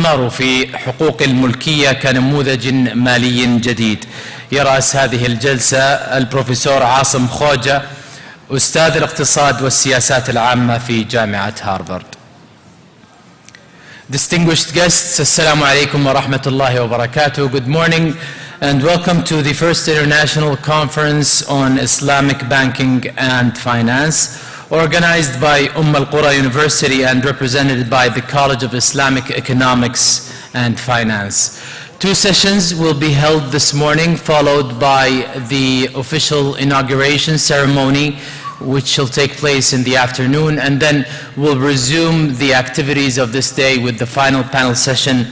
المؤتمر في حقوق الملكية كنموذج مالي جديد. يرأس هذه الجلسة البروفيسور عاصم خوجة، أستاذ الاقتصاد والسياسات العامة في جامعة هارفارد. Distinguished guests, Assalamu alaikum wa rahmatullahi wa barakatuh. Good morning and welcome to the first International Conference on Islamic Banking and Finance, organized by Al-Qur'a University and represented by the College of Islamic Economics and Finance. Two sessions will be held this morning, followed by the official inauguration ceremony, which shall take place in the afternoon, and then we'll resume the activities of this day with the final panel session,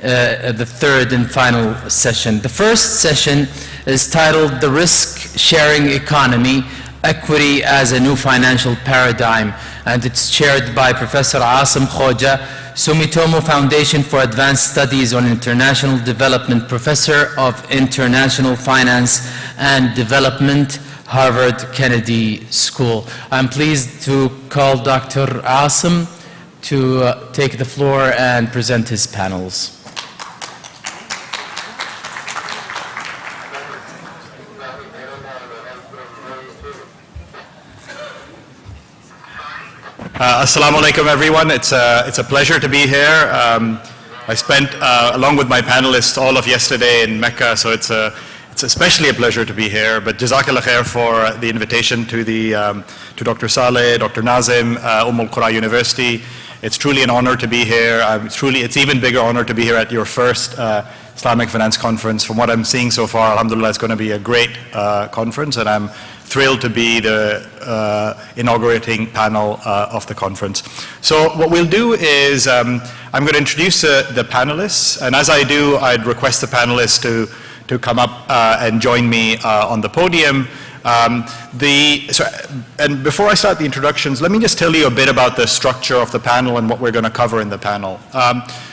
the third and final session. The first session is titled The Risk-Sharing Economy, Equity as a New Financial Paradigm, and it's chaired by Professor Asim Khoja, Sumitomo Foundation for Advanced Studies on International Development, Professor of International Finance and Development, Harvard Kennedy School. I'm pleased to call Dr. Asim to take the floor and present his panels. Assalamu alaikum, everyone. It's a pleasure to be here. I spent, along with my panelists, all of yesterday in Mecca, so it's especially a pleasure to be here. But Jazakallah khair for the invitation to Dr. Saleh, Dr. Nazim, Al-Qur'a University. It's truly an honor to be here. It's even bigger honor to be here at your first Islamic Finance Conference. From what I'm seeing so far, alhamdulillah, it's going to be a great conference, and I'm thrilled to be the inaugurating panel of the conference. So what we'll do is I'm going to introduce the panelists, and as I do, I'd request the panelists to come up and join me on the podium. And before I start the introductions, let me just tell you a bit about the structure of the panel and what we're going to cover in the panel.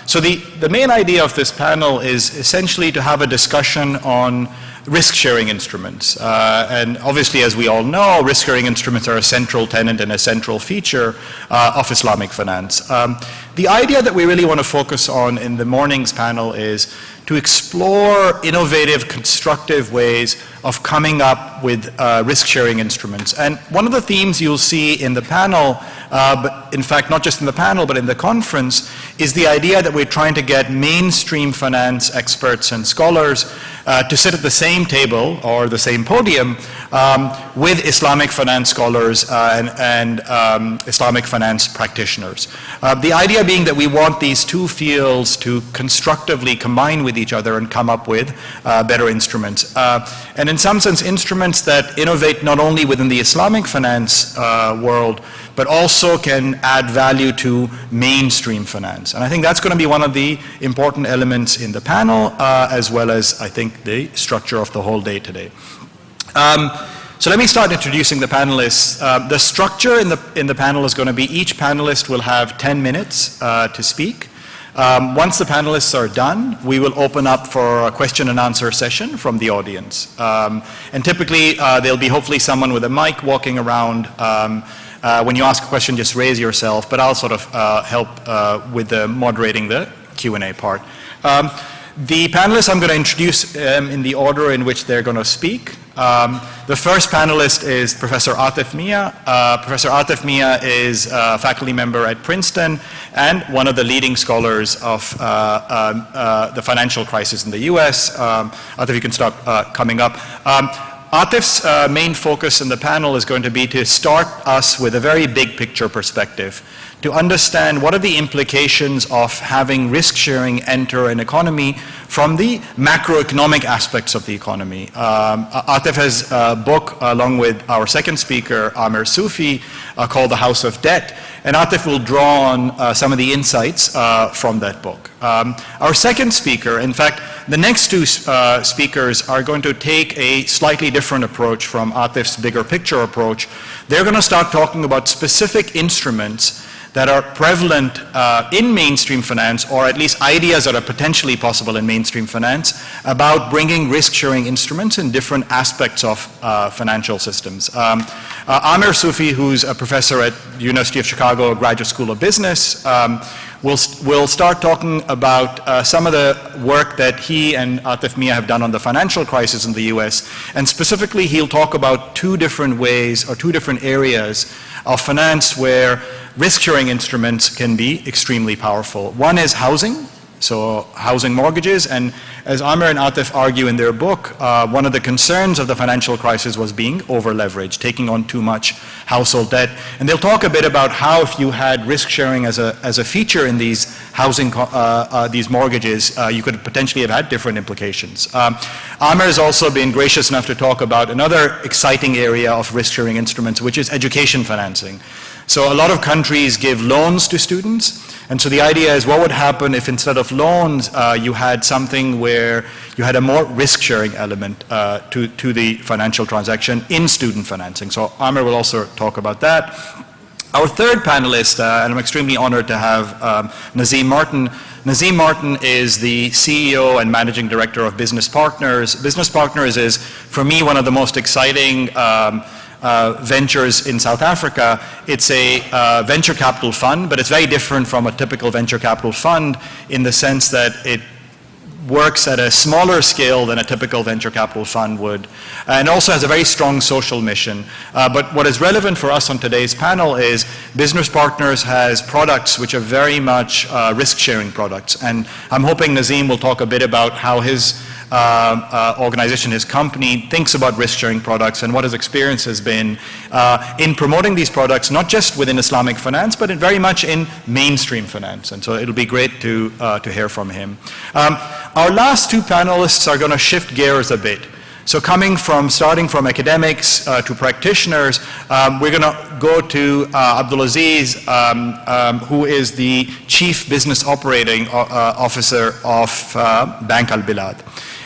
So the main idea of this panel is essentially to have a discussion on risk-sharing instruments. And obviously, as we all know, risk-sharing instruments are a central tenet and a central feature of Islamic finance. The idea that we really want to focus on in the morning's panel is to explore innovative, constructive ways of coming up with risk-sharing instruments. And one of the themes you'll see in the panel, but in fact not just in the panel but in the conference, is the idea that we're trying to get mainstream finance experts and scholars to sit at the same table or the same podium with Islamic finance scholars and Islamic finance practitioners. The idea being that we want these two fields to constructively combine with each other and come up with better instruments. And in some sense, instruments that innovate not only within the Islamic finance world, but also can add value to mainstream finance. And I think that's going to be one of the important elements in the panel, as well as, I think, the structure of the whole day today. So let me start introducing the panelists. The structure in the panel is going to be each panelist will have 10 minutes to speak. Once the panelists are done, we will open up for a question and answer session from the audience. And typically, there'll be hopefully someone with a mic walking around. When you ask a question, just raise yourself, but I'll sort of help with moderating the Q&A part. The panelists, I'm going to introduce in the order in which they're going to speak. The first panelist is Professor Atif Mia. Professor Atif Mia is a faculty member at Princeton and one of the leading scholars of the financial crisis in the US. Atif, you can start coming up. Atif's main focus in the panel is going to be to start us with a very big picture perspective, to understand what are the implications of having risk-sharing enter an economy from the macroeconomic aspects of the economy. Atif has a book, along with our second speaker, Amir Sufi, called The House of Debt, and Atif will draw on some of the insights from that book. Our second speaker, in fact, the next two speakers are going to take a slightly different approach from Atif's bigger picture approach. They're going to start talking about specific instruments that are prevalent in mainstream finance, or at least ideas that are potentially possible in mainstream finance, about bringing risk-sharing instruments in different aspects of financial systems. Amir Sufi, who's a professor at the University of Chicago Graduate School of Business, We'll start talking about some of the work that he and Atif Mia have done on the financial crisis in the US, and specifically he'll talk about two different ways or two different areas of finance where risk-sharing instruments can be extremely powerful. One is housing, so housing mortgages, and as Amir and Atif argue in their book, one of the concerns of the financial crisis was being over-leveraged, taking on too much household debt. And they'll talk a bit about how if you had risk-sharing as a feature in these housing, these mortgages, you could potentially have had different implications. Amir has also been gracious enough to talk about another exciting area of risk-sharing instruments, which is education financing. So a lot of countries give loans to students, and so the idea is what would happen if instead of loans you had something where you had a more risk-sharing element to the financial transaction in student financing. So Amir will also talk about that. Our third panelist, and I'm extremely honored to have Nazim Martin. Nazim Martin is the CEO and Managing Director of Business Partners. Business Partners is, for me, one of the most exciting ventures in South Africa. It's a venture capital fund, but it's very different from a typical venture capital fund in the sense that it works at a smaller scale than a typical venture capital fund would, and also has a very strong social mission. But what is relevant for us on today's panel is Business Partners has products which are very much risk-sharing products, and I'm hoping Nazim will talk a bit about how his organization, his company, thinks about risk-sharing products and what his experience has been in promoting these products, not just within Islamic finance, but very much in mainstream finance. And so it'll be great to hear from him. Our last two panelists are going to shift gears a bit. So starting from academics to practitioners, we're going to go to Abdulaziz, who is the Chief Business Operating Officer of Bank Al Bilad.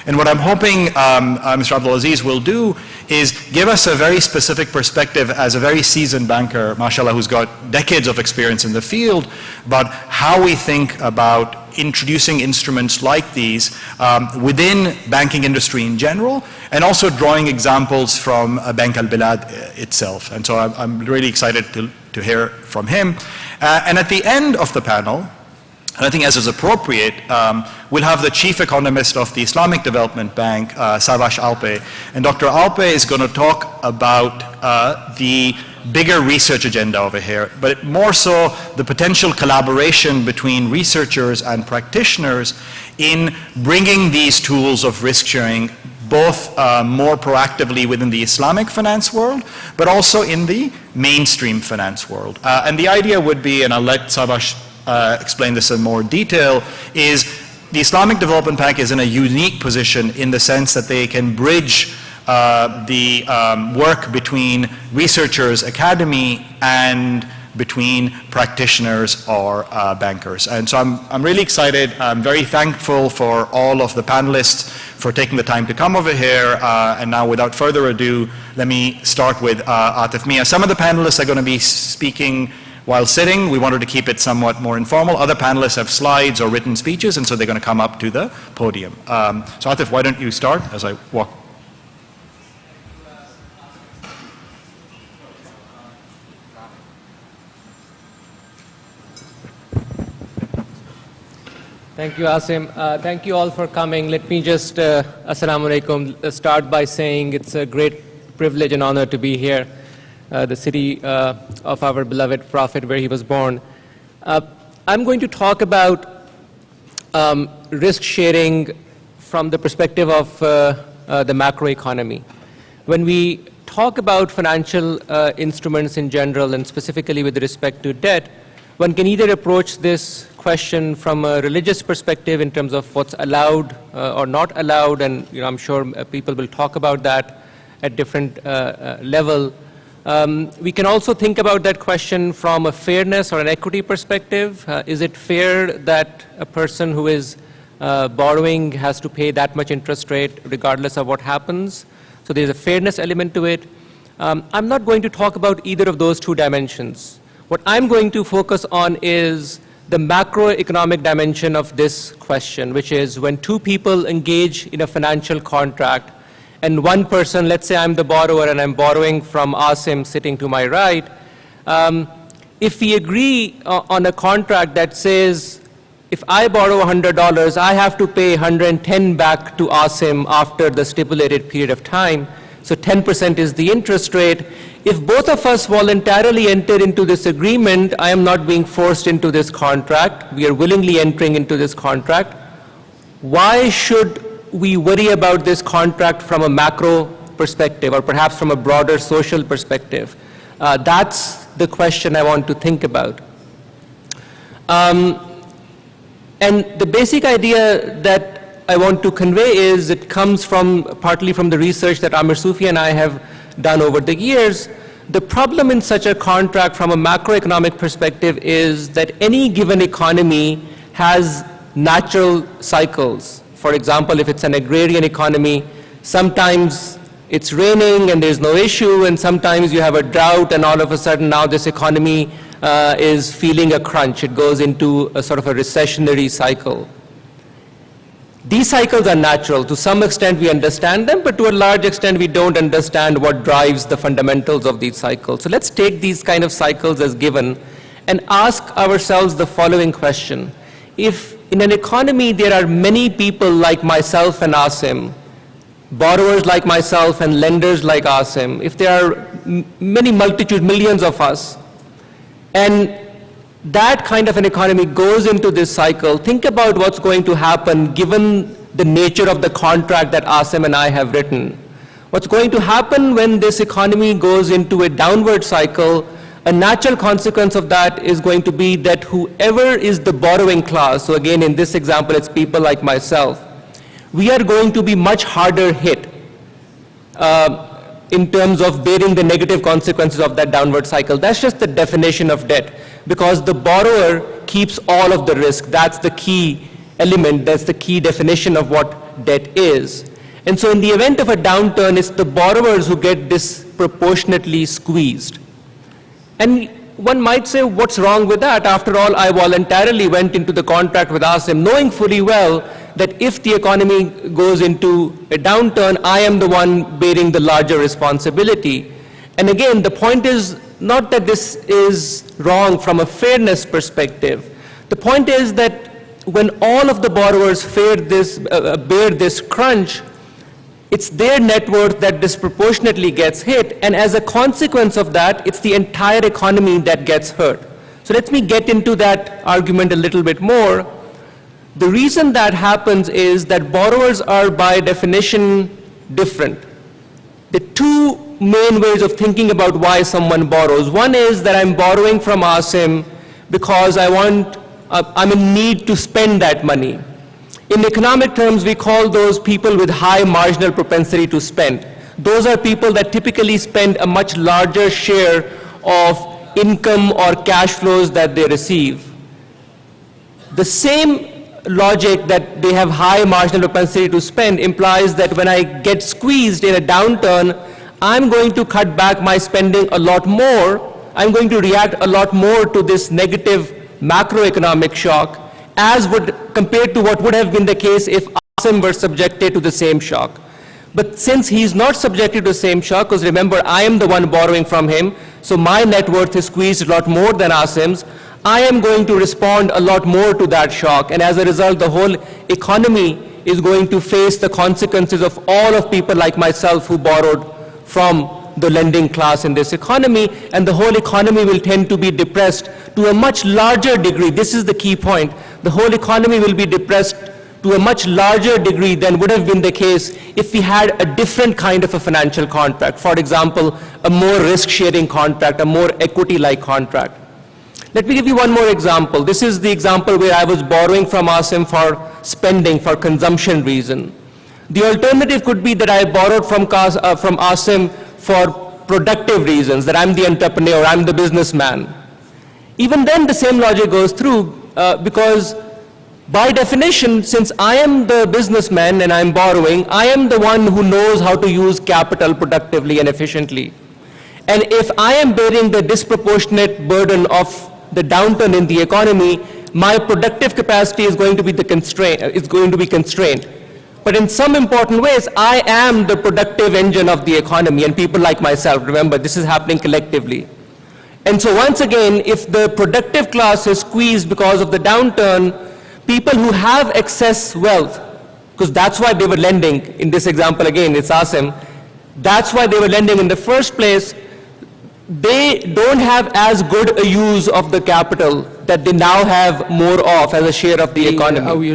And what I'm hoping Mr. Abdulaziz will do is give us a very specific perspective as a very seasoned banker, mashallah, who's got decades of experience in the field, about how we think about introducing instruments like these within banking industry in general, and also drawing examples from Bank Al Bilad itself. And so I'm really excited to hear from him. And at the end of the panel, and I think as is appropriate, we'll have the chief economist of the Islamic Development Bank, Savaş Alpay. And Dr. Alpay is going to talk about the bigger research agenda over here, but more so the potential collaboration between researchers and practitioners in bringing these tools of risk sharing both more proactively within the Islamic finance world, but also in the mainstream finance world. And the idea would be, and I'll let Savaş explain this in more detail, is the Islamic Development Bank is in a unique position in the sense that they can bridge the work between researchers, academy, and between practitioners or bankers. And so I'm really excited. I'm very thankful for all of the panelists for taking the time to come over here. And now, without further ado, let me start with Atif Mia. Some of the panelists are going to be speaking while sitting. We wanted to keep it somewhat more informal. Other panelists have slides or written speeches, and so they're going to come up to the podium. So Atif, why don't you start as I walk? Thank you, Asim. Thank you all for coming. Let me just, assalamu alaikum, start by saying it's a great privilege and honor to be here, the city of our beloved Prophet where he was born. I'm going to talk about risk sharing from the perspective of the macroeconomy. When we talk about financial instruments in general and specifically with respect to debt, one can either approach this question from a religious perspective in terms of what's allowed or not allowed, and I'm sure people will talk about that at different level. We can also think about that question from a fairness or an equity perspective. Is it fair that a person who is borrowing has to pay that much interest rate regardless of what happens? So there's a fairness element to it. I'm not going to talk about either of those two dimensions. What I'm going to focus on is the macroeconomic dimension of this question, which is when two people engage in a financial contract and one person, let's say I'm the borrower and I'm borrowing from Asim sitting to my right, if we agree on a contract that says, if I borrow $100, I have to pay 110 back to Asim after the stipulated period of time, so 10% is the interest rate. If both of us voluntarily enter into this agreement, I am not being forced into this contract, we are willingly entering into this contract, why should we worry about this contract from a macro perspective, or perhaps from a broader social perspective? That's the question I want to think about. And the basic idea that I want to convey is, it comes from partly from the research that Amir Sufi and I have done over the years. The problem in such a contract from a macroeconomic perspective is that any given economy has natural cycles. For example, if it's an agrarian economy, sometimes it's raining and there's no issue, and sometimes you have a drought and all of a sudden now this economy is feeling a crunch. It goes into a sort of a recessionary cycle. These cycles are natural. To some extent we understand them, but to a large extent we don't understand what drives the fundamentals of these cycles. So let's take these kind of cycles as given and ask ourselves the following question. If in an economy there are many people like myself and Asim, borrowers like myself and lenders like Asim, if there are many multitude, millions of us, and that kind of an economy goes into this cycle, think about what's going to happen given the nature of the contract that Asim and I have written. What's going to happen when this economy goes into a downward cycle, a natural consequence of that is going to be that whoever is the borrowing class, so again in this example it's people like myself, we are going to be much harder hit in terms of bearing the negative consequences of that downward cycle. That's just the definition of debt, because the borrower keeps all of the risk. That's the key element, that's the key definition of what debt is. And so in the event of a downturn, it's the borrowers who get disproportionately squeezed. And one might say, what's wrong with that? After all, I voluntarily went into the contract with Asim, knowing fully well that if the economy goes into a downturn, I am the one bearing the larger responsibility. And again, the point is not that this is wrong from a fairness perspective. The point is that when all of the borrowers bear this crunch, it's their net worth that disproportionately gets hit, and as a consequence of that, it's the entire economy that gets hurt. So let me get into that argument a little bit more. The reason that happens is that borrowers are by definition different. The two main ways of thinking about why someone borrows. One is that I'm borrowing from Asim because I'm in need to spend that money. In economic terms, we call those people with high marginal propensity to spend. Those are people that typically spend a much larger share of income or cash flows that they receive. The same logic that they have high marginal propensity to spend implies that when I get squeezed in a downturn, I'm going to cut back my spending a lot more. I'm going to react a lot more to this negative macroeconomic shock compared to what would have been the case if Asim were subjected to the same shock. But since he's not subjected to the same shock, because remember, I am the one borrowing from him, so my net worth is squeezed a lot more than Asim's, I am going to respond a lot more to that shock, and as a result, the whole economy is going to face the consequences of all of people like myself who borrowed from the lending class in this economy, and the whole economy will tend to be depressed to a much larger degree. This is the key point. The whole economy will be depressed to a much larger degree than would have been the case if we had a different kind of a financial contract. For example, a more risk-sharing contract, a more equity-like contract. Let me give you one more example. This is the example where I was borrowing from Asim for spending, for consumption reason. The alternative could be that I borrowed from Asim for productive reasons, that I'm the entrepreneur, I'm the businessman. Even then, the same logic goes through because by definition, since I am the businessman and I'm borrowing, I am the one who knows how to use capital productively and efficiently. And if I am bearing the disproportionate burden of the downturn in the economy, my productive capacity is going to be constrained. But in some important ways, I am the productive engine of the economy, and people like myself, remember, this is happening collectively. And so once again, if the productive class is squeezed because of the downturn, people who have excess wealth, because that's why they were lending, in this example again, it's Asim, that's why they were lending in the first place, they don't have as good a use of the capital that they now have more of as a share of the economy.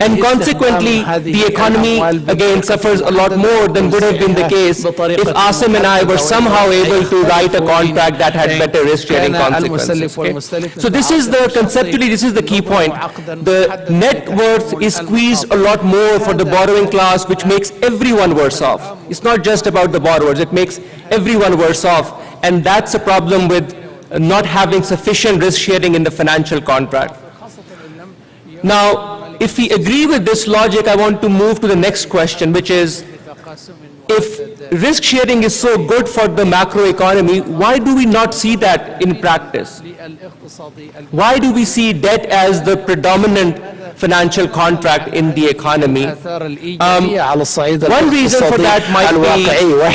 And consequently, the economy again suffers a lot more than would have been the case if Asim and I were somehow able to write a contract that had better risk-sharing consequences. Okay? So this is conceptually, this is the key point. The net worth is squeezed a lot more for the borrowing class, which makes everyone worse off. It's not just about the borrowers, it makes everyone worse off. And that's a problem with not having sufficient risk sharing in the financial contract. Now, if we agree with this logic, I want to move to the next question, which is, if risk sharing is so good for the macroeconomy, why do we not see that in practice? Why do we see debt as the predominant financial contract in the economy? One reason for that might be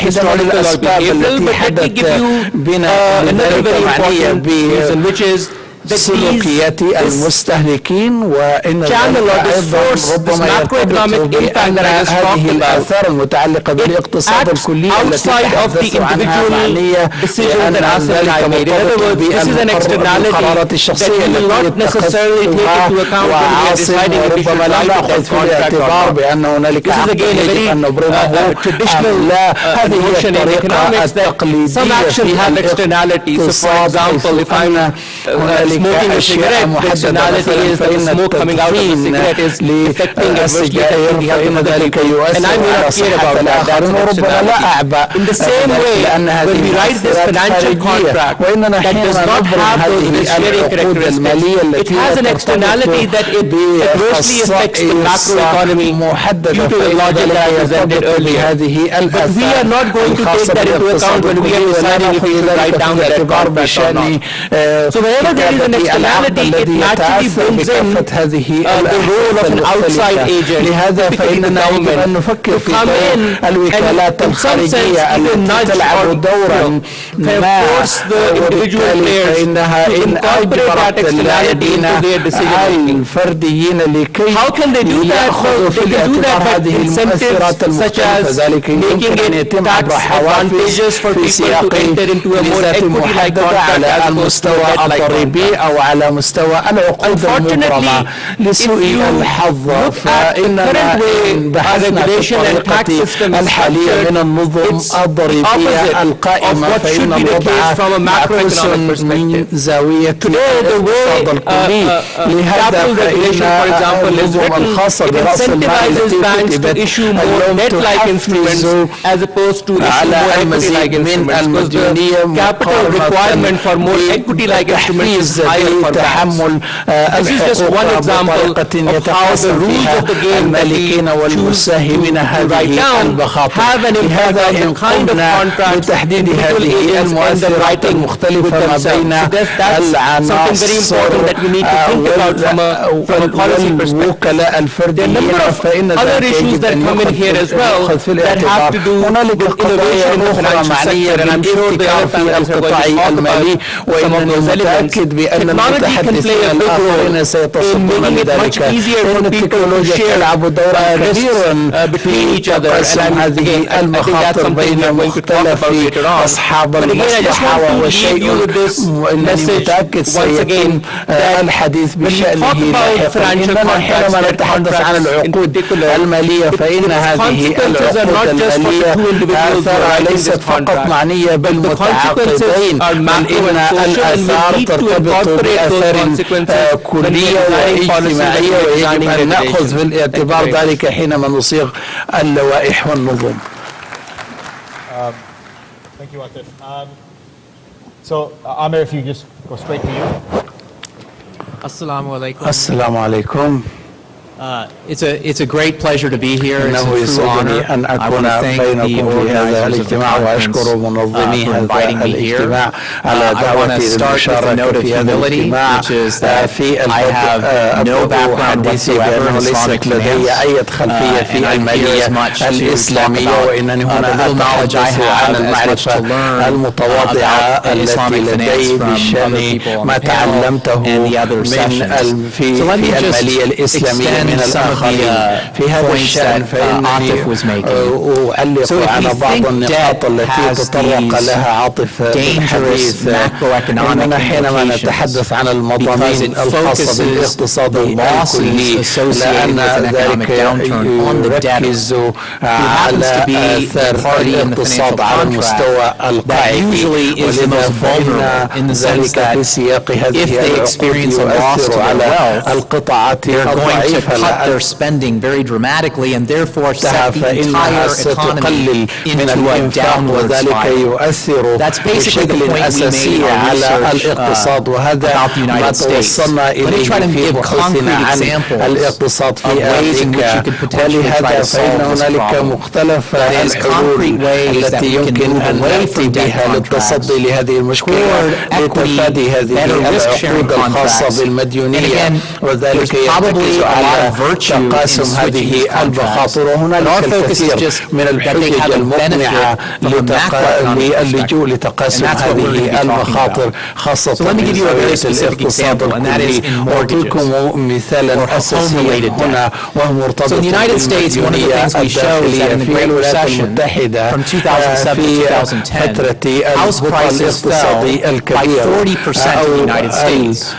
historical or behavioral, but let me give you another very important reason, which is سلوكيات المستهلكين وإن channel or this force, this macroeconomic impact that I just talked هذه الآثار المتعلقة بالاقتصاد الكلية التي تحدث عنها معنية بأن ذلك مرتبط بالقرارات الشخصية التي اتخذتها وعاصم وربما لا نأخذ في الاعتبار بأن هنالك عقد يجب أن نبرمه لا هذه هي الطريقة التقليدية في الاقتصاد أن هنالك أشياء محددة مثلا فإن التدخين للسجائر فإن ذلك يؤثر على صحة الآخرين وربما لا أعبأ لأن هذه التأثيرات خارجية وإننا حينما نبرم هذه العقود المالية التي ترتبط بخصائص محددة فإن ذلك يرتبط بهذه الآثار الخاصة بالاقتصاد الكلي ولا نأخذ ذلك في الاعتبار بشأن العقد الذي يتأثر بكافة هذه الأحداث المختلفة. لهذا فإننا يجب أن نفكر في دور الوكالات الخارجية التي تلعب دورا ما وبالتالي فإنها إن أجبرت اللاعبين الفرديين لكي يأخذوا في الاعتبار هذه المؤثرات المختلفة ذلك يمكن أن يتم عبر حوافز في سياق ميزات محددة على المستوى الضريبي أو على مستوى العقود المبرمة. لسوء الحظ فإننا بحثنا في الطريقة الحالية من النظم الضريبية القائمة فإن الوضع معكوس من زاوية الاقتصاد الكلي. لهذا فإن النظم الخاصة برأس المال التي كتبت اليوم تحفز على المزيد من المديونية مقارنة بتحفيز تحمل الحقوق بطريقة يتقاسم فيها المالكين والمساهمين هذه المخاطر. لهذا إن قمنا بتحديد هذه المؤثرات المختلفة ما بين العناصر والوكلاء الفرديين فإن ذلك يجب أن يأخذ في الاعتبار. هنالك قضايا أخرى معنية بالابتكار في القطاع المالي وإنني متأكد بأن المتحدثين الآخرين سيتصدون لذلك. إن التكنولوجيا تلعب دورا كبيرا في تقسيم هذه المخاطر بين مختلف أصحاب المصلحة وهو شيء إنني متأكد سيتم الحديث بشأنه لاحقا. إننا حينما نتحدث عن العقود المالية فإن هذه العقود المالية آثارها ليست فقط معنية بالمتعاقدين بل إن الآثار ترتبط بآثار كلية واجتماعية ويجب أن نأخذ في الاعتبار ذلك حينما نصيغ اللوائح والنظم. Thank you, Atif. So, Amir, if you just go straight to you. Assalamu alaikum. السلام عليكم. It's a great pleasure to be here. It's إنه a true يسعدني honor. أن I want أكون to thank the بينكم في هذا organizers of the الاجتماع وأشكر conference منظمي for هذا inviting me here. الاجتماع على I want دعوتي to start with a note للمشاركة of في هذا humility, الاجتماع. which is that في I have no background حديثي whatsoever in بأنه Islamic ليست لدي finance, أي خلفية and في I'm here المالية as much to talk الإسلامية about وإنني the هنا little knowledge I أتحدث have عن as much المعرفة to learn المتواضعة about التي Islamic finance لدي from other بشأن people on ما the panel تعلمته and the other من sessions. في So let me just المالية الإسلامية من extend some of الآخرين. the في هذا points الشأن that فإنني Atif was making. أعلق So if على we بعض think النقاط debt التي has تطرق these لها عاطف dangerous بالحديث. macroeconomic إننا حينما implications نتحدث عن because المضامين it الخاصة focuses بالاقتصاد the losses الكلي associated لأن with an ذلك economic downturn on the debtor يركز happens to على be آثار the party in the financial الاقتصاد على المستوى contract that القاعدي usually is the ولذا most vulnerable in فإن the sense ذلك في that سياق if هذه they العقود experience a loss to يؤثر their على wealth, القطاعات they're going to الضعيفة cut their spending very dramatically and therefore set the فإنها entire ستقلل economy من into a الإنفاق downward وذلك spiral. يؤثر That's basically the بشكل point we made أساسي in our على research الاقتصاد وهذا about the ما United States. توصلنا Let me إليه try to في give بحوثنا concrete عن examples الاقتصاد of في ways in which you أمريكا could potentially try ولهذا to solve فإن this هنالك problem. مختلف That is, الحلول concrete ways that التي we can يمكن move أن away نأتي from debt بها contracts للتصدي لهذه المشكلة toward equity, لتفادي هذه better risk-sharing العقود الخاصة contracts. And بالمديونية again, وذلك there's probably يرتكز a lot على of virtue in تقاسم switching these هذه المخاطر contracts. But وهنالك our focus is الكثير just من that they الحجج have a المقنعة benefit from a macroeconomic للجوء perspective. لتقاسم And that's what we're going to be هذه talking المخاطر about. خاصة So let me give you a very من specific الاقتصاد example, and that is الكلي. in mortgages أعطيكم مثالا or أساسيا home-related هنا وهو مرتبط So in the United States, one of the things we show is that in the في Great الولايات Recession المتحدة from 2007 to في 2010, فترة house الهبوط prices fell الاقتصادي by الكبير 40% in the United States.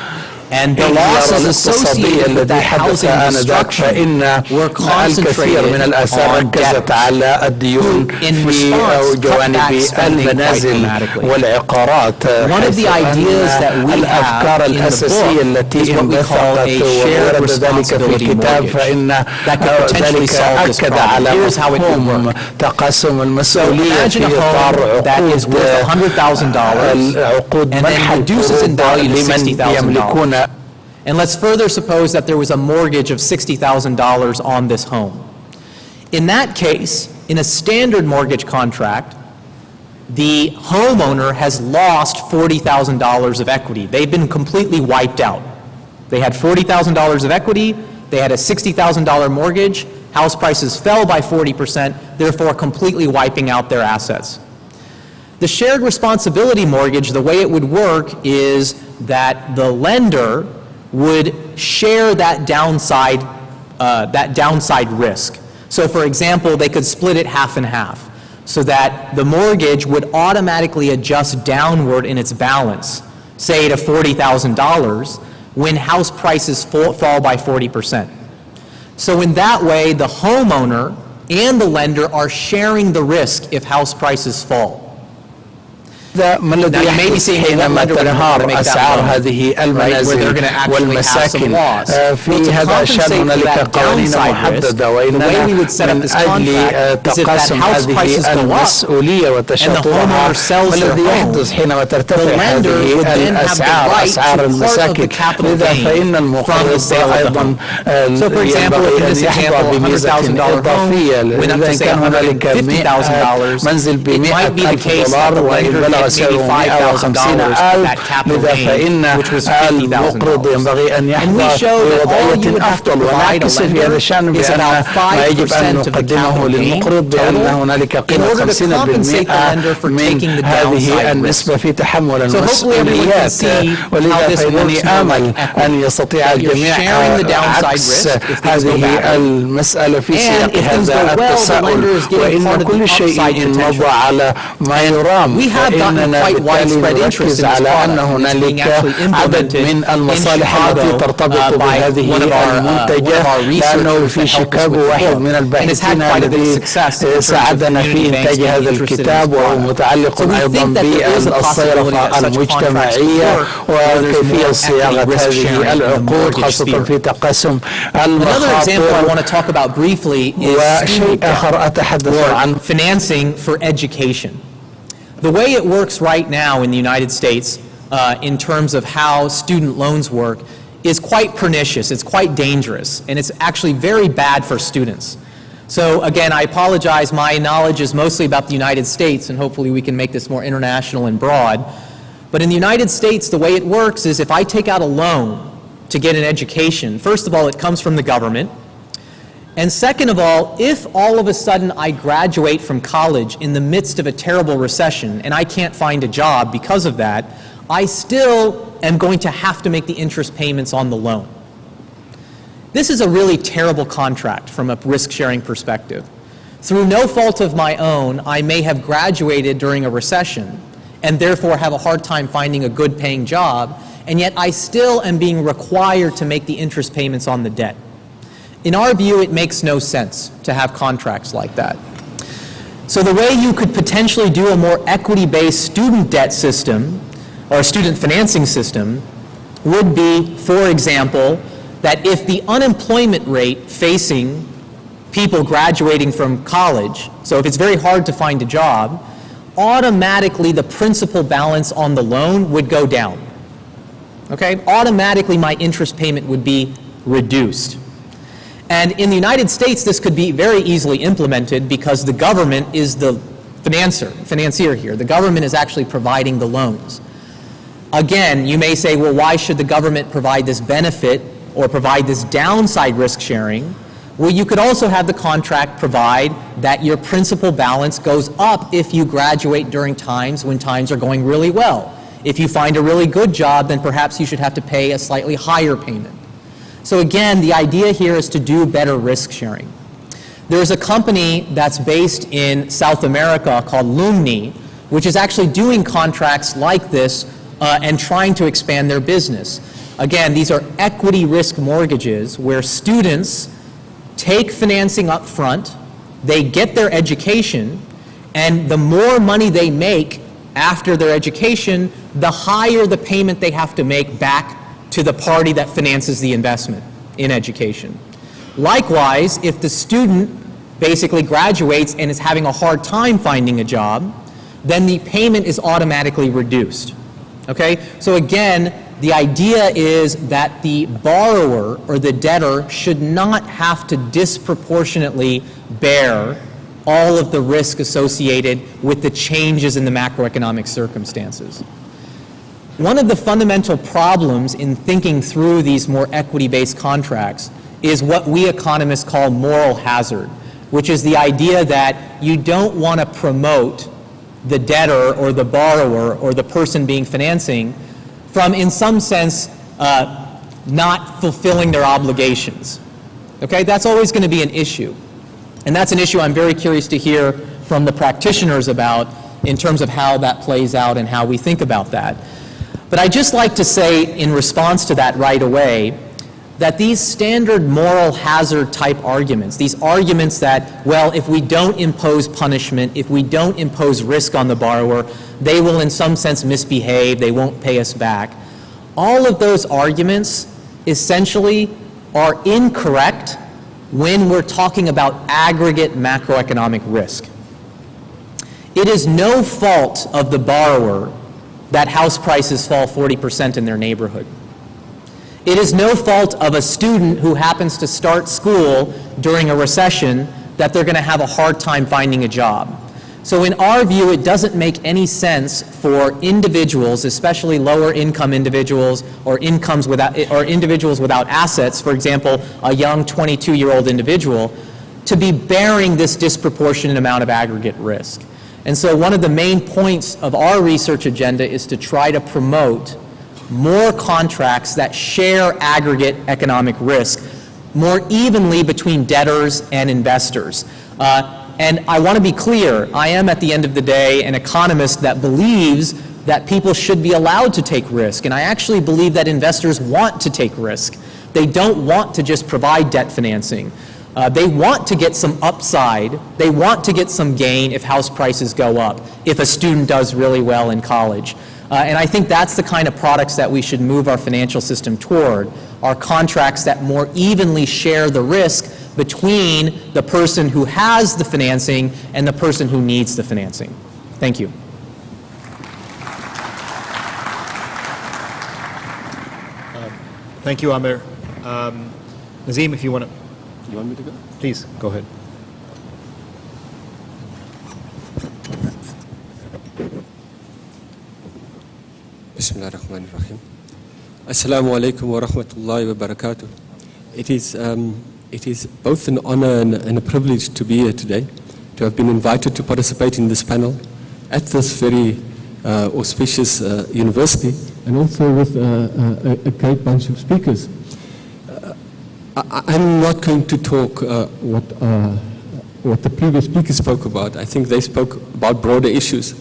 And the losses associated with that housing destruction were الكثير من concentrated الآثار on ركزت debtors على الديون in في response cut جوانب back spending quite المنازل dramatically. والعقارات. One of the ideas that we الأفكار have in the الأساسية book التي is what we call انبثقت a shared وورد ذلك في responsibility الكتاب mortgage فإن that could potentially ذلك solve this أكد problem. على Here's how it would مفهوم work. تقاسم So المسؤولية imagine في a إطار home that is عقود worth $100,000 العقود and منح then reduces in القروض value to لمن $60,000. يملكون. And let's further suppose that there was a mortgage of $60,000 on this home. In that case, in a standard mortgage contract, the homeowner has lost $40,000 of equity. They've been completely wiped out. They had $40,000 of equity, they had a $60,000 mortgage, house prices fell by 40%, therefore completely wiping out their assets. The shared responsibility mortgage, the way it would work is that the lender would share that downside risk. So for example, they could split it half and half so that the mortgage would automatically adjust downward in its balance, say to $40,000, when house prices fall by 40%. So in that way, the homeowner and the lender are sharing the risk if house prices fall. ما الذي يحدث حينما تنهار أسعار هذه المنازل والمساكن في هذا الشأن هنالك قوانين محددة وإننا من أجل تقاسم هذه المسؤولية وتشاطرها ما الذي يحدث حينما ترتفع هذه الأسعار أسعار المساكن لذا فإن المقرض أيضا ينبغي أن يحظى بميزة إضافية إذا كان هنالك منزل ب$100,000 وإن بلغ سعره $150,000 لذا فإن المقرض ينبغي أن يحظى بوضعية أفضل ونعكس في هذا الشأن بأن ما يجب أن نقدمه للمقرض بأن هنالك قيمة 50% من هذه النسبة في تحمل المسؤوليات ولذا فإنني آمل أن يستطيع الجميع عكس هذه المسألة في سياق هذا التساؤل وإن كل شيء مضى على ما يرام فإننا بالتالي نركز على أن هنالك عدد من المصالح التي ترتبط بهذه المنتجة لأنه في شيكاغو واحد من الباحثين الذي ساعدنا في إنتاج هذا الكتاب وهو متعلق أيضا بالصيغة المجتمعية وكيفية صياغة هذه العقود خاصة في تقاسم المخاطر وشيء آخر أتحدث عن financing for education. The way it works right now in the United States in terms of how student loans work is quite pernicious, it's quite dangerous, and it's actually very bad for students. So again, I apologize, my knowledge is mostly about the United States, and hopefully we can make this more international and broad. But in the United States, the way it works is if I take out a loan to get an education, first of all, it comes from the government. And second of all, if all of a sudden I graduate from college in the midst of a terrible recession and I can't find a job because of that, I still am going to have to make the interest payments on the loan. This is a really terrible contract from a risk-sharing perspective. Through no fault of my own, I may have graduated during a recession and therefore have a hard time finding a good paying job, and yet I still am being required to make the interest payments on the debt. In our view, it makes no sense to have contracts like that. So the way you could potentially do a more equity-based student debt system or a student financing system would be, for example, that if the unemployment rate facing people graduating from college, so if it's very hard to find a job, automatically the principal balance on the loan would go down. Okay? Automatically my interest payment would be reduced. And in the United States, this could be very easily implemented because the government is the financier here. The government is actually providing the loans. Again, you may say, well, why should the government provide this benefit or provide this downside risk sharing? Well, you could also have the contract provide that your principal balance goes up if you graduate during times when times are going really well. If you find a really good job, then perhaps you should have to pay a slightly higher payment. So again, the idea here is to do better risk sharing. There's a company that's based in South America called Lumni, which is actually doing contracts like this and trying to expand their business. Again, these are equity risk mortgages where students take financing up front, they get their education, and the more money they make after their education, the higher the payment they have to make back to the party that finances the investment in education. Likewise, if the student basically graduates and is having a hard time finding a job, then the payment is automatically reduced. Okay? So again, the idea is that the borrower or the debtor should not have to disproportionately bear all of the risk associated with the changes in the macroeconomic circumstances. One of the fundamental problems in thinking through these more equity-based contracts is what we economists call moral hazard, which is the idea that you don't want to promote the debtor or the borrower or the person being financing from, in some sense, not fulfilling their obligations. Okay, that's always going to be an issue. And that's an issue I'm very curious to hear from the practitioners about in terms of how that plays out and how we think about that. But I'd just like to say in response to that right away that these standard moral hazard type arguments, these arguments that, well, if we don't impose punishment, if we don't impose risk on the borrower, they will in some sense misbehave, they won't pay us back. All of those arguments essentially are incorrect when we're talking about aggregate macroeconomic risk. It is no fault of the borrower that house prices fall 40% in their neighborhood. It is no fault of a student who happens to start school during a recession that they're going to have a hard time finding a job. So in our view, it doesn't make any sense for individuals, especially lower income individuals or individuals without assets, for example, a young 22-year-old individual, to be bearing this disproportionate amount of aggregate risk. And so one of the main points of our research agenda is to try to promote more contracts that share aggregate economic risk more evenly between debtors and investors. And I want to be clear, I am at the end of the day an economist that believes that people should be allowed to take risk, and I actually believe that investors want to take risk. They don't want to just provide debt financing. They want to get some upside, they want to get some gain if house prices go up, if a student does really well in college. And I think that's the kind of products that we should move our financial system toward, are contracts that more evenly share the risk between the person who has the financing and the person who needs the financing. Thank you. Thank you, Amir. Nazim, if you want to. You want me to go? Please, go ahead. Bismillah ar-Rahman ar-Rahim. Assalamu alaikum wa rahmatullahi wa barakatuh. It is both an honor and a privilege to be here today, to have been invited to participate in this panel at this very auspicious university, and also with a great bunch of speakers. I'm not going to talk what the previous speakers spoke about. I think they spoke about broader issues.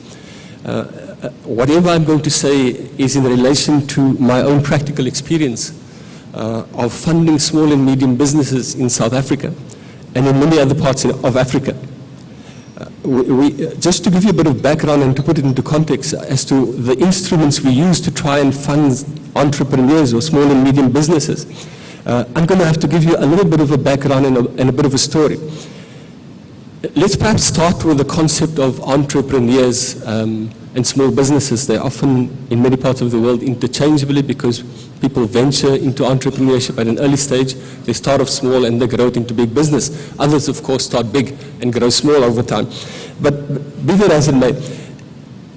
Whatever I'm going to say is in relation to my own practical experience of funding small and medium businesses in South Africa and in many other parts of Africa. Just to give you a bit of background and to put it into context as to the instruments we use to try and fund entrepreneurs or small and medium businesses, I'm going to have to give you a little bit of a background and a bit of a story. Let's perhaps start with the concept of entrepreneurs and small businesses. They're often, in many parts of the world, interchangeably because people venture into entrepreneurship at an early stage. They start off small and they grow it into big business. Others, of course, start big and grow small over time. But be that as it may,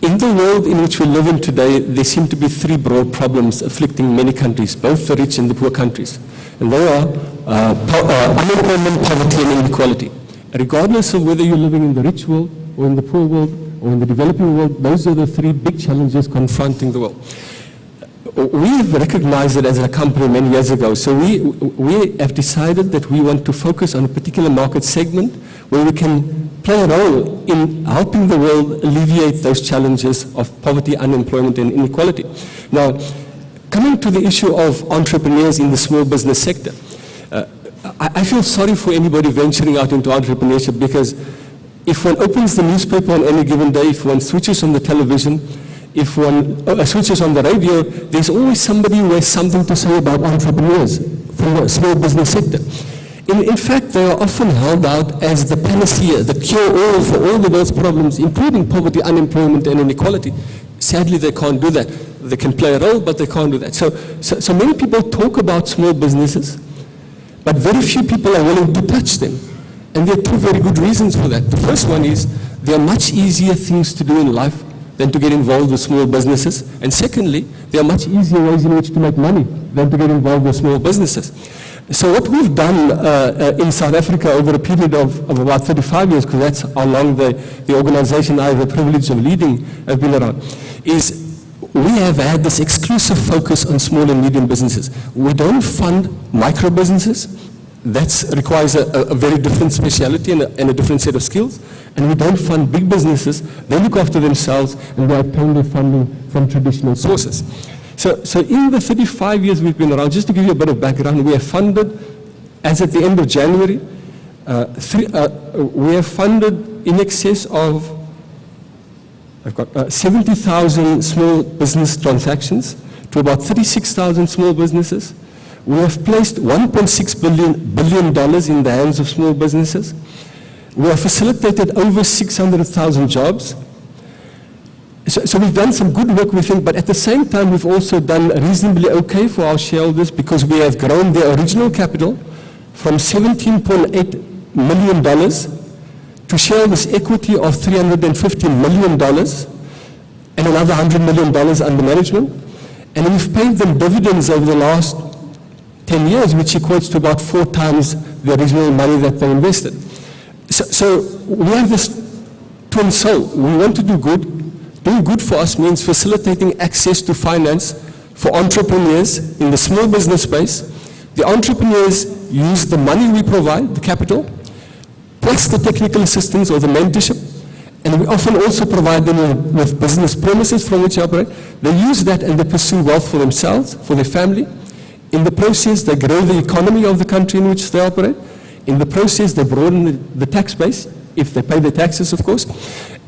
in the world in which we live in today, there seem to be three broad problems afflicting many countries, both the rich and the poor countries. And they are unemployment, poverty, and inequality. Regardless of whether you're living in the rich world or in the poor world or in the developing world, those are the three big challenges confronting the world. We've recognized it as a company many years ago, so we have decided that we want to focus on a particular market segment where we can play a role in helping the world alleviate those challenges of poverty, unemployment, and inequality. Now, coming to the issue of entrepreneurs in the small business sector, I feel sorry for anybody venturing out into entrepreneurship, because if one opens the newspaper on any given day, if one switches on the television, if one switches on the radio, there's always somebody who has something to say about entrepreneurs from the small business sector. In fact, they are often held out as the panacea, the cure-all for all the world's problems, including poverty, unemployment, and inequality. Sadly, they can't do that. They can play a role, but they can't do that. So many people talk about small businesses, but very few people are willing to touch them. And there are two very good reasons for that. The first one is there are much easier things to do in life than to get involved with small businesses. And secondly, there are much easier ways in which to make money than to get involved with small businesses. So what we've done in South Africa over a period of about 35 years, because that's how long the organization I have the privilege of leading have been around, is we have had this exclusive focus on small and medium businesses. We don't fund micro businesses. That requires a very different speciality and a different set of skills. And we don't fund big businesses. They look after themselves and they obtain their funding from traditional sources. So in the 35 years we've been around, just to give you a bit of background, we have funded, as at the end of January, we have funded in excess of 70,000 small business transactions to about 36,000 small businesses. We have placed $1.6 billion in the hands of small businesses. We have facilitated over 600,000 jobs. So we've done some good work, we think, but at the same time we've also done reasonably okay for our shareholders, because we have grown their original capital from $17.8 million to shareholders' equity of $350 million and another $100 million under management. And we've paid them dividends over the last 10 years, which equates to about 4 times the original money that they invested. So we have this twin soul. We want to do good. Doing good for us means facilitating access to finance for entrepreneurs in the small business space. The entrepreneurs use the money we provide, the capital, plus the technical assistance or the mentorship, and we often also provide them with business premises from which they operate. They use that and they pursue wealth for themselves, for their family. In the process, they grow the economy of the country in which they operate. In the process, they broaden the tax base, if they pay the taxes, of course.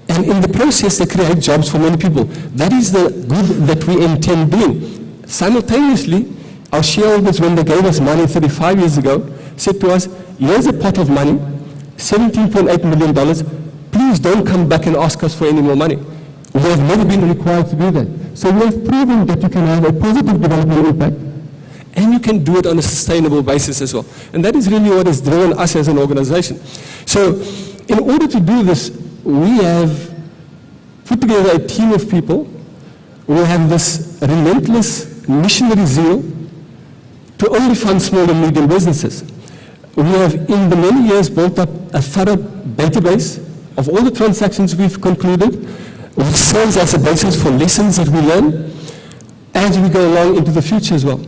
And in the process, they create jobs for many people. That is the good that we intend doing. Simultaneously, our shareholders, when they gave us money 35 years ago, said to us, here's a pot of money, $17.8 million. Please don't come back and ask us for any more money. We have never been required to do that. So we have proven that you can have a positive development impact and you can do it on a sustainable basis as well. And that is really what has driven us as an organization. So in order to do this, we have put together a team of people who have this relentless missionary zeal to only fund small and medium businesses. We have, in the many years, built up a thorough database of all the transactions we've concluded, which serves as a basis for lessons that we learn as we go along into the future as well.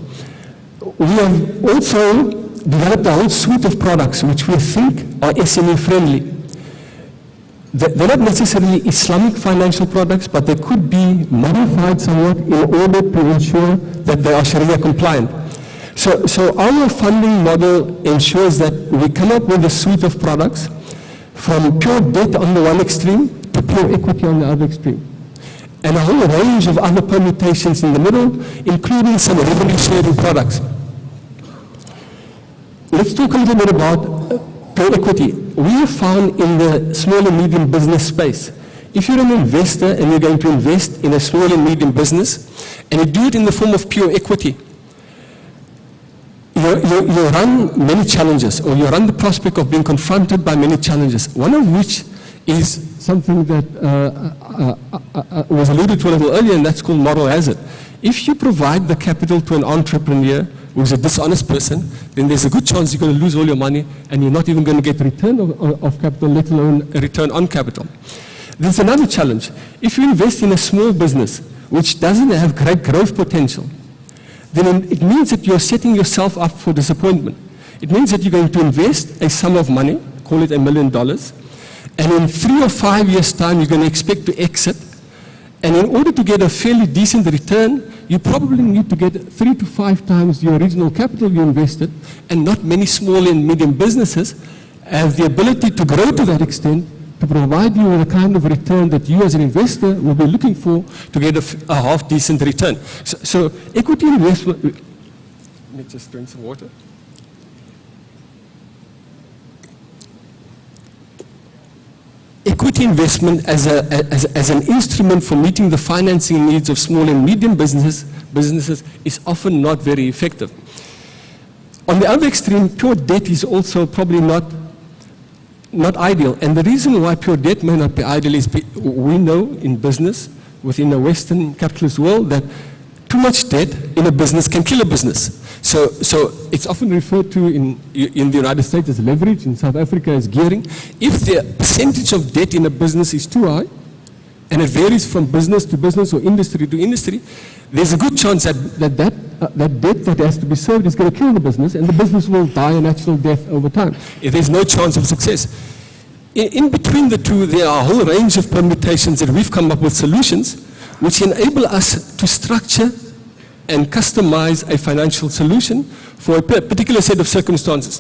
We have also developed a whole suite of products which we think are SME friendly. They're not necessarily Islamic financial products, but they could be modified somewhat in order to ensure that they are Sharia compliant. So our funding model ensures that we come up with a suite of products from pure debt on the one extreme to pure equity on the other extreme. And a whole range of other permutations in the middle, including some revenue sharing products. Let's talk a little bit about pure equity. We have found in the small and medium business space, if you're an investor and you're going to invest in a small and medium business, and you do it in the form of pure equity, you run many challenges, or you run the prospect of being confronted by many challenges, one of which is something that was alluded to a little earlier, and that's called moral hazard. If you provide the capital to an entrepreneur who's a dishonest person, then there's a good chance you're going to lose all your money, and you're not even going to get return of capital, let alone a return on capital. There's another challenge. If you invest in a small business which doesn't have great growth potential, then it means that you're setting yourself up for disappointment. It means that you're going to invest a sum of money, call it $1 million, and in 3 or 5 years' time, you're going to expect to exit. And in order to get a fairly decent return, you probably need to get 3 to 5 times the original capital you invested, and not many small and medium businesses have the ability to grow to that extent to provide you with a kind of return that you as an investor will be looking for to get a half-decent return. So equity investment, let me just drink some water. Equity investment as an instrument for meeting the financing needs of small and medium businesses is often not very effective. On the other extreme, pure debt is also probably not ideal. And the reason why pure debt may not be ideal is we know in business, within a Western capitalist world, that too much debt in a business can kill a business. So it's often referred to in the United States as leverage, in South Africa as gearing. If the percentage of debt in a business is too high, and it varies from business to business or industry to industry, there's a good chance that debt that has to be served is going to kill the business, and the business will die a natural death over time if there's no chance of success. In between the two, there are a whole range of permutations that we've come up with solutions which enable us to structure and customize a financial solution for a particular set of circumstances.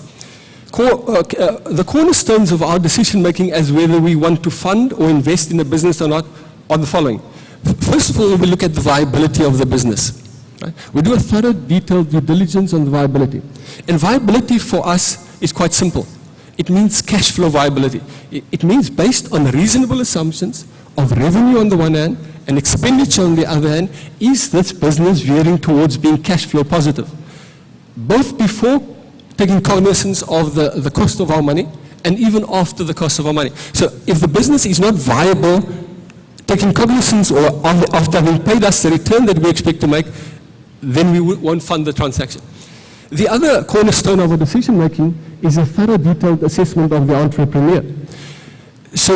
The cornerstones of our decision making as whether we want to fund or invest in a business or not are the following. First of all, we look at the viability of the business. Right? We do a thorough, detailed due diligence on the viability. And viability for us is quite simple. It means cash flow viability. It means based on reasonable assumptions of revenue on the one hand and expenditure on the other hand, is this business veering towards being cash flow positive? Both before taking cognizance of the cost of our money and even after the cost of our money. So if the business is not viable, taking cognizance or after having paid us the return that we expect to make, then we won't fund the transaction. The other cornerstone of our decision making is a thorough detailed assessment of the entrepreneur. So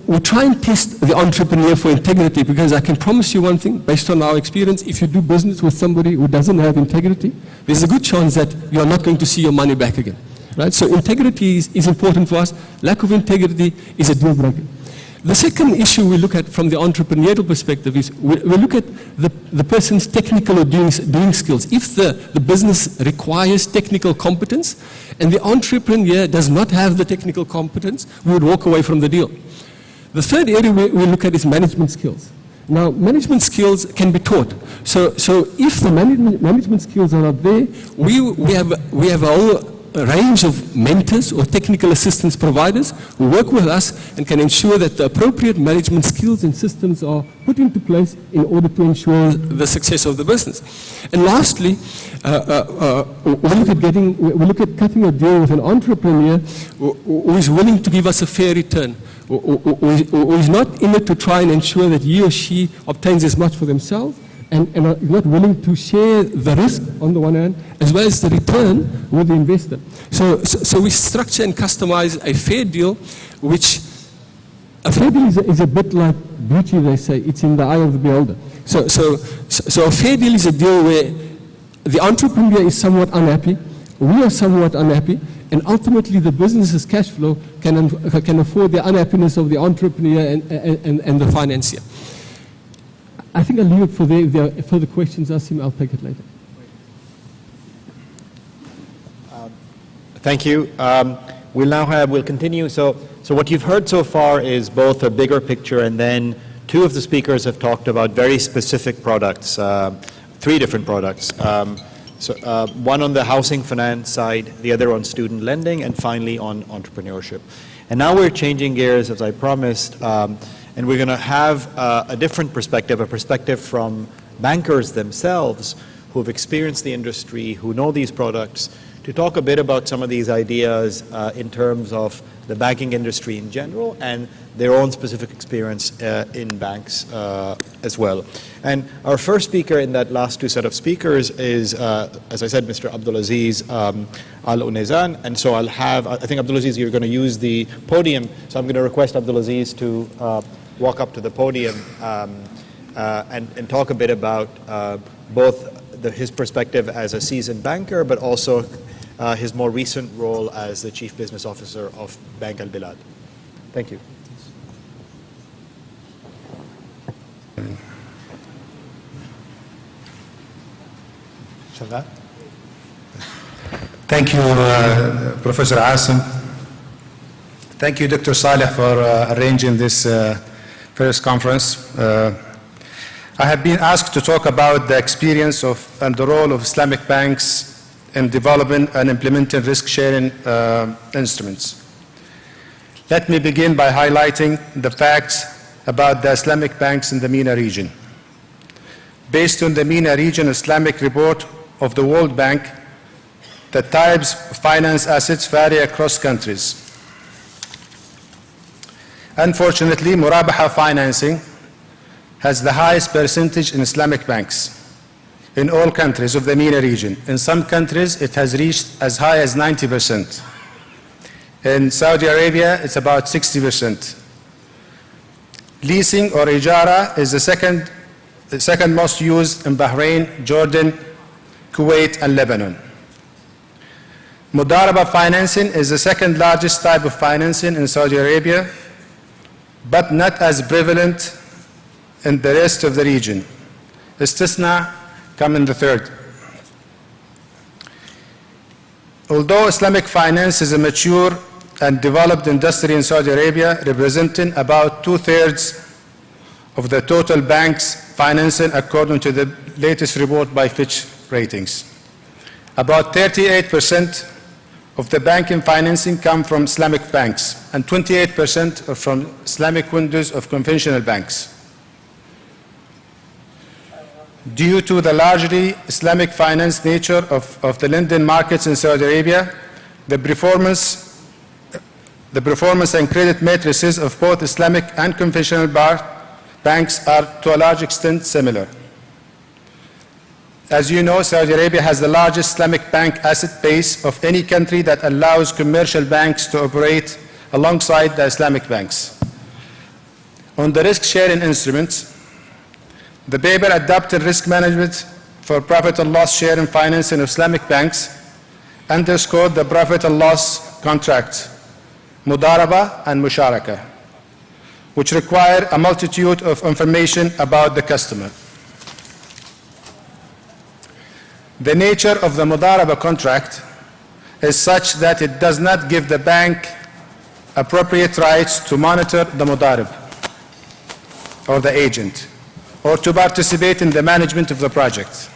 we try and test the entrepreneur for integrity, because I can promise you one thing, based on our experience, if you do business with somebody who doesn't have integrity, there's a good chance that you're not going to see your money back again. Right? So integrity is important for us. Lack of integrity is a deal breaker. The second issue we look at from the entrepreneurial perspective is we look at the person's technical or doing skills. If the business requires technical competence and the entrepreneur does not have the technical competence, we would walk away from the deal. The third area we look at is management skills. Now, management skills can be taught. So if the management skills are not there, we have a whole range of mentors or technical assistance providers who work with us and can ensure that the appropriate management skills and systems are put into place in order to ensure the success of the business. And lastly, we look at cutting a deal with an entrepreneur who is willing to give us a fair return, who is not in it to try and ensure that he or she obtains as much for themselves, and are not willing to share the risk on the one hand, as well as the return with the investor. So we structure and customize a fair deal, which a fair deal is a bit like beauty, they say. It's in the eye of the beholder. So a fair deal is a deal where the entrepreneur is somewhat unhappy, we are somewhat unhappy, and ultimately the business's cash flow can afford the unhappiness of the entrepreneur and the financier. I think I'll leave it for there. If there are further questions, Asim, I'll take it later. Thank you. We'll continue. So what you've heard so far is both a bigger picture, and then two of the speakers have talked about very specific products, three different products. One on the housing finance side, the other on student lending, and finally on entrepreneurship. And now we're changing gears, as I promised, and we're going to have a different perspective, a perspective from bankers themselves who have experienced the industry, who know these products, to talk a bit about some of these ideas in terms of the banking industry in general and their own specific experience in banks as well. And our first speaker in that last two set of speakers is, as I said, Mr. Abdulaziz Al-Unezan. And so I think Abdulaziz, you're going to use the podium. So I'm going to request Abdulaziz to walk up to the podium and talk a bit about both his perspective as a seasoned banker, but also his more recent role as the Chief Business Officer of Bank Al Bilad. Thank you. Thank you, Professor Asim. Thank you, Dr. Saleh, for arranging this first conference. I have been asked to talk about the experience of and the role of Islamic banks in developing and implementing risk-sharing instruments. Let me begin by highlighting the facts about the Islamic banks in the MENA region. Based on the MENA region Islamic report of the World Bank, the types of finance assets vary across countries. Unfortunately, Murabaha financing has the highest percentage in Islamic banks in all countries of the MENA region. In some countries, it has reached as high as 90%. In Saudi Arabia, it's about 60%. Leasing or ijara is the second most used in Bahrain, Jordan, Kuwait, and Lebanon. Mudaraba financing is the second largest type of financing in Saudi Arabia, but not as prevalent in the rest of the region. Istisna come in the third. Although Islamic finance is a mature and developed industry in Saudi Arabia, representing about 2/3 of the total banks financing according to the latest report by Fitch Ratings. About 38% of the banking financing come from Islamic banks, and 28% are from Islamic windows of conventional banks. Due to the largely Islamic finance nature of the lending markets in Saudi Arabia, the performance and credit matrices of both Islamic and conventional banks are to a large extent similar. As you know, Saudi Arabia has the largest Islamic bank asset base of any country that allows commercial banks to operate alongside the Islamic banks. On the risk-sharing instruments, the paper adopted risk management for profit and loss sharing financing of Islamic banks underscored the profit and loss contracts, mudaraba and musharaka, which require a multitude of information about the customer. The nature of the mudaraba contract is such that it does not give the bank appropriate rights to monitor the mudarib or the agent, or to participate in the management of the project.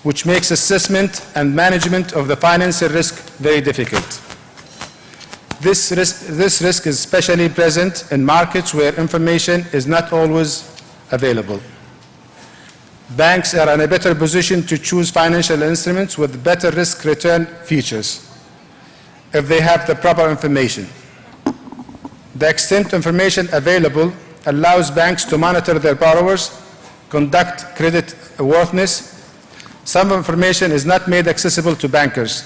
which makes assessment and management of the financial risk very difficult. This risk is especially present in markets where information is not always available. Banks are in a better position to choose financial instruments with better risk-return features if they have the proper information. The extent information available allows banks to monitor their borrowers, conduct credit worthiness. Some information is not made accessible to bankers.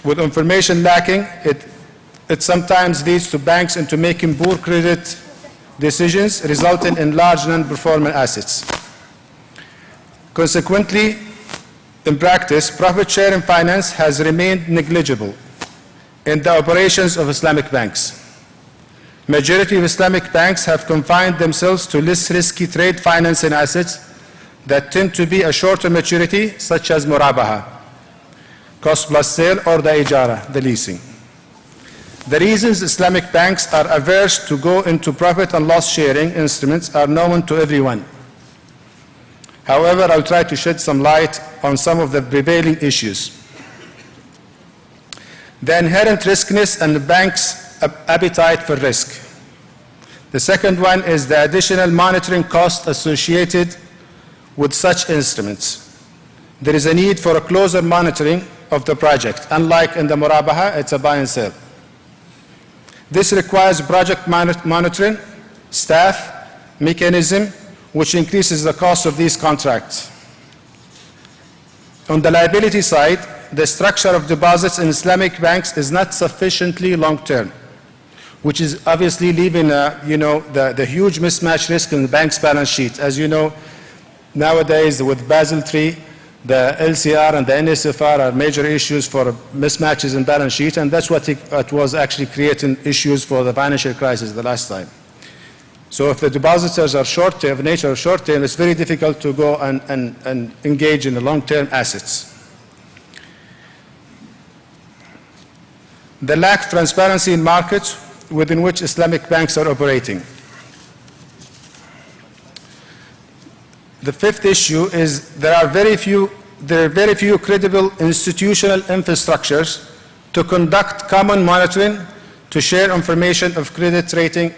With information lacking, it sometimes leads to banks into making poor credit decisions, resulting in large non-performing assets. Consequently, in practice, profit-sharing finance has remained negligible in the operations of Islamic banks. Majority of Islamic banks have confined themselves to less risky trade financing assets that tend to be a shorter maturity, such as murabaha, cost plus sale, or the ijara, the leasing. The reasons Islamic banks are averse to go into profit and loss sharing instruments are known to everyone. However, I'll try to shed some light on some of the prevailing issues. The inherent riskiness and the bank's appetite for risk. The second one is the additional monitoring cost associated with such instruments. There is a need for a closer monitoring of the project. Unlike in the murabaha, it's a buy and sell. This requires project monitoring, staff, mechanism, which increases the cost of these contracts. On the liability side, the structure of deposits in Islamic banks is not sufficiently long-term, which is obviously leaving the huge mismatch risk in the bank's balance sheet. As you know, nowadays with Basel III, the LCR and the NSFR are major issues for mismatches in balance sheet, and that's what was actually creating issues for the financial crisis the last time. So if the depositors are short-term, of nature of short-term, it's very difficult to go and engage in the long-term assets. The lack of transparency in markets within which Islamic banks are operating. The fifth issue is there are very few credible institutional infrastructures to conduct common monitoring, to share information of credit rating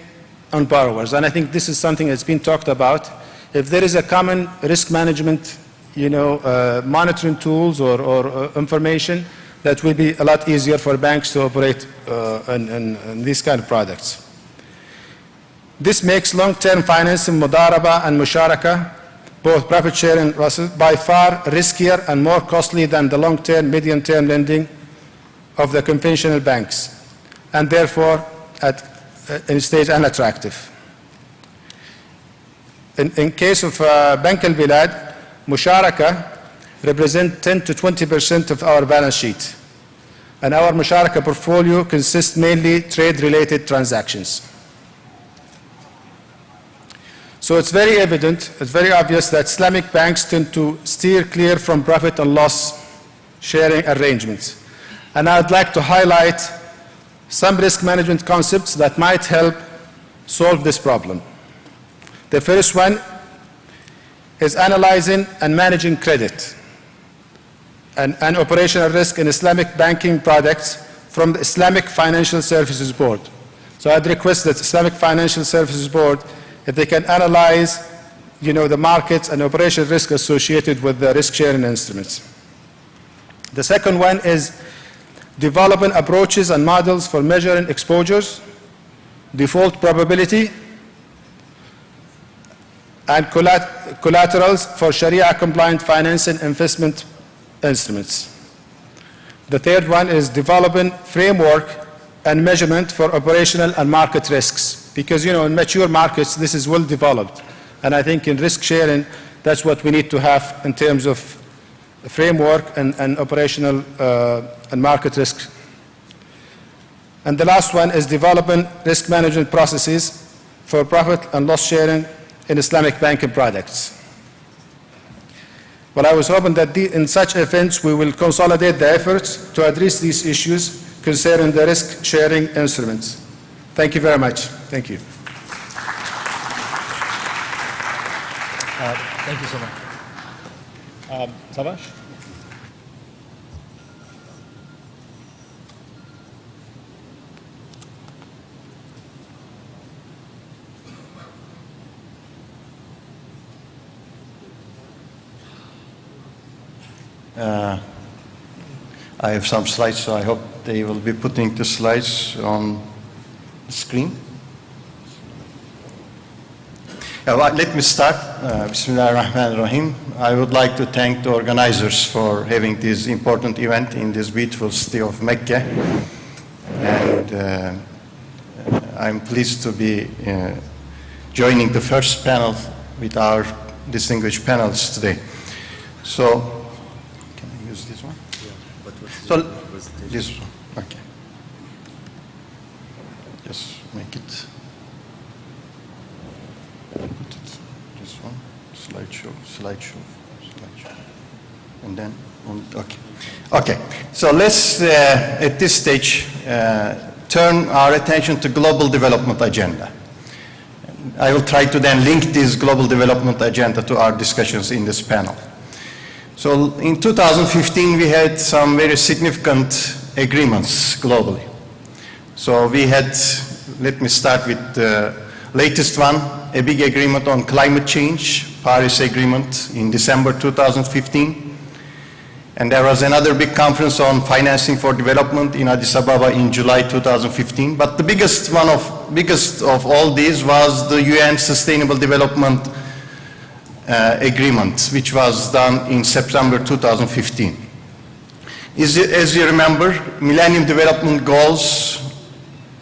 on borrowers. And I think this is something that's been talked about. If there is a common risk management, monitoring tools or information, that will be a lot easier for banks to operate in these kind of products. This makes long-term financing, mudaraba and musharaka, both profit sharing and losses, by far riskier and more costly than the long-term, medium-term lending of the conventional banks, and therefore in stage unattractive. In case of Bank al-Bilad, musharaka represent 10 to 20% of our balance sheet, and our musharaka portfolio consists mainly trade-related transactions. So it's very evident, it's very obvious that Islamic banks tend to steer clear from profit and loss sharing arrangements. And I'd like to highlight some risk management concepts that might help solve this problem. The first one is analyzing and managing credit and operational risk in Islamic banking products from the Islamic Financial Services Board. So I'd request that Islamic Financial Services Board, if they can analyze, the markets and operational risk associated with the risk-sharing instruments. The second one is developing approaches and models for measuring exposures, default probability, and collaterals for Sharia-compliant financing investment instruments. The third one is developing framework and measurement for operational and market risks. Because, in mature markets, this is well developed. And I think in risk sharing, that's what we need to have in terms of framework and operational and market risk. And the last one is developing risk management processes for profit and loss sharing in Islamic banking products. Well, I was hoping that in such events, we will consolidate the efforts to address these issues concerning the risk sharing instruments. Thank you very much. Thank you. Thank you so much. Savash? I have some slides, so I hope they will be putting the slides on the screen. Let me start. Bismillahirrahmanirrahim. I would like to thank the organizers for having this important event in this beautiful city of Mecca. And I'm pleased to be joining the first panel with our distinguished panelists today. So, can I use this one? So, this one, okay. Just make it. This one, slideshow. And then, okay. Okay, so let's, at this stage, turn our attention to global development agenda. I will try to then link this global development agenda to our discussions in this panel. So in 2015, we had some very significant agreements globally. So we had, let me start with the latest one, a big agreement on climate change, Paris Agreement in December 2015. And there was another big conference on financing for development in Addis Ababa in July 2015. But the biggest of all these was the UN Sustainable Development Agreement, which was done in September 2015. As you remember, Millennium Development Goals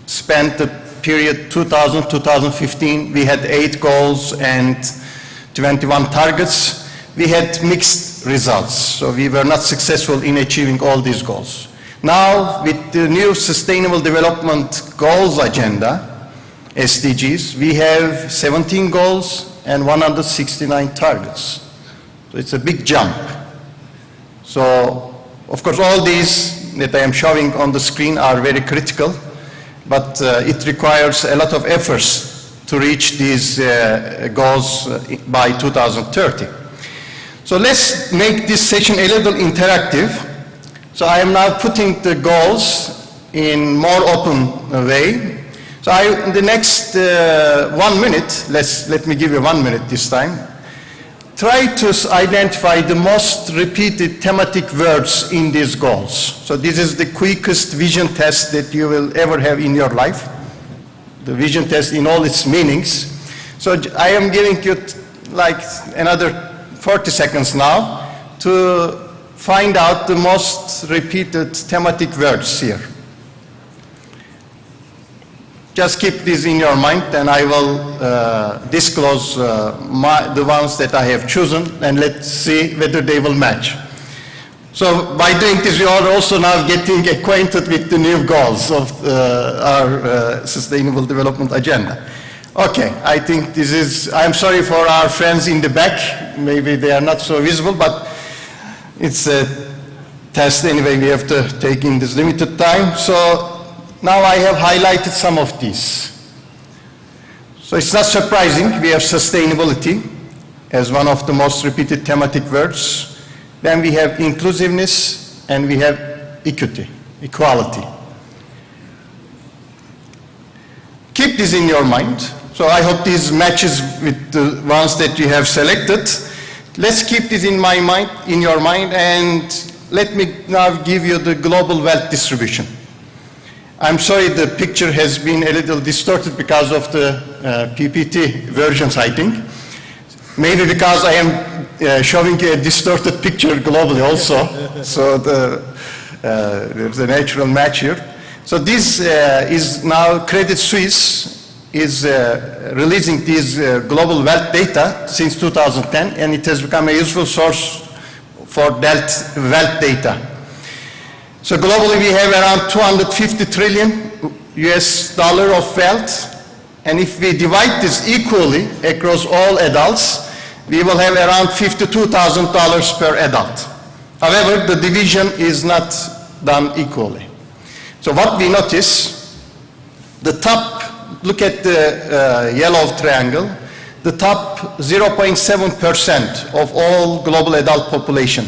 spanned the period 2000-2015. We had 8 goals and 21 targets. We had mixed results, so we were not successful in achieving all these goals. Now, with the new Sustainable Development Goals agenda, SDGs, we have 17 goals and 169 targets. So it's a big jump. So, of course, all these that I am showing on the screen are very critical, but it requires a lot of efforts to reach these goals by 2030. So let's make this session a little interactive. So I am now putting the goals in more open way. So in the next 1 minute, let me give you 1 minute this time, try to identify the most repeated thematic words in these goals. So this is the quickest vision test that you will ever have in your life, the vision test in all its meanings. So I am giving you like another 40 seconds now to find out the most repeated thematic words here. Just keep this in your mind, and I will disclose the ones that I have chosen, and let's see whether they will match. So by doing this, we are also now getting acquainted with the new goals of our Sustainable Development Agenda. Okay, I think this is, I'm sorry for our friends in the back. Maybe they are not so visible, but it's a test anyway we have to take in this limited time. So now I have highlighted some of these. So it's not surprising, we have sustainability as one of the most repeated thematic words. Then we have inclusiveness, and we have equality. Keep this in your mind. So I hope this matches with the ones that you have selected. Let's keep this in your mind, and let me now give you the global wealth distribution. I'm sorry the picture has been a little distorted because of the PPT versions, I think. Maybe because I am showing a distorted picture globally also. So there's a natural match here. So this is now Credit Suisse is releasing these global wealth data since 2010, and it has become a useful source for wealth data. So globally we have around 250 trillion US dollar of wealth, and if we divide this equally across all adults, we will have around $52,000 per adult. However, the division is not done equally. So what we notice, the top, look at the yellow triangle, the top 0.7% of all global adult population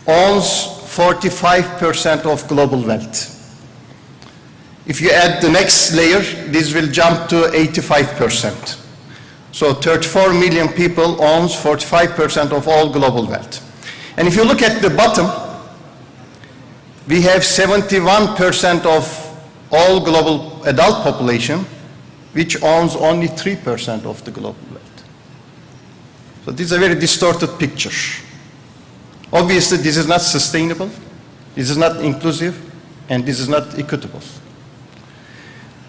owns 45% of global wealth. If you add the next layer, this will jump to 85%. So 34 million people owns 45% of all global wealth. And if you look at the bottom, we have 71% of all global adult population, which owns only 3% of the global wealth. So this is a very distorted picture. Obviously, this is not sustainable, this is not inclusive, and this is not equitable.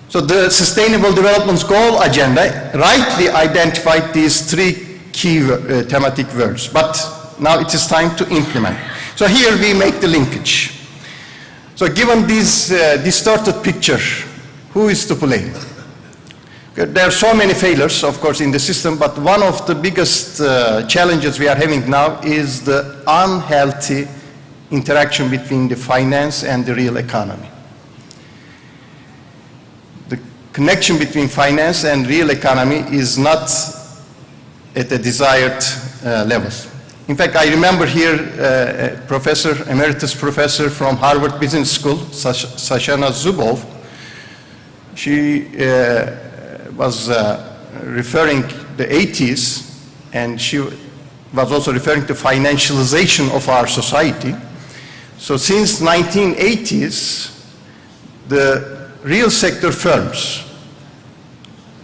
So the Sustainable Development Goal agenda rightly identified these three key thematic words, but now it is time to implement. So here we make the linkage. So given this distorted picture, who is to blame? There are so many failures, of course, in the system, but one of the biggest challenges we are having now is the unhealthy interaction between the finance and the real economy. The connection between finance and real economy is not at the desired levels. In fact, I remember here a emeritus professor from Harvard Business School, Shoshana Zuboff. She was referring the 80s, and she was also referring to financialization of our society. So since 1980s, the real sector firms,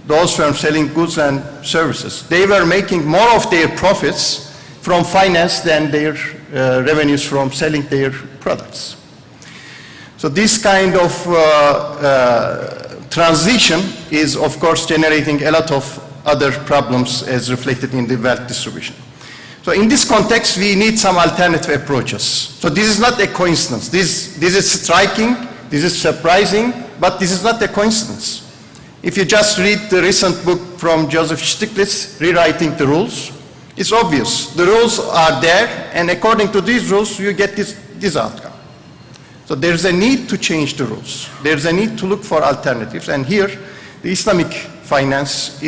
those firms selling goods and services, they were making more of their profits from finance than their revenues from selling their products. So this kind of transition is, of course, generating a lot of other problems as reflected in the wealth distribution. So in this context, we need some alternative approaches. So this is not a coincidence. This is striking, this is surprising, but this is not a coincidence. If you just read the recent book from Joseph Stiglitz, Rewriting the Rules, it's obvious. The rules are there, and according to these rules, you get this outcome. So there's a need to change the rules. There's a need to look for alternatives, and here, the Islamic finance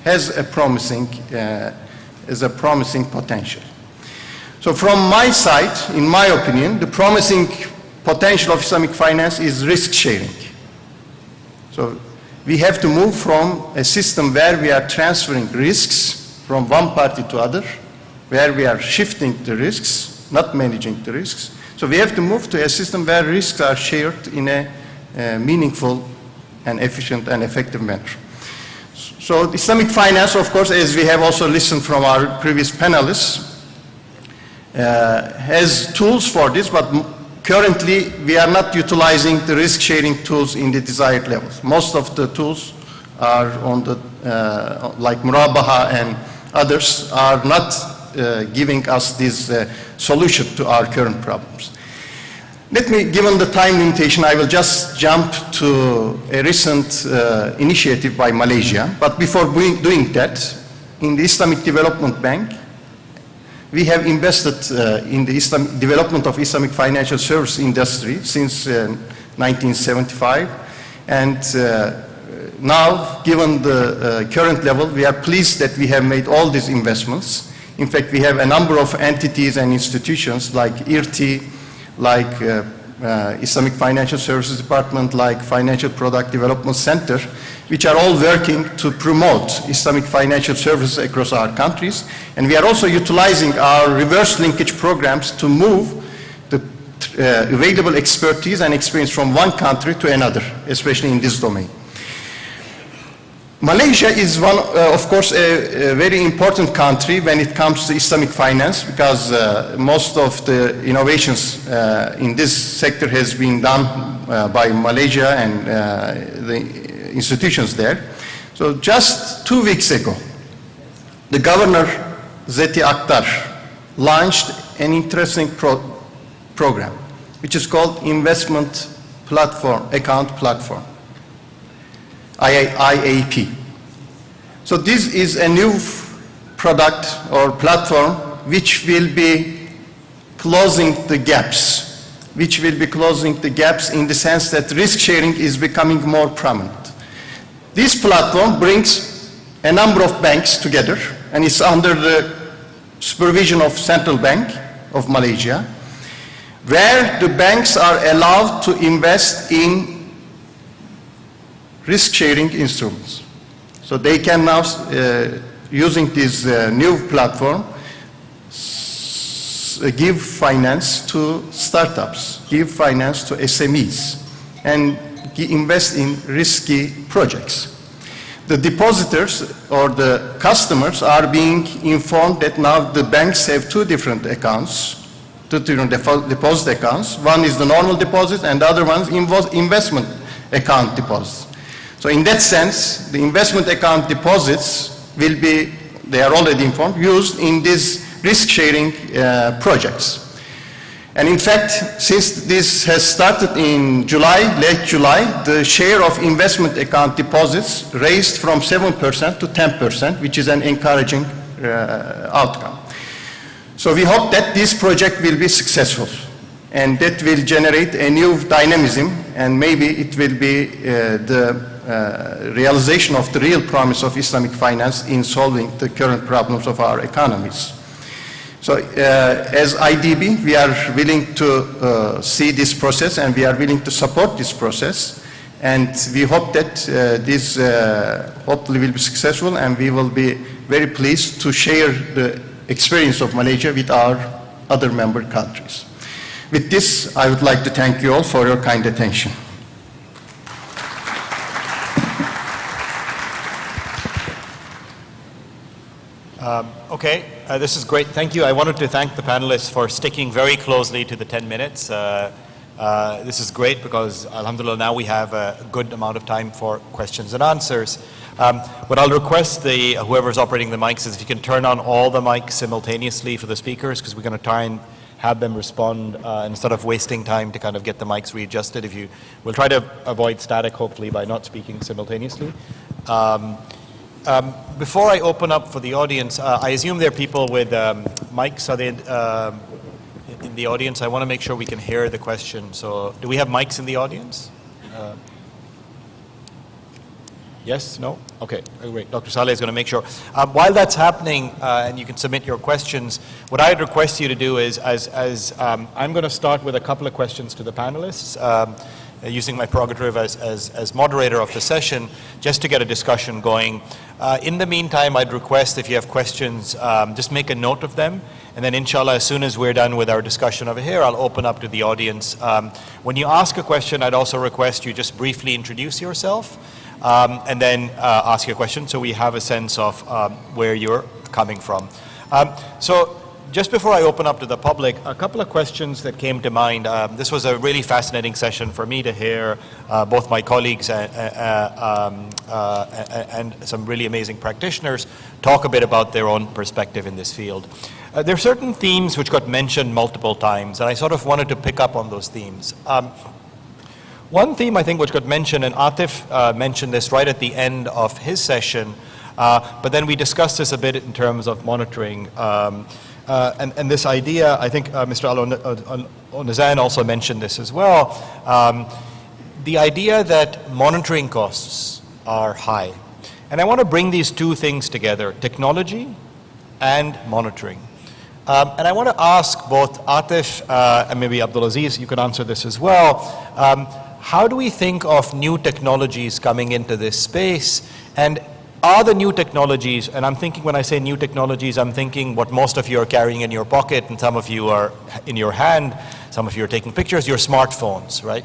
has a promising potential. So from my side, in my opinion, the promising potential of Islamic finance is risk sharing. So we have to move from a system where we are transferring risks from one party to other, where we are shifting the risks, not managing the risks. So we have to move to a system where risks are shared in a meaningful and efficient and effective manner. So Islamic finance, of course, as we have also listened from our previous panelists, has tools for this, but currently we are not utilizing the risk-sharing tools in the desired levels. Most of the tools are on the, like Murabaha and others, are not giving us this solution to our current problems. Let me, given the time limitation, I will just jump to a recent initiative by Malaysia. But before doing that, in the Islamic Development Bank, we have invested in the development of Islamic financial service industry since 1975. And now, given the current level, we are pleased that we have made all these investments. In fact, we have a number of entities and institutions like IRTI, like Islamic Financial Services Department, like Financial Product Development Center, which are all working to promote Islamic financial services across our countries. And we are also utilizing our reverse linkage programs to move the available expertise and experience from one country to another, especially in this domain. Malaysia is one, of course, a very important country when it comes to Islamic finance, because most of the innovations in this sector has been done by Malaysia and the institutions there. So just 2 weeks ago, the governor, Zeti Akhtar, launched an interesting program, which is called Investment Platform, Account Platform. IAP. So this is a new product or platform which will be closing the gaps, in the sense that risk sharing is becoming more prominent. This platform brings a number of banks together, and it's under the supervision of Central Bank of Malaysia, where the banks are allowed to invest in risk-sharing instruments. So they can now, using this new platform, give finance to startups, give finance to SMEs, and invest in risky projects. The depositors or the customers are being informed that now the banks have two different accounts, two different deposit accounts. One is the normal deposit and the other one is investment account deposits. So in that sense, the investment account deposits will be, they are already informed, used in these risk-sharing projects. And in fact, since this has started in July, late July, the share of investment account deposits raised from 7% to 10%, which is an encouraging outcome. So we hope that this project will be successful, and that will generate a new dynamism, and maybe it will be the realization of the real promise of Islamic finance in solving the current problems of our economies. So as IDB, we are willing to see this process, and we are willing to support this process, and we hope that this hopefully will be successful, and we will be very pleased to share the experience of Malaysia with our other member countries. With this, I would like to thank you all for your kind attention. Okay, this is great. Thank you. I wanted to thank the panelists for sticking very closely to the 10 minutes. This is great because, alhamdulillah, now we have a good amount of time for questions and answers. What I'll request whoever's operating the mics is if you can turn on all the mics simultaneously for the speakers, because we're going to try and have them respond instead of wasting time to kind of get the mics readjusted. We'll try to avoid static, hopefully, by not speaking simultaneously. Before I open up for the audience, I assume there are people with mics. Are they in the audience? I want to make sure we can hear the question. So do we have mics in the audience? Yes? No? Okay, great. Dr. Saleh is going to make sure. While that's happening, and you can submit your questions, what I'd request you to do is, I'm going to start with a couple of questions to the panelists, using my prerogative as moderator of the session, just to get a discussion going. In the meantime, I'd request if you have questions, just make a note of them, and then inshallah, as soon as we're done with our discussion over here, I'll open up to the audience. When you ask a question, I'd also request you just briefly introduce yourself, and then ask your question so we have a sense of where you're coming from. So just before I open up to the public, a couple of questions that came to mind. This was a really fascinating session for me to hear both my colleagues and some really amazing practitioners talk a bit about their own perspective in this field. There are certain themes which got mentioned multiple times, and I sort of wanted to pick up on those themes. One theme I think which got mentioned, and Atif mentioned this right at the end of his session, but then we discussed this a bit in terms of monitoring. And this idea, I think Mr. Al-Onazan also mentioned this as well, the idea that monitoring costs are high. And I want to bring these two things together, technology and monitoring. And I want to ask both Atif and maybe Abdulaziz, you can answer this as well. How do we think of new technologies coming into this space? And are the new technologies, and I'm thinking when I say new technologies, I'm thinking what most of you are carrying in your pocket and some of you are in your hand, some of you are taking pictures, your smartphones, right?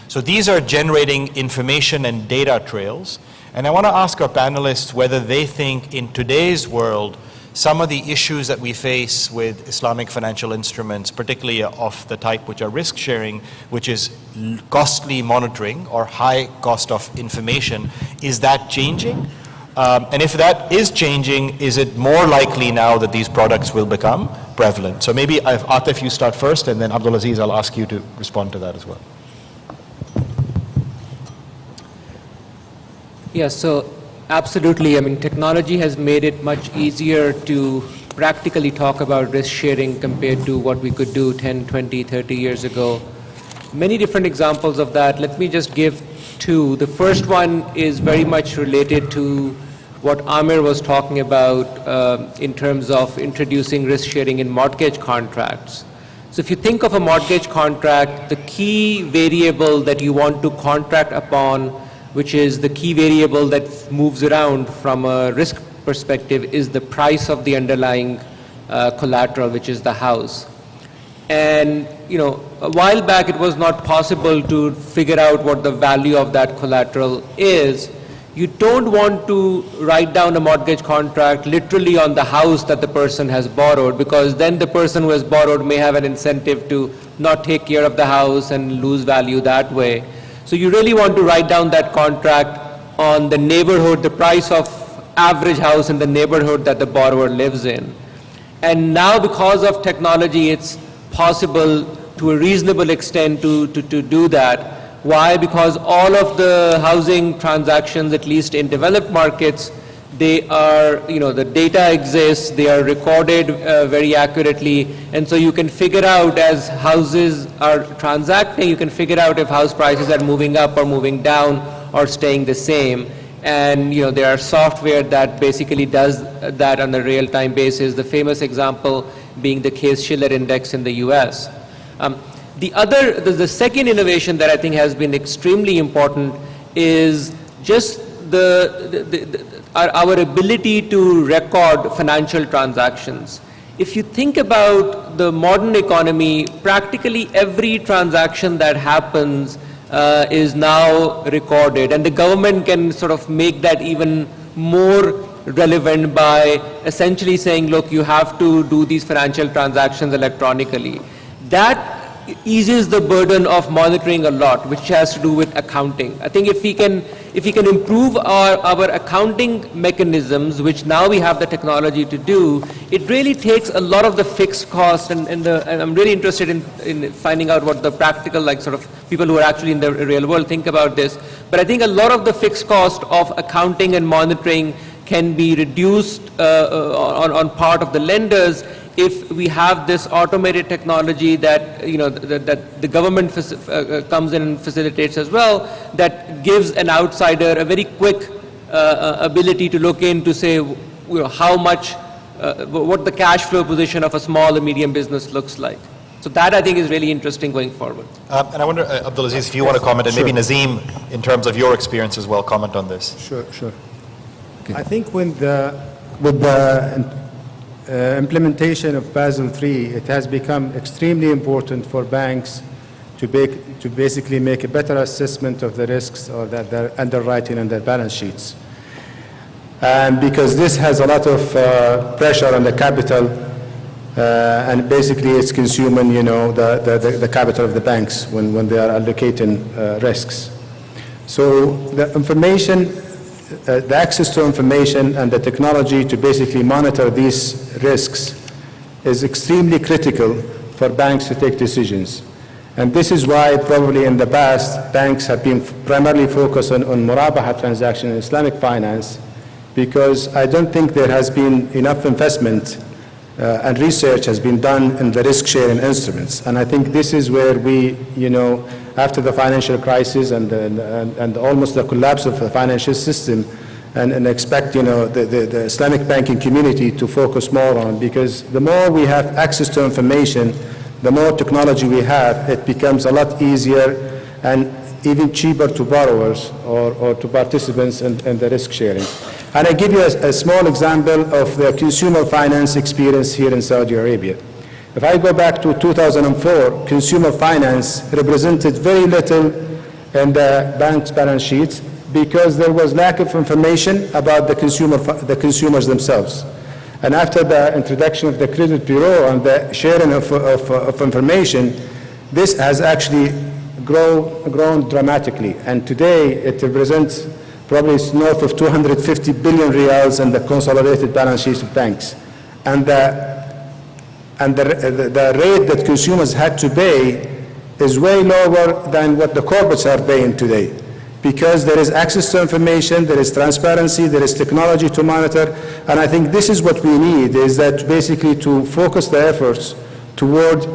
So these are generating information and data trails. And I want to ask our panelists whether they think in today's world, some of the issues that we face with Islamic financial instruments, particularly of the type which are risk sharing, which is costly monitoring or high cost of information, is that changing? And if that is changing, is it more likely now that these products will become prevalent? So maybe Atif, you start first, and then Abdulaziz, I'll ask you to respond to that as well. Yeah, so absolutely. I mean, technology has made it much easier to practically talk about risk sharing compared to what we could do 10, 20, 30 years ago. Many different examples of that. Let me just give two. The first one is very much related to what Amir was talking about in terms of introducing risk sharing in mortgage contracts. So if you think of a mortgage contract, the key variable that you want to contract upon, which is the key variable that moves around from a risk perspective, is the price of the underlying collateral, which is the house. And a while back it was not possible to figure out what the value of that collateral is. You don't want to write down a mortgage contract literally on the house that the person has borrowed, because then the person who has borrowed may have an incentive to not take care of the house and lose value that way. So you really want to write down that contract on the neighborhood, the price of average house in the neighborhood that the borrower lives in. And now because of technology, it's possible to a reasonable extent to do that. Why? Because all of the housing transactions, at least in developed markets, they are, the data exists, they are recorded very accurately, and so you can figure out as houses are transacting, you can figure out if house prices are moving up or moving down or staying the same. And there are software that basically does that on a real-time basis, the famous example being the Case-Shiller Index in the US. The second innovation that I think has been extremely important is just our ability to record financial transactions. If you think about the modern economy, practically every transaction that happens is now recorded, and the government can sort of make that even more relevant by essentially saying, look, you have to do these financial transactions electronically. That eases the burden of monitoring a lot, which has to do with accounting. I think if we can improve our accounting mechanisms, which now we have the technology to do, it really takes a lot of the fixed cost, and I'm really interested in finding out what the practical, sort of people who are actually in the real world think about this. But I think a lot of the fixed cost of accounting and monitoring can be reduced on part of the lenders if we have this automated technology that that the government comes in and facilitates as well, that gives an outsider a very quick ability to look in to say how much, what the cash flow position of a small and medium business looks like. So that I think is really interesting going forward. And I wonder, Abdulaziz, if you want to comment, and maybe Nazim, in terms of your experience as well, comment on this. Sure. Okay. I think with the implementation of Basel III, it has become extremely important for banks to basically make a better assessment of the risks or that they're underwriting on their balance sheets. And because this has a lot of pressure on the capital, and basically it's consuming, the capital of the banks when they are allocating risks. So the information, the access to information and the technology to basically monitor these risks is extremely critical for banks to take decisions. And this is why probably in the past, banks have been primarily focused on murabaha transaction in Islamic finance, because I don't think there has been enough investment and research has been done in the risk-sharing instruments. And I think this is where we, after the financial crisis and almost the collapse of the financial system, and expect, the Islamic banking community to focus more on, because the more we have access to information, the more technology we have, it becomes a lot easier and even cheaper to borrowers or to participants in the risk sharing. And I give you a small example of the consumer finance experience here in Saudi Arabia. If I go back to 2004, consumer finance represented very little in the bank's balance sheets because there was lack of information about the consumers themselves. And after the introduction of the credit bureau and the sharing of information, this has actually grown dramatically. And today it represents probably north of 250 billion riyals in the consolidated balance sheets of banks. And the rate that consumers had to pay is way lower than what the corporates are paying today, because there is access to information, there is transparency, there is technology to monitor. And I think this is what we need, is that basically to focus the efforts toward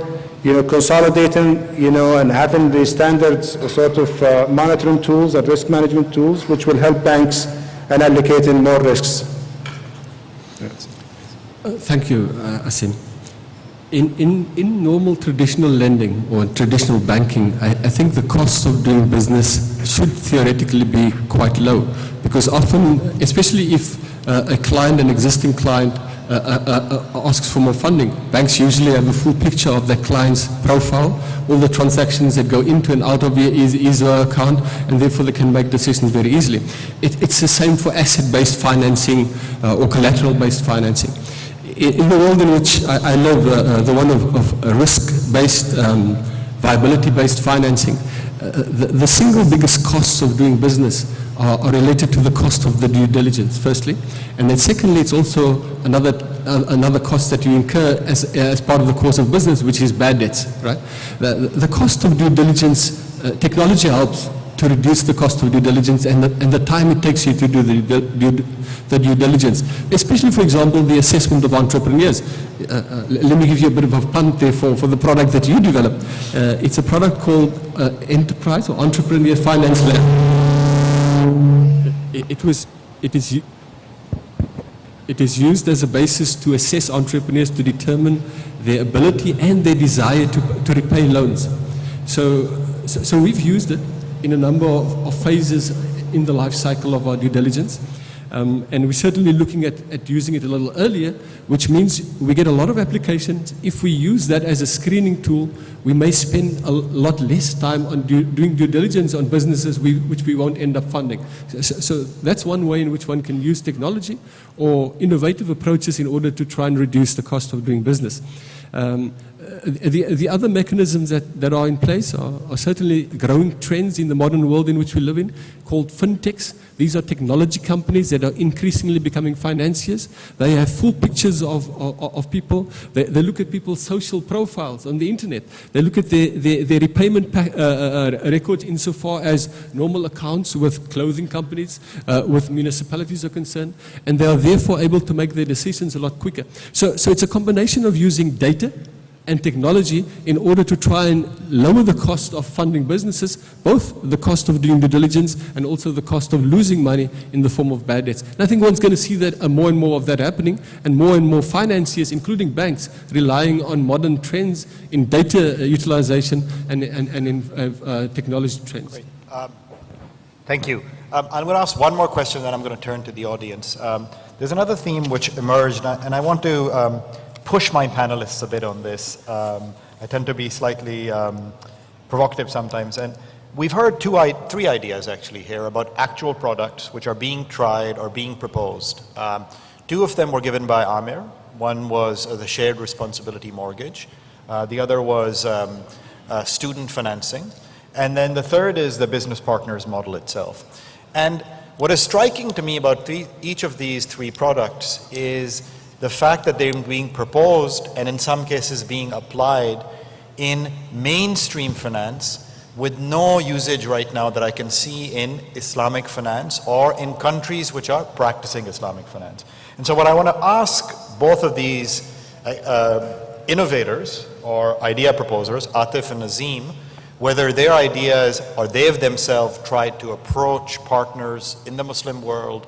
consolidating, and having the standards sort of monitoring tools and risk management tools, which will help banks in allocating more risks. Thank you, Asim. In normal traditional lending or traditional banking, I think the cost of doing business should theoretically be quite low, because often, especially if an existing client asks for more funding. Banks usually have a full picture of their client's profile, all the transactions that go into and out of their account, and therefore they can make decisions very easily. It's the same for asset-based financing or collateral-based financing. In the world in which I live, the one of risk-based, viability-based financing, the single biggest costs of doing business are related to the cost of the due diligence, firstly. And then secondly, it's also another cost that you incur as part of the course of business, which is bad debts, right? The cost of due diligence, technology helps to reduce the cost of due diligence and the time it takes you to do the due diligence, especially, for example, the assessment of entrepreneurs. Let me give you a bit of a punt there for the product that you developed. It's a product called Enterprise or Entrepreneur Finance Lab. It is used as a basis to assess entrepreneurs to determine their ability and their desire to repay loans. So we've used it in a number of phases in the life cycle of our due diligence. And we're certainly looking at using it a little earlier, which means we get a lot of applications. If we use that as a screening tool, we may spend a lot less time on doing due diligence on businesses which we won't end up funding. So that's one way in which one can use technology or innovative approaches in order to try and reduce the cost of doing business. The other mechanisms that are in place are certainly growing trends in the modern world in which we live in, called fintechs. These are technology companies that are increasingly becoming financiers. They have full pictures of people. They look at people's social profiles on the internet. They look at their repayment records insofar as normal accounts with clothing companies, with municipalities are concerned, and they are therefore able to make their decisions a lot quicker. So it's a combination of using data and technology in order to try and lower the cost of funding businesses, both the cost of doing due diligence and also the cost of losing money in the form of bad debts. And I think one's going to see that more and more of that happening, and more financiers, including banks, relying on modern trends in data utilization and in technology trends. Great. Thank you. I'm going to ask one more question, then I'm going to turn to the audience. There's another theme which emerged, and I want to push my panelists a bit on this. I tend to be slightly provocative sometimes. And we've heard three ideas actually here about actual products which are being tried or being proposed. Two of them were given by Amir. One was the shared responsibility mortgage. The other was student financing. And then the third is the business partners model itself. And what is striking to me about each of these three products is the fact that they're being proposed and in some cases being applied in mainstream finance with no usage right now that I can see in Islamic finance or in countries which are practicing Islamic finance. And so what I want to ask both of these innovators or idea proposers, Atif and Nazim, whether their ideas or they have themselves tried to approach partners in the Muslim world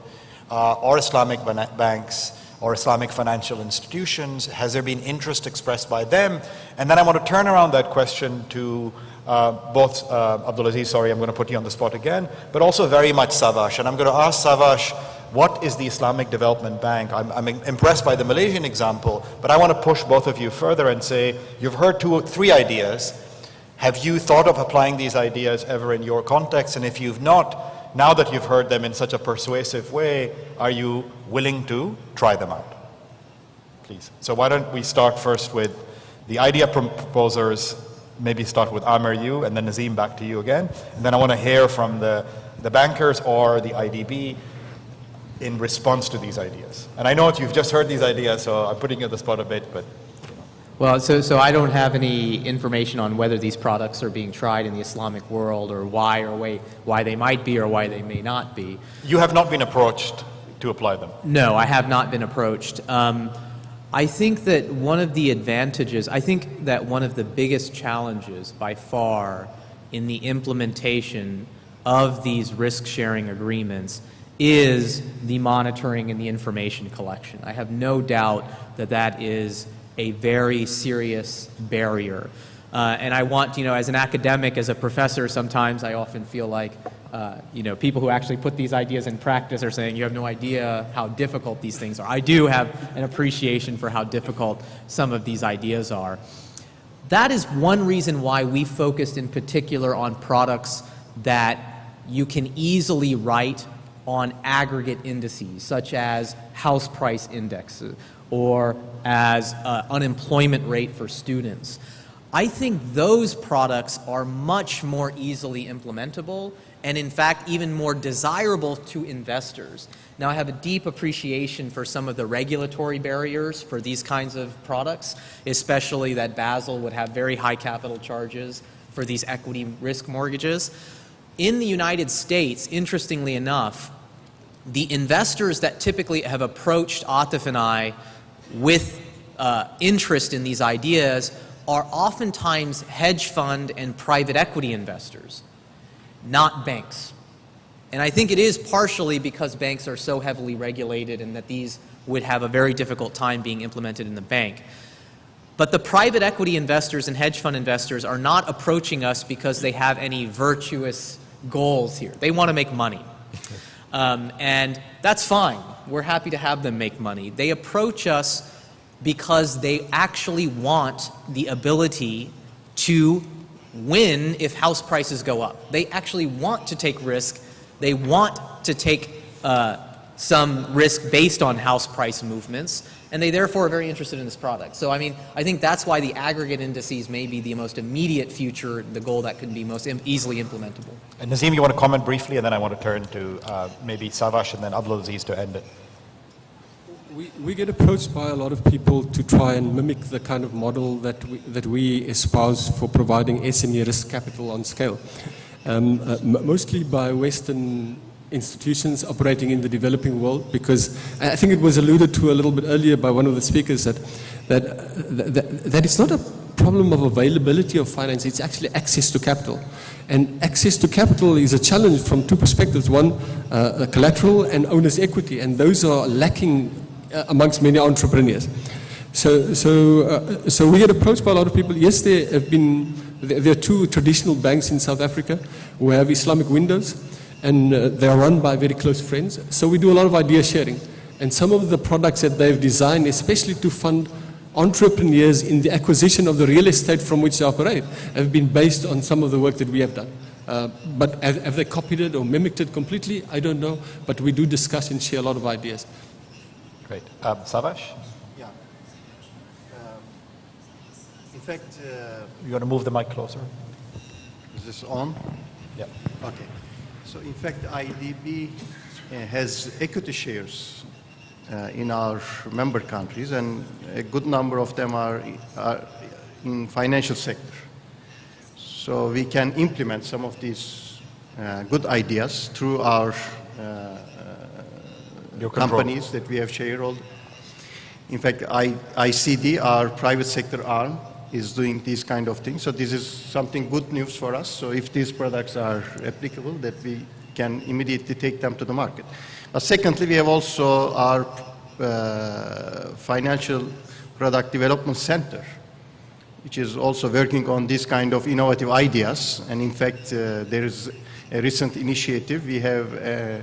or Islamic banks or Islamic financial institutions. Has there been interest expressed by them? And then I want to turn around that question to both Abdulaziz, sorry, I'm going to put you on the spot again, but also very much Savash. And I'm going to ask Savash, what is the Islamic Development Bank? I'm impressed by the Malaysian example, but I want to push both of you further and say, you've heard three ideas. Have you thought of applying these ideas ever in your context? And if you've not, now that you've heard them in such a persuasive way, are you willing to try them out? Please. So why don't we start first with the idea proposers, maybe start with Amir, you, and then Nazim, back to you again. And then I want to hear from the bankers or the IDB in response to these ideas. And I know you've just heard these ideas, so I'm putting you on the spot a bit, but well, so I don't have any information on whether these products are being tried in the Islamic world or why they might be or why they may not be. You have not been approached to apply them? No, I have not been approached. I think that one of the advantages, I think that one of the biggest challenges by far in the implementation of these risk-sharing agreements is the monitoring and the information collection. I have no doubt that that is a very serious barrier. And I want, as an academic, as a professor, sometimes I often feel like people who actually put these ideas in practice are saying, you have no idea how difficult these things are. I do have an appreciation for how difficult some of these ideas are. That is one reason why we focused in particular on products that you can easily write on aggregate indices, such as house price indexes or as unemployment rate for students. I think those products are much more easily implementable and in fact even more desirable to investors. Now I have a deep appreciation for some of the regulatory barriers for these kinds of products, especially that Basel would have very high capital charges for these equity risk mortgages. In the United States, interestingly enough, the investors that typically have approached Atif and I with interest in these ideas are oftentimes hedge fund and private equity investors, not banks. And I think it is partially because banks are so heavily regulated and that these would have a very difficult time being implemented in the bank. But the private equity investors and hedge fund investors are not approaching us because they have any virtuous goals here. They want to make money. And that's fine. We're happy to have them make money. They approach us because they actually want the ability to win if house prices go up. They actually want to take risk. They want to take some risk based on house price movements, and they therefore are very interested in this product. So I mean, I think that's why the aggregate indices may be the most immediate future, the goal that could be most easily implementable. And Nazim, you want to comment briefly, and then I want to turn to maybe Savash and then Abdulaziz to end it. We get approached by a lot of people to try and mimic the kind of model that we espouse for providing SME risk capital on scale, mostly by Western institutions operating in the developing world, because I think it was alluded to a little bit earlier by one of the speakers that it's not a problem of availability of finance, it's actually access to capital. And access to capital is a challenge from two perspectives. One, collateral and owner's equity, and those are lacking amongst many entrepreneurs. So we get approached by a lot of people. Yes, there are two traditional banks in South Africa who have Islamic windows, and they are run by very close friends. So we do a lot of idea sharing. And some of the products that they've designed, especially to fund entrepreneurs in the acquisition of the real estate from which they operate, have been based on some of the work that we have done. But have they copied it or mimicked it completely? I don't know. But we do discuss and share a lot of ideas. Great. Savash? Yeah. In fact... you want to move the mic closer? Is this on? Yeah. Okay. So in fact, IDB has equity shares in our member countries, and a good number of them are in financial sector. So we can implement some of these good ideas through our companies that we have sharehold. In fact, ICD, our private sector arm, is doing these kind of things. So this is something good news for us. So if these products are applicable, that we can immediately take them to the market. But secondly, we have also our Financial Product Development Center, which is also working on this kind of innovative ideas. And in fact, there is a recent initiative. We have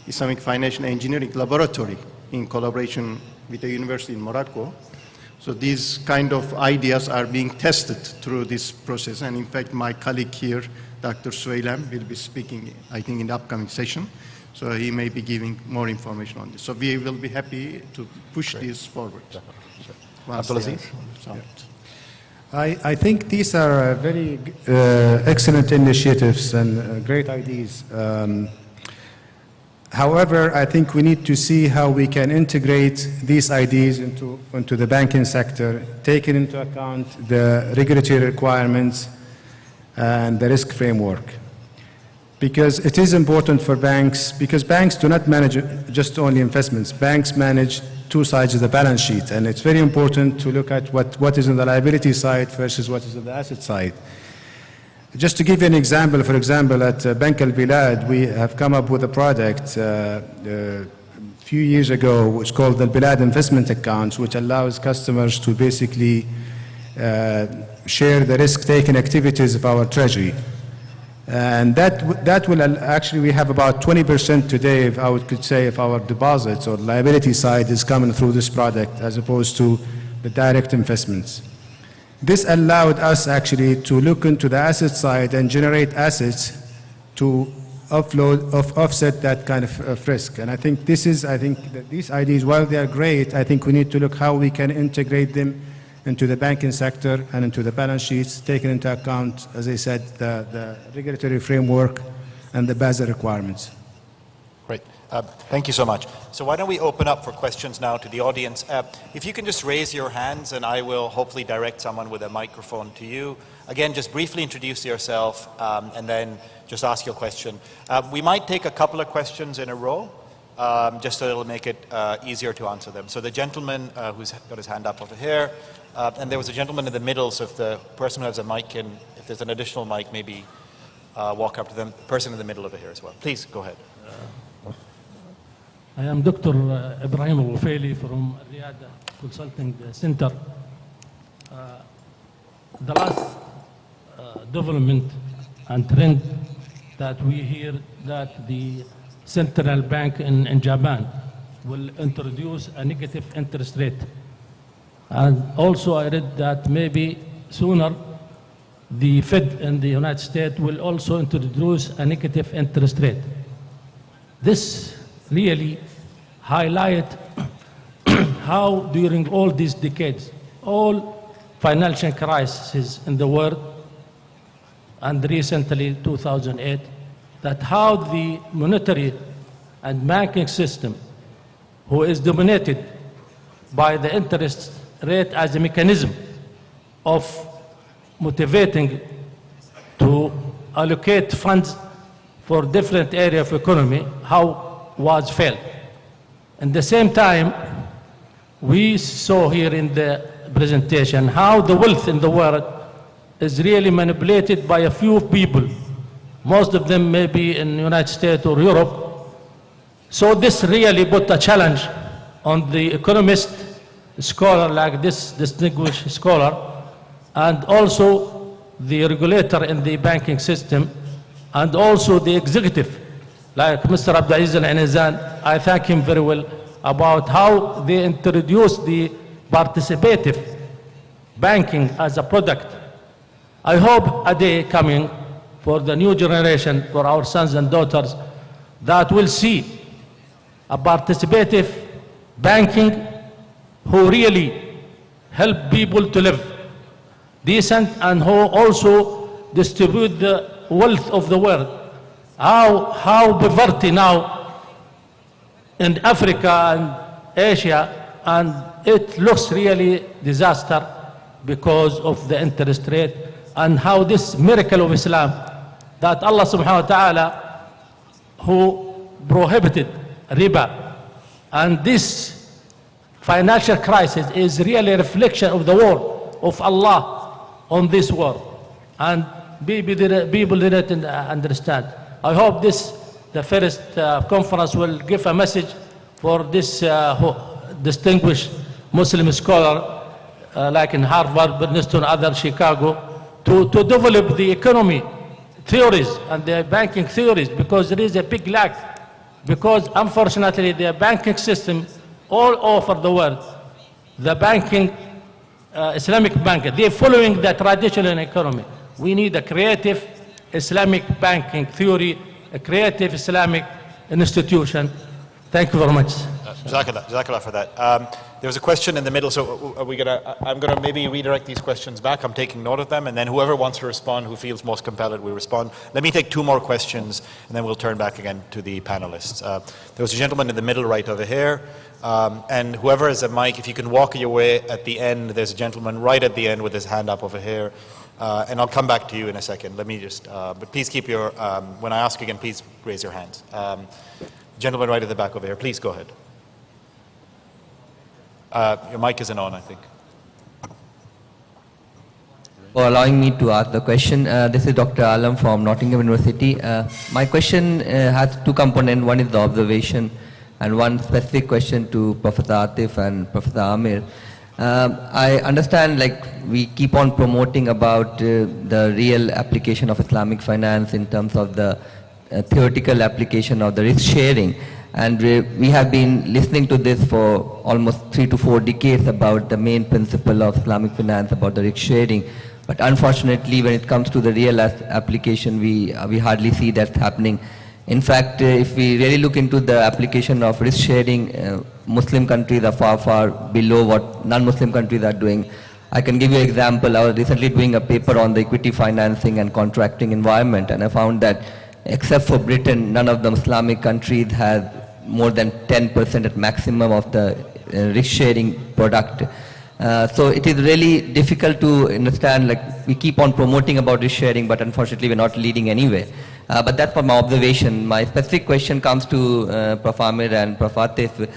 Islamic Financial Engineering Laboratory in collaboration with a university in Morocco. So these kind of ideas are being tested through this process. And in fact, my colleague here, Dr. Sueylem, will be speaking, I think, in the upcoming session. So he may be giving more information on this. So we will be happy to push this forward. Abdulaziz? I think these are very excellent initiatives and great ideas. However, I think we need to see how we can integrate these ideas into the banking sector, taking into account the regulatory requirements and the risk framework. Because it is important for banks, because banks do not manage just only investments. Banks manage two sides of the balance sheet, and it's very important to look at what is on the liability side versus what is on the asset side. Just to give you an example, for example, at Bank Al Bilad, we have come up with a product a few years ago, which is called the Bilad Investment Accounts, which allows customers to basically share the risk-taking activities of our treasury. And that will actually, we have about 20% today, if I could say, if our deposits or liability side is coming through this product as opposed to the direct investments. This allowed us actually to look into the asset side and generate assets to offset that kind of risk. And I think that these ideas, while they are great, I think we need to look how we can integrate them into the banking sector and into the balance sheets, taking into account, as I said, the regulatory framework and the Basel requirements. Great. Thank you so much. So why don't we open up for questions now to the audience. If you can just raise your hands and I will hopefully direct someone with a microphone to you. Again, just briefly introduce yourself and then just ask your question. We might take a couple of questions in a row, just so it'll make it easier to answer them. So the gentleman who's got his hand up over here, and there was a gentleman in the middle, so if the person who has a mic can, if there's an additional mic, maybe walk up to them. The person in the middle over here as well. Please, go ahead. I am Dr. Ibrahim Al-Wufayli from Riyadh Consulting Center. The last development and trend that we hear that the central bank in Japan will introduce a negative interest rate. And also I read that maybe sooner the Fed in the United States will also introduce a negative interest rate. This really highlight how during all these decades, all financial crises in the world, and recently 2008, that how the monetary and banking system, who is dominated by the interest rate as a mechanism of motivating to allocate funds for different areas of economy, how was failed. At the same time, we saw here in the presentation how the wealth in the world is really manipulated by a few people. Most of them may be in the United States or Europe. So this really put a challenge on the economist scholar like this distinguished scholar, and also the regulator in the banking system, and also the executive, like Mr. Abdulaziz Al-Anizan. I thank him very well about how they introduced the participative banking as a product. I hope a day coming for the new generation, for our sons and daughters, that will see a participative banking who really help people to live decent and who also distribute the wealth of the world. How poverty now in Africa and Asia, and it looks really disaster because of the interest rate, and how this miracle of Islam that Allah subhanahu wa ta'ala who prohibited riba, and this financial crisis is really a reflection of the word of Allah on this world, and people didn't understand. I hope the first conference will give a message for this distinguished Muslim scholar like in Harvard, Princeton, other Chicago, to develop the economy theories and the banking theories, because there is a big lack, because unfortunately the banking system all over the world, the banking, Islamic bank, they're following the traditional economy. We need a creative Islamic banking theory, a creative Islamic institution. Thank you very much. Jazakallah for that. There was a question in the middle, so I'm going to maybe redirect these questions back. I'm taking note of them, and then whoever wants to respond, who feels most compelled, will respond. Let me take two more questions, and then we'll turn back again to the panelists. There was a gentleman in the middle right over here, and whoever has a mic, if you can walk your way at the end, there's a gentleman right at the end with his hand up over here. And I'll come back to you in a second. Let me just, but please keep your, when I ask again, please raise your hands. Gentleman right at the back over here, please go ahead. Your mic isn't on, I think. For allowing me to ask the question. This is Dr. Alam from Nottingham University. My question has two components. One is the observation and one specific question to Professor Atif and Professor Amir. I understand, like, we keep on promoting about the real application of Islamic finance in terms of the theoretical application of the risk sharing. And we have been listening to this for almost 3 to 4 decades about the main principle of Islamic finance, about the risk sharing. But unfortunately, when it comes to the real application, we hardly see that happening. In fact, if we really look into the application of risk sharing, Muslim countries are far, far below what non-Muslim countries are doing. I can give you an example. I was recently doing a paper on the equity financing and contracting environment, and I found that except for Britain, none of the Islamic countries has more than 10% at maximum of the risk sharing product. So it is really difficult to understand, like, we keep on promoting about risk sharing, but unfortunately we're not leading anywhere. But that's for my observation. My specific question comes to Prof. Amir and Prof. Atif.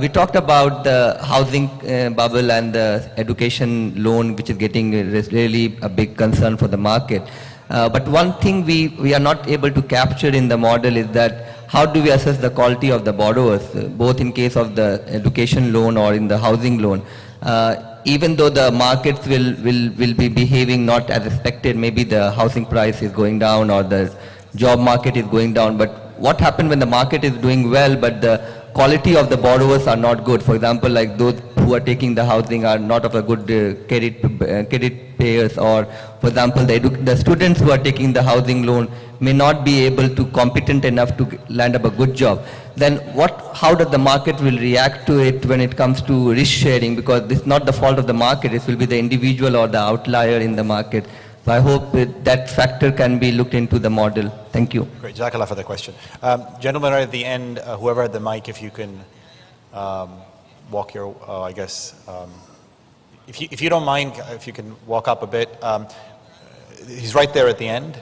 We talked about the housing bubble and the education loan, which is getting really a big concern for the market. But one thing we are not able to capture in the model is that how do we assess the quality of the borrowers, both in case of the education loan or in the housing loan. Even though the markets will be behaving not as expected, maybe the housing price is going down or the job market is going down, but what happens when the market is doing well but the quality of the borrowers are not good? For example, like those who are taking the housing are not of a good credit payers, or for example, the students who are taking the housing loan may not be able to competent enough to land up a good job. Then how does the market will react to it when it comes to risk sharing? Because this is not the fault of the market, it will be the individual or the outlier in the market. So I hope that factor can be looked into the model. Thank you. Great, Jazakallah for the question. Gentlemen, right at the end, whoever had the mic, if you can walk your, I guess, if you don't mind, if you can walk up a bit. He's right there at the end.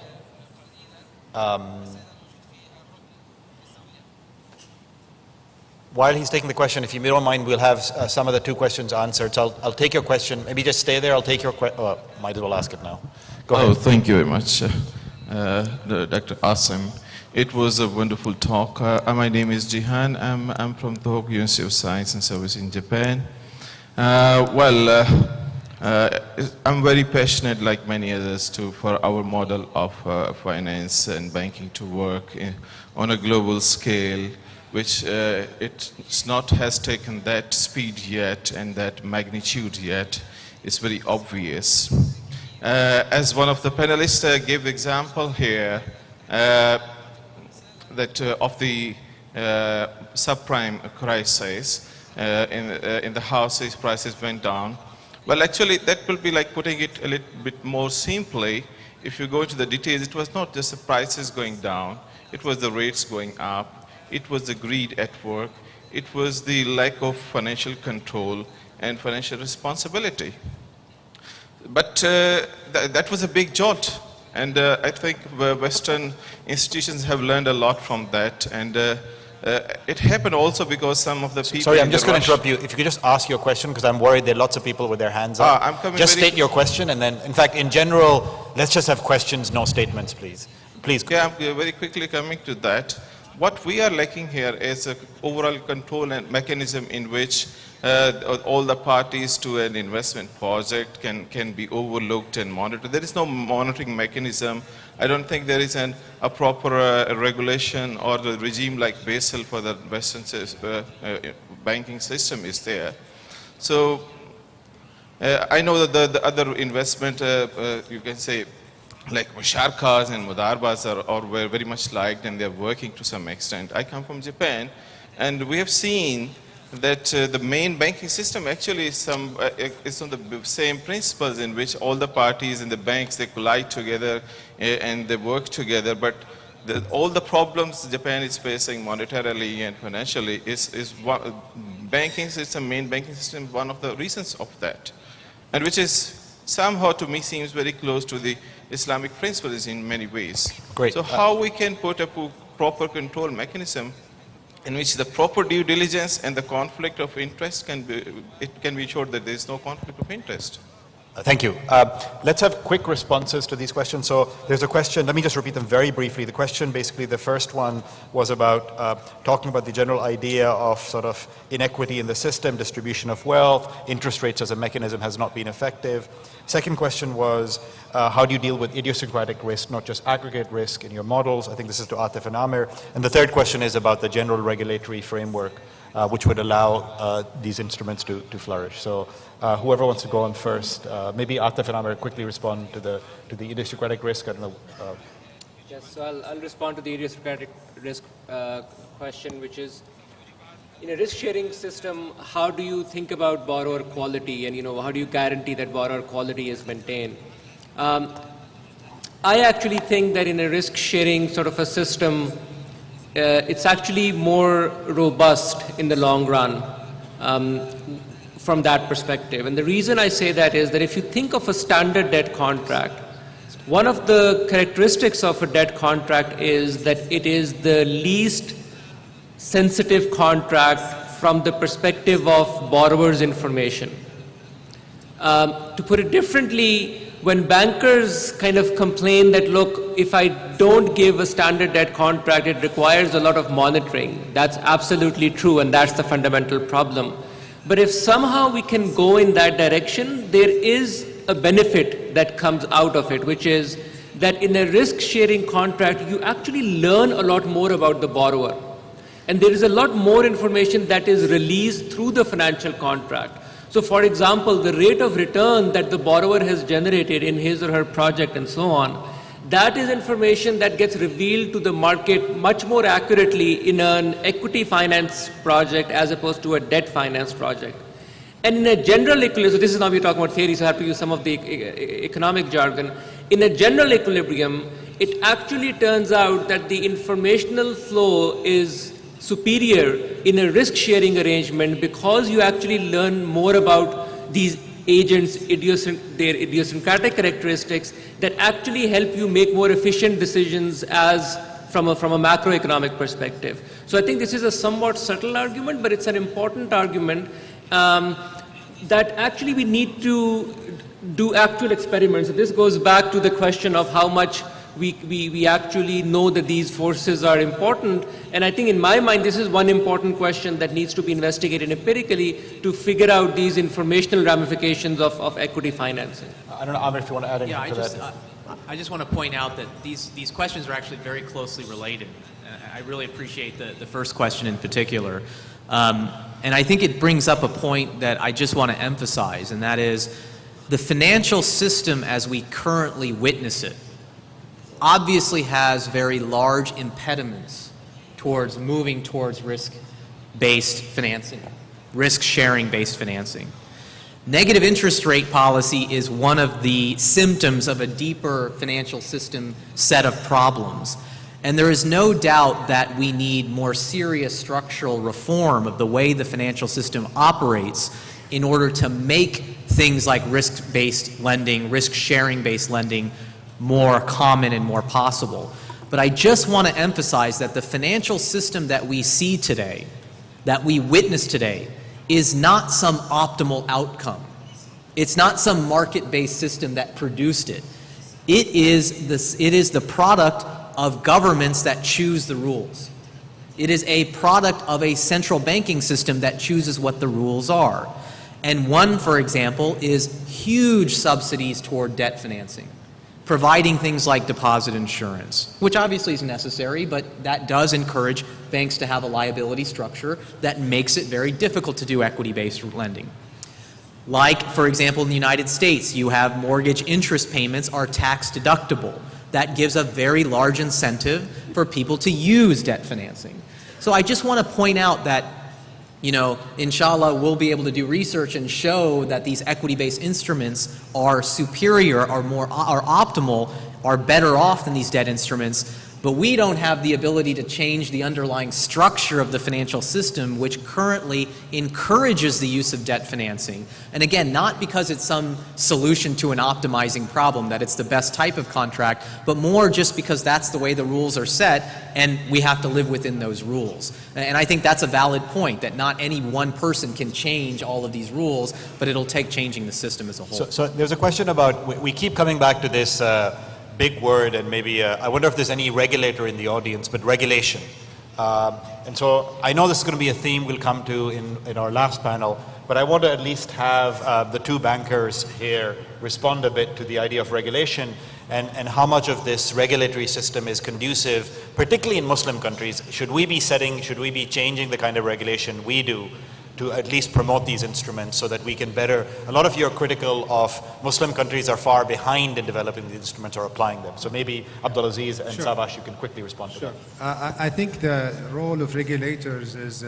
While he's taking the question, if you don't mind, we'll have some of the 2 questions answered. So I'll take your question. Maybe just stay there. I'll take your question. Oh, might as well ask it now. Go ahead. Oh, thank you very much, Dr. Asim. It was a wonderful talk. My name is Jihan. I'm from the Tohoku University of Science and Service in Japan. I'm very passionate, like many others, for our model of finance and banking to work on a global scale, which has taken that speed yet and that magnitude yet. It's very obvious. As one of the panelists gave the example here, that of the subprime crisis in the houses, prices went down. Well, actually, that will be like putting it a little bit more simply. If you go into the details, it was not just the prices going down, it was the rates going up, it was the greed at work, it was the lack of financial control and financial responsibility. But that was a big jot, and I think Western institutions have learned a lot from that, and it happened also because some of the people... Sorry, I'm just going to interrupt you. If you could just ask your question, because I'm worried there are lots of people with their hands up. Just state your question, and then, in fact, in general, let's just have questions, no statements, please. Please. Yeah, very quickly coming to that. What we are lacking here is an overall control and mechanism in which all the parties to an investment project can be overlooked and monitored. There is no monitoring mechanism. I don't think there is a proper regulation or the regime like Basel for the Western banking system is there. So I know that the other investment, you can say, like musharkas and mudarbas were very much liked, and they're working to some extent. I come from Japan, and we have seen that the main banking system actually is on the same principles in which all the parties and the banks, they collide together and they work together. But all the problems Japan is facing monetarily and financially is banking system, main banking system, one of the reasons of that, and which is somehow to me seems very close to the Islamic principles in many ways. Great. So how we can put a proper control mechanism in which the proper due diligence and the conflict of interest can be ensured that there is no conflict of interest. Thank you. Let's have quick responses to these questions. So there's a question, let me just repeat them very briefly. The question, basically, the first one was about talking about the general idea of sort of inequity in the system, distribution of wealth, interest rates as a mechanism has not been effective. Second question was, how do you deal with idiosyncratic risk, not just aggregate risk in your models? I think this is to Atif and Amir. And the third question is about the general regulatory framework, which would allow these instruments to flourish. So whoever wants to go on first, maybe Atif and Amir quickly respond to the idiosyncratic risk. I don't know. Yes, so I'll respond to the idiosyncratic risk question, which is, in a risk-sharing system, how do you think about borrower quality, and how do you guarantee that borrower quality is maintained? I actually think that in a risk-sharing sort of a system, it's actually more robust in the long run from that perspective. And the reason I say that is that if you think of a standard debt contract, one of the characteristics of a debt contract is that it is the least sensitive contract from the perspective of borrower's information. To put it differently, when bankers kind of complain that, look, if I don't give a standard debt contract, it requires a lot of monitoring. That's absolutely true, and that's the fundamental problem. But if somehow we can go in that direction, there is a benefit that comes out of it, which is that in a risk-sharing contract, you actually learn a lot more about the borrower. And there is a lot more information that is released through the financial contract. So for example, the rate of return that the borrower has generated in his or her project and so on, that is information that gets revealed to the market much more accurately in an equity finance project as opposed to a debt finance project. And in a general equilibrium, so this is now we're talking about theory, so I have to use some of the economic jargon. In a general equilibrium, it actually turns out that the informational flow is superior in a risk-sharing arrangement because you actually learn more about these agents, their idiosyncratic characteristics that actually help you make more efficient decisions as from a macroeconomic perspective. So I think this is a somewhat subtle argument, but it's an important argument that actually we need to do actual experiments. So this goes back to the question of how much we actually know that these forces are important. And I think in my mind, this is one important question that needs to be investigated empirically to figure out these informational ramifications of equity financing. I don't know, Amir, if you want to add anything to that. I just want to point out that these questions are actually very closely related. I really appreciate the first question in particular. And I think it brings up a point that I just want to emphasize, and that is the financial system as we currently witness it obviously has very large impediments towards moving towards risk-based financing, risk-sharing-based financing. Negative interest rate policy is one of the symptoms of a deeper financial system set of problems. And there is no doubt that we need more serious structural reform of the way the financial system operates in order to make things like risk-based lending, risk-sharing-based lending more common and more possible. But I just want to emphasize that the financial system that we see today, that we witness today, is not some optimal outcome. It's not some market-based system that produced it. It is the product of governments that choose the rules. It is a product of a central banking system that chooses what the rules are. And one, for example, is huge subsidies toward debt financing, providing things like deposit insurance, which obviously is necessary, but that does encourage banks to have a liability structure that makes it very difficult to do equity-based lending. Like, for example, in the United States, you have mortgage interest payments are tax deductible. That gives a very large incentive for people to use debt financing. So I just want to point out that, inshallah, we'll be able to do research and show that these equity-based instruments are superior, are optimal, are better off than these debt instruments. But we don't have the ability to change the underlying structure of the financial system, which currently encourages the use of debt financing. And again, not because it's some solution to an optimizing problem, that it's the best type of contract, but more just because that's the way the rules are set, and we have to live within those rules. And I think that's a valid point, that not any one person can change all of these rules, but it'll take changing the system as a whole. So there's a question about, we keep coming back to this big word, and maybe, I wonder if there's any regulator in the audience, but regulation. And so I know this is going to be a theme we'll come to in our last panel, but I want to at least have the two bankers here respond a bit to the idea of regulation and how much of this regulatory system is conducive, particularly in Muslim countries. Should we be changing the kind of regulation we do to at least promote these instruments so that we can better, a lot of you are critical of Muslim countries are far behind in developing the instruments or applying them. So maybe Abdulaziz and Savash, you can quickly respond to that. I think the role of regulators is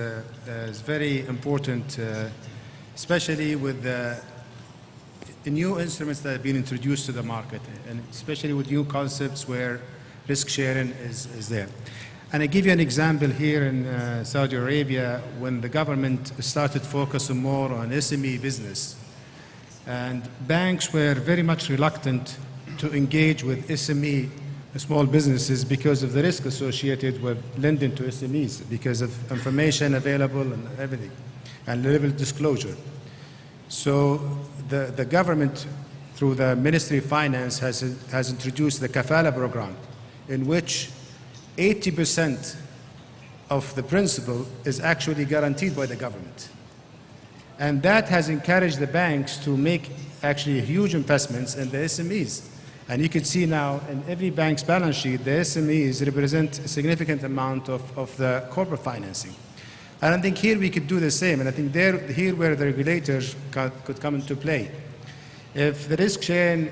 very important, especially with the new instruments that have been introduced to the market, and especially with new concepts where risk sharing is there. And I give you an example here in Saudi Arabia, when the government started focusing more on SME business, and banks were very much reluctant to engage with SME, small businesses, because of the risk associated with lending to SMEs, because of information available and everything, and level of disclosure. So the government, through the Ministry of Finance, has introduced the Kafala program, in which 80% of the principal is actually guaranteed by the government. And that has encouraged the banks to make actually huge investments in the SMEs. And you can see now in every bank's balance sheet, the SMEs represent a significant amount of the corporate financing. And I think here we could do the same, and I think here where the regulators could come into play. If the risk sharing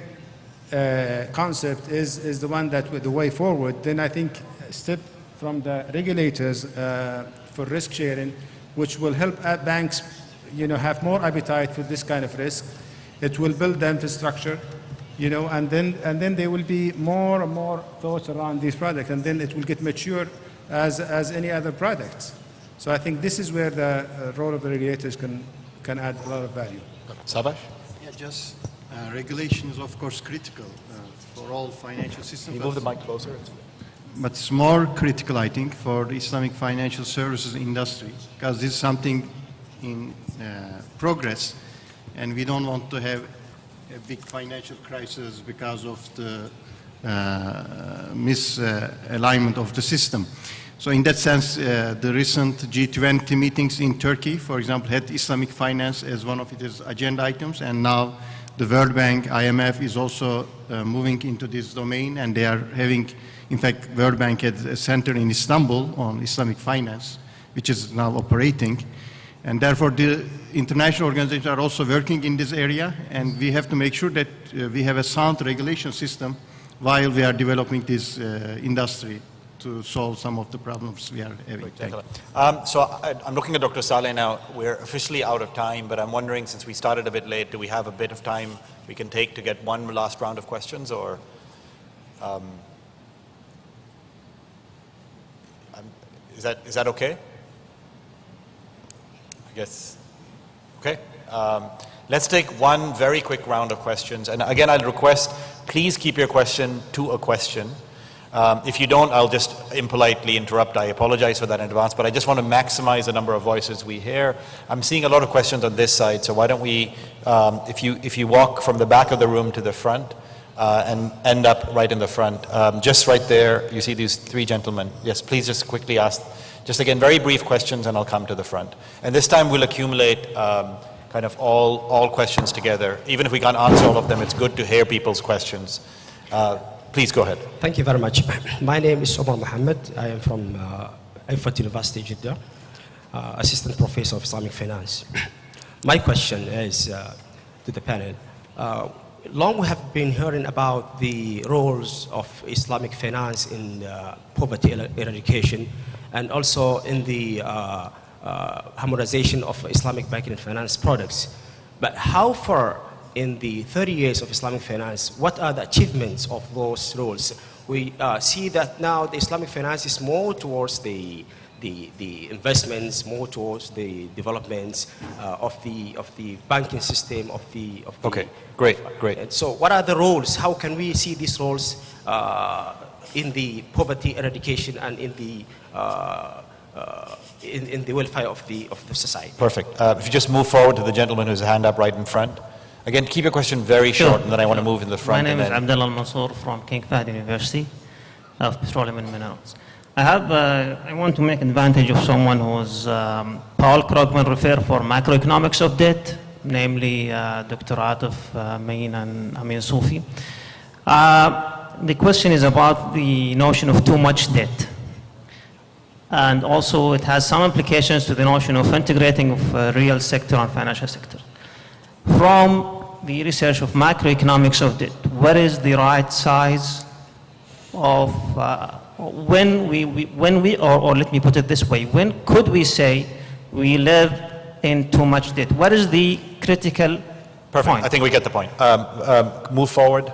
concept is the one that the way forward, then I think a step from the regulators for risk sharing, which will help banks, have more appetite for this kind of risk. It will build the infrastructure, and then there will be more and more thoughts around these products, and then it will get mature as any other products. So I think this is where the role of the regulators can add a lot of value. Sabash? Yeah, just regulation is of course critical for all financial systems. Can you move the mic closer? But it's more critical, I think, for the Islamic financial services industry, because this is something in progress, and we don't want to have a big financial crisis because of the misalignment of the system. So in that sense, the recent G20 meetings in Turkey, for example, had Islamic finance as one of its agenda items, and now the World Bank, IMF is also moving into this domain, and they are having, in fact, World Bank had a center in Istanbul on Islamic finance, which is now operating. And therefore, the international organizations are also working in this area, and we have to make sure that we have a sound regulation system while we are developing this industry to solve some of the problems we are having. So I'm looking at Dr. Saleh now. We're officially out of time, but I'm wondering, since we started a bit late, do we have a bit of time we can take to get one last round of questions, or? Is that okay? I guess. Okay. Let's take one very quick round of questions. And again, I'll request, please keep your question to a question. If you don't, I'll just impolitely interrupt. I apologize for that in advance, but I just want to maximize the number of voices we hear. I'm seeing a lot of questions on this side, so why don't we, if you walk from the back of the room to the front, and end up right in the front. Just right there, you see these three gentlemen. Yes, please just quickly ask, just again, very brief questions, and I'll come to the front. And this time we'll accumulate kind of all questions together. Even if we can't answer all of them, it's good to hear people's questions. Please go ahead. Thank you very much. My name is Omar Mohammed. I am from Ifat University, Jeddah, Assistant Professor of Islamic Finance. My question is to the panel. Long we have been hearing about the roles of Islamic finance in poverty eradication, and also in the harmonization of Islamic banking and finance products. But how far in the 30 years of Islamic finance, what are the achievements of those roles? we see that now the Islamic finance is more towards the investments, more towards the developments of the banking system, of the Okay, great. And so what are the roles? How can we see these roles in the poverty eradication and in the welfare of the society? Perfect. If you just move forward to the gentleman who's hand up right in front. Again, keep your question very short, and then I want to move in the front. My name is Abdullah Al-Mansour from King Fahd University of Petroleum and Minerals. I want to make advantage of someone who's Paul Krugman referred for macroeconomics of debt, namely Dr. Atif Mayin and Amin Sufi. The question is about the notion of too much debt. And also it has some implications to the notion of integrating of real sector and financial sector. From the research of macroeconomics of debt, what is the right size of when we or let me put it this way, when could we say we live in too much debt? What is the critical point? I think we get the point. Move forward.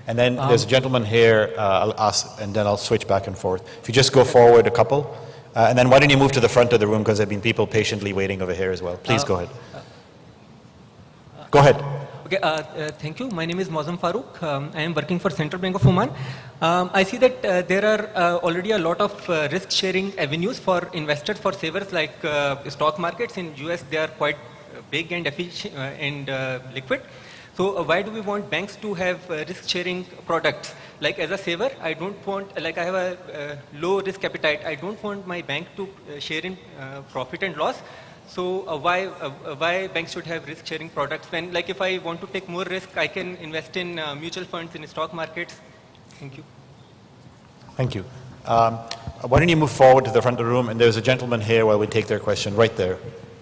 And then there's a gentleman here, I'll ask, and then I'll switch back and forth. If you just go forward a couple, and then why don't you move to the front of the room, because there have been people patiently waiting over here as well. Please go ahead. Go ahead. Okay, thank you. My name is Mausam Farooq. I am working for Central Bank of Oman. I see that there are already a lot of risk-sharing avenues for investors, for savers, like stock markets in US. They are quite big and efficient and liquid. So why do we want banks to have risk-sharing products? Like as a saver, I don't want, like I have a low risk appetite. I don't want my bank to share in profit and loss. So why banks should have risk-sharing products? When, like, if I want to take more risk, I can invest in mutual funds in stock markets. Thank you. Thank you. Why don't you move forward to the front of the room? And there's a gentleman here while we take their question right there.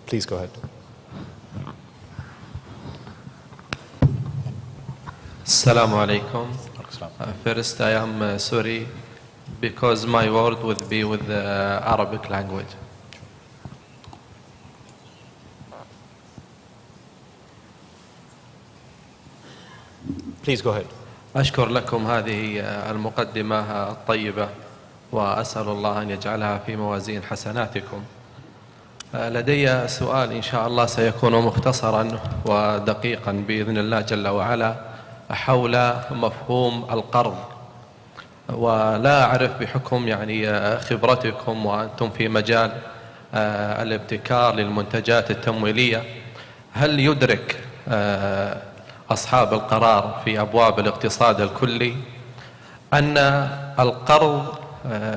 Please go ahead. Assalamu alaikum. First, I am sorry because my word would be with the Arabic language. Please go ahead. أشكر لكم هذه المقدمة الطيبة وأسأل الله أن يجعلها في موازين حسناتكم. لدي سؤال إن شاء الله سيكون مختصرا ودقيقا بإذن الله جل وعلا حول مفهوم القرض. ولا أعرف بحكم يعني خبرتكم وأنتم في مجال الابتكار للمنتجات التمويلية، هل يدرك أصحاب القرار في أبواب الاقتصاد الكلي أن القرض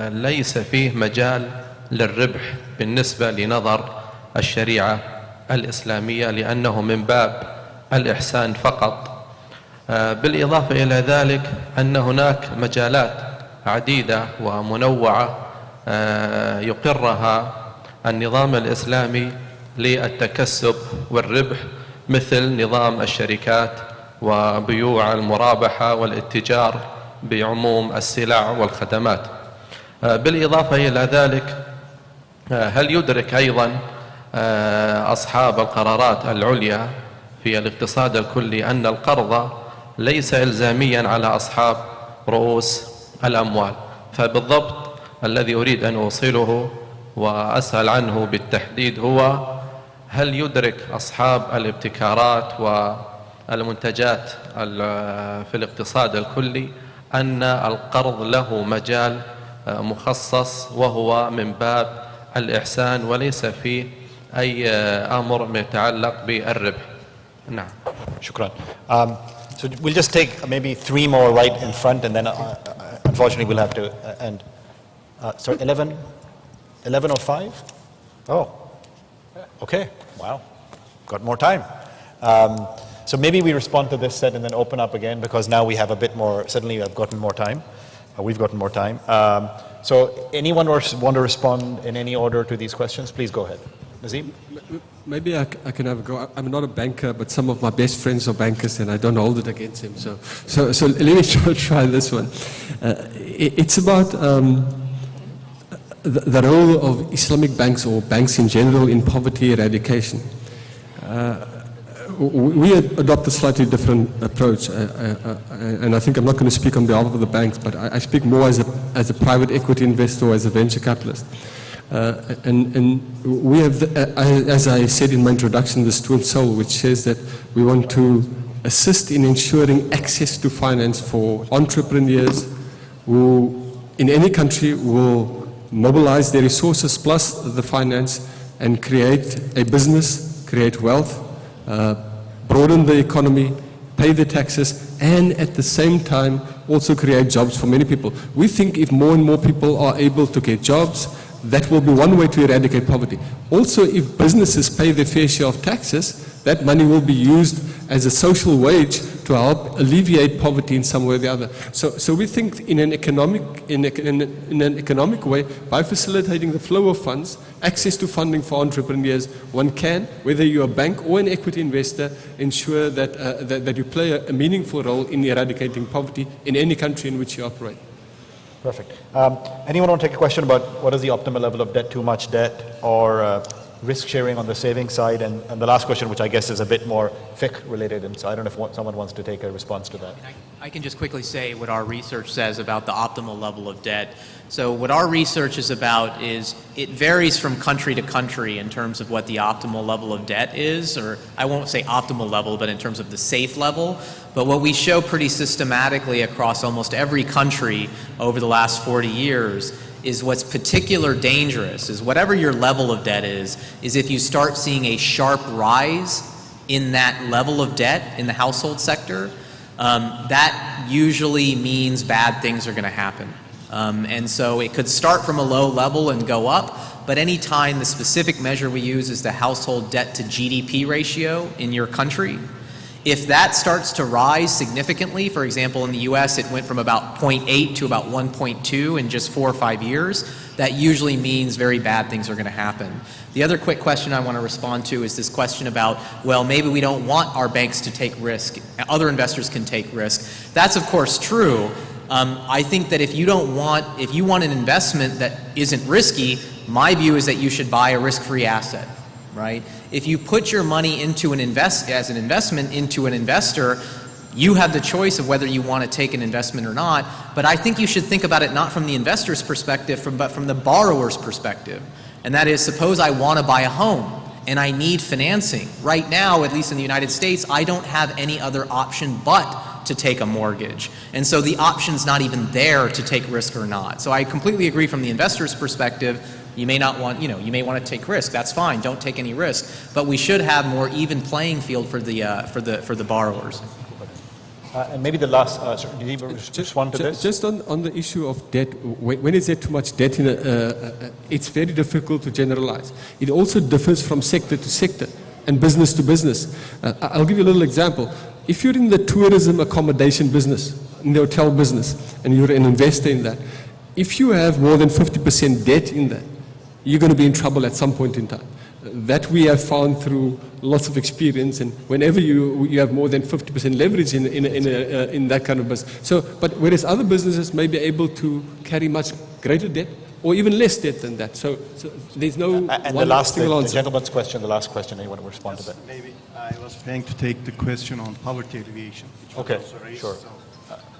ليس فيه مجال للربح بالنسبة لنظر الشريعة الإسلامية، لأنه من باب الإحسان فقط؟ بالإضافة إلى ذلك أن هناك مجالات عديدة ومنوعة يقرها النظام الإسلامي للتكسب والربح، مثل نظام الشركات وبيوع المرابحة والاتجار بعموم السلع والخدمات. بالإضافة إلى ذلك هل يدرك أيضا أصحاب القرارات العليا في الاقتصاد الكلي أن القرض ليس إلزاميا على أصحاب رؤوس الأموال؟ فبالضبط الذي أريد أن أوصله وأسأل عنه بالتحديد هو: هل يدرك أصحاب الابتكارات والمنتجات في الاقتصاد الكلي أن القرض له مجال مخصص وهو من باب الإحسان وليس فيه أي أمر يتعلق بالربح؟ نعم. شكرا. So we'll just take maybe 3 more right in front, and then unfortunately we'll have to end. Sorry, 11:05? Oh, okay. Wow, got more time. So maybe we respond to this set and then open up again, because now we have a bit more, suddenly I've gotten more time. We've gotten more time. So anyone want to respond in any order to these questions? Please go ahead. Nazim? Maybe I can have a go. I'm not a banker, but some of my best friends are bankers, and I don't hold it against them. So let me try this one. It's about the role of Islamic banks or banks in general in poverty eradication. we adopt a slightly different approach, and I think I'm not going to speak on behalf of the banks, but I speak more as a private equity investor or as a venture capitalist. And we have, as I said in my introduction, the Stone Soul, which says that we want to assist in ensuring access to finance for entrepreneurs who, in any country, will mobilize their resources plus the finance and create a business, create wealth, broaden the economy, pay the taxes, and at the same time also create jobs for many people. We think if more and more people are able to get jobs, that will be one way to eradicate poverty. Also, if businesses pay their fair share of taxes, that money will be used as a social wage to help alleviate poverty in some way or the other. So we think in an economic way, by facilitating the flow of funds, access to funding for entrepreneurs, one can, whether you're a bank or an equity investor, ensure that you play a meaningful role in eradicating poverty in any country in which you operate. Perfect. Anyone want to take a question about what is the optimal level of debt, too much debt, or risk sharing on the savings side? And the last question, which I guess is a bit more fiqh related, and so I don't know if someone wants to take a response to that. I can just quickly say what our research says about the optimal level of debt. So what our research is about is it varies from country to country in terms of what the optimal level of debt is, or I won't say optimal level, but in terms of the safe level. But what we show pretty systematically across almost every country over the last 40 years is what's particular dangerous, is whatever your level of debt is if you start seeing a sharp rise in that level of debt in the household sector, that usually means bad things are going to happen. And so it could start from a low level and go up, but any time the specific measure we use is the household debt to GDP ratio in your country, if that starts to rise significantly, for example, in the US, it went from about 0.8 to about 1.2 in just 4 or 5 years, that usually means very bad things are going to happen. The other quick question I want to respond to is this question about, well, maybe we don't want our banks to take risk, other investors can take risk. That's of course true. I think that if you want an investment that isn't risky, my view is that you should buy a risk-free asset, right? If you put your money into as an investment into an investor, you have the choice of whether you want to take an investment or not, but I think you should think about it not from the investor's perspective, but from the borrower's perspective. And that is, suppose I want to buy a home and I need financing. Right now, at least in the United States, I don't have any other option but to take a mortgage. And so the option's not even there to take risk or not. So I completely agree from the investor's perspective. You may not want, you may want to take risk. That's fine. Don't take any risk. But we should have more even playing field for the borrowers. And maybe the last, did you respond to this? Just on the issue of debt, when is there too much debt in it's very difficult to generalize. It also differs from sector to sector and business to business. I'll give you a little example. If you're in the tourism accommodation business, in the hotel business, and you're an investor in that, if you have more than 50% debt in that, you're going to be in trouble at some point in time. That we have found through lots of experience, and whenever you have more than 50% leverage in that kind of business. So, but whereas other businesses may be able to carry much greater debt or even less debt than that. So there's no and one single answer. The gentleman's question, the last question, anyone want to respond to that? Maybe I was planning to take the question on poverty alleviation. Okay, sure. So,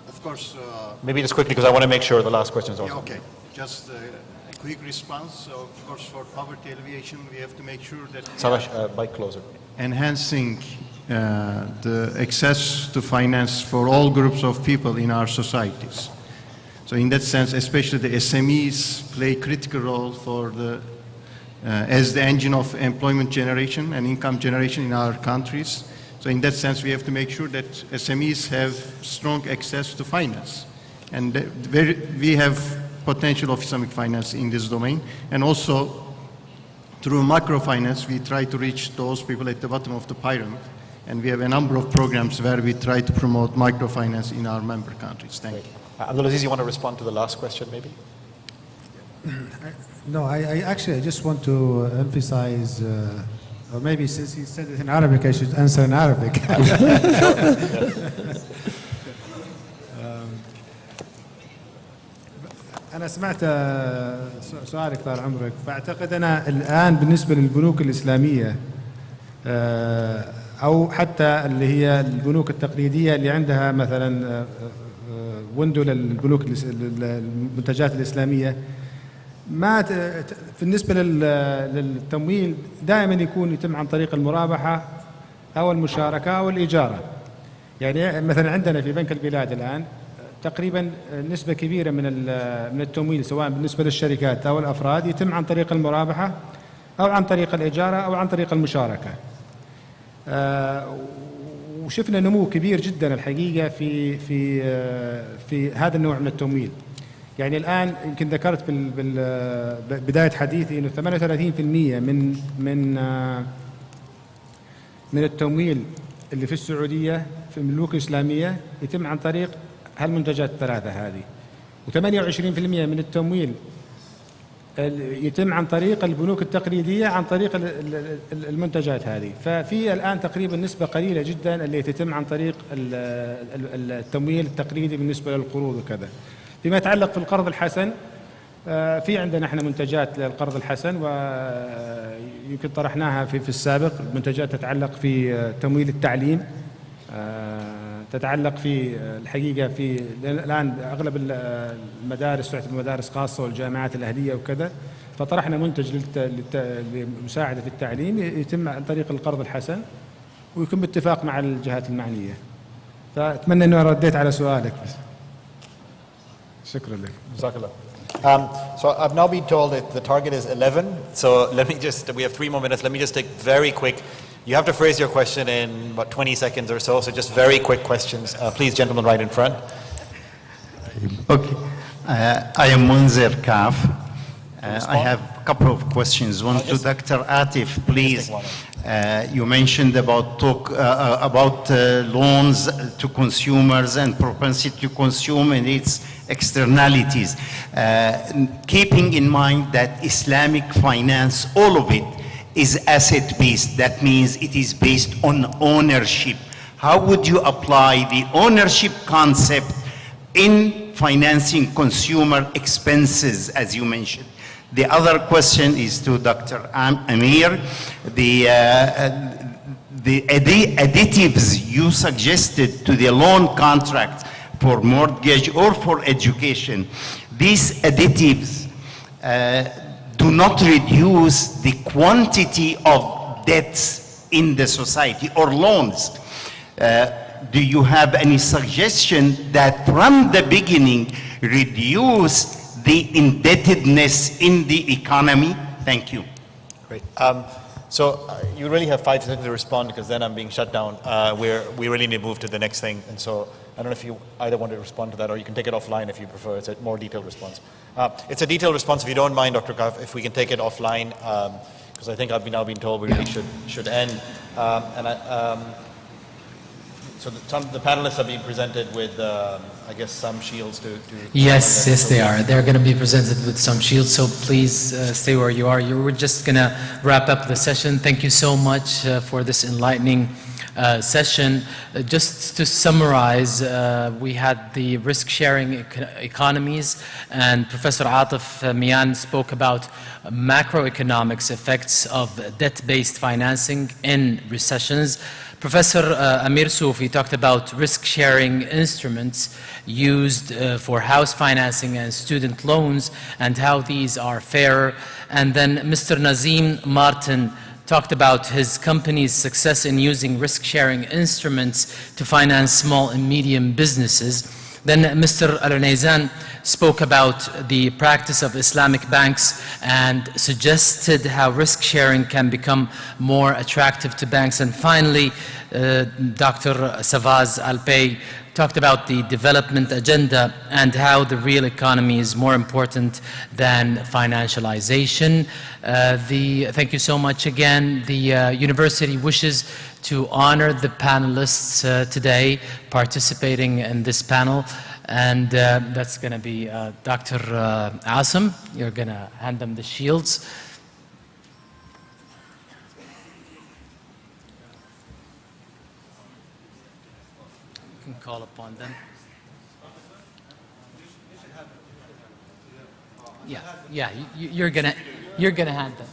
of course. Maybe just quickly, because I want to make sure the last question is also. Yeah, okay, just a quick response. So, of course, for poverty alleviation, we have to make sure that Savash, mic closer. Enhancing the access to finance for all groups of people in our societies. So in that sense, especially the SMEs play a critical role for as the engine of employment generation and income generation in our countries. So in that sense, we have to make sure that SMEs have strong access to finance. And we have potential of Islamic finance in this domain. And also, through microfinance, we try to reach those people at the bottom of the pyramid. And we have a number of programs where we try to promote microfinance in our member countries. Thank you. Abdulaziz, you want to respond to the last question, maybe? No, I just want to emphasize, or maybe since he said it in Arabic, I should answer in Arabic. أنا سمعت سؤالك طال عمرك، فأعتقد أنا الآن بالنسبة للبنوك الإسلامية أو حتى اللي هي البنوك التقليدية اللي عندها مثلا ويندو للبنوك المنتجات الإسلامية، ما بالنسبة للتمويل دائما يتم عن طريق المرابحة أو المشاركة أو الإجارة. يعني مثلا عندنا في بنك البلاد الآن تقريبا نسبة كبيرة من التمويل سواء بالنسبة للشركات أو الأفراد يتم عن طريق المرابحة أو عن طريق الإجارة أو عن طريق المشاركة. وشفنا نمو كبير جدا الحقيقة في هذا النوع من التمويل. يعني الآن يمكن ذكرت بداية حديثي إنه 38% من التمويل اللي في السعودية في الملوك الإسلامية يتم عن طريق هالمنتجات الثلاثة هذه، و28% من التمويل يتم عن طريق البنوك التقليدية عن طريق المنتجات هذه. ففي الآن تقريبا نسبة قليلة جدا اللي تتم عن طريق التمويل التقليدي بالنسبة للقروض وكذا. فيما يتعلق في القرض الحسن، في عندنا احنا منتجات للقرض الحسن ويمكن طرحناها في السابق، منتجات تتعلق في تمويل التعليم، تتعلق في الحقيقة في الآن أغلب المدارس تعتبر مدارس خاصة والجامعات الأهلية وكذا، فطرحنا منتج للمساعدة في التعليم يتم عن طريق القرض الحسن ويكون باتفاق مع الجهات المعنية. فأتمنى أنه رديت على سؤالك. شكرا لك. جزاك الله. So I've now been told that the target is 11. So we have 3 more minutes. Let me just take very quick. You have to phrase your question in about 20 seconds or so. So just very quick questions. Please, gentlemen, right in front. Okay. I am Munzir Kaf. I have a couple of questions. One to Dr. Atif, please. You mentioned about loans to consumers and propensity to consume and its externalities. Keeping in mind that Islamic finance, all of it, is asset-based. That means it is based on ownership. How would you apply the ownership concept in financing consumer expenses, as you mentioned? The other question is to Dr. Amir. The additives you suggested to the loan contract for mortgage or for education, these additives do not reduce the quantity of debts in the society or loans. Do you have any suggestion that from the beginning reduce the indebtedness in the economy? Thank you. Great. So you really have 5 seconds to respond because then I'm being shut down. We really need to move to the next thing. And so I don't know if you either want to respond to that or you can take it offline if you prefer. It's a more detailed response. It's a detailed response. If you don't mind, Dr. Kaf, if we can take it offline, because I think I've now been told we really should end. So the panelists are being presented with, I guess, some shields to Yes, they are. They're going to be presented with some shields, so please stay where you are. We're just going to wrap up the session. Thank you so much for this enlightening session. Just to summarize, we had the risk-sharing economies, and Professor Atif Mian spoke about macroeconomics effects of debt-based financing in recessions. Professor Amir Soufi talked about risk-sharing instruments used for house financing and student loans and how these are fairer. And then Mr. Nazim Martin talked about his company's success in using risk-sharing instruments to finance small and medium businesses. Then Mr. Al-Naizan spoke about the practice of Islamic banks and suggested how risk-sharing can become more attractive to banks. And finally, Dr. Savaz Alpay talked about the development agenda and how the real economy is more important than financialization. Thank you so much again. The university wishes to honor the panelists today participating in this panel. And that's going to be Dr. Asim. You're going to hand them the shields. You can call upon them. Yeah, you're going to hand them.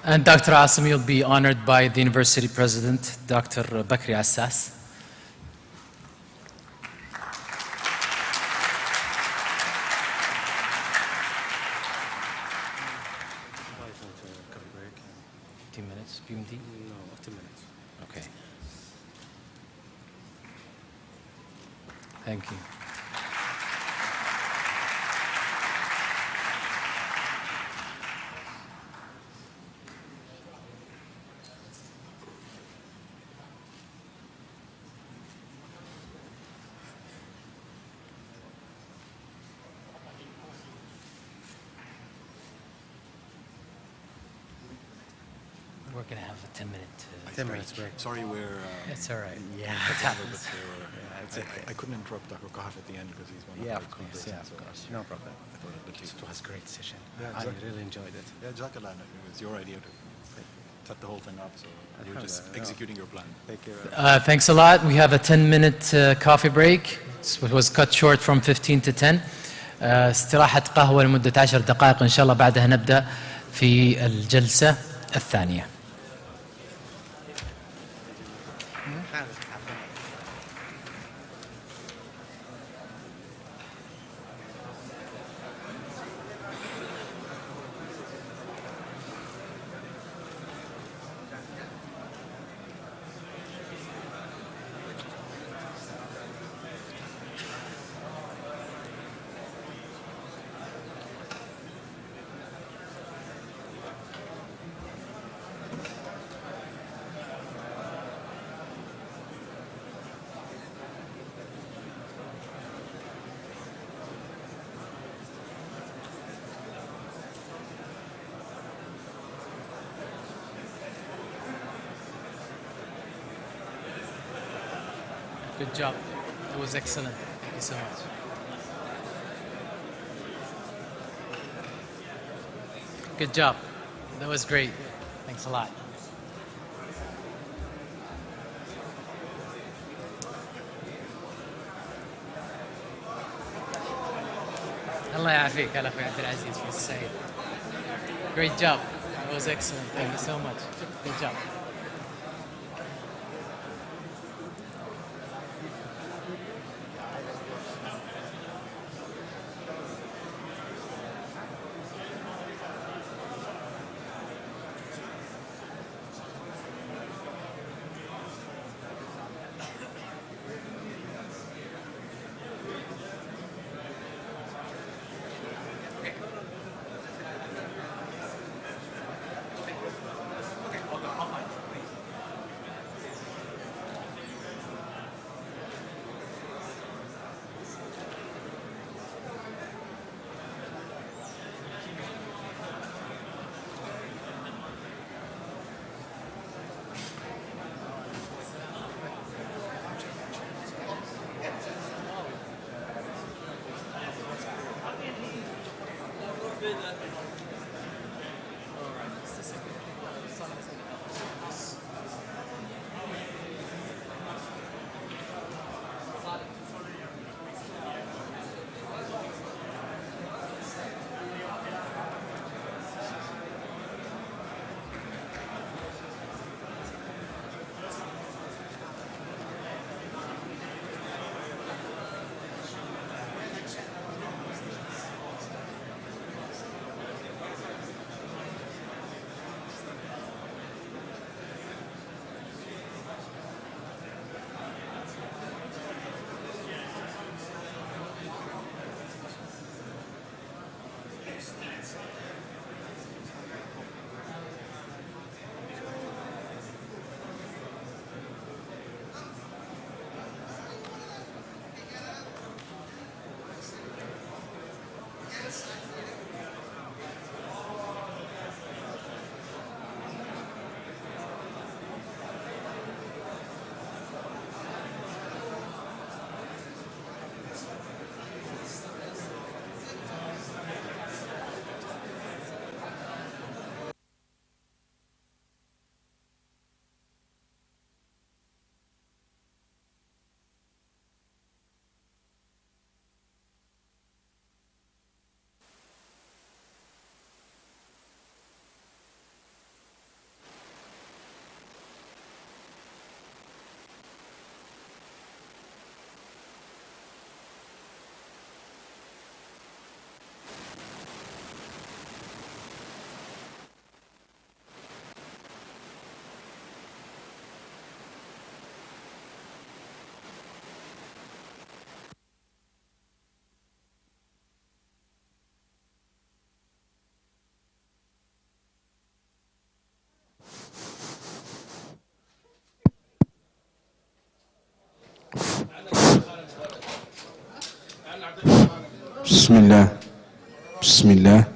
And Dr. Asim, you'll be honored by the University President, Dr. Bakri Assas. PMD? No, 10 minutes. Okay. Thank you. We're going to have a 10-minute 10 minutes break. Sorry, we're... It's all right. Yeah, it happens. I couldn't interrupt Dr. Kahf at the end because he's one of Yeah, our of course. speakers, Yeah, of so course. No problem. I thought I'd let you. It was a great session. Yeah, I exactly. really enjoyed it. Yeah, Jazakallah. It was your idea to set the whole thing up, so we're just executing your plan. Thank you. Thanks a lot. We have a 10-minute coffee break. It was cut short from 15 to 10. استراحة قهوة لمدة 10 دقائق إن شاء الله بعدها نبدأ في الجلسة الثانية. Good job. It was excellent. Thank you so much. Good job. That was great. Thanks a lot. الله يعافيك هلا اخوي عبد العزيز في السعيد. Great job. It was excellent. Thank you so much. Good job. بسم الله بسم الله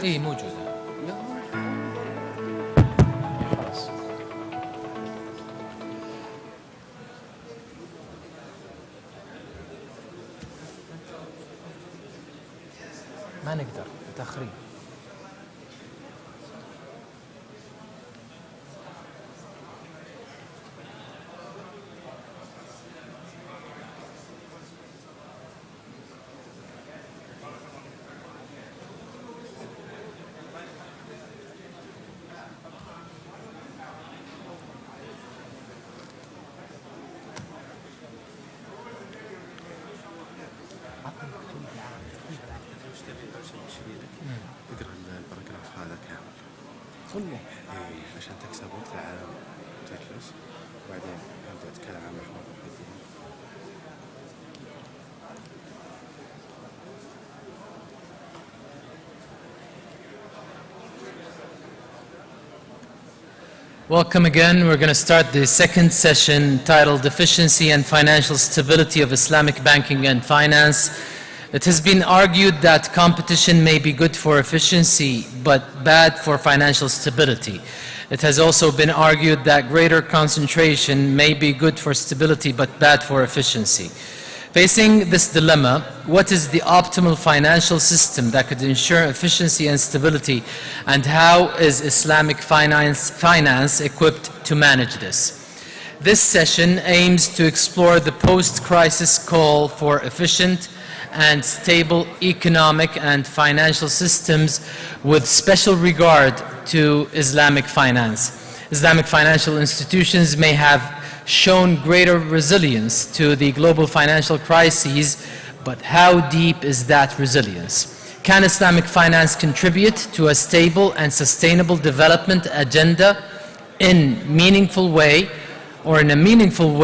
اي موجودة. خلاص. ما نقدر متأخرين. اقرا الباراجراف هذا كامل كله عشان تكسب وقت العالم تجلس وبعدين ابدا اتكلم عن محور الدين. Welcome again. We're going to start the second session titled Efficiency and Financial Stability of Islamic Banking and Finance. It has been argued that competition may be good for efficiency but bad for financial stability. It has also been argued that greater concentration may be good for stability but bad for efficiency. Facing this dilemma, what is the optimal financial system that could ensure efficiency and stability, and how is Islamic finance equipped to manage this? This session aims to explore the post-crisis call for efficient and stable economic and financial systems with special regard to Islamic finance. Islamic financial institutions may have shown greater resilience to the global financial crises, but how deep is that resilience? Can Islamic finance contribute to a stable and sustainable development agenda in a meaningful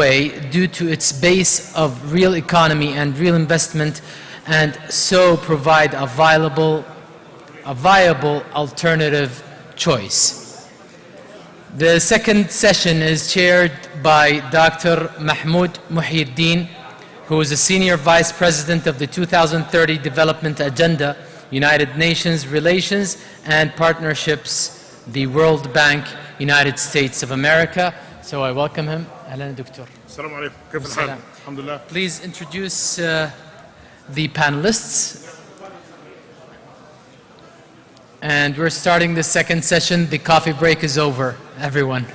way due to its base of real economy and real investment, and so provide a viable alternative choice? The second session is chaired by Dr. Mahmoud Muhyiddin, who is a Senior Vice President of the 2030 Development Agenda, United Nations Relations and Partnerships, the World Bank, United States of America. So I welcome him. Ahlan, Doctor. Assalamu alaikum. كيف الحال؟ الحمد لله. Please introduce the panelists. And we're starting the second session. The coffee break is over, everyone.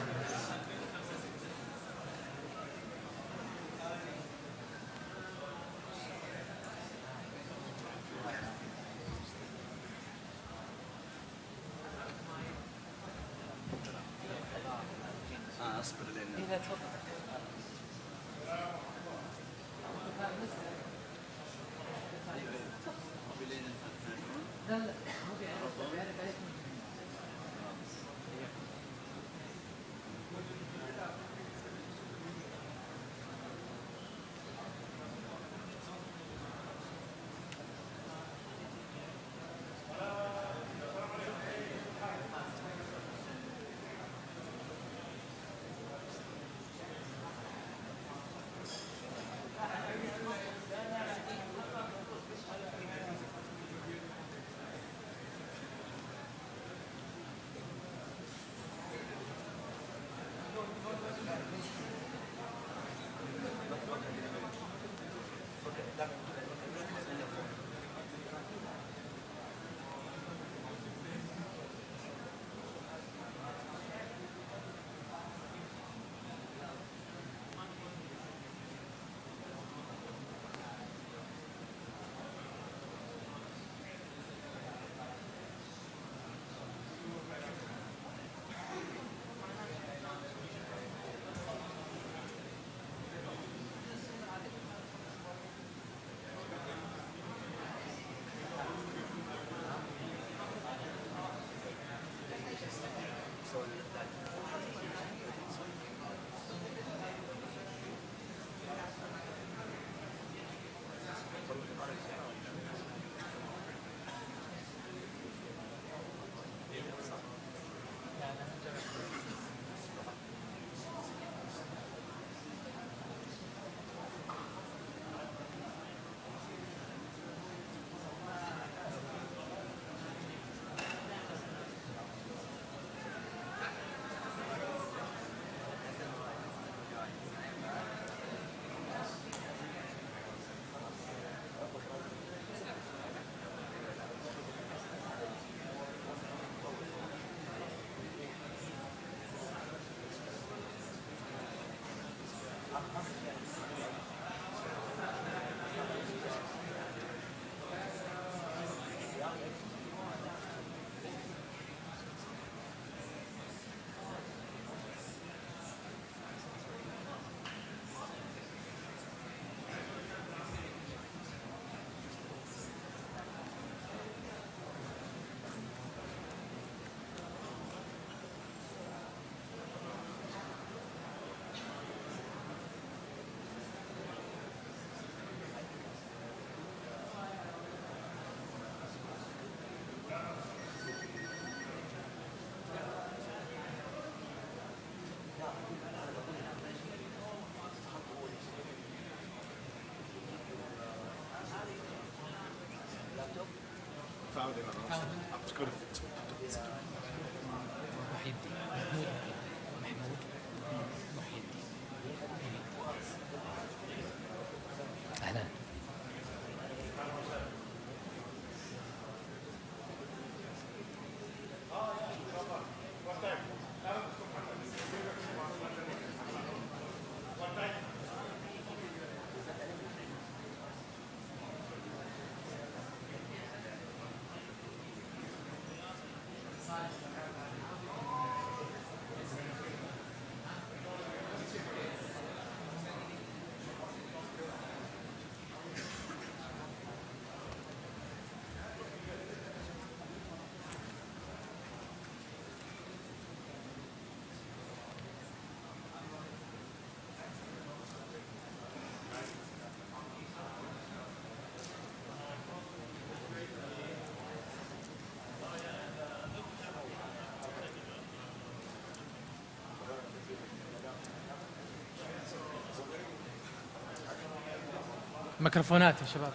ميكروفونات يا شباب.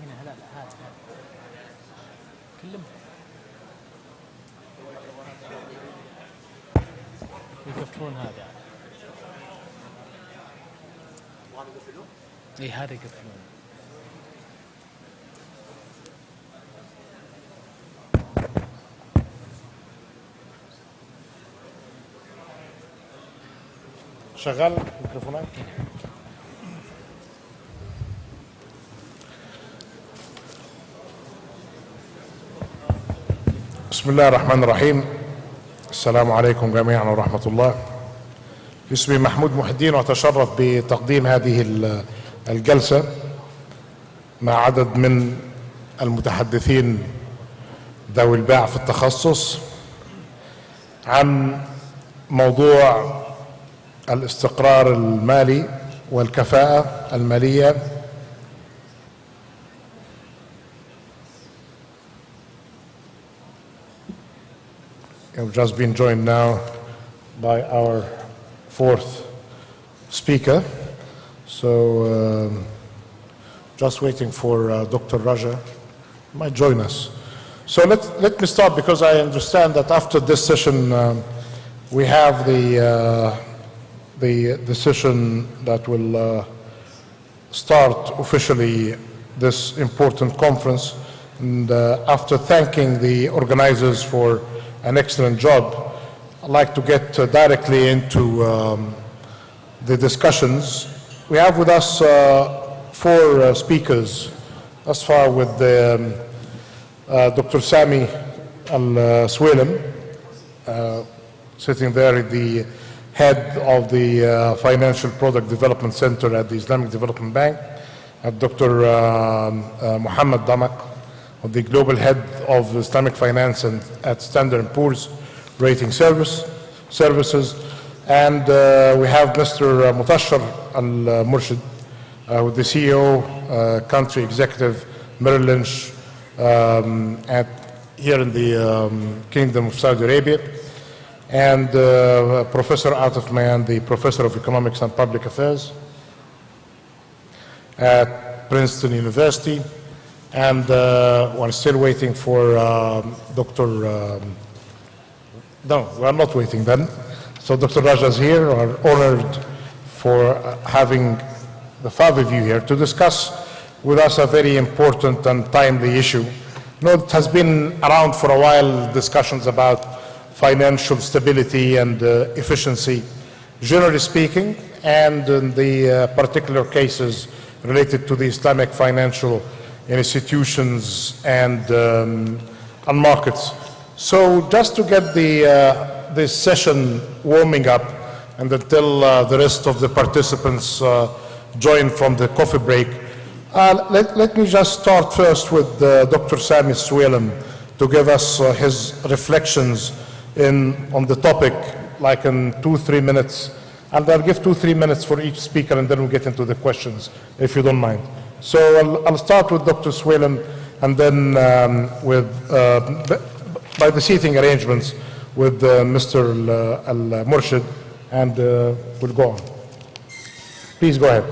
هنا لا هذا كلهم يقفلون هذا. اي هذا يقفلون. شغال ميكروفونات؟ بسم الله الرحمن الرحيم. السلام عليكم جميعا ورحمة الله. اسمي محمود محي الدين وأتشرف بتقديم هذه الجلسة مع عدد من المتحدثين ذوي الباع في التخصص عن موضوع الاستقرار المالي والكفاءة المالية I've just been joined now by our fourth speaker. So just waiting for Dr. Raja. He might join us. So let me start, because I understand that after this session we have the session that will start officially this important conference. And after thanking the organizers for an excellent job, I'd like to get directly into the discussions. We have with us four speakers thus far, with Dr. Sami Al-Swelem, sitting there, the head of the Financial Product Development Center at the Islamic Development Bank, Dr. Muhammad Damak, the global head of Islamic finance at Standard & Poor's Rating Services, and we have Mr. Mubashir Al-Murshid, with the CEO, country executive, Merrill Lynch, here in the Kingdom of Saudi Arabia, and Professor Atif Mayan, the Professor of Economics and Public Affairs at Princeton University. And we're still waiting for Dr. No, we're not waiting then. So Dr. Raja is here. We're honored for having the five of you here to discuss with us a very important and timely issue. You know, it has been around for a while, discussions about financial stability and efficiency, generally speaking, and in the particular cases related to the Islamic financial institutions and markets. So just to get this session warming up, and until the rest of the participants join from the coffee break, let me just start first with Dr. Sami Al-Swelem to give us his reflections on the topic, like in 2-3 minutes. And I'll give 2-3 minutes for each speaker, and then we'll get into the questions, if you don't mind. So I'll start with Dr. Swelem, and then by the seating arrangements with Mr. Al-Murshid, and we'll go on. Please go ahead.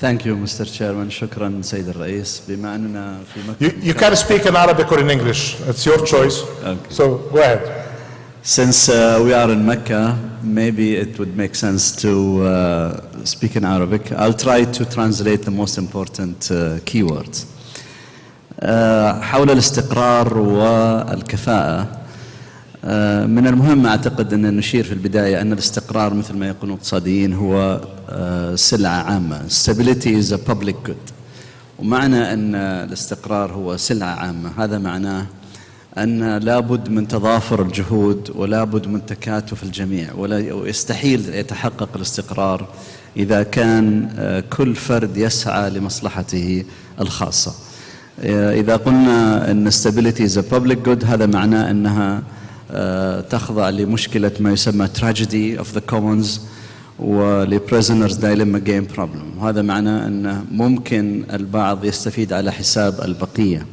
Thank you, Mr. Chairman. شكرا سيد الرئيس. بما أننا في مكة. You can speak in Arabic or in English. It's your choice. Okay. So go ahead. Since we are in Mecca, maybe it would make sense to speak in Arabic. I'll try to translate the most important keywords. حول الاستقرار والكفاءة، من المهم أعتقد أن نشير في البداية أن الاستقرار مثل ما يقولون الاقتصاديين هو سلعة عامة. Stability is a public good. ومعنى أن الاستقرار هو سلعة عامة هذا معناه أن لابد من تضافر الجهود ولابد من تكاتف الجميع، ويستحيل يتحقق الاستقرار إذا كان كل فرد يسعى لمصلحته الخاصة. إذا قلنا أن stability is a public good هذا معناه أنها تخضع لمشكلة ما يسمى tragedy of the commons ولprisoners dilemma game problem. وهذا معناه أن ممكن البعض يستفيد على حساب البقية.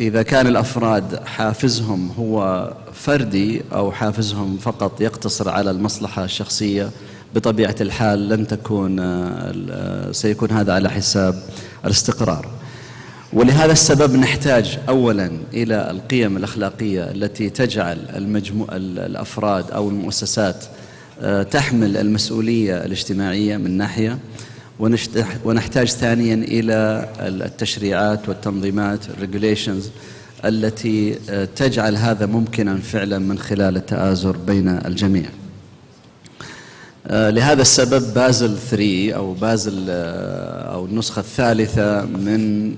إذا كان الأفراد حافزهم هو فردي أو حافزهم فقط يقتصر على المصلحة الشخصية بطبيعة الحال لن سيكون هذا على حساب الاستقرار. ولهذا السبب نحتاج أولا إلى القيم الأخلاقية التي تجعل الأفراد أو المؤسسات تحمل المسؤولية الاجتماعية من ناحية، ونحتاج ثانيا إلى التشريعات والتنظيمات regulations التي تجعل هذا ممكنا فعلا من خلال التآزر بين الجميع. لهذا السبب بازل 3 أو بازل أو النسخة الثالثة من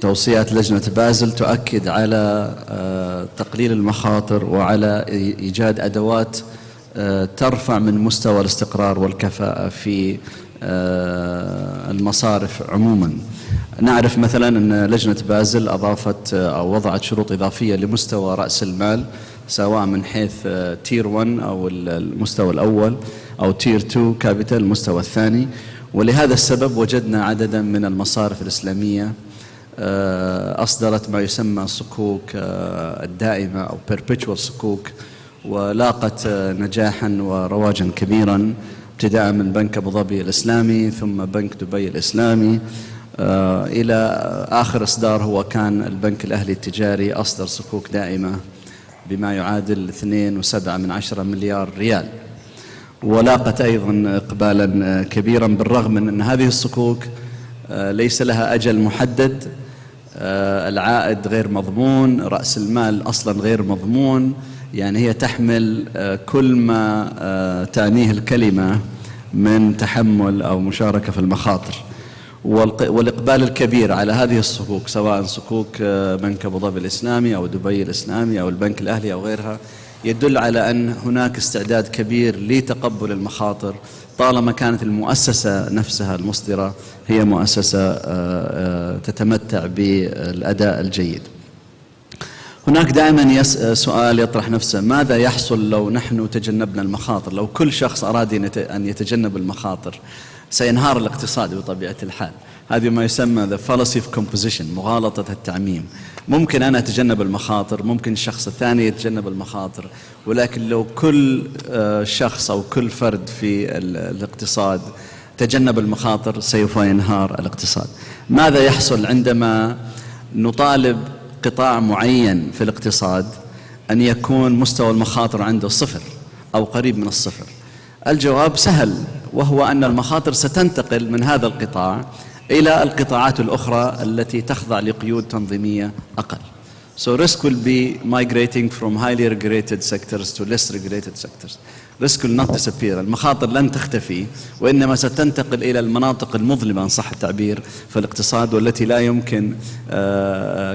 توصيات لجنة بازل تؤكد على تقليل المخاطر وعلى إيجاد أدوات ترفع من مستوى الاستقرار والكفاءة في المصارف عموما. نعرف مثلا أن لجنة بازل أضافت أو وضعت شروط إضافية لمستوى رأس المال سواء من حيث تير 1 أو المستوى الأول أو تير 2 كابيتال المستوى الثاني. ولهذا السبب وجدنا عددا من المصارف الإسلامية أصدرت ما يسمى صكوك الدائمة أو perpetual صكوك، ولاقت نجاحا ورواجا كبيرا ابتداء من بنك أبو ظبي الإسلامي ثم بنك دبي الإسلامي إلى آخر إصدار هو كان البنك الأهلي التجاري أصدر صكوك دائمة بما يعادل 2.7 مليار ريال، ولاقت أيضا إقبالا كبيرا بالرغم من أن هذه الصكوك ليس لها أجل محدد، العائد غير مضمون، رأس المال أصلا غير مضمون، يعني هي تحمل كل ما تعنيه الكلمة من تحمل أو مشاركة في المخاطر. والإقبال الكبير على هذه الصكوك سواء صكوك بنك أبو ظبي الإسلامي أو دبي الإسلامي أو البنك الأهلي أو غيرها يدل على أن هناك استعداد كبير لتقبل المخاطر طالما كانت المؤسسة نفسها المصدرة هي مؤسسة تتمتع بالأداء الجيد. هناك دائما سؤال يطرح نفسه: ماذا يحصل لو نحن تجنبنا المخاطر؟ لو كل شخص أراد أن يتجنب المخاطر سينهار الاقتصاد بطبيعة الحال. هذه ما يسمى the fallacy of composition، مغالطة التعميم. ممكن أنا أتجنب المخاطر، ممكن الشخص الثاني يتجنب المخاطر، ولكن لو كل شخص أو كل فرد في الاقتصاد تجنب المخاطر سوف ينهار الاقتصاد. ماذا يحصل عندما نطالب قطاع معين في الاقتصاد أن يكون مستوى المخاطر عنده صفر أو قريب من الصفر؟ الجواب سهل، وهو أن المخاطر ستنتقل من هذا القطاع إلى القطاعات الأخرى التي تخضع لقيود تنظيمية أقل. So risk will be migrating from highly regulated sectors to less regulated sectors. Risk will not disappear. المخاطر لن تختفي، وإنما ستنتقل إلى المناطق المظلمة إن صح التعبير في الاقتصاد والتي لا يمكن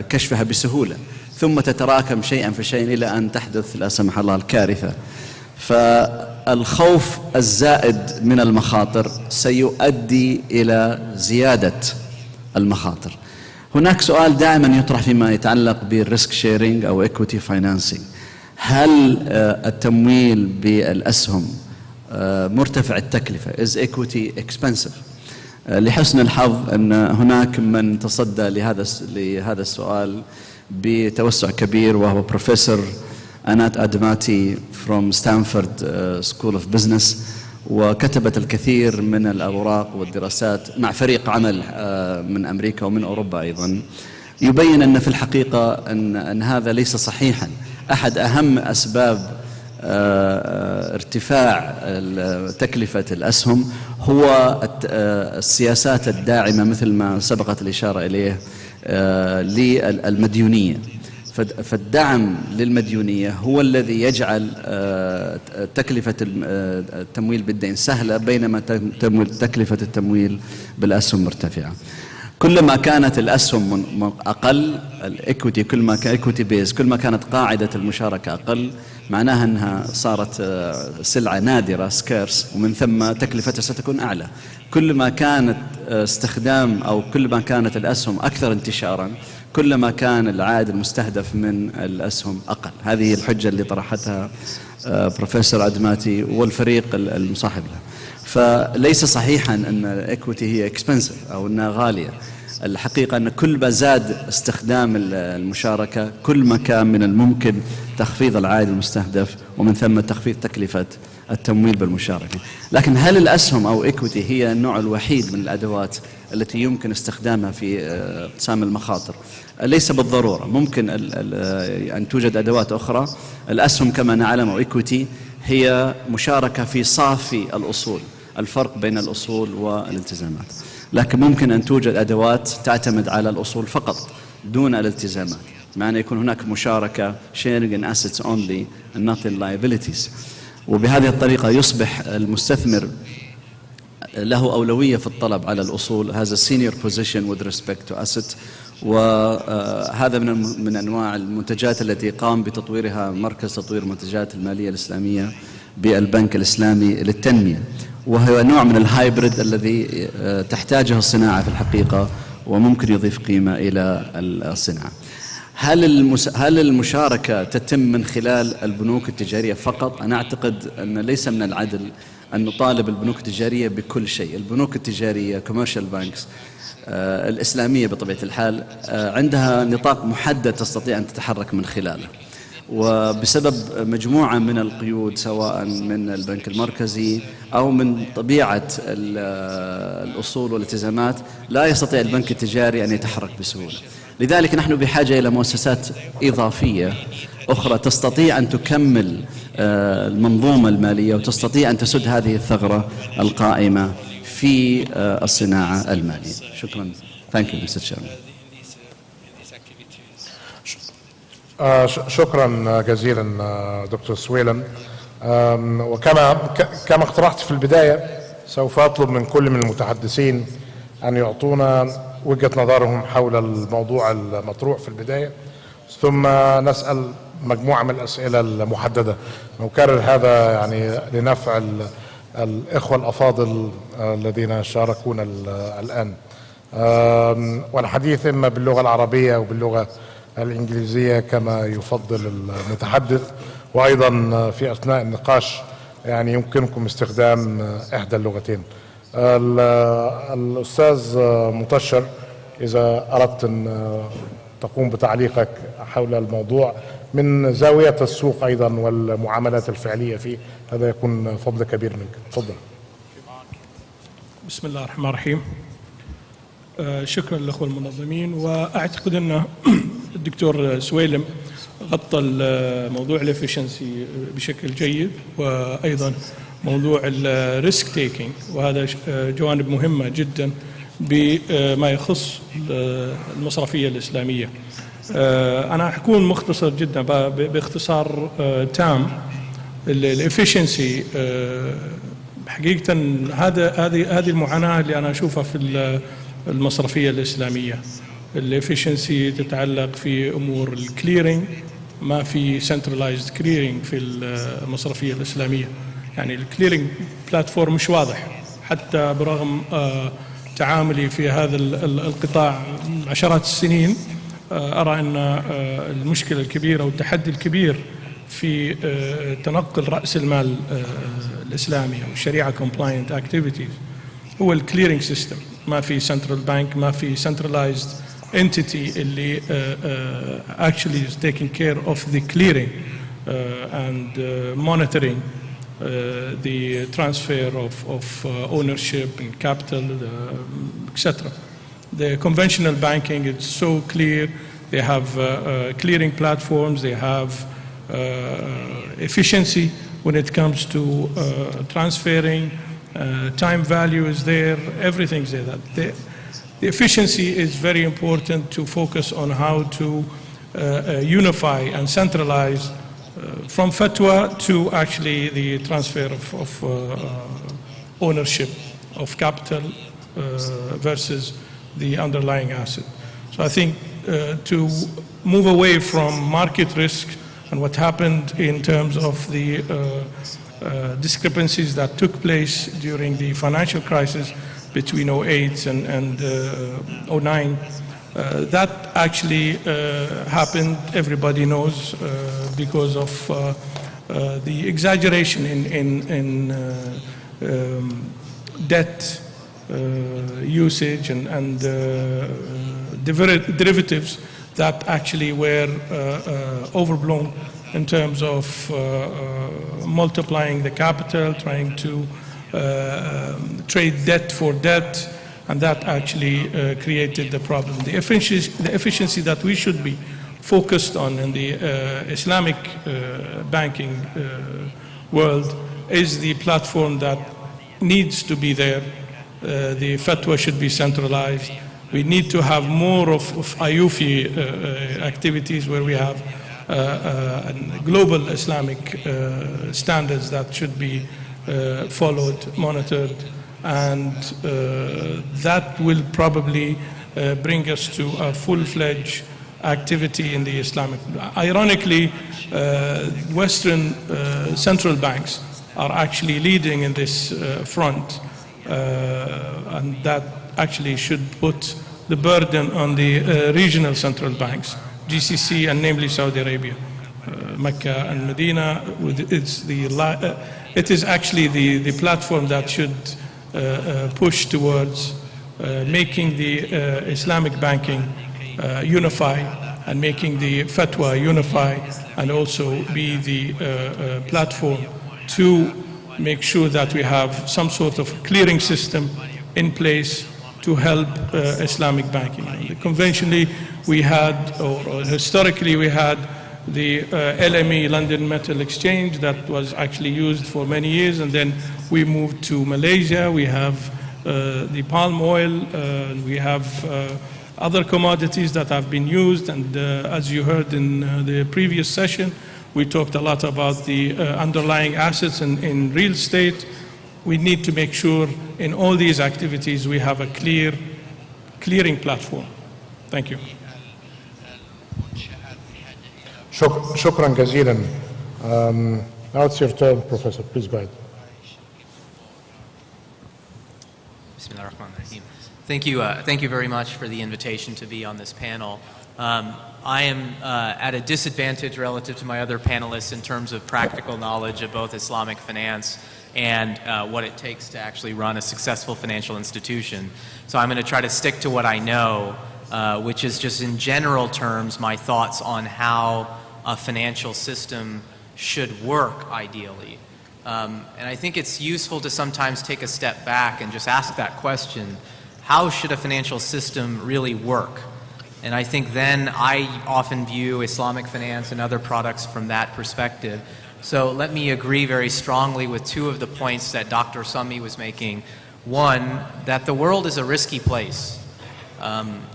كشفها بسهولة، ثم تتراكم شيئا فشيئا إلى أن تحدث لا سمح الله الكارثة. فالخوف الزائد من المخاطر سيؤدي إلى زيادة المخاطر. هناك سؤال دائما يطرح فيما يتعلق بالريسك شيرينج أو equity financing: هل التمويل بالأسهم مرتفع التكلفة؟ is equity expensive؟ لحسن الحظ أن هناك من تصدى لهذا السؤال بتوسع كبير، وهو بروفيسور أنات أدماتي from Stanford School of Business، وكتبت الكثير من الأوراق والدراسات مع فريق عمل من أمريكا ومن أوروبا أيضا، يبين أن في الحقيقة أن هذا ليس صحيحا. أحد أهم أسباب ارتفاع تكلفة الأسهم هو السياسات الداعمة مثل ما سبقت الإشارة إليه للمديونية. فالدعم للمديونية هو الذي يجعل تكلفة التمويل بالدين سهلة، بينما تكلفة التمويل بالأسهم مرتفعة. كلما كانت الأسهم أقل، الإكويتي كل ما كان إكويتي بيز، كل ما كانت قاعدة المشاركة أقل، معناها أنها صارت سلعة نادرة سكيرس، ومن ثم تكلفتها ستكون أعلى. كل ما كانت استخدام أو كل ما كانت الأسهم أكثر انتشارا، كلما كان العائد المستهدف من الأسهم أقل. هذه الحجة اللي طرحتها بروفيسور عدماتي والفريق المصاحب له. فليس صحيحا أن الإكويتي هي اكسبنسيف أو أنها غالية. الحقيقة أن كل ما زاد استخدام المشاركة كل ما كان من الممكن تخفيض العائد المستهدف، ومن ثم تخفيض تكلفة التمويل بالمشاركة. لكن هل الأسهم أو إكويتي هي النوع الوحيد من الأدوات التي يمكن استخدامها في اقتسام المخاطر؟ ليس بالضرورة، ممكن أن توجد أدوات أخرى. الأسهم كما نعلم أو إكويتي هي مشاركة في صافي الأصول، الفرق بين الأصول والالتزامات. لكن ممكن أن توجد أدوات تعتمد على الأصول فقط دون الالتزامات، معنى يكون هناك مشاركة sharing in assets only and not in liabilities. وبهذه الطريقة يصبح المستثمر له أولوية في الطلب على الأصول، هذا senior position with respect to asset. وهذا من أنواع المنتجات التي قام بتطويرها مركز تطوير المنتجات المالية الإسلامية بالبنك الإسلامي للتنمية، وهو نوع من الهايبريد الذي تحتاجه الصناعة في الحقيقة وممكن يضيف قيمة إلى الصناعة. هل المشاركة تتم من خلال البنوك التجارية فقط؟ أنا أعتقد أن ليس من العدل أن نطالب البنوك التجارية بكل شيء. البنوك التجارية commercial banks الإسلامية بطبيعة الحال عندها نطاق محدد تستطيع أن تتحرك من خلاله، وبسبب مجموعة من القيود سواء من البنك المركزي أو من طبيعة الأصول والالتزامات لا يستطيع البنك التجاري أن يتحرك بسهولة. لذلك نحن بحاجة إلى مؤسسات إضافية أخرى تستطيع أن تكمل المنظومة المالية وتستطيع أن تسد هذه الثغرة القائمة في الصناعة المالية. شكرا. Thank you, Mr. Chairman. شكرا جزيلا دكتور سويلم. كما اقترحت في البداية، سوف أطلب من كل من المتحدثين أن يعطونا وجهة نظرهم حول الموضوع المطروح في البداية، ثم نسأل مجموعة من الأسئلة المحددة. نكرر هذا يعني لنفع الإخوة الأفاضل الذين شاركونا الآن، والحديث إما باللغة العربية أو باللغة الإنجليزية كما يفضل المتحدث، وأيضا في أثناء النقاش يعني يمكنكم استخدام إحدى اللغتين. الأستاذ مطشر، إذا أردت أن تقوم بتعليقك حول الموضوع من زاوية السوق أيضا والمعاملات الفعلية فيه، هذا يكون فضل كبير منك. تفضل. بسم الله الرحمن الرحيم. شكرا للأخوة المنظمين، وأعتقد أن الدكتور سويلم غطى موضوع الافشنسي بشكل جيد، وأيضا موضوع الريسك تيكينج، وهذا جوانب مهمة جدا بما يخص المصرفية الإسلامية. أنا حكون مختصر جدا باختصار تام. الافشنسي حقيقة هذه المعاناة اللي أنا أشوفها في المصرفية الإسلامية. الافشنسي تتعلق في أمور الكليرنج، ما في سنترلايزد كليرنج في المصرفية الإسلامية. يعني الكليرنج بلاتفورم مش واضح، حتى برغم تعاملي في هذا القطاع عشرات السنين أرى أن المشكلة الكبيرة والتحدي الكبير في تنقل رأس المال الإسلامي أو الشريعة compliant activities هو الكليرنج سيستم. ما في سنترال بانك، ما في centralized entity اللي actually is taking care of the clearing and monitoring the transfer of ownership and capital, etc. The conventional banking is so clear. They have clearing platforms. They have efficiency when it comes to transferring. Time value is there. Everything's there. The efficiency is very important to focus on how to unify and centralize from fatwa to actually the transfer of ownership of capital versus the underlying asset. So I think to move away from market risk and what happened in terms of the discrepancies that took place during the financial crisis between 2008 and 2009, that actually happened, everybody knows, because of the exaggeration in debt usage and derivatives that actually were overblown in terms of multiplying the capital, trying to trade debt for debt, and that actually created the problem. The efficiency that we should be focused on in the Islamic banking world is the platform that needs to be there. The fatwa should be centralized. We need to have more of IUFI activities where we have global Islamic standards that should be followed, monitored, and that will probably bring us to a full-fledged activity in the Islamic. Ironically, Western central banks are actually leading in this front, and that actually should put the burden on the regional central banks, GCC and namely Saudi Arabia. Mecca and Medina, it is actually the platform that should push towards making the Islamic banking unify and making the fatwa unify, and also be the platform to make sure that we have some sort of clearing system in place to help Islamic banking. Conventionally, we had, or historically, we had the LME, London Metal Exchange, that was actually used for many years, and then we moved to Malaysia. We have the palm oil, we have other commodities that have been used, and as you heard in the previous session, we talked a lot about the underlying assets in real estate. We need to make sure in all these activities we have a clearing platform. Thank you. شكرا جزيلا. Now it's your turn, Professor. Please go ahead. Thank you very much for the invitation to be on this panel. I am at a disadvantage relative to my other panelists in terms of practical knowledge of both Islamic finance and what it takes to actually run a successful financial institution. So I'm going to try to stick to what I know, which is just in general terms my thoughts on how a financial system should work ideally. And I think it's useful to sometimes take a step back and just ask that question, how should a financial system really work? And I think then I often view Islamic finance and other products from that perspective. So let me agree very strongly with two of the points that Dr. Sami was making. One, that the world is a risky place.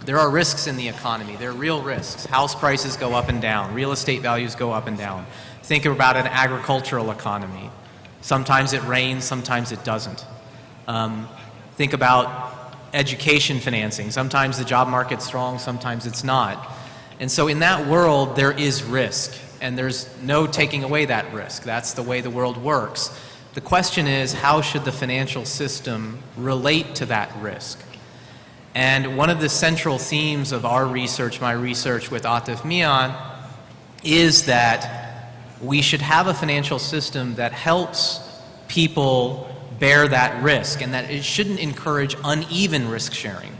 There are risks in the economy. There are real risks. House prices go up and down. Real estate values go up and down. Think about an agricultural economy. Sometimes it rains, sometimes it doesn't. Think about education financing. Sometimes the job market's strong, sometimes it's not. And so in that world, there is risk, and there's no taking away that risk. That's the way the world works. The question is, how should the financial system relate to that risk? And one of the central themes of our research, my research with Atif Mian, is that we should have a financial system that helps people bear that risk, and that it shouldn't encourage uneven risk sharing.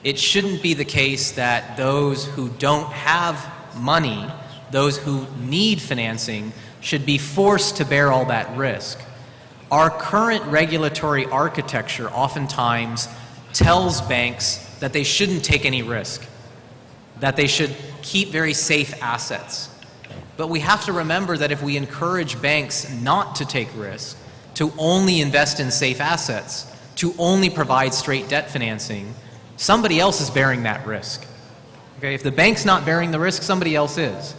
It shouldn't be the case that those who don't have money, those who need financing, should be forced to bear all that risk. our current regulatory architecture oftentimes tells banks that they shouldn't take any risk, that they should keep very safe assets. But we have to remember that if we encourage banks not to take risk, to only invest in safe assets, to only provide straight debt financing, somebody else is bearing that risk. Okay? If the bank's not bearing the risk, somebody else is.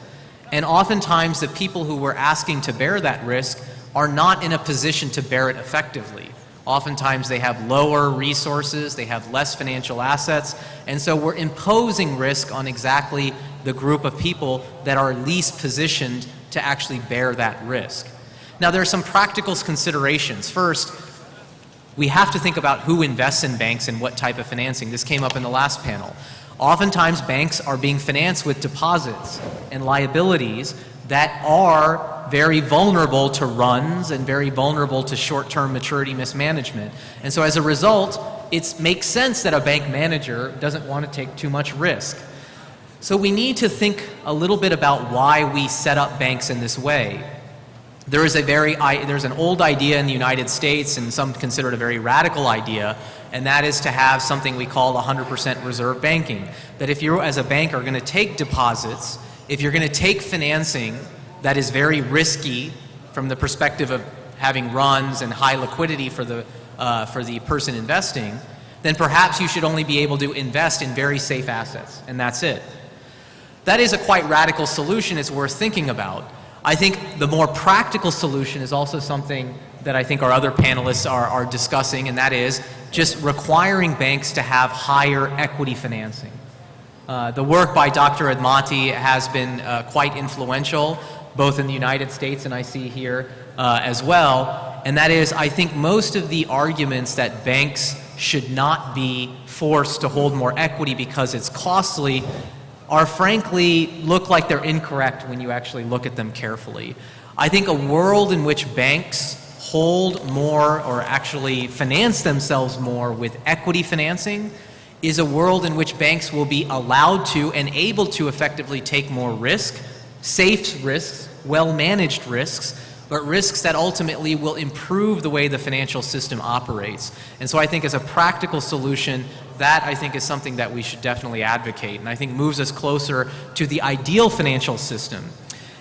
And oftentimes the people who we're asking to bear that risk are not in a position to bear it effectively. Oftentimes they have lower resources, they have less financial assets, and so we're imposing risk on exactly the group of people that are least positioned to actually bear that risk. Now there are some practical considerations. First, we have to think about who invests in banks and what type of financing. This came up in the last panel. Oftentimes banks are being financed with deposits and liabilities that are very vulnerable to runs and very vulnerable to short-term maturity mismanagement. And so as a result, it makes sense that a bank manager doesn't want to take too much risk. So we need to think a little bit about why we set up banks in this way. There's an old idea in the United States, and some consider it a very radical idea, and that is to have something we call 100% reserve banking. That if you as a bank are going to take deposits, if you're going to take financing that is very risky from the perspective of having runs and high liquidity for the person investing, then perhaps you should only be able to invest in very safe assets, and that's it. That is a quite radical solution. It's worth thinking about. I think the more practical solution is also something that I think our other panelists are discussing, and that is just requiring banks to have higher equity financing. The work by Dr. Admati has been quite influential, both in the United States and I see here as well, and that is, I think most of the arguments that banks should not be forced to hold more equity because it's costly are frankly look like they're incorrect when you actually look at them carefully. I think a world in which banks hold more or actually finance themselves more with equity financing is a world in which banks will be allowed to and able to effectively take more risk, safe risks, well-managed risks, but risks that ultimately will improve the way the financial system operates. And so I think as a practical solution, that I think is something that we should definitely advocate, and I think moves us closer to the ideal financial system.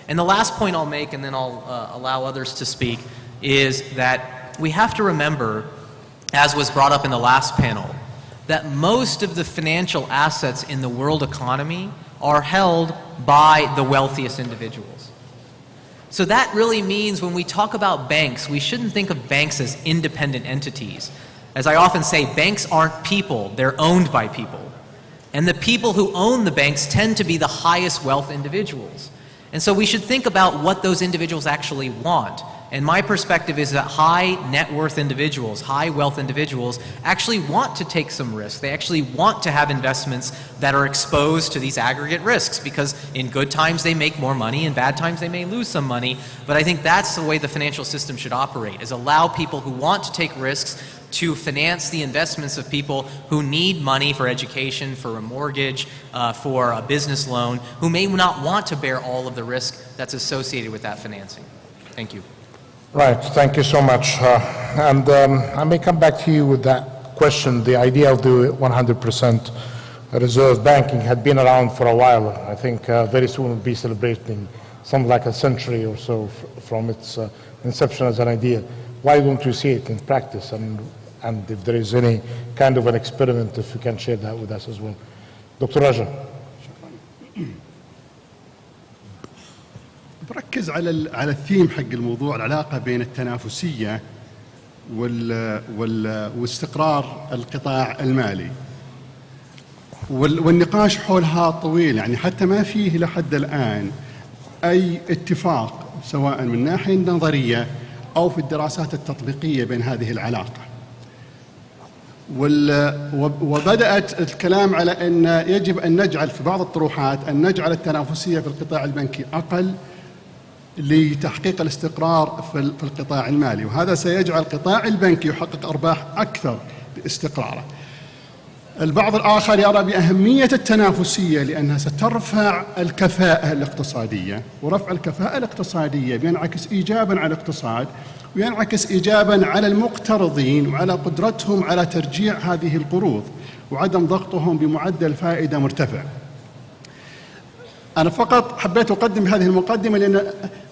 And the last point I'll make, and then I'll allow others to speak, is that we have to remember, as was brought up in the last panel, that most of the financial assets in the world economy are held by the wealthiest individuals. So that really means when we talk about banks, we shouldn't think of banks as independent entities. As I often say, banks aren't people, they're owned by people. And the people who own the banks tend to be the highest wealth individuals. And so we should think about what those individuals actually want. And my perspective is that high net worth individuals, high wealth individuals, actually want to take some risks. They actually want to have investments that are exposed to these aggregate risks, because in good times they make more money, in bad times they may lose some money. But I think that's the way the financial system should operate, is allow people who want to take risks to finance the investments of people who need money for education, for a mortgage, for a business loan, who may not want to bear all of the risk that's associated with that financing. Thank you. Right, thank you so much. I may come back to you with that question. The idea of the 100% reserve banking had been around for a while. I think very soon we'll be celebrating something like a century or so from its inception as an idea. Why don't you see it in practice? And if there is any kind of an experiment, if you can share that with us as well. Dr. Raja. بركز على الثيم حق الموضوع، العلاقة بين التنافسية واستقرار القطاع المالي، والنقاش حولها طويل، يعني حتى ما فيه لحد الآن أي اتفاق سواء من الناحية النظرية أو في الدراسات التطبيقية بين هذه العلاقة. وبدأت الكلام على أن يجب أن نجعل في بعض الطروحات أن نجعل التنافسية في القطاع البنكي أقل لتحقيق الاستقرار في القطاع المالي، وهذا سيجعل القطاع البنكي يحقق أرباح أكثر باستقراره. البعض الآخر يرى بأهمية التنافسية لأنها سترفع الكفاءة الاقتصادية، ورفع الكفاءة الاقتصادية بينعكس إيجاباً على الاقتصاد وينعكس إيجاباً على المقترضين وعلى قدرتهم على ترجيع هذه القروض وعدم ضغطهم بمعدل فائدة مرتفع. أنا فقط حبيت أقدم هذه المقدمة لأن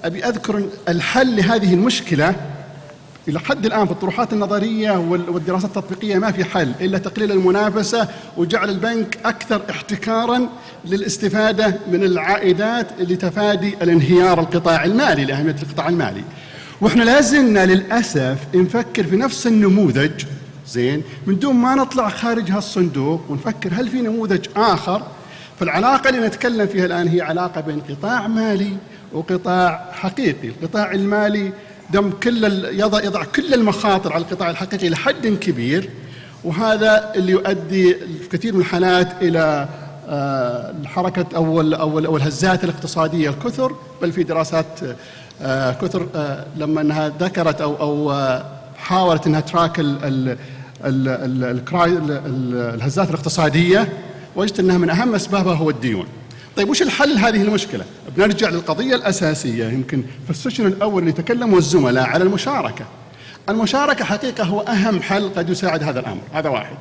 أبي أذكر الحل لهذه المشكلة. إلى حد الآن في الطروحات النظرية والدراسات التطبيقية ما في حل إلا تقليل المنافسة وجعل البنك أكثر احتكاراً للاستفادة من العائدات لتفادي الانهيار القطاع المالي لأهمية القطاع المالي. وإحنا لازلنا للأسف نفكر في نفس النموذج زين من دون ما نطلع خارج هالصندوق ونفكر هل في نموذج آخر. فالعلاقة اللي نتكلم فيها الآن هي علاقة بين قطاع مالي وقطاع حقيقي. القطاع المالي يضع كل المخاطر على القطاع الحقيقي لحد كبير، وهذا اللي يؤدي في كثير من الحالات إلى الحركة أو الهزات الاقتصادية الكثر. بل في دراسات كثر لما أنها ذكرت أو حاولت أنها تراك الهزات الاقتصادية وجدت أنها من أهم أسبابها هو الديون. طيب وش الحل لهذه المشكلة؟ بنرجع للقضية الأساسية. يمكن في السيشن الأول اللي تكلموا الزملاء على المشاركة. المشاركة حقيقة هو أهم حل قد يساعد هذا الأمر. هذا واحد.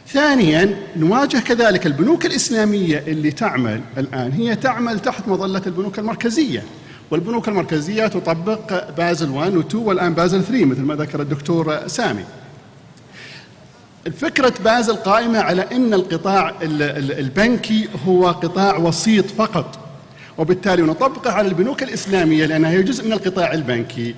ثانيا نواجه كذلك البنوك الإسلامية اللي تعمل الآن هي تعمل تحت مظلة البنوك المركزية، والبنوك المركزية تطبق بازل 1 و2 والآن بازل 3 مثل ما ذكر الدكتور سامي. الفكرة بازل قائمة على أن القطاع البنكي هو قطاع وسيط فقط، وبالتالي نطبقه على البنوك الإسلامية لأنها هي جزء من القطاع البنكي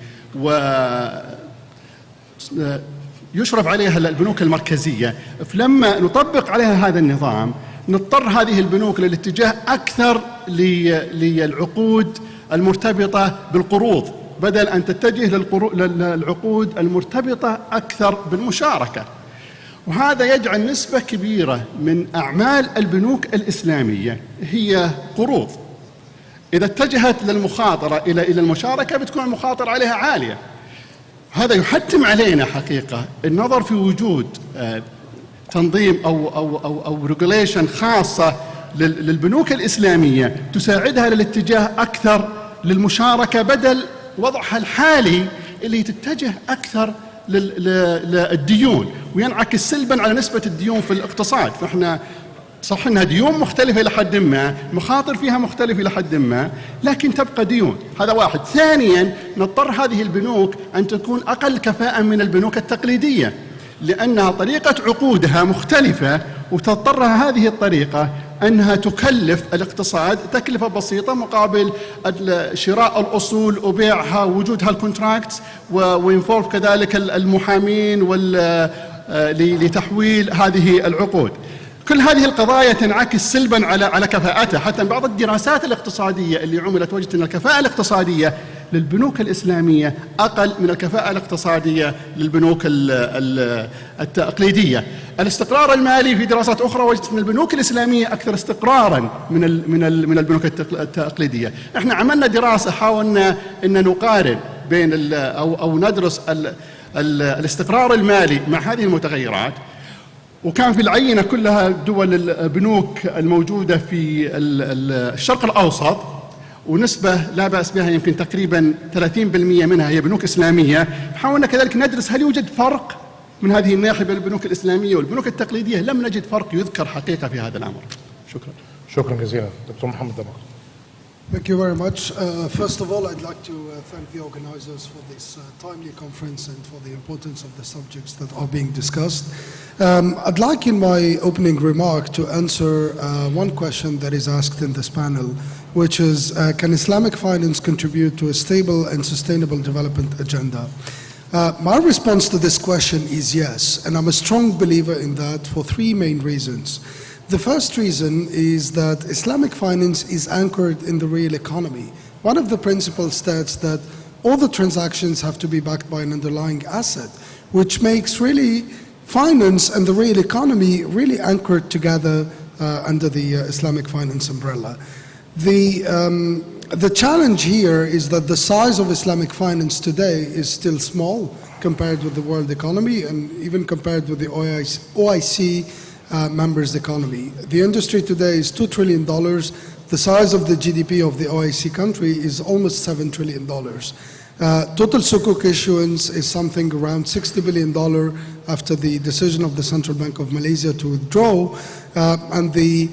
ويشرف عليها البنوك المركزية. فلما نطبق عليها هذا النظام نضطر هذه البنوك للاتجاه أكثر للعقود المرتبطة بالقروض بدل أن تتجه للعقود المرتبطة أكثر بالمشاركة. وهذا يجعل نسبة كبيرة من أعمال البنوك الإسلامية هي قروض. إذا اتجهت للمخاطرة إلى المشاركة بتكون المخاطرة عليها عالية. هذا يحتم علينا حقيقة النظر في وجود تنظيم أو ريجوليشن خاصة للبنوك الإسلامية تساعدها للاتجاه أكثر للمشاركة بدل وضعها الحالي اللي تتجه أكثر للديون وينعكس سلبا على نسبة الديون في الاقتصاد. فإحنا صح أنها ديون مختلفة إلى حد ما، مخاطر فيها مختلفة إلى حد ما، لكن تبقى ديون. هذا واحد. ثانيا نضطر هذه البنوك أن تكون أقل كفاءة من البنوك التقليدية لأنها طريقة عقودها مختلفة، وتضطر هذه الطريقة أنها تكلف الاقتصاد تكلفة بسيطة مقابل شراء الأصول وبيعها ووجودها الكونتراكتس وينفولف كذلك المحامين لتحويل هذه العقود. كل هذه القضايا تنعكس سلبا على كفاءتها. حتى بعض الدراسات الاقتصادية اللي عملت وجدت أن الكفاءة الاقتصادية للبنوك الإسلامية أقل من الكفاءة الاقتصادية للبنوك التقليدية. الاستقرار المالي في دراسات أخرى وجدت أن البنوك الإسلامية أكثر استقرارا من البنوك التقليدية. احنا عملنا دراسة حاولنا أن نقارن بين أو ندرس الاستقرار المالي مع هذه المتغيرات، وكان في العينة كلها دول البنوك الموجودة في الشرق الأوسط، ونسبة لا بأس بها يمكن تقريبا 30% منها هي بنوك إسلامية. حاولنا كذلك ندرس هل يوجد فرق من هذه الناحية بين البنوك الإسلامية والبنوك التقليدية. لم نجد فرق يذكر حقيقة في هذا الأمر. شكرا. شكرا جزيلا. دكتور محمد دمر. Thank you very much. First of all, I'd like to thank the organizers for this timely conference and for the importance of the subjects that are being discussed. I'd like in my opening remark to answer one question that is asked in this panel, which is, can Islamic finance contribute to a stable and sustainable development agenda? My response to this question is yes, and I'm a strong believer in that for three main reasons. The first reason is that Islamic finance is anchored in the real economy. One of the principles states that all the transactions have to be backed by an underlying asset, which makes really finance and the real economy really anchored together under the Islamic finance umbrella. The challenge here is that the size of Islamic finance today is still small compared with the world economy and even compared with the OIC members' economy. The industry today is $2 trillion. The size of the GDP of the OIC country is almost $7 trillion. Total sukuk issuance is something around $60 billion after the decision of the Central Bank of Malaysia to withdraw, and the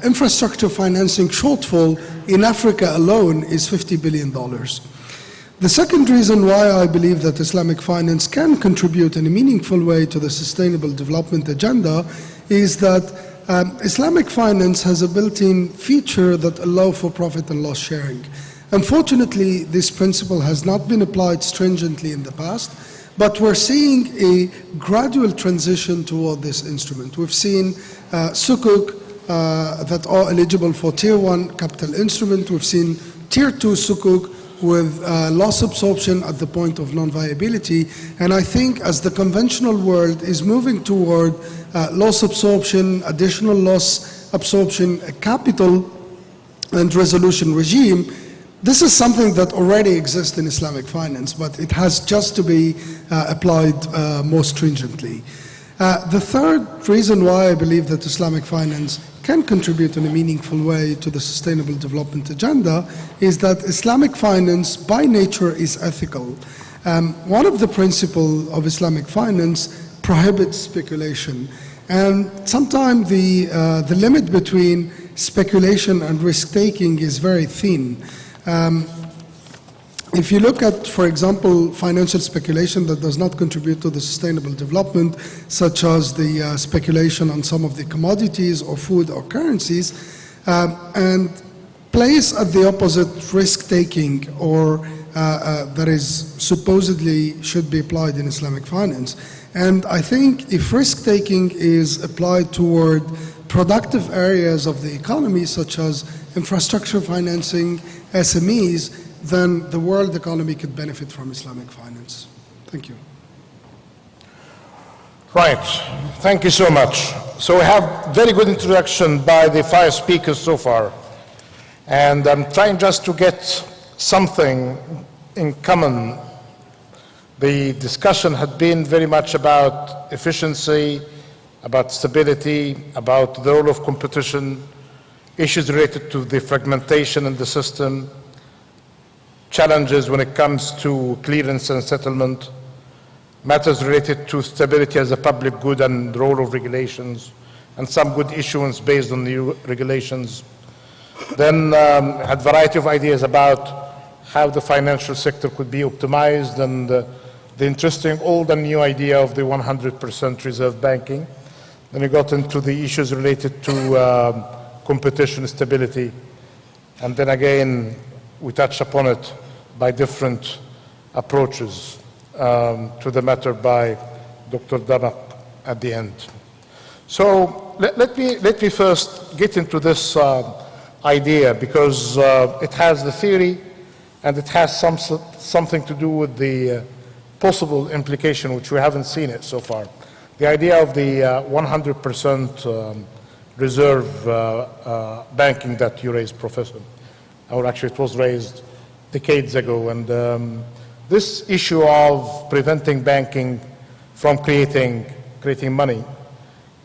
infrastructure financing shortfall in Africa alone is $50 billion. The second reason why I believe that Islamic finance can contribute in a meaningful way to the sustainable development agenda is that Islamic finance has a built-in feature that allows for profit and loss sharing. Unfortunately, this principle has not been applied stringently in the past, but we're seeing a gradual transition toward this instrument. We've seen sukuk that are eligible for Tier 1 capital instrument. We've seen Tier 2 sukuk with loss absorption at the point of non-viability. And I think as the conventional world is moving toward loss absorption, additional loss absorption, capital and resolution regime, this is something that already exists in Islamic finance, but it has just to be applied more stringently. The third reason why I believe that Islamic finance can contribute in a meaningful way to the sustainable development agenda is that Islamic finance by nature is ethical. One of the principles of Islamic finance prohibits speculation, and sometimes the limit between speculation and risk-taking is very thin. If you look at, for example, financial speculation that does not contribute to the sustainable development, such as the speculation on some of the commodities or food or currencies, and place at the opposite risk-taking or that is supposedly should be applied in Islamic finance. And I think if risk-taking is applied toward productive areas of the economy, such as infrastructure financing, SMEs, then the world economy could benefit from Islamic finance. Thank you. Right. Thank you so much. So we have very good introduction by the 5 speakers so far. And I'm trying just to get something in common. The discussion had been very much about efficiency, about stability, about the role of competition, issues related to the fragmentation in the system, challenges when it comes to clearance and settlement, matters related to stability as a public good and the role of regulations, and some good issuance based on the regulations. Then had a variety of ideas about how the financial sector could be optimized, and the interesting old and new idea of the 100% reserve banking. Then we got into the issues related to competition, stability, and then again we touched upon it by different approaches to the matter by Dr. Damak at the end. So let me first get into this idea, because it has the theory and it has something to do with the possible implication, which we haven't seen it so far. The idea of the 100% reserve banking that you raised, Professor, or actually it was raised decades ago, and this issue of preventing banking from creating money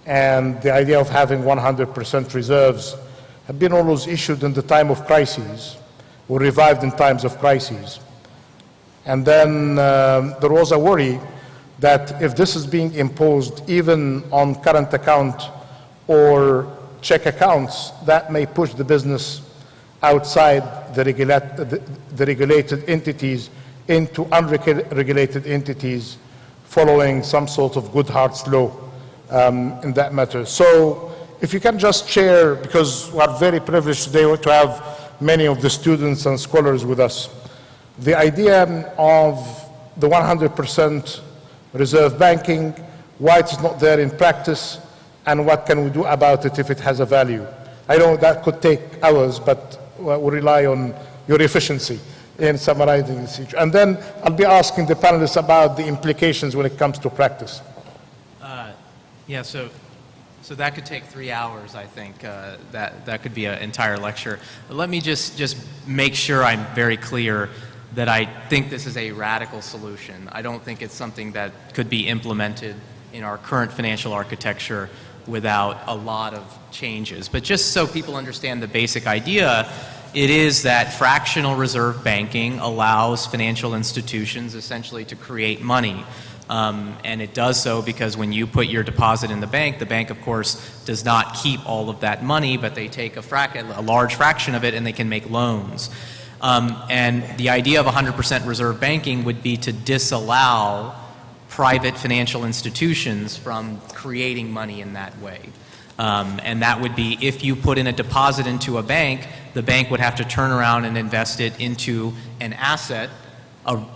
and the idea of having 100% reserves have been always issued in the time of crises or revived in times of crises. And then there was a worry that if this is being imposed even on current account or check accounts, that may push the business outside the regulated entities into unregulated entities, following some sort of Goodhart's law in that matter. So if you can just share, because we are very privileged today to have many of the students and scholars with us, the idea of the 100% reserve banking, why it's not there in practice, and what can we do about it if it has a value. I know that could take hours, but we rely on your efficiency in summarizing this issue. And then I'll be asking the panelists about the implications when it comes to practice. Yeah, so that could take 3 hours, I think. That could be an entire lecture. But let me just make sure I'm very clear that I think this is a radical solution. I don't think it's something that could be implemented in our current financial architecture without a lot of changes. But just so people understand the basic idea, it is that fractional reserve banking allows financial institutions essentially to create money. And it does so because when you put your deposit in the bank of course does not keep all of that money, but they take a large fraction of it and they can make loans. And the idea of 100% reserve banking would be to disallow private financial institutions from creating money in that way. And that would be if you put in a deposit into a bank, the bank would have to turn around and invest it into an asset,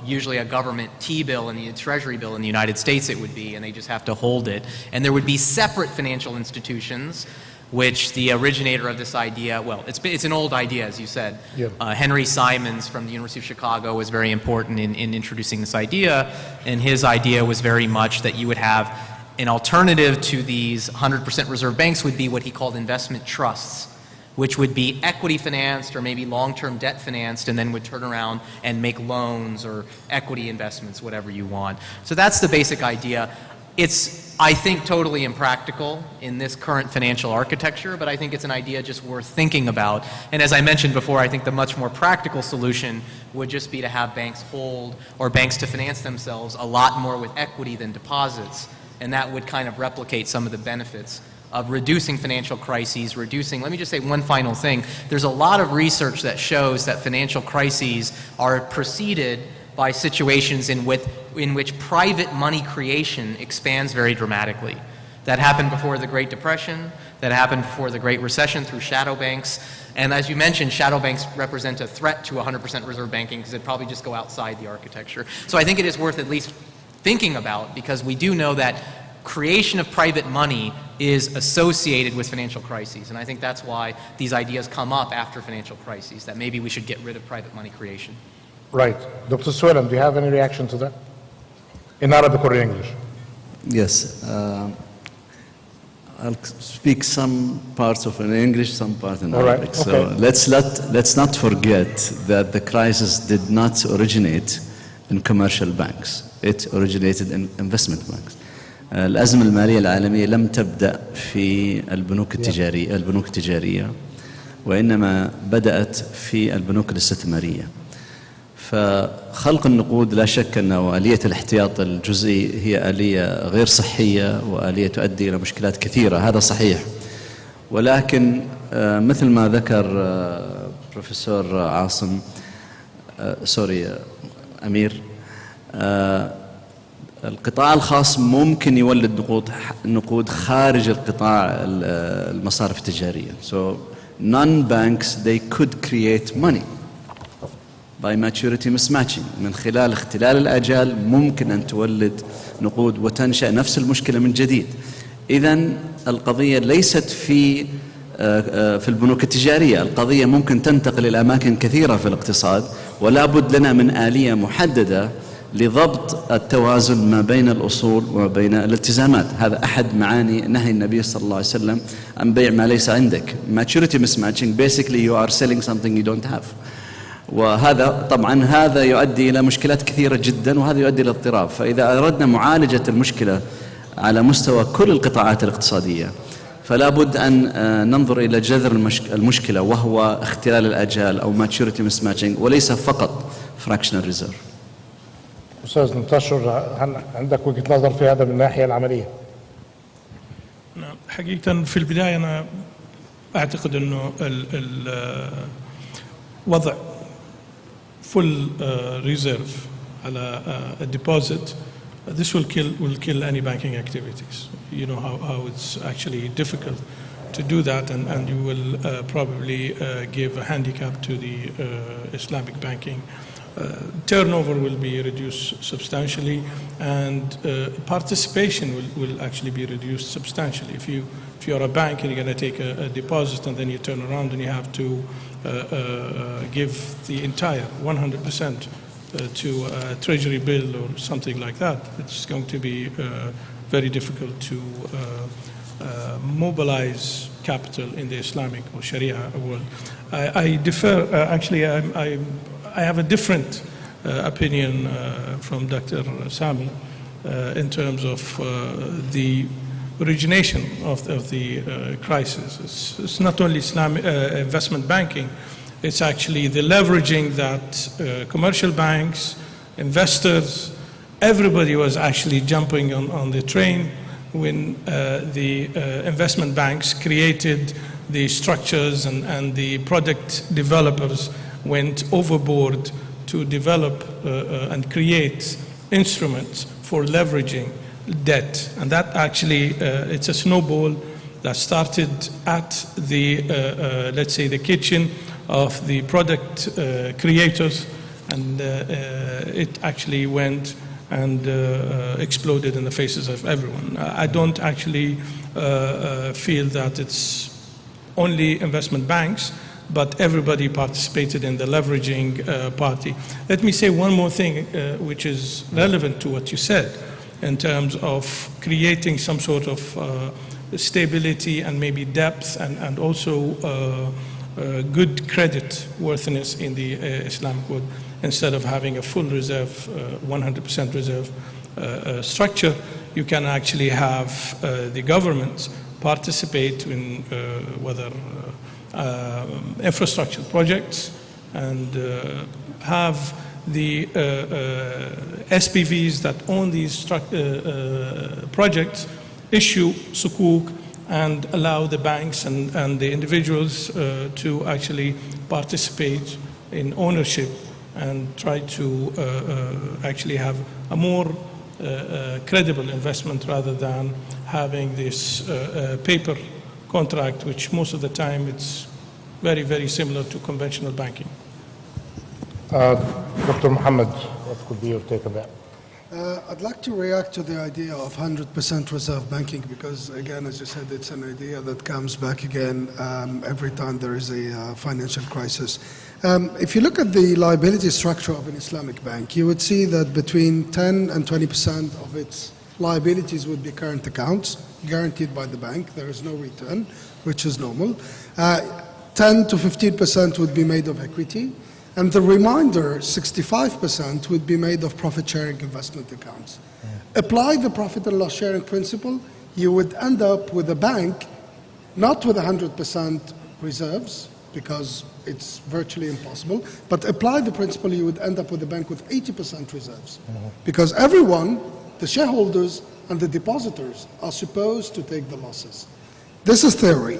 usually a government T-bill in the Treasury bill in the United States it would be, and they just have to hold it. And there would be separate financial institutions, which the originator of this idea, well, it's an old idea, as you said. Yeah. Henry Simons from the University of Chicago was very important in introducing this idea, and his idea was very much that you would have an alternative to these 100% reserve banks would be what he called investment trusts, which would be equity financed or maybe long-term debt financed and then would turn around and make loans or equity investments, whatever you want. So that's the basic idea. It's, I think, totally impractical in this current financial architecture, but I think it's an idea just worth thinking about. And as I mentioned before, I think the much more practical solution would just be to have banks hold or banks to finance themselves a lot more with equity than deposits. And that would kind of replicate some of the benefits of reducing financial crises, let me just say one final thing. There's a lot of research that shows that financial crises are preceded by situations in which private money creation expands very dramatically. That happened before the Great Depression, that happened before the Great Recession through shadow banks. And as you mentioned, shadow banks represent a threat to 100% reserve banking because they'd probably just go outside the architecture. So I think it is worth at least thinking about, because we do know that creation of private money is associated with financial crises. And I think that's why these ideas come up after financial crises, that maybe we should get rid of private money creation. Right. Dr. Swellam, do you have any reaction to that? In Arabic or in English? Yes. I'll speak some parts of it in English, some part in Arabic. Right. So Okay. let's not forget that the crisis did not originate in commercial banks. It originated in investment banks. الأزمة المالية العالمية لم تبدأ في البنوك التجارية وإنما بدأت في البنوك الاستثمارية. فخلق النقود لا شك أنه آلية الاحتياط الجزئي هي آلية غير صحية وآلية تؤدي إلى مشكلات كثيرة، هذا صحيح. ولكن مثل ما ذكر بروفيسور عاصم أمير، القطاع الخاص ممكن يولد نقود خارج القطاع المصارف التجارية. So non-banks they could create money by maturity mismatching. من خلال اختلال الآجال ممكن أن تولد نقود وتنشأ نفس المشكلة من جديد. إذن القضية ليست في البنوك التجارية، القضية ممكن تنتقل إلى أماكن كثيرة في الاقتصاد، ولا بد لنا من آلية محددة لضبط التوازن ما بين الأصول وما بين الالتزامات. هذا أحد معاني نهي النبي صلى الله عليه وسلم عن بيع ما ليس عندك. Maturity mismatching, basically you are selling something you don't have. وهذا طبعا هذا يؤدي إلى مشكلات كثيرة جدا، وهذا يؤدي إلى اضطراب. فإذا أردنا معالجة المشكلة على مستوى كل القطاعات الاقتصادية فلا بد أن ننظر إلى جذر المشكلة، وهو اختلال الآجال أو maturity mismatching، وليس فقط fractional reserve. أستاذ منتشر، هل عندك وجهة نظر في هذا من الناحية العملية؟ نعم، حقيقة في البداية أنا أعتقد أنه وضع full reserve على a deposit, this will kill any banking activities. You know how it's actually difficult to do that, and you will probably give a handicap to the Islamic banking. Turnover will be reduced substantially, and participation will actually be reduced substantially. If you're a bank and you're going to take a deposit and then you turn around and you have to give the entire 100% to a treasury bill or something like that, it's going to be very difficult to mobilize capital in the Islamic or Sharia world. I differ. Actually, I have a different opinion from Dr. Sami in terms of the origination of the crisis. It's not only Islamic investment banking, It's actually the leveraging that commercial banks, investors, everybody was actually jumping on the train when the investment banks created the structures and the product developers went overboard to develop and create instruments for leveraging debt. And that actually, it's a snowball that started at the, let's say, the kitchen of the product creators, and it actually went and exploded in the faces of everyone. I don't actually feel that it's only investment banks, but everybody participated in the leveraging party. Let me say one more thing which is relevant to what you said in terms of creating some sort of stability and maybe depth and also good credit worthiness in the Islamic world, instead of having a full reserve, 100% reserve structure. You can actually have the government participate in whether infrastructure projects and have the SPVs that own these projects issue sukuk and allow the banks and the individuals to actually participate in ownership and try to actually have a more credible investment rather than having this paper contract, which most of the time it's very, very similar to conventional banking. Dr. Mohammed, what could be your take on that? I'd like to react to the idea of 100% reserve banking because, again, as you said, it's an idea that comes back again every time there is a financial crisis. If you look at the liability structure of an Islamic bank, you would see that between 10 and 20% of its liabilities would be current accounts, guaranteed by the bank. There is no return, which is normal. 10 to 15% would be made of equity. And the remainder, 65%, would be made of profit-sharing investment accounts. Apply the profit and loss sharing principle, you would end up with a bank not with 100% reserves, because it's virtually impossible, but apply the principle, you would end up with a bank with 80% reserves. Because everyone, the shareholders and the depositors, are supposed to take the losses. This is theory.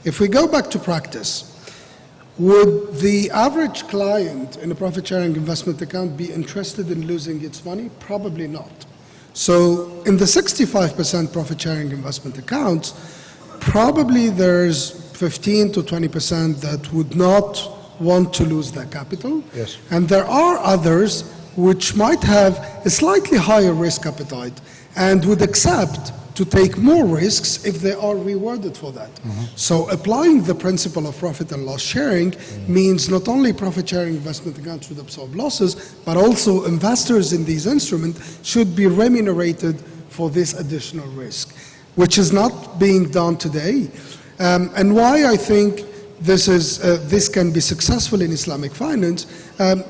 If we go back to practice, would the average client in a profit-sharing investment account be interested in losing its money? Probably not. So in the 65% profit-sharing investment accounts, probably there's 15 to 20% that would not want to lose their capital. Yes. And there are others which might have a slightly higher risk appetite and would accept to take more risks if they are rewarded for that. So applying the principle of profit and loss sharing means not only profit sharing investment accounts should absorb losses, but also investors in these instruments should be remunerated for this additional risk, which is not being done today. And why I think this can be successful in Islamic finance,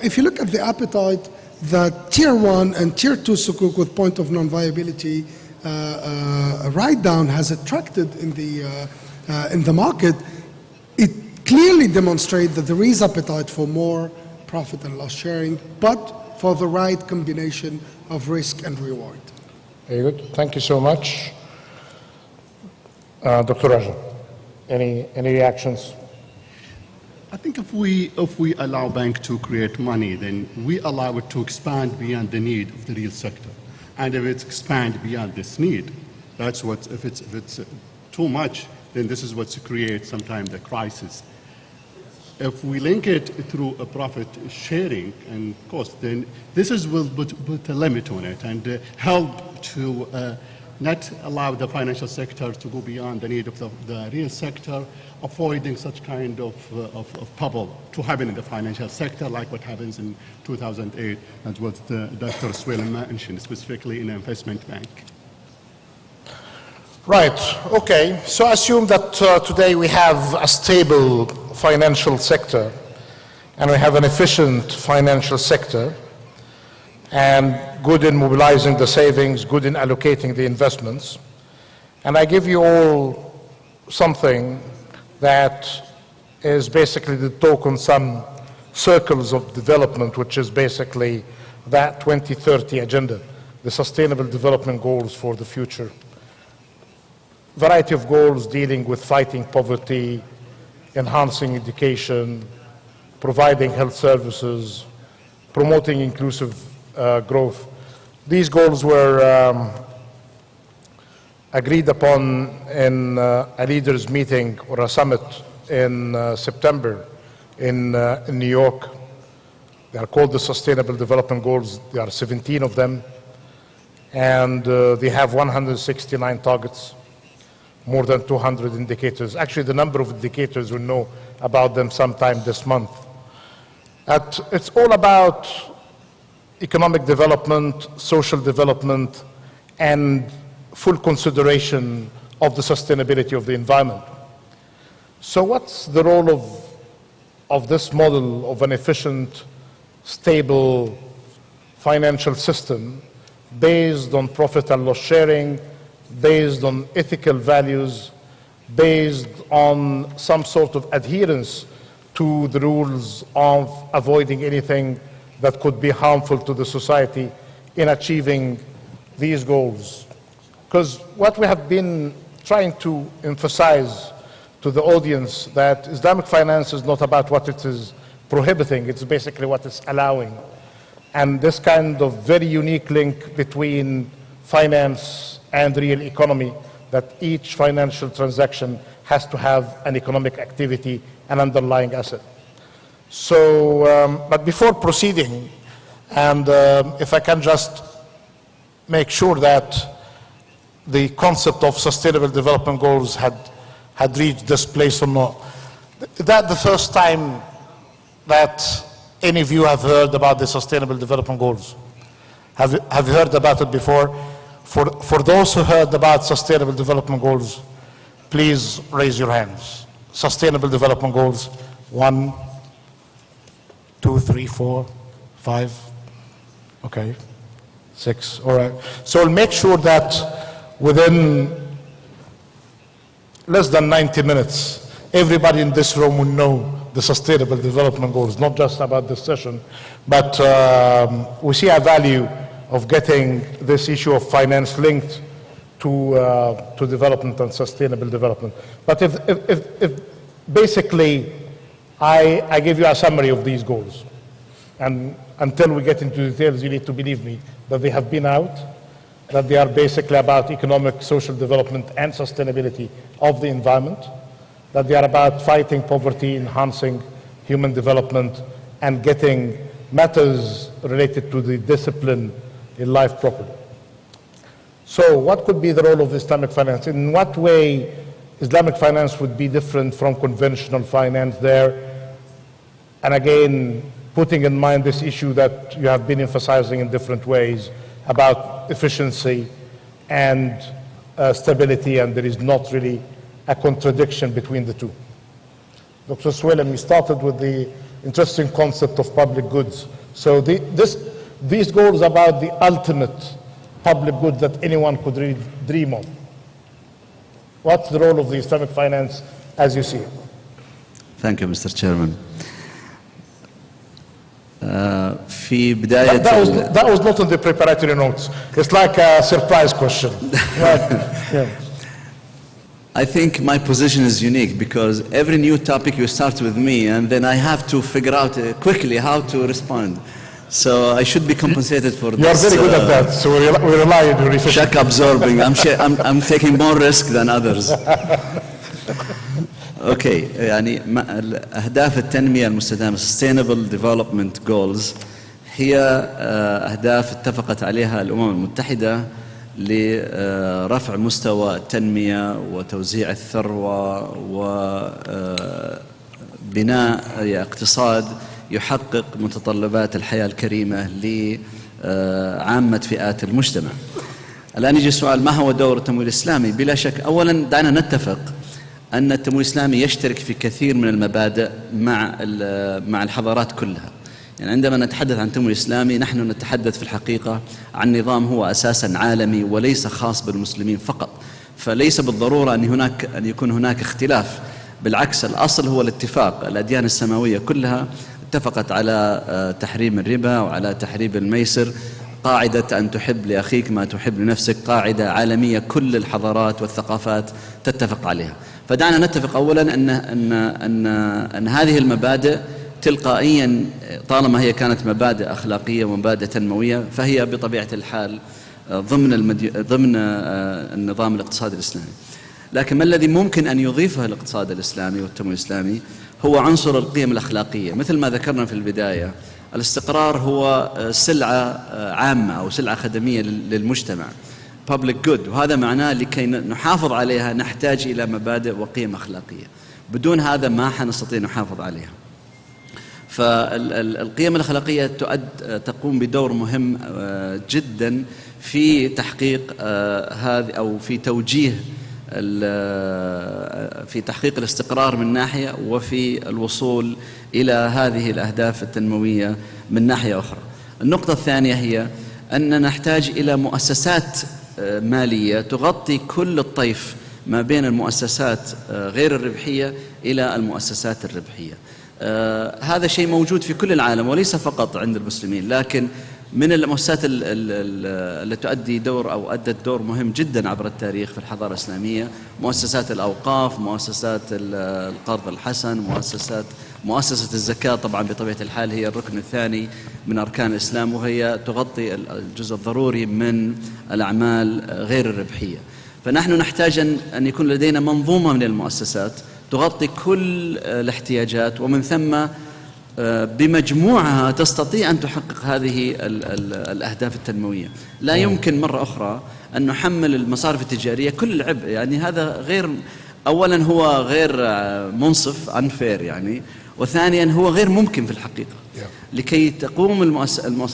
if you look at the appetite that Tier 1 and Tier 2 sukuk with point of non-viability write-down has attracted in the market, it clearly demonstrates that there is appetite for more profit and loss sharing, but for the right combination of risk and reward. Very good. Thank you so much. Dr. Raja, any reactions? I think if we allow banks to create money, then we allow it to expand beyond the need of the real sector. And if it's expand beyond this need, that's what, if it's too much, then this is what creates sometimes the crisis. If we link it through a profit sharing and cost, then this will put a limit on it and help to not allow the financial sector to go beyond the need of the real sector, avoiding such kind of bubble to happen in the financial sector, like what happens in 2008, and what Dr. Swell mentioned, specifically in an investment bank. Right, okay. So assume that today we have a stable financial sector, and we have an efficient financial sector, and good in mobilizing the savings, good in allocating the investments. And I give you all something that is basically the talk on some circles of development, which is basically that 2030 agenda, the Sustainable Development Goals for the future. Variety of goals dealing with fighting poverty, enhancing education, providing health services, promoting inclusive growth. These goals were agreed upon in a leaders' meeting or a summit in September in New York. They are called the Sustainable Development Goals. There are 17 of them, and they have 169 targets, more than 200 indicators. Actually, the number of indicators, we'll know about them sometime this month. It's all about economic development, social development, and full consideration of the sustainability of the environment. So what's the role of this model of an efficient, stable financial system based on profit and loss sharing, based on ethical values, based on some sort of adherence to the rules of avoiding anything that could be harmful to the society in achieving these goals? Because what we have been trying to emphasize to the audience, that Islamic finance is not about what it is prohibiting, it's basically what it's allowing. And this kind of very unique link between finance and real economy, that each financial transaction has to have an economic activity, an underlying asset. So, but before proceeding, and if I can just make sure that the concept of sustainable development goals had reached this place or not. Is that the first time that any of you have heard about the sustainable development goals? Have you heard about it before? For those who heard about sustainable development goals, please raise your hands. Sustainable development goals, 1, 2, 3, 4, 5, okay, 6, all right. So we'll make sure that within less than 90 minutes, everybody in this room will know the Sustainable Development Goals, not just about this session, but we see a value of getting this issue of finance linked to development and sustainable development. But if basically I give you a summary of these goals, and until we get into details, you need to believe me that they have been out, that they are basically about economic, social development and sustainability of the environment, that they are about fighting poverty, enhancing human development, and getting matters related to the discipline in life properly. So what could be the role of Islamic finance? In what way Islamic finance would be different from conventional finance there? And again, putting in mind this issue that you have been emphasizing in different ways about efficiency and stability, and there is not really a contradiction between the two. Dr. Swelem, you started with the interesting concept of public goods. So these goals about the ultimate public good that anyone could really dream of. What's the role of the Islamic finance as you see it? Thank you, Mr. Chairman. في بداية that was not on the preparatory notes. It's like a surprise question. Yeah. I think my position is unique because every new topic you start with me and then I have to figure out quickly how to respond. So I should be compensated for this. You are very good at that, so we rely on your efficiency. Shock absorbing. I'm taking more risk than others. اوكي يعني اهداف التنميه المستدامه Sustainable Development Goals هي اهداف اتفقت عليها الامم المتحده لرفع مستوى التنميه وتوزيع الثروه وبناء اقتصاد يحقق متطلبات الحياه الكريمه لعامه فئات المجتمع. الان يجي السؤال، ما هو دور التمويل الاسلامي؟ بلا شك اولا دعنا نتفق أن التمويل الإسلامي يشترك في كثير من المبادئ مع الحضارات كلها. يعني عندما نتحدث عن التمويل الإسلامي نحن نتحدث في الحقيقة عن نظام هو أساسا عالمي وليس خاص بالمسلمين فقط، فليس بالضرورة أن يكون هناك اختلاف بالعكس الأصل هو الاتفاق. الأديان السماوية كلها اتفقت على تحريم الربا وعلى تحريم الميسر. قاعدة أن تحب لأخيك ما تحب لنفسك قاعدة عالمية كل الحضارات والثقافات تتفق عليها. فدعنا نتفق أولا أن هذه المبادئ تلقائيا طالما هي كانت مبادئ أخلاقية ومبادئ تنموية فهي بطبيعة الحال ضمن النظام الاقتصادي الإسلامي. لكن ما الذي ممكن أن يضيفه الاقتصاد الإسلامي والتنمو الإسلامي هو عنصر القيم الأخلاقية. مثل ما ذكرنا في البداية الاستقرار هو سلعة عامة أو سلعة خدمية للمجتمع public good، وهذا معناه لكي نحافظ عليها نحتاج إلى مبادئ وقيم أخلاقية، بدون هذا ما حنستطيع نحافظ عليها. فالقيم الأخلاقية تقوم بدور مهم جدا في تحقيق هذه أو في توجيه في تحقيق الاستقرار من ناحية وفي الوصول إلى هذه الأهداف التنموية من ناحية أخرى. النقطة الثانية هي أن نحتاج إلى مؤسسات مالية تغطي كل الطيف ما بين المؤسسات غير الربحية إلى المؤسسات الربحية. هذا شيء موجود في كل العالم وليس فقط عند المسلمين، لكن من المؤسسات التي تؤدي دور أو أدت دور مهم جدا عبر التاريخ في الحضارة الإسلامية مؤسسات الأوقاف، مؤسسات القرض الحسن، مؤسسة الزكاة. طبعا بطبيعة الحال هي الركن الثاني من أركان الإسلام، وهي تغطي الجزء الضروري من الأعمال غير الربحية. فنحن نحتاج أن يكون لدينا منظومة من المؤسسات تغطي كل الاحتياجات، ومن ثم بمجموعها تستطيع أن تحقق هذه الأهداف التنموية. لا يمكن مرة أخرى أن نحمل المصارف التجارية كل العبء، يعني هذا غير، أولا هو غير منصف unfair يعني، وثانيا هو غير ممكن في الحقيقة. لكي تقوم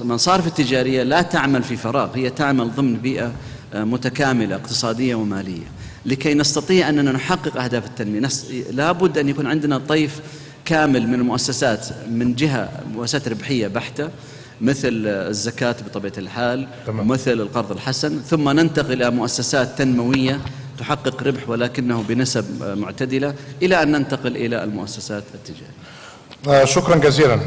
المصارف التجارية لا تعمل في فراغ، هي تعمل ضمن بيئة متكاملة اقتصادية ومالية. لكي نستطيع أننا نحقق أهداف التنمية لابد أن يكون عندنا طيف كامل من المؤسسات، من جهة مؤسسات ربحية بحتة مثل الزكاة بطبيعة الحال ومثل القرض الحسن، ثم ننتقل إلى مؤسسات تنموية تحقق ربح ولكنه بنسب معتدلة، إلى أن ننتقل إلى المؤسسات التجارية. شكرا جزيلا.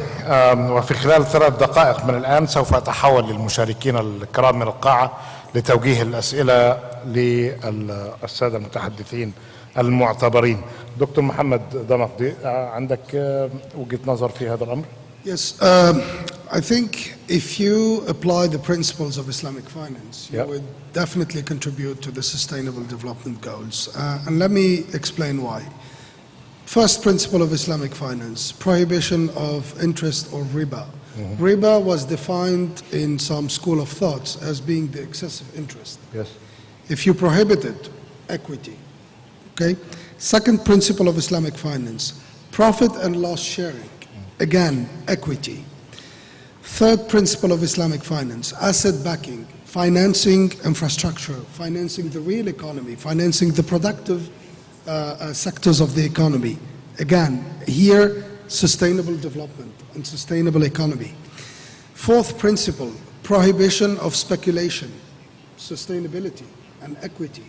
وفي خلال 3 دقائق من الآن سوف أتحول للمشاركين الكرام من القاعة لتوجيه الأسئلة للسادة المتحدثين المعتبرين. دكتور محمد دمقدي، عندك وجهة نظر في هذا الأمر؟ Yes, I think if you apply the principles of Islamic finance, you would definitely contribute to the sustainable development goals. And let me explain why. First principle of Islamic finance, prohibition of interest or riba. Riba was defined in some school of thoughts as being the excessive interest. Yes. If you prohibited equity, okay? Second principle of Islamic finance, profit and loss sharing. Again, equity. Third principle of Islamic finance, asset backing, financing infrastructure, financing the real economy, financing the productive sectors of the economy. Again, here, sustainable development and sustainable economy. Fourth principle, prohibition of speculation, sustainability and equity.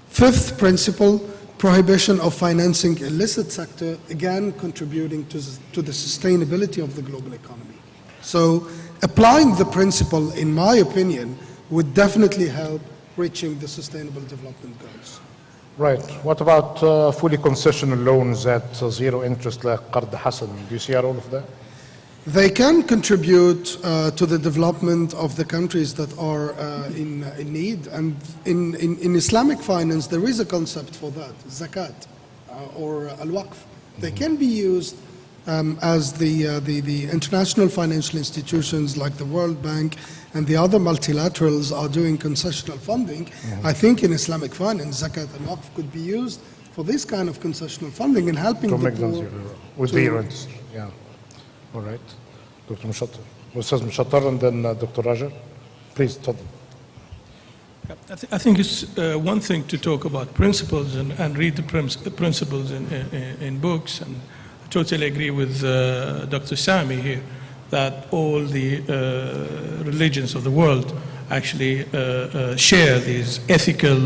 Fifth principle, prohibition of financing illicit sector, again contributing to the sustainability of the global economy. So applying the principle, in my opinion, would definitely help reaching the sustainable development goals. Right. What about fully concessional loans at zero interest like Qard Hassan? Do you see all of that? They can contribute to the development of the countries that are in need. And in Islamic finance, there is a concept for that, zakat or al-waqf. They can be used as the international financial institutions like the World Bank and the other multilaterals are doing concessional funding. I think in Islamic finance, zakat and waqf could be used for this kind of concessional funding and helping to the make them poor zero with the interest. Yeah. All right. Dr. Mushattar. Ustaz Mushattar and then Dr. Raja. Please, Todd. I think it's one thing to talk about principles and read the principles in books, and I totally agree with Dr. Sami here that all the religions of the world actually share these ethical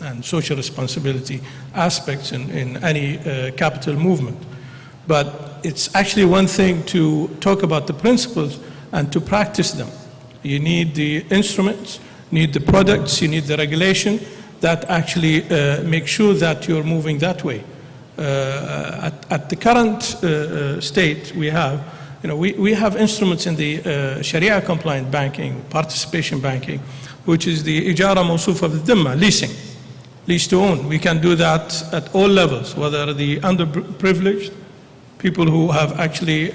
and social responsibility aspects in any capital movement. But it's actually one thing to talk about the principles and to practice them. You need the instruments, you need the products, you need the regulation that actually make sure that you're moving that way. At the current state we have, we have instruments in the Sharia compliant banking, participation banking, which is the ijara mawsufa bid-dhimma, leasing, lease to own. We can do that at all levels, whether the underprivileged, people who have actually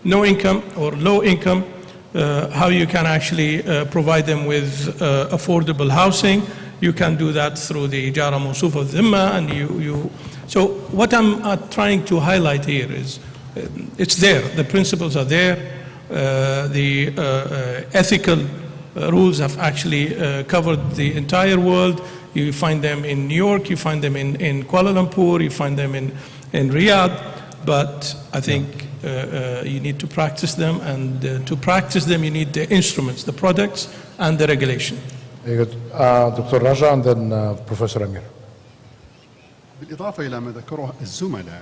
no income or low income, how you can actually provide them with affordable housing. You can do that through the ijara mawsufa bid-dhimma, and so what I'm trying to highlight here is it's there, the principles are there, the ethical rules have actually covered the entire world. You find them in New York, you find them in Kuala Lumpur, you find them in Riyadh, but I think you need to practice them, and to practice them you need the instruments, the products and the regulation. Very good. Dr. Raja and then Professor Amir. بالإضافة إلى ما ذكره الزملاء،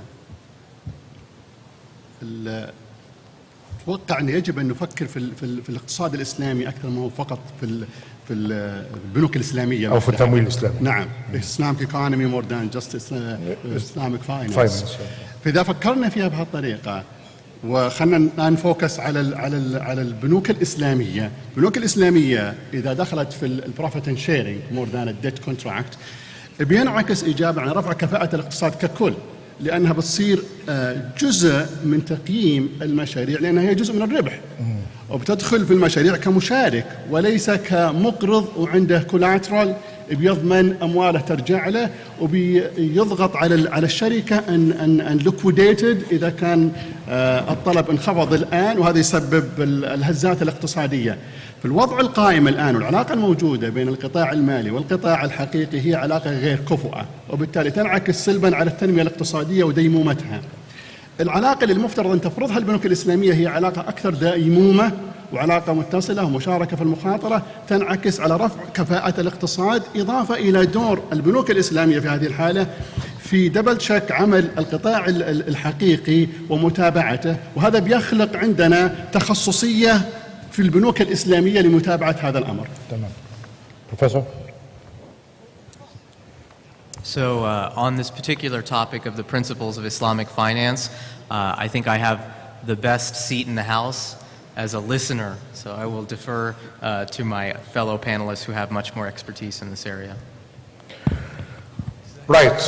أتوقع أن يجب أن نفكر في الاقتصاد الإسلامي أكثر ما هو فقط في البنوك الإسلامية أو في التمويل الإسلامي. نعم، Islamic economy more than just Islamic finance. فإذا فكرنا فيها بهالطريقة وخلنا نفوكس على البنوك الإسلامية. البنوك الإسلامية إذا دخلت في البروفيت اند شيرنج مور ذان الديت كونتراكت بينعكس إيجابا على رفع كفاءة الاقتصاد ككل، لأنها بتصير جزء من تقييم المشاريع، لأنها هي جزء من الربح وبتدخل في المشاريع كمشارك وليس كمقرض وعنده كولاترال بيضمن أمواله ترجع له، وبيضغط على الشركة أن ليكويديتد إذا كان الطلب انخفض الآن، وهذا يسبب الهزات الاقتصادية. في الوضع القائم الآن والعلاقة الموجودة بين القطاع المالي والقطاع الحقيقي هي علاقة غير كفؤة، وبالتالي تنعكس سلبا على التنمية الاقتصادية وديمومتها. العلاقة اللي المفترض أن تفرضها البنوك الإسلامية هي علاقة أكثر ديمومة وعلاقة متصلة ومشاركة في المخاطرة، تنعكس على رفع كفاءة الاقتصاد، إضافة إلى دور البنوك الإسلامية في هذه الحالة في دبل تشيك عمل القطاع الحقيقي ومتابعته، وهذا بيخلق عندنا تخصصية في البنوك الإسلامية لمتابعة هذا الأمر. تمام. Professor. So on this particular topic of the principles of Islamic finance, I think I have the best seat in the House as a listener, so I will defer to my fellow panelists who have much more expertise in this area. Right,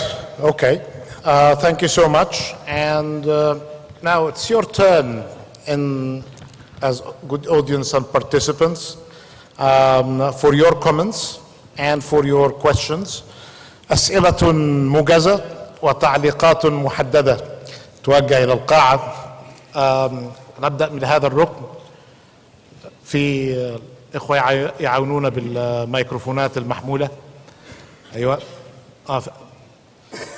okay. Thank you so much. And now it's your turn as good audience and participants for your comments and for your questions. أسئلة موجزة وتعليقات محددة توجه إلى القاعة. نبدأ من هذا الركن. في إخوة يعاونون بالميكروفونات المحمولة. أيوة.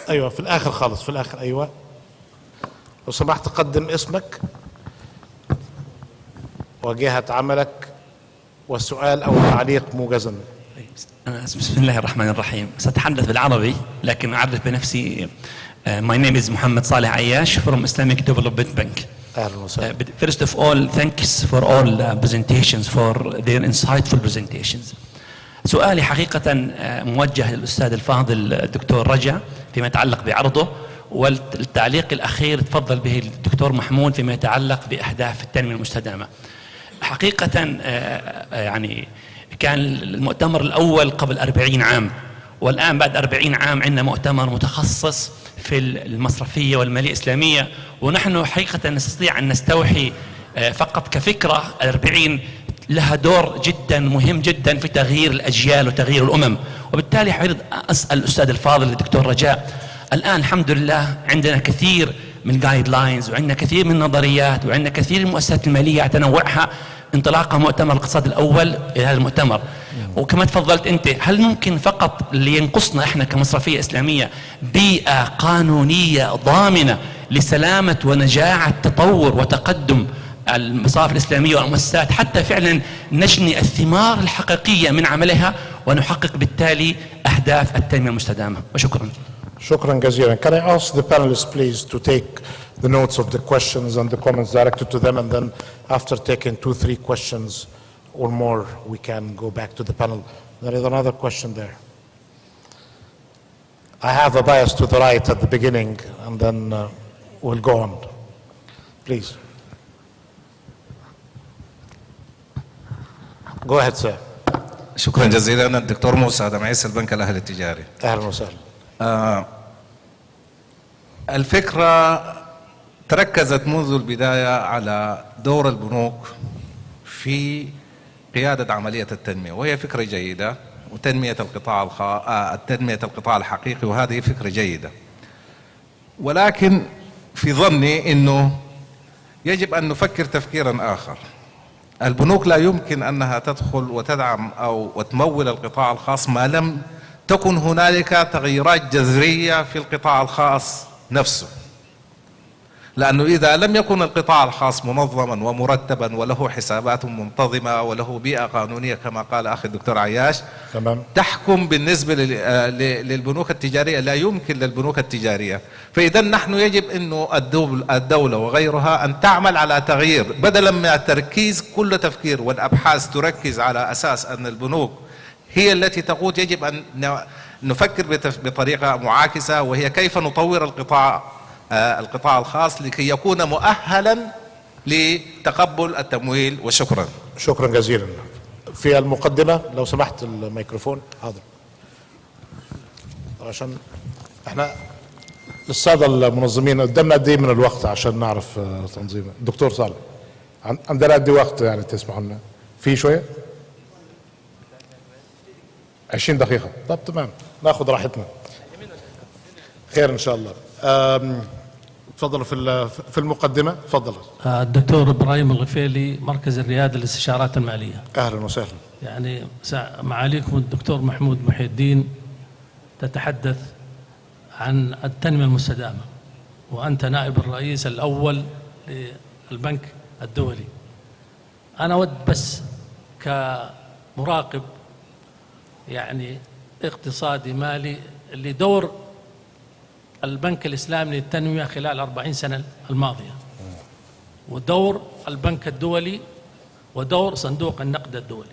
أيوة في الآخر خالص، في الآخر. أيوة لو سمحت قدم اسمك وجهة عملك والسؤال أو تعليق موجزا. بسم الله الرحمن الرحيم. سأتحدث بالعربي لكن أعرف بنفسي. My name is محمد صالح عياش from Islamic Development Bank. أهلا وسهلا. First of all, thanks for all presentations, for their insightful presentations. سؤالي حقيقة موجه للأستاذ الفاضل الدكتور رجع فيما يتعلق بعرضه، والتعليق الأخير تفضل به الدكتور محمود فيما يتعلق بأهداف التنمية المستدامة. حقيقة يعني كان المؤتمر الأول قبل 40 عام، والآن بعد 40 عام عندنا مؤتمر متخصص في المصرفية والمالية الإسلامية، ونحن حقيقة نستطيع أن نستوحي فقط كفكرة 40 لها دور جدا مهم جدا في تغيير الأجيال وتغيير الأمم. وبالتالي حريد أسأل الأستاذ الفاضل الدكتور رجاء، الآن الحمد لله عندنا كثير من جايد لاينز، وعندنا كثير من النظريات، وعندنا كثير من المؤسسات المالية تنوعها انطلاقا مؤتمر الاقتصاد الأول إلى هذا المؤتمر. وكما تفضلت أنت، هل ممكن فقط اللي ينقصنا إحنا كمصرفية إسلامية بيئة قانونية ضامنة لسلامة ونجاعة تطور وتقدم المصارف الإسلامية والمؤسسات حتى فعلا نجني الثمار الحقيقية من عملها ونحقق بالتالي أهداف التنمية المستدامة. وشكرا. شكرا جزيلا. Can I ask the panelists please to take the notes of the questions and the comments directed to them, and then after taking 2-3 questions or more we can go back to the panel. There is another question there. I have a bias to the right at the beginning and then we'll go on. Please. Go ahead, sir. شكرا جزيلا. الدكتور موسى آدم عيسى، البنك الأهلي التجاري. أهلا وسهلا. الفكرة تركزت منذ البداية على دور البنوك في قيادة عملية التنمية، وهي فكرة جيدة، وتنمية تنمية القطاع الحقيقي، وهذه فكرة جيدة. ولكن في ظني أنه يجب أن نفكر تفكيرا آخر. البنوك لا يمكن أنها تدخل وتدعم أو وتمول القطاع الخاص ما لم تكن هنالك تغييرات جذرية في القطاع الخاص نفسه، لأنه إذا لم يكن القطاع الخاص منظما ومرتبا وله حسابات منتظمة وله بيئة قانونية كما قال أخي الدكتور عياش تمام. تحكم بالنسبة للبنوك التجارية، لا يمكن للبنوك التجارية. فإذا نحن يجب أنه الدولة وغيرها أن تعمل على تغيير، بدلا من التركيز كل تفكير والأبحاث تركز على أساس أن البنوك هي التي تقود. يجب أن نفكر بطريقة معاكسة، وهي كيف نطور القطاع الخاص لكي يكون مؤهلا لتقبل التمويل. وشكرا. شكرا جزيلا. في المقدمة لو سمحت الميكروفون. حاضر. عشان احنا السادة المنظمين قدامنا قد ايه من الوقت عشان نعرف تنظيم. الدكتور صالح عندنا قد ايه وقت يعني تسمحوا لنا؟ في شوية؟ 20 دقيقة. طب تمام، ناخد راحتنا. خير ان شاء الله. تفضلوا في المقدمة. تفضل. الدكتور إبراهيم الغفيلي، مركز الريادة للاستشارات المالية. أهلا وسهلا. يعني معاليكم الدكتور محمود محي الدين تتحدث عن التنمية المستدامة، وأنت نائب الرئيس الأول للبنك الدولي. أنا أود بس كمراقب يعني اقتصادي مالي اللي دور البنك الإسلامي للتنمية خلال 40 سنة الماضية، ودور البنك الدولي، ودور صندوق النقد الدولي.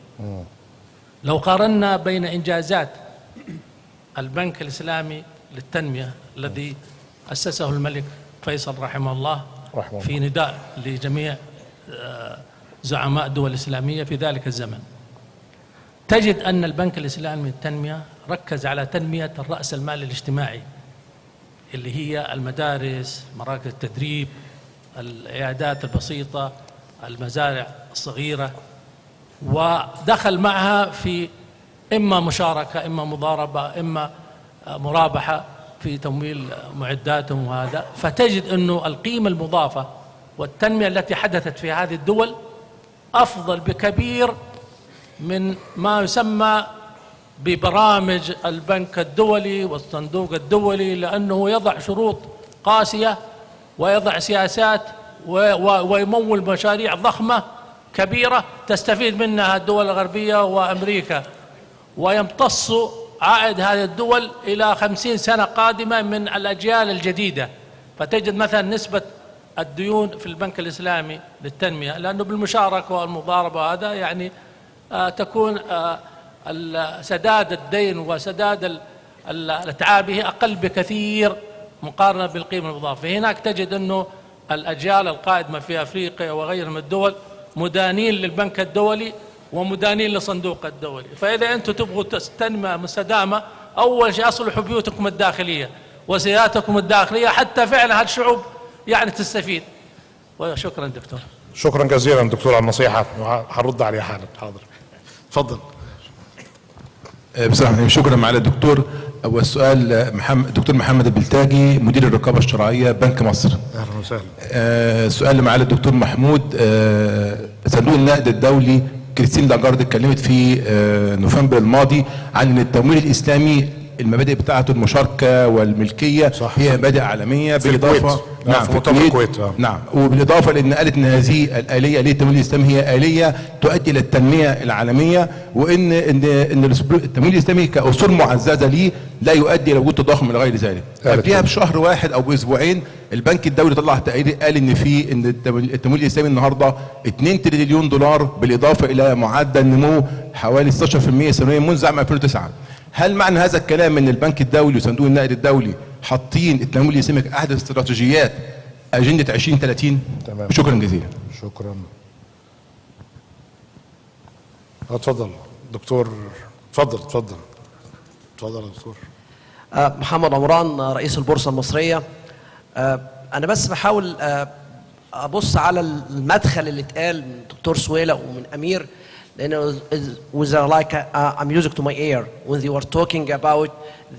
لو قارنا بين إنجازات البنك الإسلامي للتنمية الذي أسسه الملك فيصل رحمه الله في نداء لجميع زعماء الدول الإسلامية في ذلك الزمن، تجد أن البنك الإسلامي للتنمية ركز على تنمية الرأس المالي الاجتماعي اللي هي المدارس، مراكز التدريب، العيادات البسيطة، المزارع الصغيرة، ودخل معها في إما مشاركة، إما مضاربة، إما مرابحة في تمويل معداتهم. وهذا فتجد أنه القيمة المضافة والتنمية التي حدثت في هذه الدول أفضل بكبير من ما يسمى ببرامج البنك الدولي والصندوق الدولي، لأنه يضع شروط قاسية ويضع سياسات ويمول مشاريع ضخمة كبيرة تستفيد منها الدول الغربية وأمريكا، ويمتص عائد هذه الدول إلى 50 سنة قادمة من الأجيال الجديدة. فتجد مثلا نسبة الديون في البنك الإسلامي للتنمية، لأنه بالمشاركة والمضاربة هذا يعني تكون سداد الدين وسداد الأتعاب به أقل بكثير مقارنة بالقيمة المضافة. هناك تجد أنه الأجيال القادمة في أفريقيا وغيرها من الدول مدانين للبنك الدولي ومدانين للصندوق الدولي. فإذا أنتم تبغوا تنمية مستدامة، أول شيء أصلحوا بيوتكم الداخلية وسيادتكم الداخلية حتى فعلا هالشعوب يعني تستفيد. وشكرا دكتور. شكرا جزيلا دكتور على النصيحة، هنرد عليها حالا. حاضر. تفضل. بصراحة شكرا معالي الدكتور. والسؤال دكتور محمد البلتاجي، مدير الرقابة الشرعية بنك مصر. اهلا وسهلا. سؤال لمعالي الدكتور محمود. صندوق النقد الدولي كريستين لاجارد اتكلمت في نوفمبر الماضي عن ان التمويل الاسلامي المبادئ بتاعته المشاركه والملكيه هي مبادئ عالميه بالاضافه في مؤتمر الكويت. نعم، وبالاضافه لان قالت ان هذه الاليه اليه التمويل الاسلامي هي اليه تؤدي الى التنميه العالميه، وان التمويل الاسلامي كاصول معززه ليه لا يؤدي الى وجود تضخم الى غير ذلك. قبلها بشهر واحد او باسبوعين البنك الدولي طلع تقرير قال ان التمويل الاسلامي النهارده 2 تريليون دولار بالاضافه الى معدل نمو حوالي 16% سنويا منذ عام 2009. هل معنى هذا الكلام ان البنك الدولي وصندوق النقد الدولي حاطين التمويل الاسلامي كاحد استراتيجيات اجنده 2030؟ تمام. شكرا جزيلا. شكرا. اتفضل دكتور. اتفضل يا دكتور. محمد عمران، رئيس البورصة المصرية. أنا بس بحاول أبص على المدخل اللي اتقال من دكتور سويلة ومن أمير، لأنه was like a music to my ear when they were talking about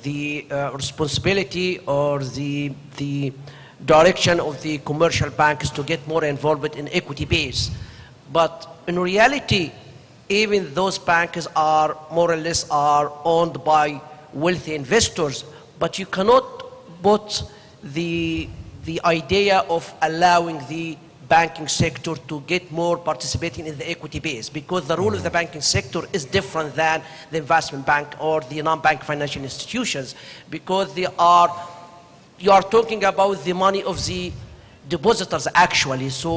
the responsibility or the direction of the commercial banks to get more involved in equity base. But in reality, even those banks are more or less are owned by wealthy investors, but you cannot put the idea of allowing the banking sector to get more participating in the equity base, because the role of the banking sector is different than the investment bank or the non-bank financial institutions, because you are talking about the money of the depositors actually. So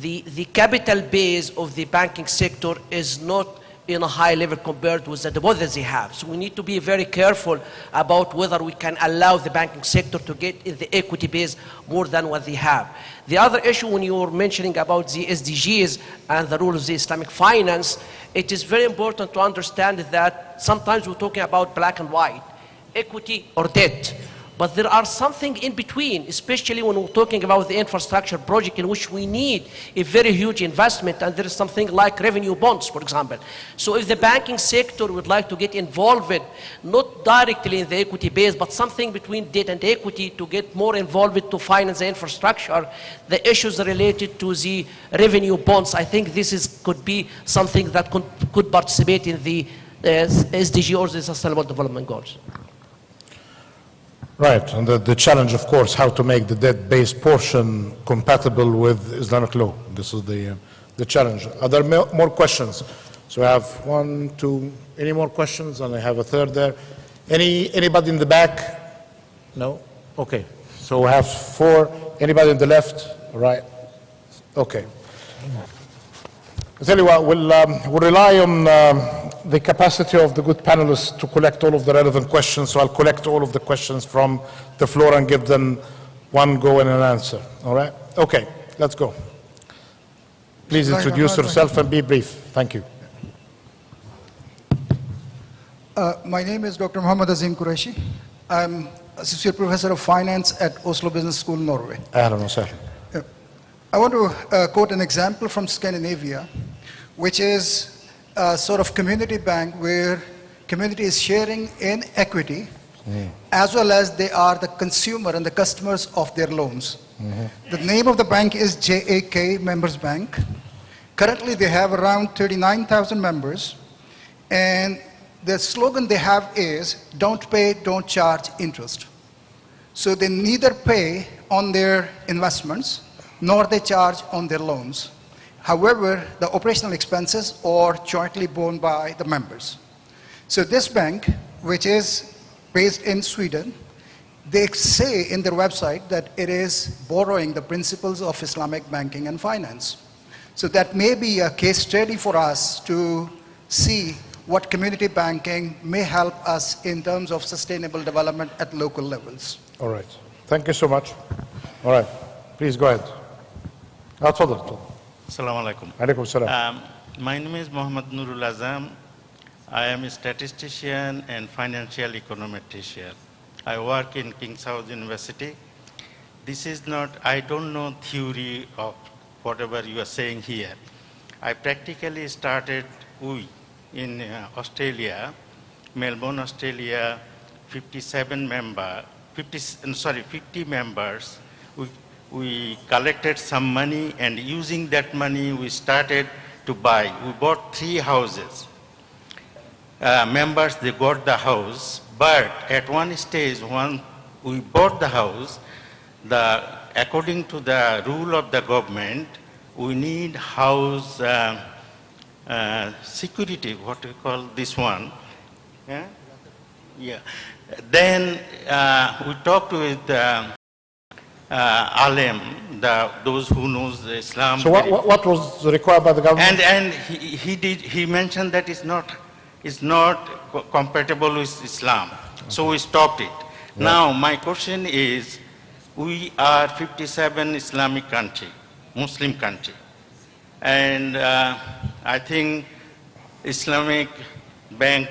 the capital base of the banking sector is not in a high level compared with the deposits they have. So we need to be very careful about whether we can allow the banking sector to get in the equity base more than what they have. The other issue, when you were mentioning about the SDGs and the role of the Islamic finance, it is very important to understand that sometimes we're talking about black and white, equity or debt. But there are something in between, especially when we're talking about the infrastructure project in which we need a very huge investment, and there is something like revenue bonds, for example. So if the banking sector would like to get involved, not directly in the equity base, but something between debt and equity to get more involved to finance the infrastructure, the issues related to the revenue bonds, I think this could be something that could participate in the SDG or the Sustainable Development Goals. Right, and the challenge, of course, how to make the debt-based portion compatible with Islamic law. This is the challenge. Are there more questions? So I have 1, 2, any more questions? And I have a third there. Anybody in the back? No? Okay. So we have 4. Anybody in the left? Right. Okay. I tell you what, we'll rely on the capacity of the good panelists to collect all of the relevant questions. So I'll collect all of the questions from the floor and give them one go and an answer. All right? Okay, let's go. Please introduce yourself and be brief. Thank you. My name is Dr. Muhammad Azim Qureshi. I'm Associate Professor of Finance at Oslo Business School, Norway. أهلا وسهلا. I want to quote an example from Scandinavia, which is a sort of community bank where community is sharing in equity, as well as they are the consumer and the customers of their loans. The name of the bank is JAK Members Bank. Currently they have around 39,000 members, and the slogan they have is, don't pay, don't charge interest. So they neither pay on their investments, nor they charge on their loans. However, the operational expenses are jointly borne by the members. So this bank, which is based in Sweden, they say in their website that it is borrowing the principles of Islamic banking and finance. So that may be a case study for us to see what community banking may help us in terms of sustainable development at local levels. All right. Thank you so much. All right. Please go ahead. تفضل. Assalamu alaikum. Alaikum salam. My name is Muhammad Nurul Azam. I am a statistician and financial econometrician. I work in King's House University. This is not, I don't know theory of whatever you are saying here. I practically started in Australia, Melbourne, Australia, 50 members. We collected some money, and using that money we started to buy. We bought 3 houses. Members, they got the house, But at one stage, when we bought the house, according to the rule of the government, we need house security, what we call this one. Yeah? Yeah. Then we talked with Alim, those who knows Islam. So what was required by the government? And he mentioned that it's not compatible with Islam. So we stopped it. Yeah. Now my question is, we are 57 Islamic country, Muslim country. And I think Islamic bank,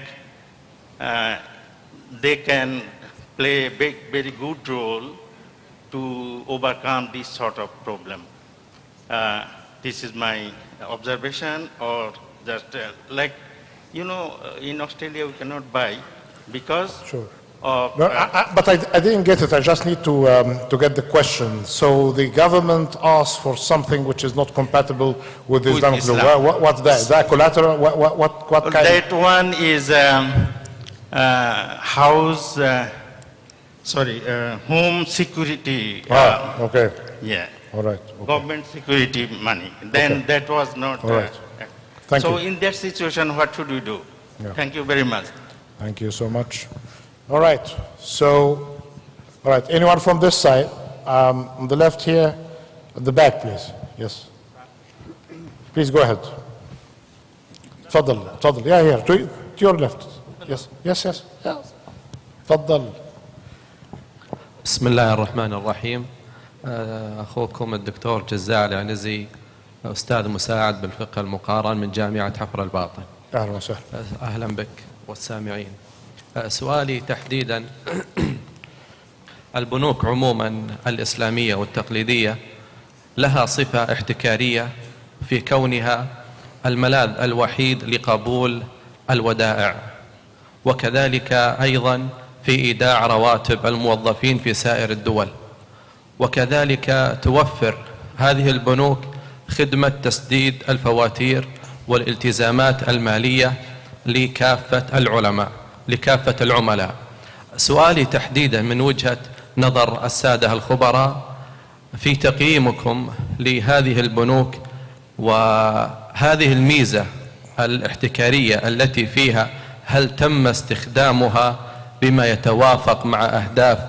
they can play a very good role to overcome this sort of problem. This is my observation, or just like, you know, in Australia we cannot buy because Sure. of... No, but I didn't get it. I just need to get the question. So the government asked for something which is not compatible with the Islamic law. What's that? Is that collateral? What kind? That one is house, home security. Okay. Yeah. All right. Okay. Government security money. Then Okay. that was not... All right. Thank so you. in that situation, what should we do? Yeah. Thank you very much. Thank you so much. All right. So, all right. Anyone from this side? On the left here, at the back, please. Yes. Please go ahead. تفضل. Yeah, here. To your left. Yes. Yeah. تفضل. بسم الله الرحمن الرحيم. أخوكم الدكتور جزاع العنزي، أستاذ مساعد بالفقه المقارن من جامعة حفر الباطن. أهلا وسهلا. أهلا بك والسامعين. سؤالي تحديدا، البنوك عموما الإسلامية والتقليدية لها صفة احتكارية في كونها الملاذ الوحيد لقبول الودائع، وكذلك أيضا في إيداع رواتب الموظفين في سائر الدول، وكذلك توفر هذه البنوك خدمة تسديد الفواتير والالتزامات المالية لكافة العملاء. سؤالي تحديدا من وجهة نظر السادة الخبراء في تقييمكم لهذه البنوك وهذه الميزة الاحتكارية التي فيها، هل تم استخدامها بما يتوافق مع أهداف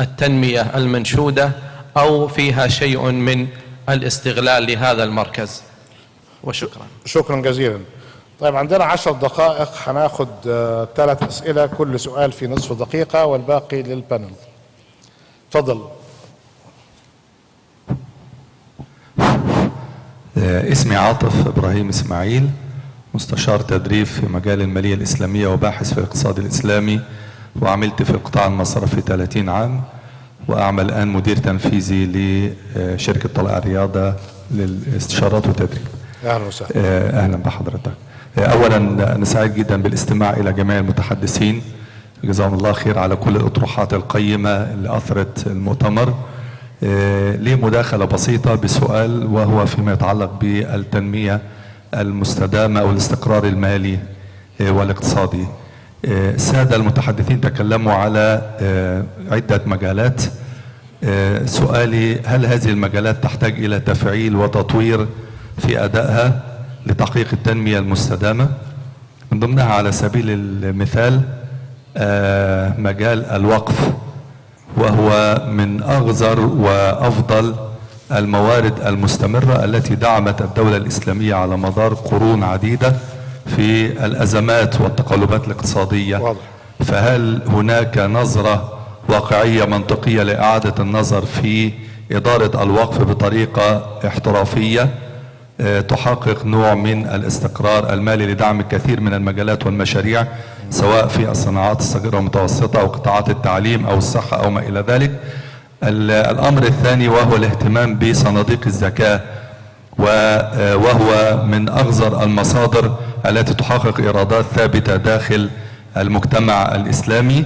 التنمية المنشودة أو فيها شيء من الاستغلال لهذا المركز؟ وشكرا. شكرا جزيلا. طيب عندنا 10 دقائق، هناخد 3 أسئلة، كل سؤال في نصف دقيقة والباقي للبانل. تفضل. اسمي عاطف إبراهيم إسماعيل، مستشار تدريب في مجال المالية الإسلامية وباحث في الاقتصاد الإسلامي، وعملت في القطاع المصرفي 30 عام، وأعمل الآن مدير تنفيذي لشركة طلائع الرياضة للاستشارات والتدريب. أهلا وسهلا. أهلا بحضرتك. أولا أنا سعيد جدا بالاستماع إلى جميع المتحدثين، جزاهم الله خير على كل الأطروحات القيمة اللي أثرت المؤتمر. لي مداخلة بسيطة بسؤال، وهو فيما يتعلق بالتنمية المستدامة أو الاستقرار المالي والاقتصادي. السادة المتحدثين تكلموا على عدة مجالات. سؤالي، هل هذه المجالات تحتاج إلى تفعيل وتطوير في أدائها لتحقيق التنمية المستدامة؟ من ضمنها على سبيل المثال مجال الوقف، وهو من أغزر وأفضل الموارد المستمرة التي دعمت الدولة الإسلامية على مدار قرون عديدة في الأزمات والتقلبات الاقتصادية. فهل هناك نظرة واقعية منطقية لإعادة النظر في إدارة الوقف بطريقة احترافية تحقق نوع من الاستقرار المالي لدعم الكثير من المجالات والمشاريع، سواء في الصناعات الصغيرة والمتوسطة أو قطاعات التعليم أو الصحة أو ما إلى ذلك؟ الأمر الثاني وهو الاهتمام بصناديق الزكاة، وهو من أغزر المصادر التي تحقق إيرادات ثابتة داخل المجتمع الإسلامي.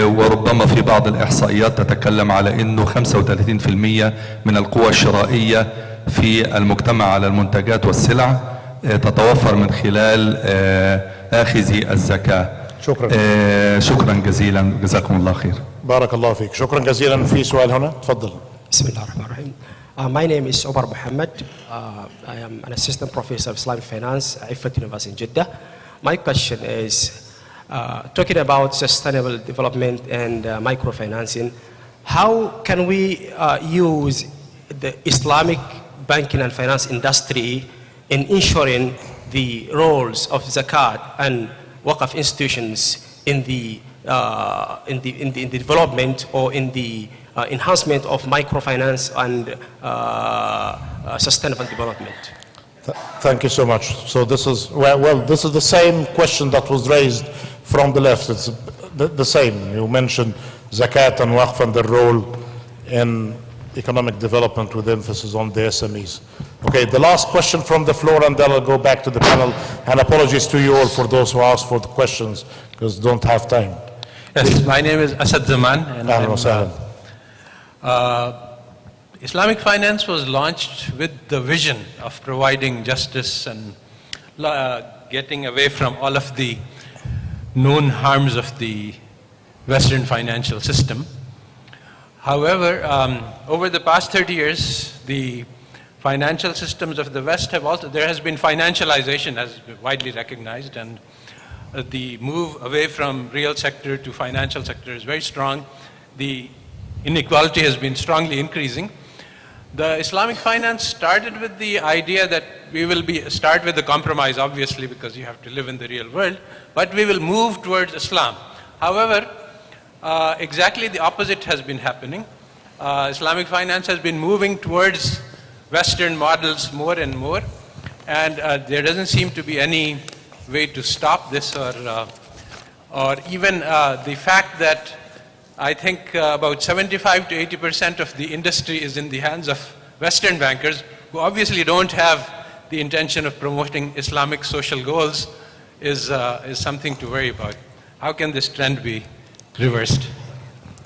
وربما في بعض الإحصائيات تتكلم على أنه 35% من القوى الشرائية في المجتمع على المنتجات والسلع تتوفر من خلال آخذي الزكاة. شكرا جزيلا، جزاكم الله خير. بارك الله فيك، شكرا جزيلا. في سؤال هنا، تفضل. بسم الله الرحمن الرحيم. My name is Omar Mohammed. I am an assistant professor of Islamic finance at IFAT University in Jeddah. My question is talking about sustainable development and microfinancing. How can we use the Islamic banking and finance industry in ensuring the roles of zakat and waqf institutions in the development or in the enhancement of microfinance and sustainable development? Thank you so much. So this is, well, this is the same question that was raised from the left. It's the same. You mentioned zakat and waqf and their role in economic development with emphasis on the SMEs. Okay, the last question from the floor, and then I'll go back to the panel. And apologies to you all for those who asked for the questions, because don't have time. Yes, my name is Asad Zaman, and Islamic finance was launched with the vision of providing justice and getting away from all of the known harms of the Western financial system. However, over the past 30 years, the financial systems of the West have also, there has been financialization as widely recognized, and the move away from real sector to financial sector is very strong. The inequality has been strongly increasing. The Islamic finance started with the idea that we will start with the compromise, obviously, because you have to live in the real world, but we will move towards Islam. However, exactly the opposite has been happening. Islamic finance has been moving towards Western models more and more, and there doesn't seem to be any way to stop this, or even the fact that I think about 75 to 80% of the industry is in the hands of Western bankers, who obviously don't have the intention of promoting Islamic social goals, is something to worry about. How can this trend be reversed?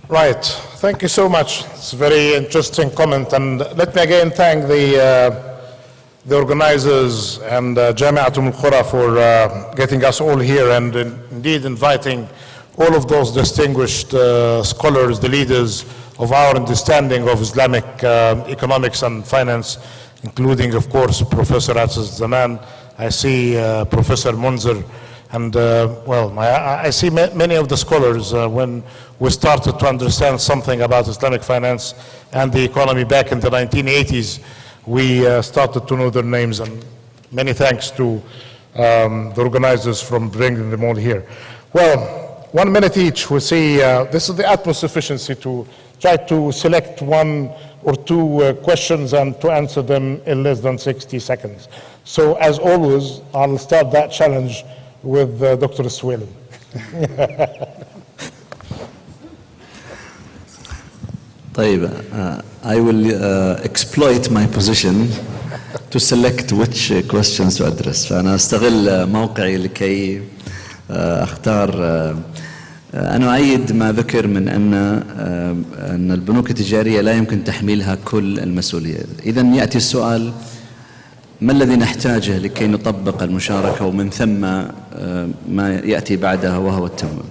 Right. Thank you so much. It's a very interesting comment. And let me again thank the organizers and Jami'at al-Qurra for getting us all here, and indeed inviting all of those distinguished scholars, the leaders of our understanding of Islamic economics and finance, including, of course, Professor Asad Zaman. I see Professor Munzer. And I see many of the scholars when we started to understand something about Islamic finance and the economy back in the 1980s, we started to know their names, and many thanks to the organizers from bringing them all here. Well, 1 minute each. We see this is the utmost efficiency to try to select 1 or 2 questions and to answer them in less than 60 seconds. So as always, I'll start that challenge with Dr. Sweden. طيب, I will exploit my position to select which questions to address. فأنا أستغل موقعي لكي أختار. أنا أؤيد ما ذكر من أن البنوك التجارية لا يمكن تحميلها كل المسؤولية. إذن يأتي السؤال: ما الذي نحتاجه لكي نطبق المشاركة، ومن ثم ما يأتي بعدها وهو التمويل.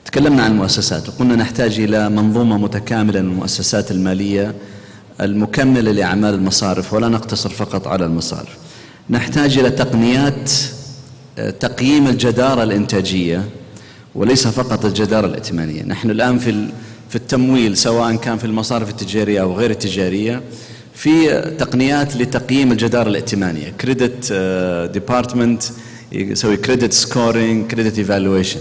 تكلمنا عن المؤسسات وقلنا نحتاج إلى منظومة متكاملة من المؤسسات المالية المكملة لأعمال المصارف، ولا نقتصر فقط على المصارف. نحتاج إلى تقنيات تقييم الجدارة الإنتاجية وليس فقط الجدارة الائتمانية. نحن الآن في التمويل، سواء كان في المصارف التجارية أو غير التجارية، في تقنيات لتقييم الجدارة الائتمانية، كريدت ديبارتمنت يسوي كريدت سكورينج، كريدت ايفالويشن.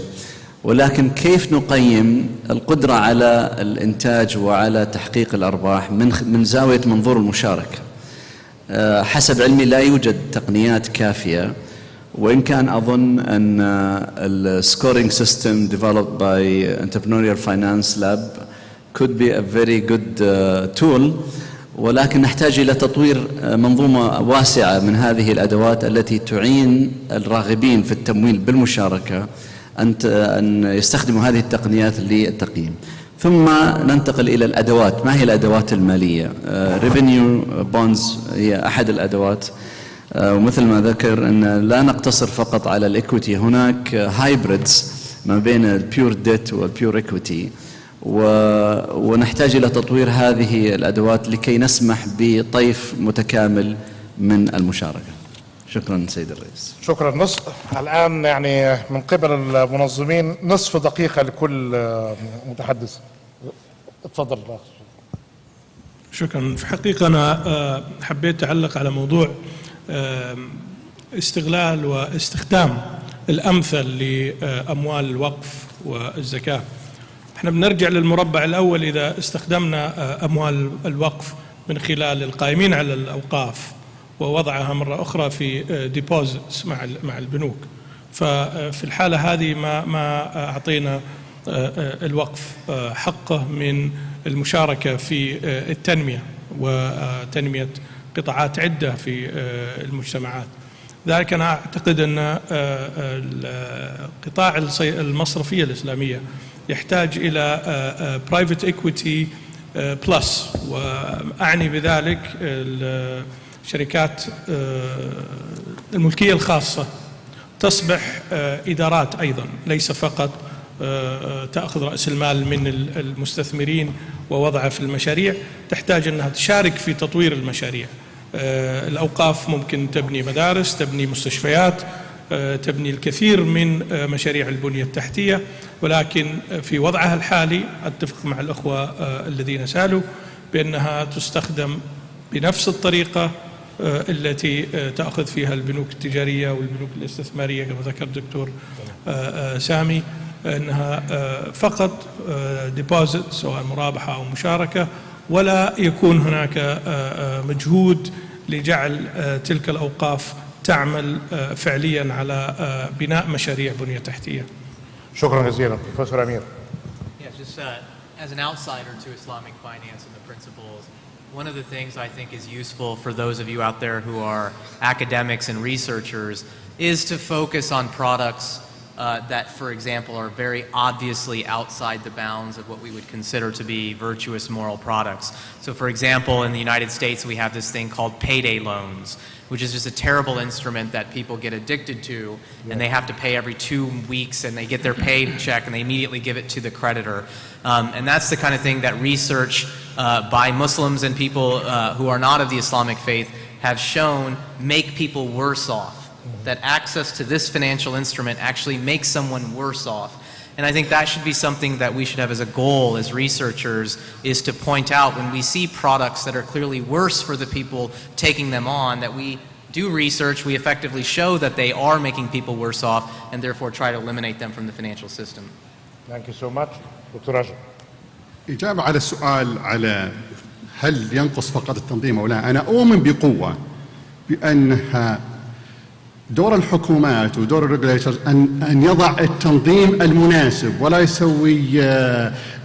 ولكن كيف نقيم القدرة على الإنتاج وعلى تحقيق الأرباح من زاوية منظور المشاركة؟ حسب علمي لا يوجد تقنيات كافية، وإن كان أظن أن السكورينج سيستم developed by Entrepreneurial Finance Lab could be a very good tool، ولكن نحتاج إلى تطوير منظومة واسعة من هذه الأدوات التي تعين الراغبين في التمويل بالمشاركة أن يستخدموا هذه التقنيات للتقييم. ثم ننتقل إلى الأدوات. ما هي الأدوات المالية؟ Revenue Bonds هي أحد الأدوات، ومثل ما ذكر أن لا نقتصر فقط على الإكويتي، هناك هايبريدز ما بين البيور ديت والبيور إكويتي، ونحتاج إلى تطوير هذه الأدوات لكي نسمح بطيف متكامل من المشاركة. شكرا سيد الرئيس. شكرا. الآن يعني من قبل المنظمين نصف دقيقة لكل متحدث. اتفضل. شكرا. في حقيقة أنا حبيت أعلق على موضوع استغلال واستخدام الأمثل لأموال الوقف والزكاة. احنا بنرجع للمربع الأول. إذا استخدمنا أموال الوقف من خلال القائمين على الأوقاف ووضعها مرة أخرى في ديبوزيتس مع البنوك، ففي الحالة هذه ما أعطينا الوقف حقه من المشاركة في التنمية وتنمية قطاعات عدة في المجتمعات. ذلك أنا أعتقد أن قطاع المصرفية الإسلامية يحتاج إلى private equity plus، وأعني بذلك الشركات الملكية الخاصة تصبح إدارات أيضا، ليس فقط تأخذ رأس المال من المستثمرين ووضعه في المشاريع، تحتاج أنها تشارك في تطوير المشاريع. الأوقاف ممكن تبني مدارس، تبني مستشفيات، تبني الكثير من مشاريع البنية التحتية، ولكن في وضعها الحالي أتفق مع الأخوة الذين سألوا بأنها تستخدم بنفس الطريقة التي تأخذ فيها البنوك التجارية والبنوك الاستثمارية كما ذكر الدكتور سامي، أنها فقط ديبوزيت سواء مرابحة أو مشاركة، ولا يكون هناك مجهود لجعل تلك الأوقاف تعمل فعليا على بناء مشاريع بنية تحتية. شكرا جزيلا. بروفيسور أمير. As an outsider to Islamic finance and the principles, one of the things I think is useful for those of you out there who are academics and researchers is to focus on products that, for example, are very obviously outside the bounds of what we would consider to be virtuous moral products. So, for example, in the United States, we have this thing called payday loans, which is just a terrible instrument that people get addicted to, and they have to pay every 2 weeks, and they get their paycheck, and they immediately give it to the creditor. And that's the kind of thing that research by Muslims and people who are not of the Islamic faith have shown make people worse off. That access to this financial instrument actually makes someone worse off. And I think that should be something that we should have as a goal as researchers, is to point out when we see products that are clearly worse for the people taking them on, that we do research, we effectively show that they are making people worse off, and therefore try to eliminate them from the financial system. Thank you so much. Dr. Rajab. إجابة على السؤال على هل ينقص فقط التنظيم أو لا، أنا أؤمن بقوة بأنها دور الحكومات ودور الريجوليترز أن يضع التنظيم المناسب، ولا يسوي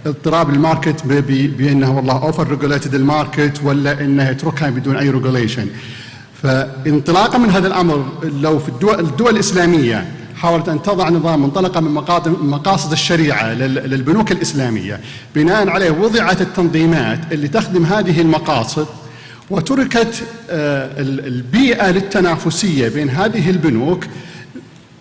اضطراب الماركت بأنه والله أوفر ريجوليتد الماركت ولا أنه يتركها بدون أي ريجوليشن. فانطلاقا من هذا الأمر، لو في الدول الإسلامية حاولت أن تضع نظام منطلقا من مقاصد الشريعة للبنوك الإسلامية، بناء عليه وضعت التنظيمات اللي تخدم هذه المقاصد، وتركت البيئة للتنافسية بين هذه البنوك،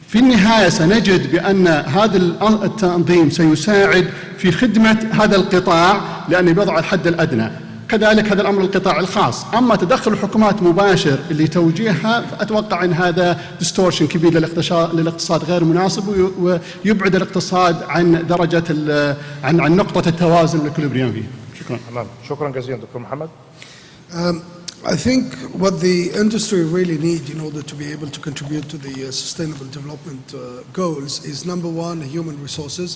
في النهاية سنجد بأن هذا التنظيم سيساعد في خدمة هذا القطاع لأنه بيضع الحد الأدنى. كذلك هذا الأمر القطاع الخاص. أما تدخل الحكومات مباشر اللي توجيهها، فأتوقع أن هذا ديستورشن كبير للاقتصاد غير مناسب، ويبعد الاقتصاد عن درجة عن نقطة التوازن اللي الكل فيه. شكرا. شكرا جزيلا دكتور محمد. I think what the industry really needs in order to be able to contribute to the sustainable development goals is, number one, human resources.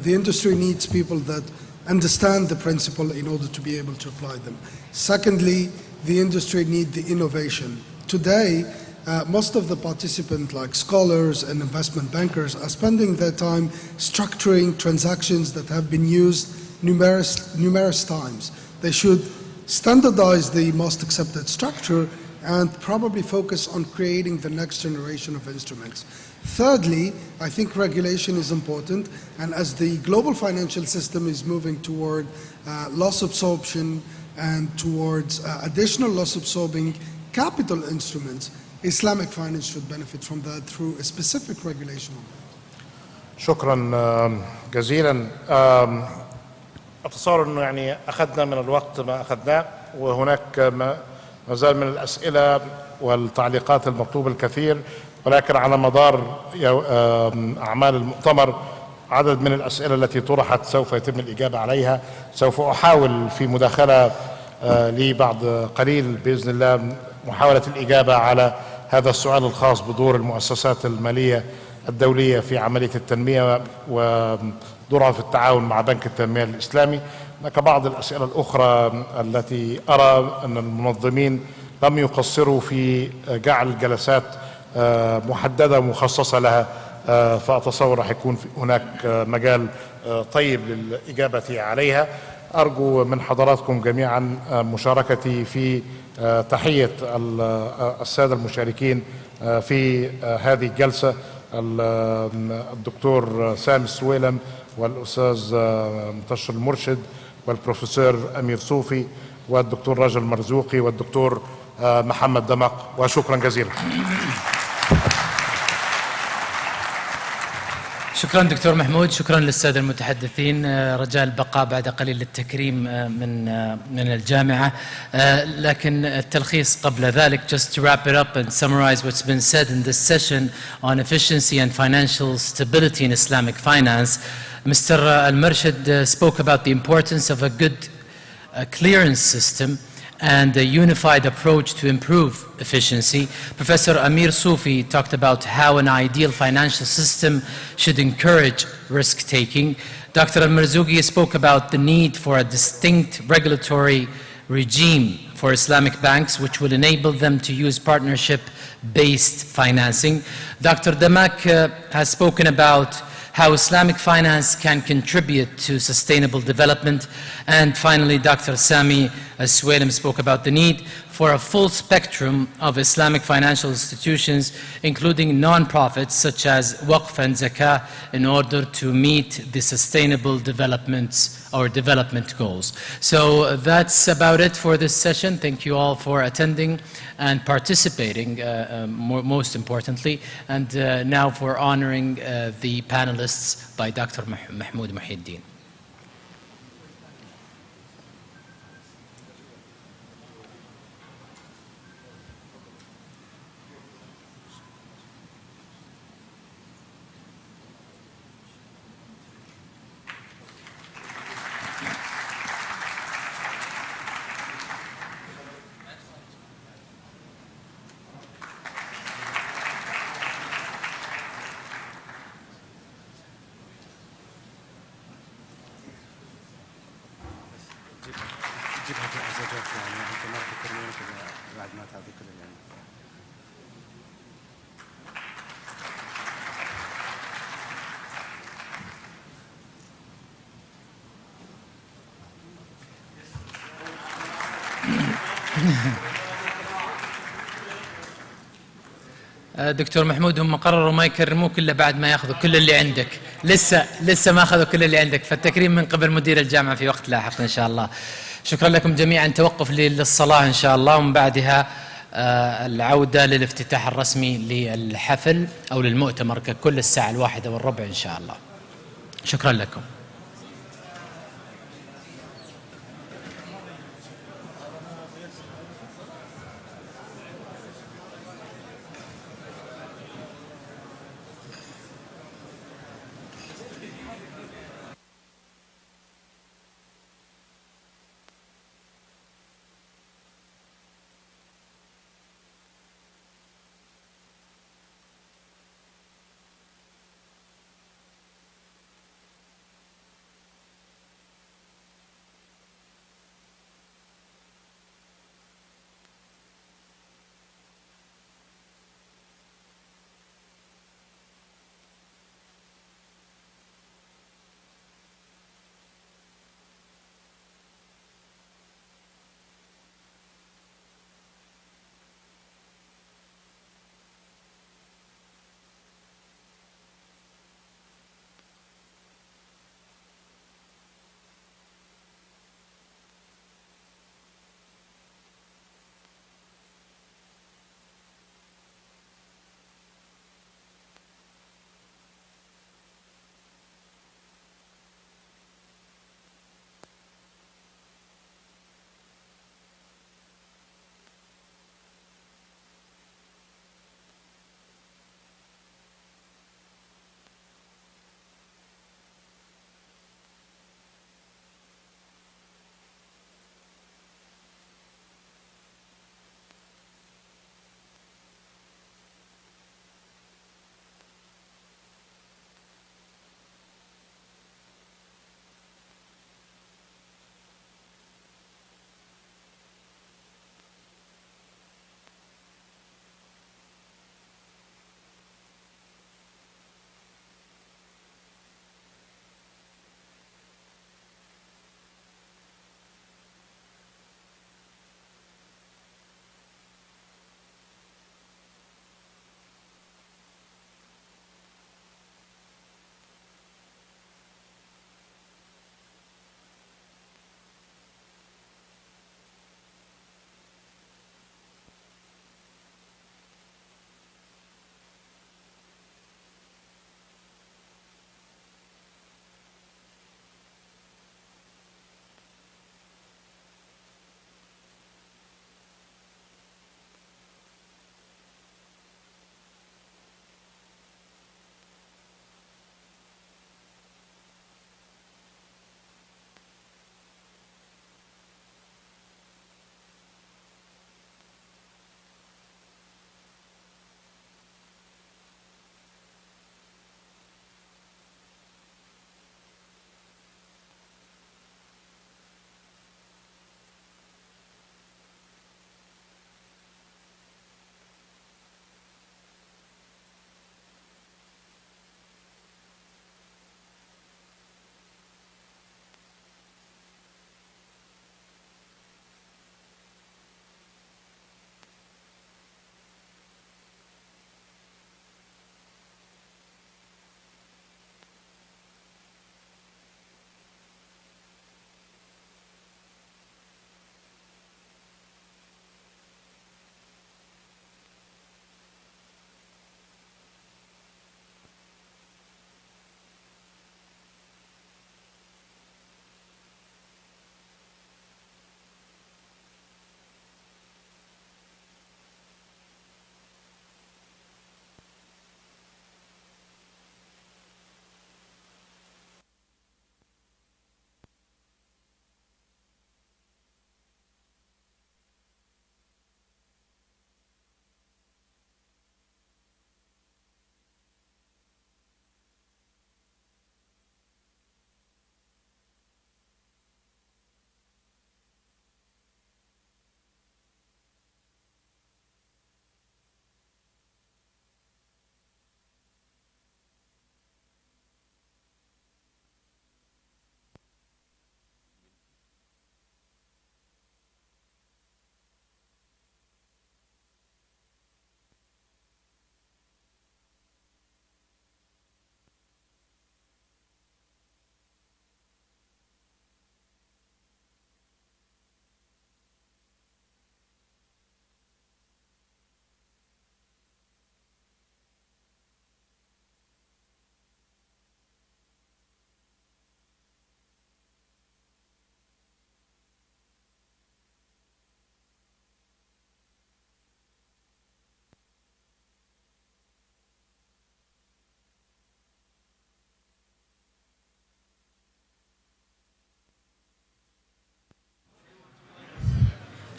The industry needs people that understand the principle in order to be able to apply them. Secondly, the industry needs the innovation. Today, most of the participants, like scholars and investment bankers, are spending their time structuring transactions that have been used numerous times. They should standardize the most accepted structure and probably focus on creating the next generation of instruments. Thirdly, I think regulation is important, and as the global financial system is moving toward loss absorption and towards additional loss absorbing capital instruments, Islamic finance should benefit from that through a specific regulation. شكرا جزيلا. أتصور أنه يعني أخذنا من الوقت ما أخذناه، وهناك ما زال من الأسئلة والتعليقات المطلوب الكثير، ولكن على مدار أعمال المؤتمر عدد من الأسئلة التي طرحت سوف يتم الإجابة عليها. سوف أحاول في مداخلة لي بعد قليل بإذن الله محاولة الإجابة على هذا السؤال الخاص بدور المؤسسات المالية الدولية في عملية التنمية ودورها في التعاون مع بنك التنمية الإسلامي. هناك بعض الأسئلة الأخرى التي أرى أن المنظمين لم يقصروا في جعل جلسات محددة ومخصصة لها، فأتصور راح يكون هناك مجال طيب للإجابة عليها. أرجو من حضراتكم جميعا مشاركتي في تحية السادة المشاركين في هذه الجلسة، الدكتور سامي السويلم والأستاذ منتشر المرشد والبروفيسور أمير صوفي والدكتور رجل مرزوقي والدكتور محمد دمق، وشكرا جزيلا. شكرا دكتور محمود، شكرا للسادة المتحدثين. رجاء البقاء بعد قليل للتكريم من الجامعة، لكن التلخيص قبل ذلك. Just to wrap it up and summarize what's been said in this session on efficiency and financial stability in Islamic finance. Mr. Al-Murshid spoke about the importance of a good clearance system and a unified approach to improve efficiency. Professor Amir Sufi talked about how an ideal financial system should encourage risk-taking. Dr. Al-Marzoughi spoke about the need for a distinct regulatory regime for Islamic banks, which will enable them to use partnership-based financing. Dr. Damak has spoken about how Islamic finance can contribute to sustainable development. And finally, Dr. Sami Suwailem spoke about the need for a full spectrum of Islamic financial institutions, including non-profits such as Waqf and Zakah, in order to meet the sustainable development goals. So that's about it for this session. Thank you all for attending and participating, most importantly. And now for honoring the panelists by Dr. Mahmoud Muhyiddin. دكتور محمود، هم قرروا ما يكرموك الا بعد ما ياخذوا كل اللي عندك. لسه ما اخذوا كل اللي عندك، فالتكريم من قبل مدير الجامعه في وقت لاحق ان شاء الله. شكرا لكم جميعا. توقف للصلاه ان شاء الله، ومن بعدها العوده للافتتاح الرسمي للحفل او للمؤتمر ككل الساعه 1:15 ان شاء الله. شكرا لكم.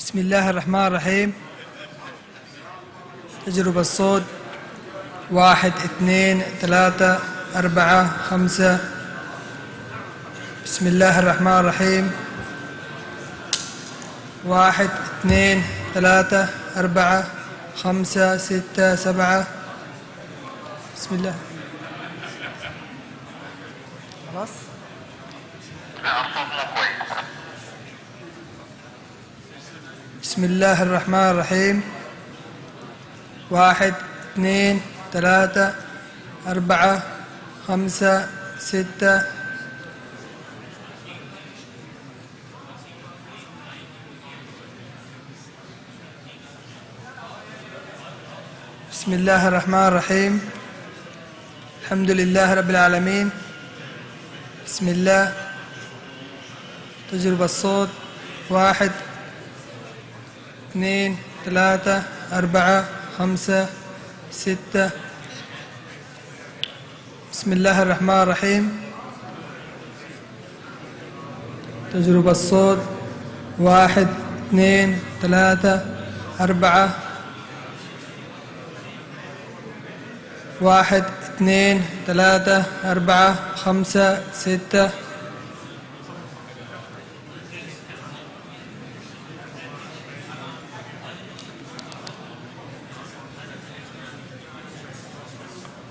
بسم الله الرحمن الرحيم. تجربة الصوت 1 2 3 4 5. بسم الله الرحمن الرحيم. 1 2 3 4 5 6 7. بسم الله. خلاص؟ بسم الله الرحمن الرحيم. 1 2 3 4 5 6. بسم الله الرحمن الرحيم. الحمد لله رب العالمين. بسم الله. تجربة الصوت 1 2 3 4 5 6. بسم الله الرحمن الرحيم. تجربة الصوت 1 2 3 4. 1 2 3 4 5 6.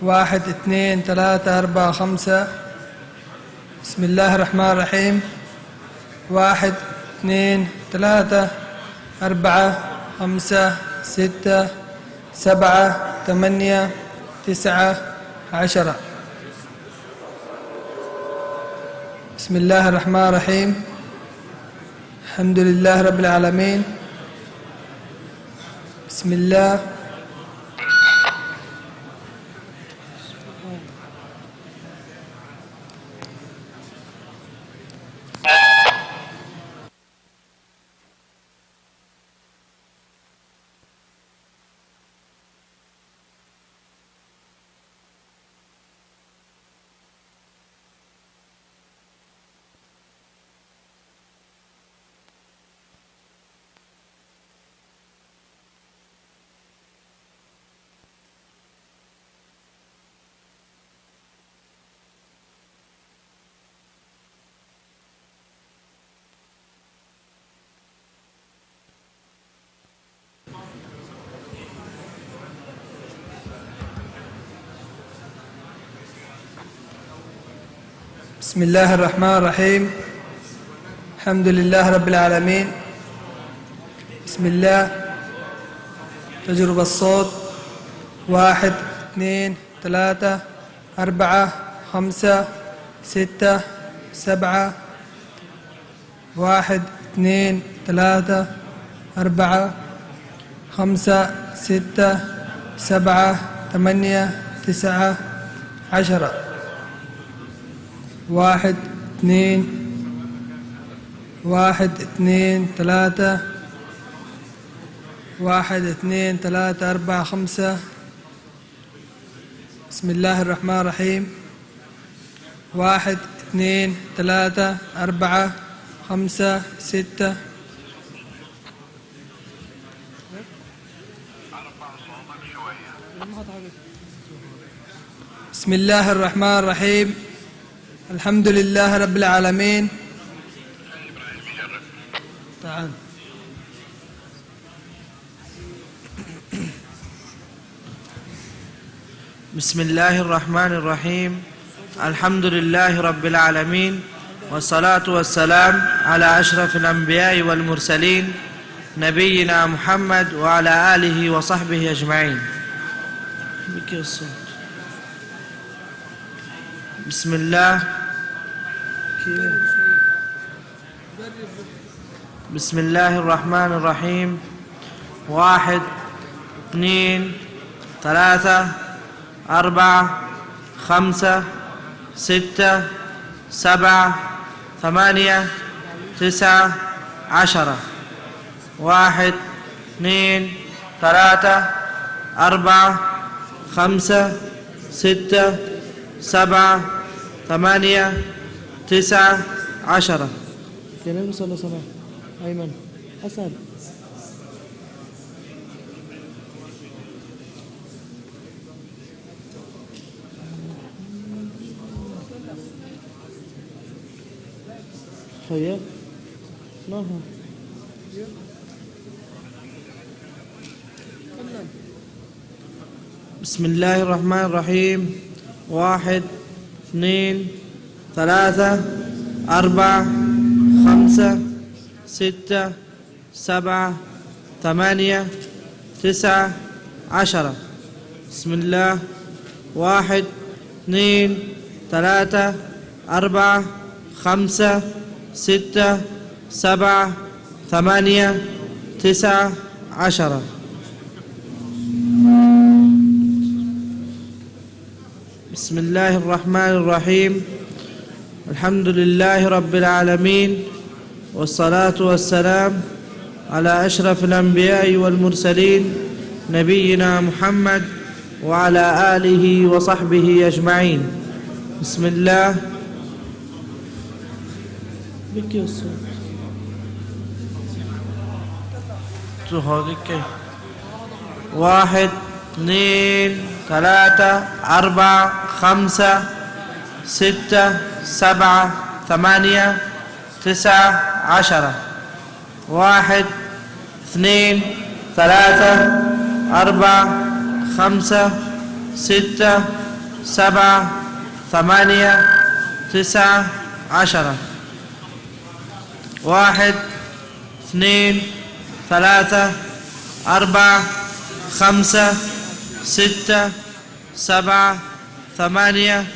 واحد اثنين ثلاثة أربعة خمسة. بسم الله الرحمن الرحيم. 1 2 3 4 5 6 7 8 9 10. بسم الله الرحمن الرحيم. الحمد لله رب العالمين. بسم الله. بسم الله الرحمن الرحيم. الحمد لله رب العالمين. بسم الله. تجربة الصوت 1 2 3 4 5 6 7. 1 2 3 4 5 6 7 8 9 10. 1 2 1 2 3 1 2 3 4 5. بسم الله الرحمن الرحيم. 1 2 3 4 5 6. بسم الله الرحمن الرحيم. الحمد لله رب العالمين. تعال. بسم الله الرحمن الرحيم. الحمد لله رب العالمين، والصلاة والسلام على أشرف الأنبياء والمرسلين نبينا محمد وعلى آله وصحبه أجمعين. بسم الله. بسم الله الرحمن الرحيم. 1 2 3 4 5 6 7 8 9 10. 1 2 3 4 5 6 7 8 9 10. كلام صلى صلاة. أيمن أسد. خويا ما هو بسم الله الرحمن الرحيم 1 2 3 4 5 6 7 8 9 10 بسم الله 1 2 3 4 5 6 7 8 9 10 بسم الله الرحمن الرحيم الحمد لله رب العالمين والصلاة والسلام على أشرف الأنبياء والمرسلين نبينا محمد وعلى آله وصحبه أجمعين بسم الله بكي الصوت تهودك 1 2 3 4 5 6 7 8 9 10 1 2 3 4 5 6 7 8 9 10 1 2 3 4 5 6 7 8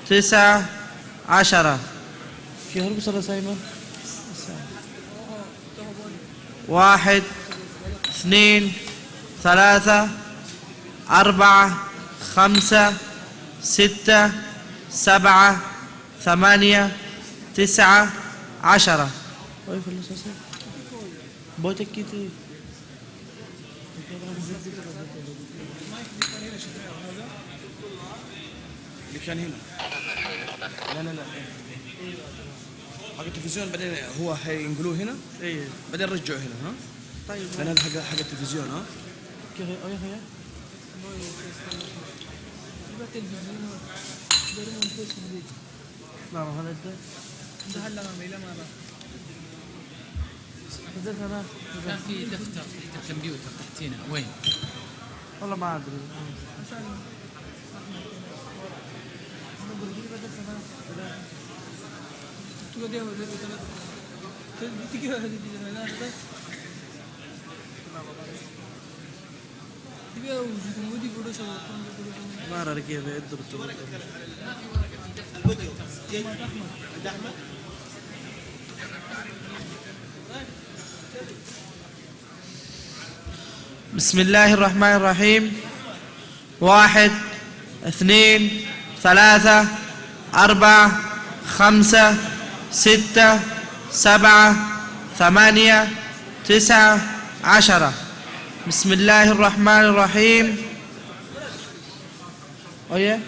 9 10 في هرب صلاة سايمة 1 2 3 4 5 6 7 8 9 10 بوتك كتير اللي كان هنا لا حق التلفزيون بعدين هو هينقلوه هنا ايه بعدين رجعوه هنا ها طيب لان هذا حق التلفزيون ها كيف ايه هي لا ما هذا ده هلا ما ميلا ما كان في دفتر تحت الكمبيوتر تحتينا وين؟ والله ما ادري ما أعرف كيف يدرس بسم الله الرحمن الرحيم 1 2 3 4 5 6 7 8 9 10 بسم الله الرحمن الرحيم أيه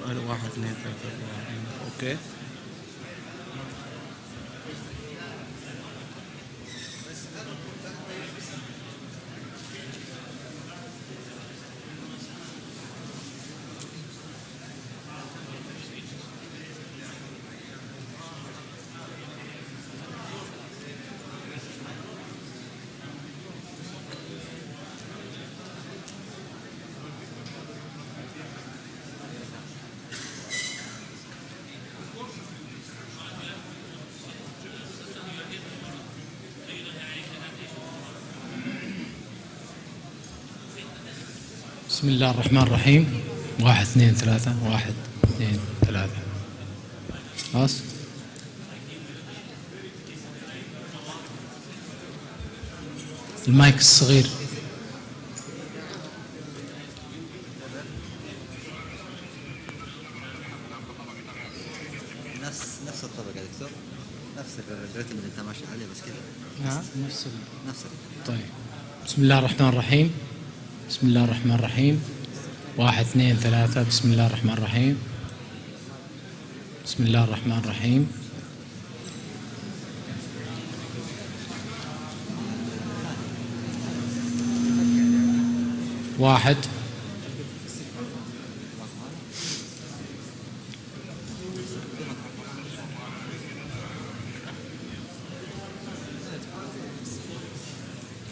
واحد اثنين ثلاثة أربعة. أوكي. بسم الله الرحمن الرحيم. 1 2 3 1 2 3. خلاص. المايك الصغير. نفس الطبقة يا دكتور، نفس الريتم اللي انت ماشي عليه بس كده. نعم نفس طيب. بسم الله الرحمن الرحيم. بسم الله الرحمن الرحيم. 1 2 3. بسم الله الرحمن الرحيم. بسم الله الرحمن الرحيم. واحد.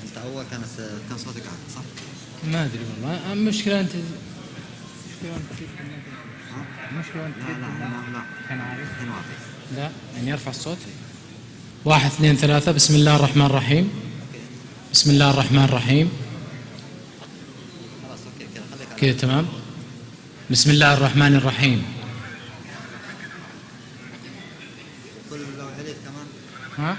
انت اول كان صوتك عالي صح؟ ما ادري والله. المشكلة انت المشكلة انت لا كان عارف الحين واضح. لا يعني يرفع الصوت. 1 2 3. بسم الله الرحمن الرحيم. بسم الله الرحمن الرحيم. خلاص اوكي كده خليك على كده تمام. بسم الله الرحمن الرحيم. كل لو عليك كمان. ها؟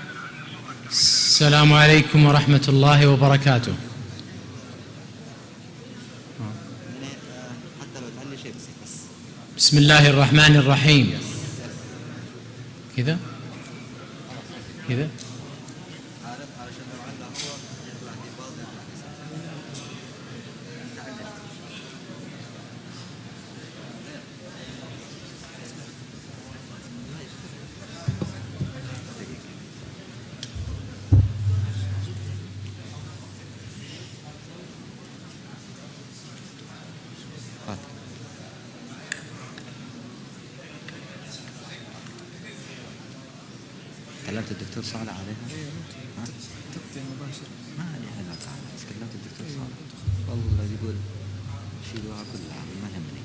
السلام عليكم ورحمة الله وبركاته. يعني حتى لو تعلي شيء بس. بسم الله الرحمن الرحيم. كذا كذا. عارف علشان لو علّى هو يطلع في بعض كلمت الدكتور صالح عليها؟ تكتب مباشر. ما عليها علاقة بس كلمت الدكتور صالح والله يقول شيلوها كلها ما يهمني.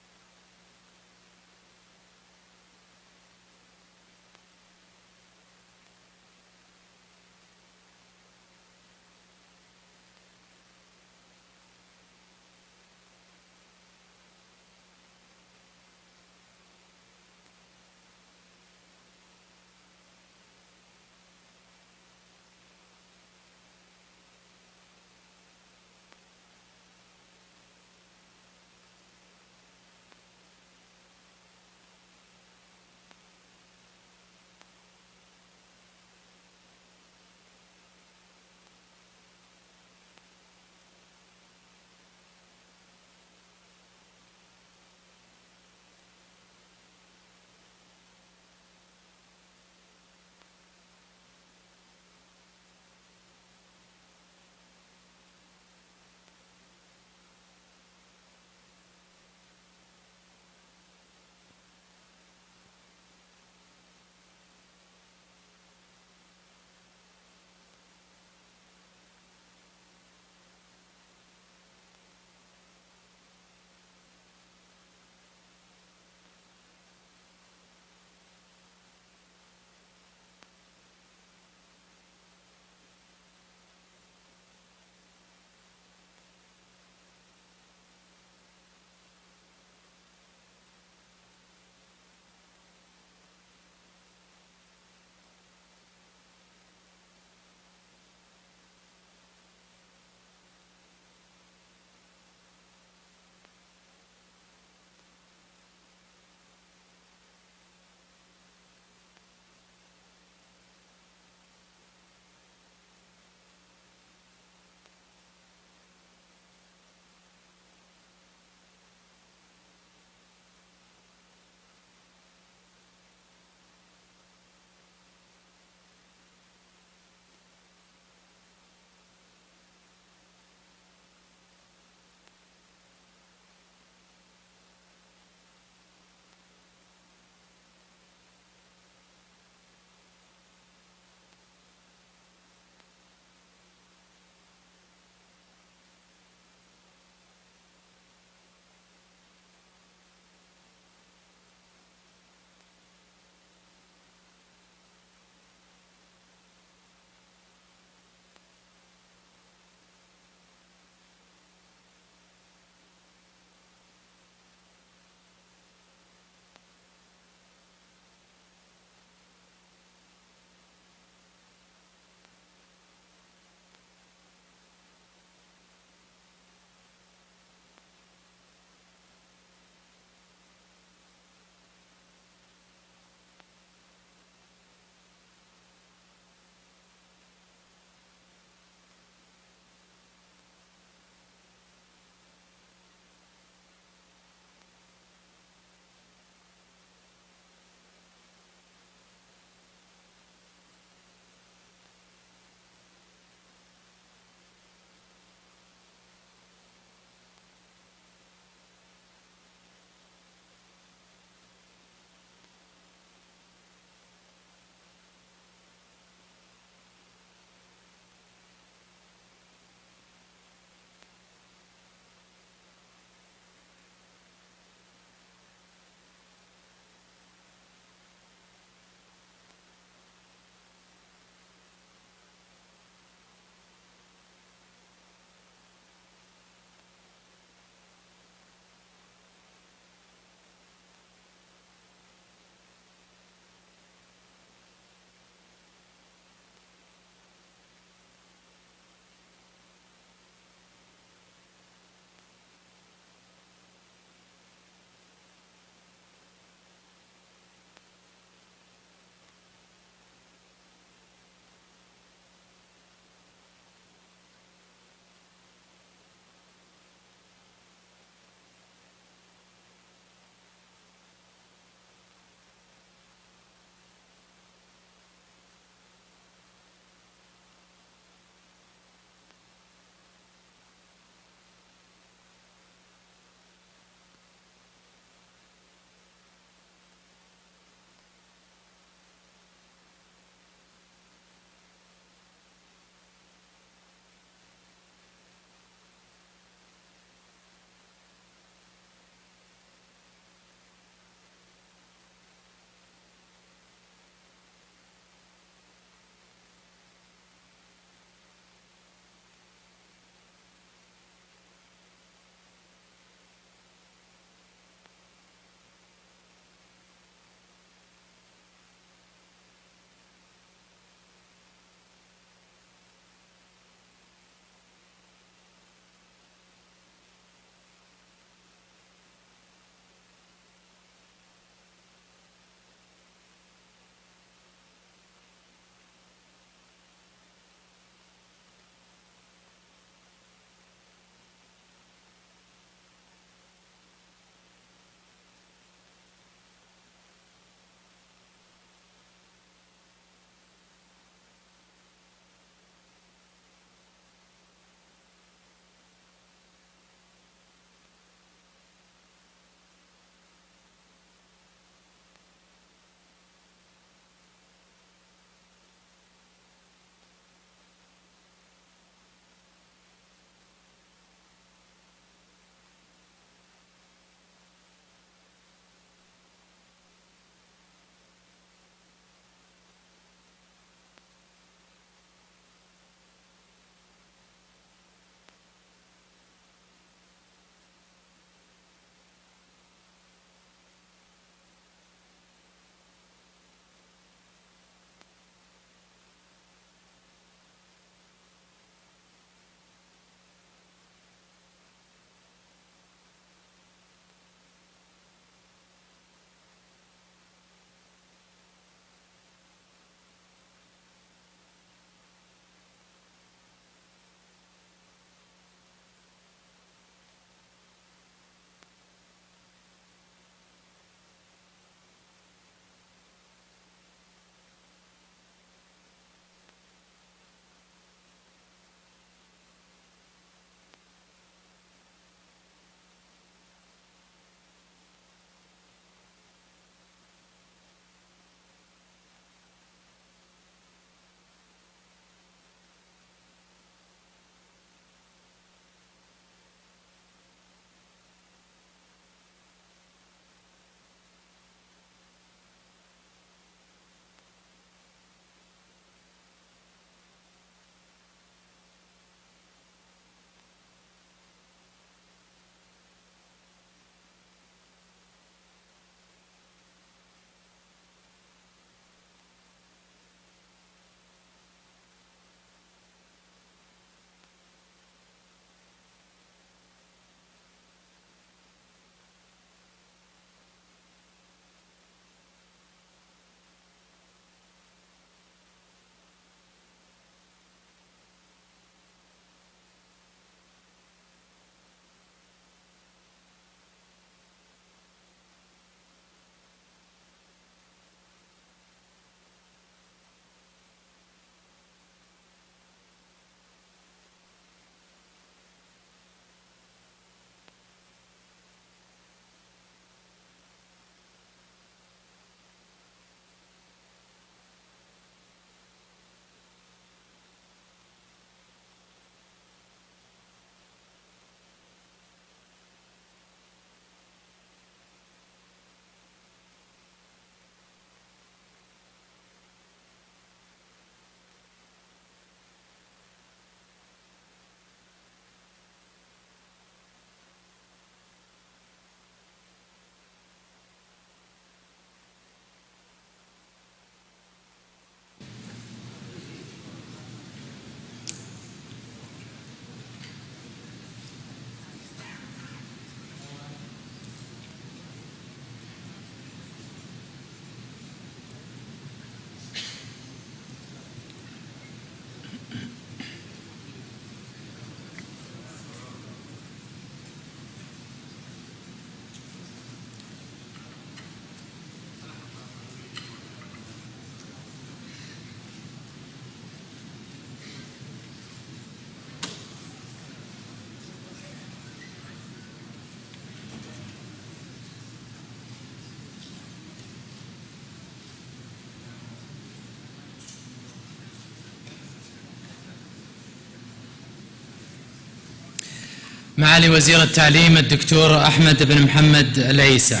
معالي وزير التعليم الدكتور أحمد بن محمد العيسى،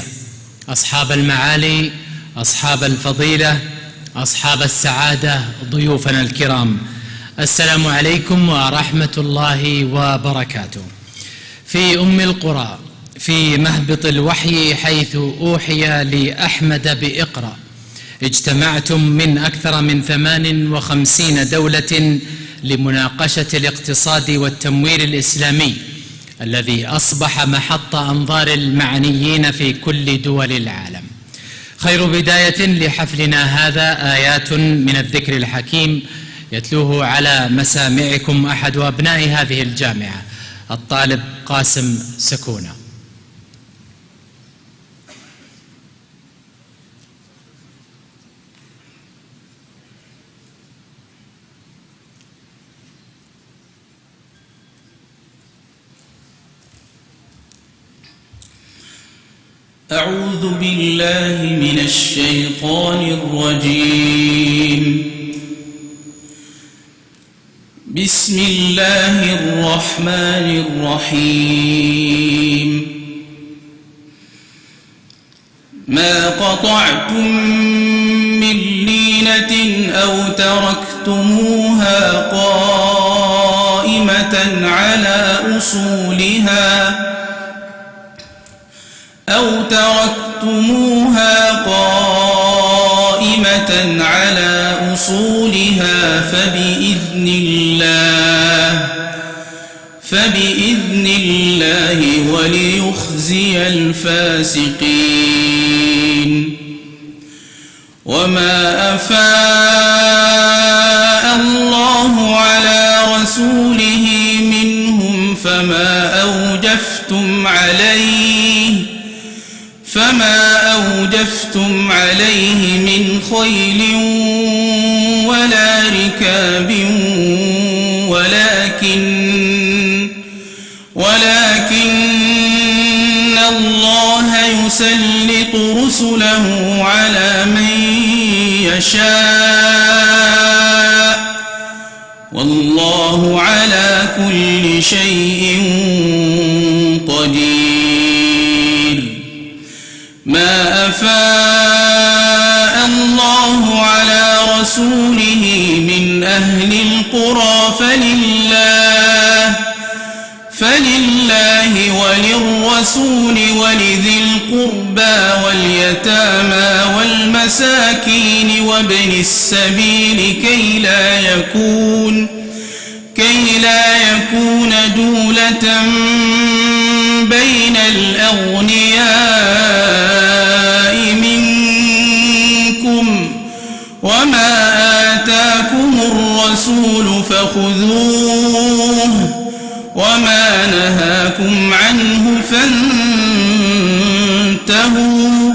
أصحاب المعالي، أصحاب الفضيلة، أصحاب السعادة، ضيوفنا الكرام، السلام عليكم ورحمة الله وبركاته. في أم القرى، في مهبط الوحي، حيث أوحي لأحمد بإقرأ، اجتمعتم من أكثر من 58 دولة لمناقشة الاقتصاد والتمويل الإسلامي الذي أصبح محط أنظار المعنيين في كل دول العالم. خير بداية لحفلنا هذا آيات من الذكر الحكيم يتلوه على مسامعكم أحد أبناء هذه الجامعة، الطالب قاسم سكونة. أعوذ بالله من الشيطان الرجيم. بسم الله الرحمن الرحيم. ما قطعتم من لينة أو تركتموها قائمة على أصولها فبإذن الله وليخزي الفاسقين. وما أفاء الله على رسوله منهم فما أوجفتم عليه من خيل ولا ركاب ولكن الله يسلط رسله على من يشاء والله على كل شيء قدير. ما أفاء الله على رسوله من أهل القرى فلله وللرسول ولذي القربى واليتامى والمساكين وابن السبيل كي لا يكون دولة بين الأغنياء منكم. وما آتاكم الرسول فخذوه وما نهاكم عنه فانتهوا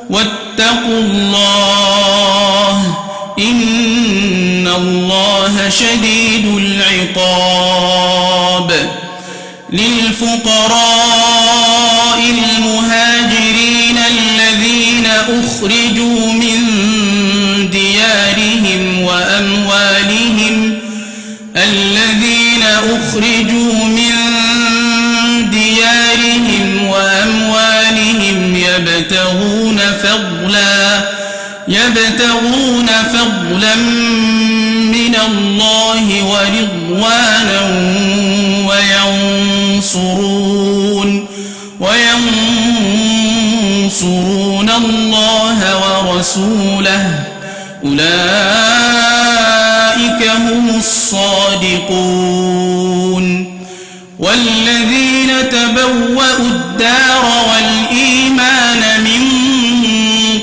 واتقوا الله إن الله شديد العقاب. للفقراء المهاجرين الذين أخرجوا من ديارهم وأموالهم يبتغون فضلا من الله ورضوانا وينصرون الله ورسوله أولئك هم الصادقون. والذين تبوأوا الدار والإيمان من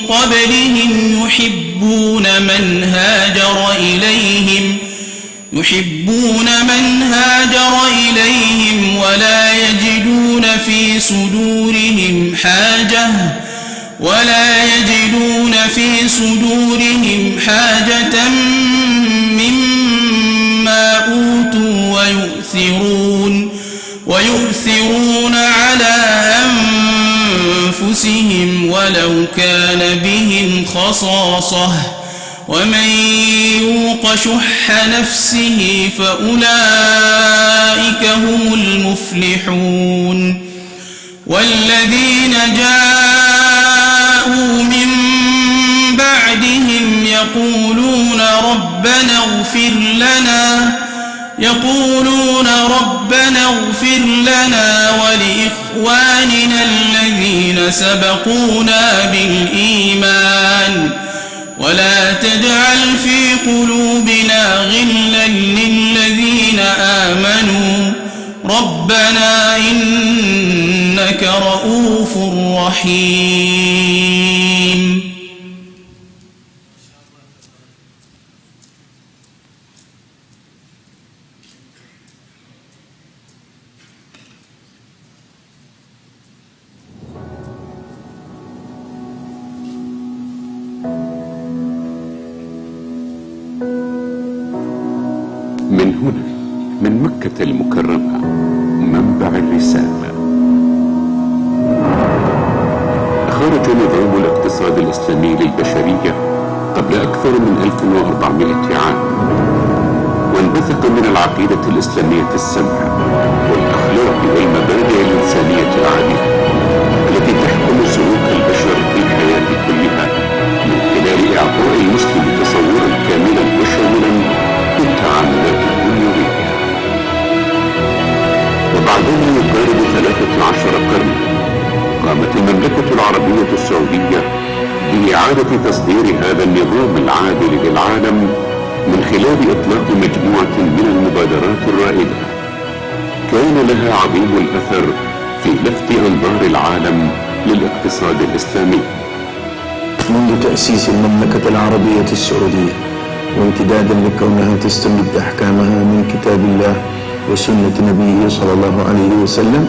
قبلهم يحبون من هاجر إليهم ولا يجدون في صدورهم حاجة مما أوتوا ويؤثرون على أنفسهم ولو كان بهم خصاصة ومن يوق شح نفسه فأولئك هم المفلحون والذين جاءوا من بعدهم يقولون ربنا اغفر لنا ولإخواننا الذين سبقونا بالإيمان ولا تجعل في قلوبنا غلا للذين آمنوا ربنا إنك رؤوف رحيم. من هنا من مكة المكرمة منبع الرسالة خرج نظام الاقتصاد الإسلامي للبشرية قبل أكثر من 1400 عام وانبثق من العقيدة الإسلامية السمحة والأخلاق والمبادئ الإنسانية العالية التي تحكم سلوك البشر في الحياة كلها من خلال إعطاء المسلم تصورا كاملا وشاملا للتعاملات الدنيوية. وبعدما يقارب 13 قرنا قامت المملكة العربية السعودية بإعادة تصدير هذا النظام العادل للعالم من خلال إطلاق مجموعة من المبادرات الرائدة كان لها عظيم الأثر في لفت أنظار العالم للاقتصاد الإسلامي. منذ تأسيس المملكة العربية السعودية وامتدادا لكونها تستمد أحكامها من كتاب الله وسنة نبيه صلى الله عليه وسلم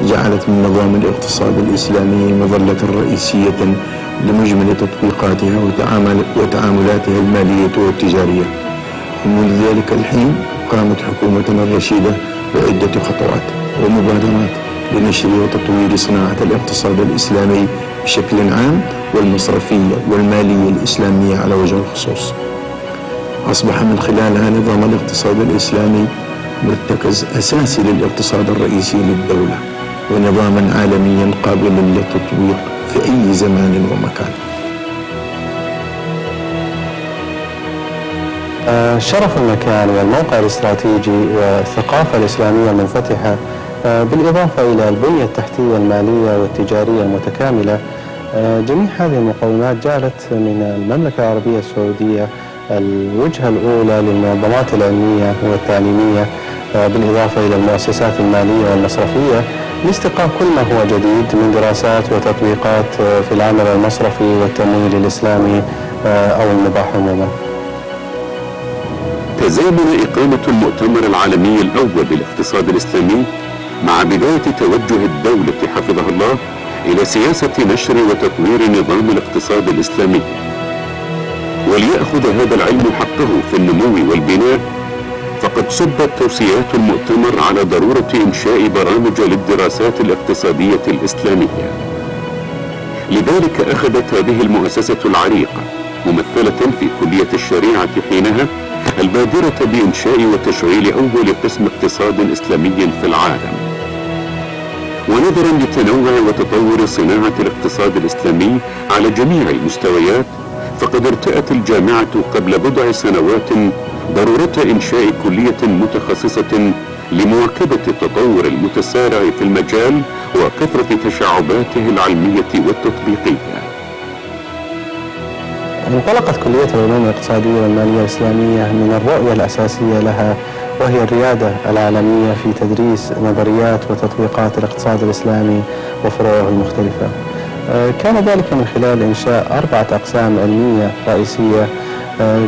جعلت من نظام الاقتصاد الإسلامي مظلة رئيسية لمجمل تطبيقاتها وتعاملاتها المالية والتجارية. ومنذ ذلك الحين قامت حكومتنا الرشيدة بعدة خطوات ومبادرات لنشر وتطوير صناعة الاقتصاد الإسلامي بشكل عام والمصرفية والمالية الإسلامية على وجه الخصوص. أصبح من خلالها نظام الاقتصاد الإسلامي مرتكز أساسي للاقتصاد الرئيسي للدولة ونظاما عالميا قابلا للتطبيق في أي زمان ومكان. شرف المكان والموقع الاستراتيجي والثقافة الإسلامية المنفتحة بالإضافة إلى البنية التحتية المالية والتجارية المتكاملة، جميع هذه المقومات جعلت من المملكة العربية السعودية الوجهة الأولى للمنظمات العلمية والتعليمية بالإضافة إلى المؤسسات المالية والمصرفية لاستقاء كل ما هو جديد من دراسات وتطبيقات في العمل المصرفي والتمويل الإسلامي أو المباح عموما. تزامن إقامة المؤتمر العالمي الأول للاقتصاد الإسلامي مع بداية توجه الدولة حفظها الله إلى سياسة نشر وتطوير نظام الاقتصاد الإسلامي. وليأخذ هذا العلم حقه في النمو والبناء فقد صبت توصيات المؤتمر على ضرورة إنشاء برامج للدراسات الاقتصادية الإسلامية. لذلك أخذت هذه المؤسسة العريقة ممثلة في كلية الشريعة حينها البادرة بإنشاء وتشغيل أول قسم اقتصاد إسلامي في العالم. ونظرا لتنوع وتطور صناعة الاقتصاد الإسلامي على جميع المستويات فقد ارتأت الجامعة قبل بضع سنوات ضرورة إنشاء كلية متخصصة لمواكبة التطور المتسارع في المجال وكثرة تشعباته العلمية والتطبيقية. انطلقت كلية العلوم الاقتصادية والمالية الإسلامية من الرؤية الأساسية لها وهي الريادة العالمية في تدريس نظريات وتطبيقات الاقتصاد الإسلامي وفروعه المختلفة. كان ذلك من خلال إنشاء 4 أقسام علمية رئيسية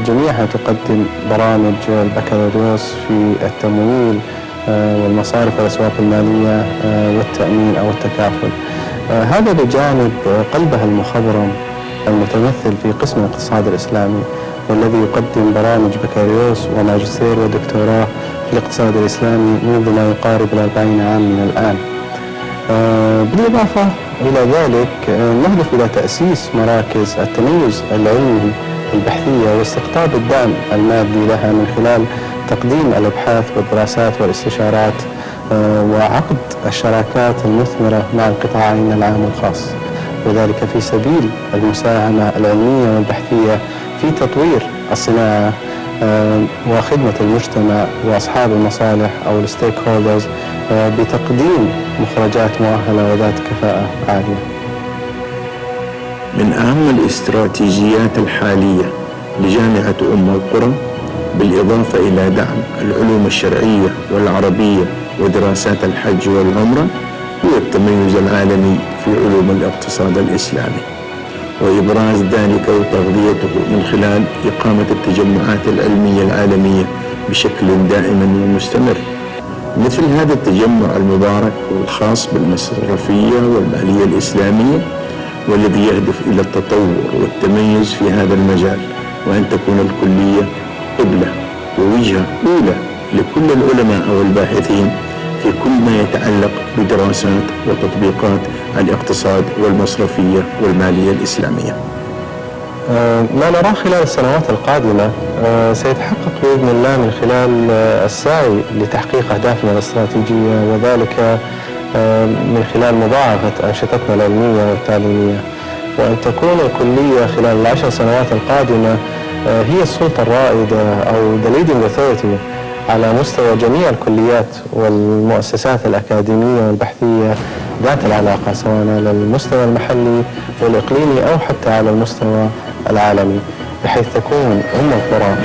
جميعها تقدم برامج البكالوريوس في التمويل والمصارف والأسواق المالية والتأمين أو التكافل. هذا بجانب قلبها المخضرم المتمثل في قسم الاقتصاد الإسلامي والذي يقدم برامج بكالوريوس وماجستير ودكتوراه في الاقتصاد الإسلامي منذ ما يقارب 40 عام من الآن. بالإضافة إلى ذلك نهدف إلى تأسيس مراكز التميز العلمي البحثية واستقطاب الدعم المادي لها من خلال تقديم الأبحاث والدراسات والاستشارات وعقد الشراكات المثمرة مع القطاعين العام والخاص، وذلك في سبيل المساهمة العلمية والبحثية في تطوير الصناعة وخدمة المجتمع وأصحاب المصالح أو الستيك هولدرز بتقديم مخرجات مؤهلة وذات كفاءة عالية. من أهم الاستراتيجيات الحالية لجامعة القرى بالإضافة إلى دعم العلوم الشرعية والعربية ودراسات الحج والعمرة هو التميز العالمي في علوم الاقتصاد الإسلامي، وإبراز ذلك وتغذيته من خلال إقامة التجمعات العلمية العالمية بشكل دائم ومستمر، مثل هذا التجمع المبارك والخاص بالمصرفية والمالية الإسلامية، والذي يهدف إلى التطور والتميز في هذا المجال، وأن تكون الكلية قبلة ووجهة أولى لكل العلماء والباحثين في كل ما يتعلق بدراسات وتطبيقات الاقتصاد والمصرفية والمالية الإسلامية. ما نراه خلال السنوات القادمة سيتحقق بإذن الله من خلال السعي لتحقيق أهدافنا الاستراتيجية، وذلك من خلال مضاعفة أنشطتنا العلمية والتعليمية، وأن تكون الكلية خلال ال10 سنوات القادمة هي السلطة الرائدة أو the leading authority على مستوى جميع الكليات والمؤسسات الأكاديمية والبحثية ذات العلاقة، سواء على المستوى المحلي والإقليمي أو حتى على المستوى العالمي، بحيث تكون القرى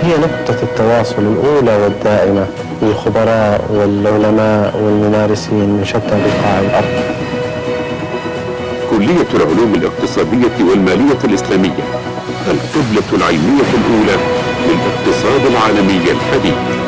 هي نقطة التواصل الأولى والدائمة للخبراء والعلماء والممارسين من شتى بقاع الأرض. كلية العلوم الاقتصادية والمالية الإسلامية، القبلة العلمية الأولى للاقتصاد العالمي الحديث.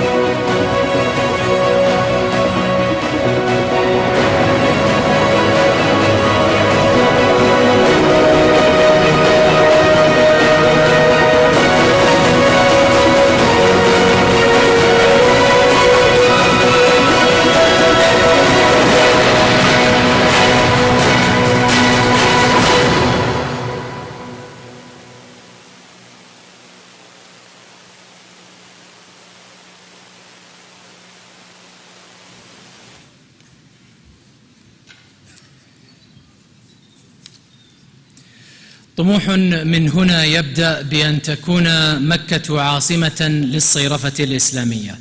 طموح من هنا يبدأ بأن تكون مكة عاصمة للصيرفة الإسلامية،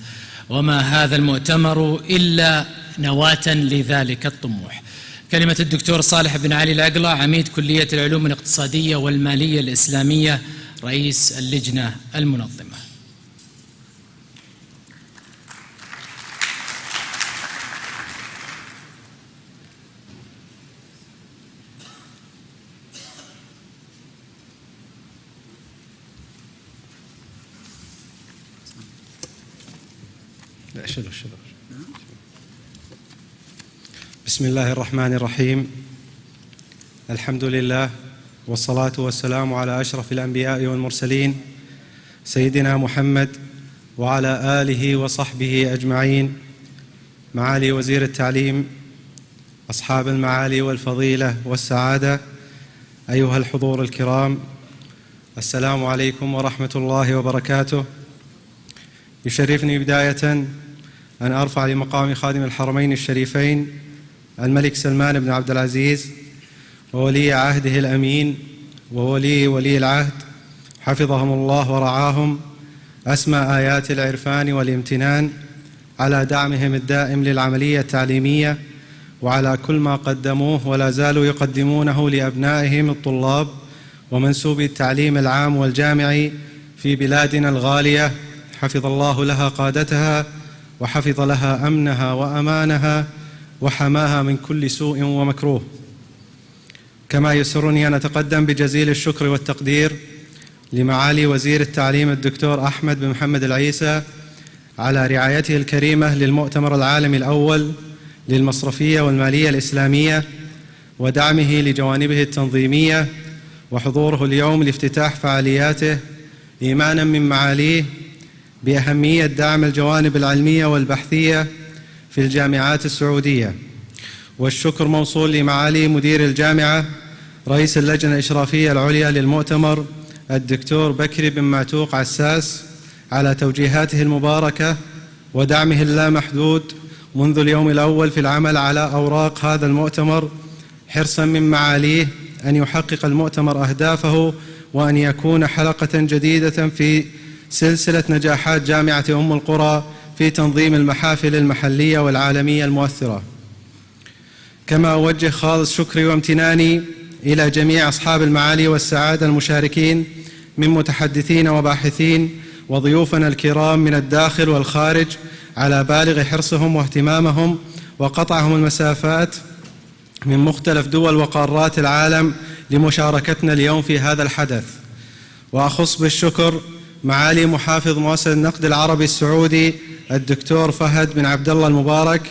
وما هذا المؤتمر إلا نواة لذلك الطموح. كلمة الدكتور صالح بن علي العقلة، عميد كلية العلوم الاقتصادية والمالية الإسلامية، رئيس اللجنة المنظمة. بسم الله الرحمن الرحيم. الحمد لله والصلاة والسلام على أشرف الأنبياء والمرسلين سيدنا محمد وعلى آله وصحبه أجمعين. معالي وزير التعليم، أصحاب المعالي والفضيلة والسعادة، أيها الحضور الكرام، السلام عليكم ورحمة الله وبركاته. يشرفني بداية أن أرفع لمقام خادم الحرمين الشريفين الملك سلمان بن عبد العزيز وولي عهده الأمين ولي العهد حفظهم الله ورعاهم أسمى آيات العرفان والامتنان على دعمهم الدائم للعملية التعليمية وعلى كل ما قدموه ولا زالوا يقدمونه لأبنائهم الطلاب ومنسوبي التعليم العام والجامعي في بلادنا الغالية. حفظ الله لها قادتها وحفظ لها أمنها وأمانها وحماها من كل سوء ومكروه. كما يسرني أن أتقدم بجزيل الشكر والتقدير لمعالي وزير التعليم الدكتور أحمد بن محمد العيسى على رعايته الكريمة للمؤتمر العالمي الأول للمصرفية والمالية الإسلامية ودعمه لجوانبه التنظيمية وحضوره اليوم لافتتاح فعالياته، إيمانا من معاليه بأهمية دعم الجوانب العلمية والبحثية في الجامعات السعودية. والشكر موصول لمعالي مدير الجامعة رئيس اللجنة الإشرافية العليا للمؤتمر الدكتور بكري بن معتوق عساس على توجيهاته المباركة ودعمه اللامحدود منذ اليوم الأول في العمل على أوراق هذا المؤتمر، حرصا من معاليه أن يحقق المؤتمر أهدافه وأن يكون حلقة جديدة في سلسلة نجاحات جامعة أم القرى في تنظيم المحافل المحلية والعالمية المؤثرة. كما أوجه خالص شكري وامتناني إلى جميع أصحاب المعالي والسعادة المشاركين من متحدثين وباحثين وضيوفنا الكرام من الداخل والخارج على بالغ حرصهم واهتمامهم وقطعهم المسافات من مختلف دول وقارات العالم لمشاركتنا اليوم في هذا الحدث. وأخص بالشكر معالي محافظ مؤسسة النقد العربي السعودي الدكتور فهد بن عبد الله المبارك،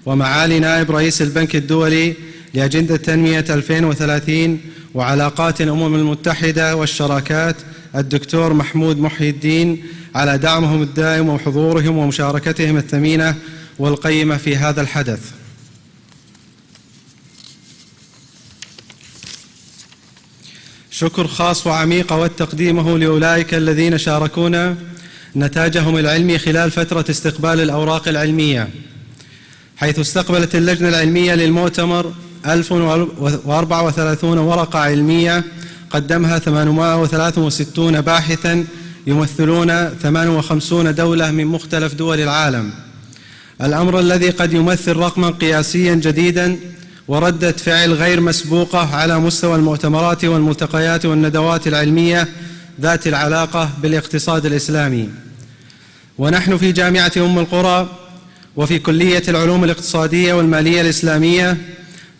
ومعالي نائب رئيس البنك الدولي لأجندة تنمية 2030 وعلاقات الأمم المتحدة والشراكات الدكتور محمود محي الدين على دعمهم الدائم وحضورهم ومشاركتهم الثمينة والقيمة في هذا الحدث. شكر خاص وعميق أود تقديمه لأولئك الذين شاركونا نتاجهم العلمي خلال فترة استقبال الأوراق العلمية، حيث استقبلت اللجنة العلمية للمؤتمر 1034 ورقة علمية قدمها 863 باحثا يمثلون 58 دولة من مختلف دول العالم، الأمر الذي قد يمثل رقما قياسيا جديدا وردة فعل غير مسبوقة على مستوى المؤتمرات والملتقيات والندوات العلمية ذات العلاقة بالاقتصاد الإسلامي. ونحن في جامعة أم القرى وفي كلية العلوم الاقتصادية والمالية الإسلامية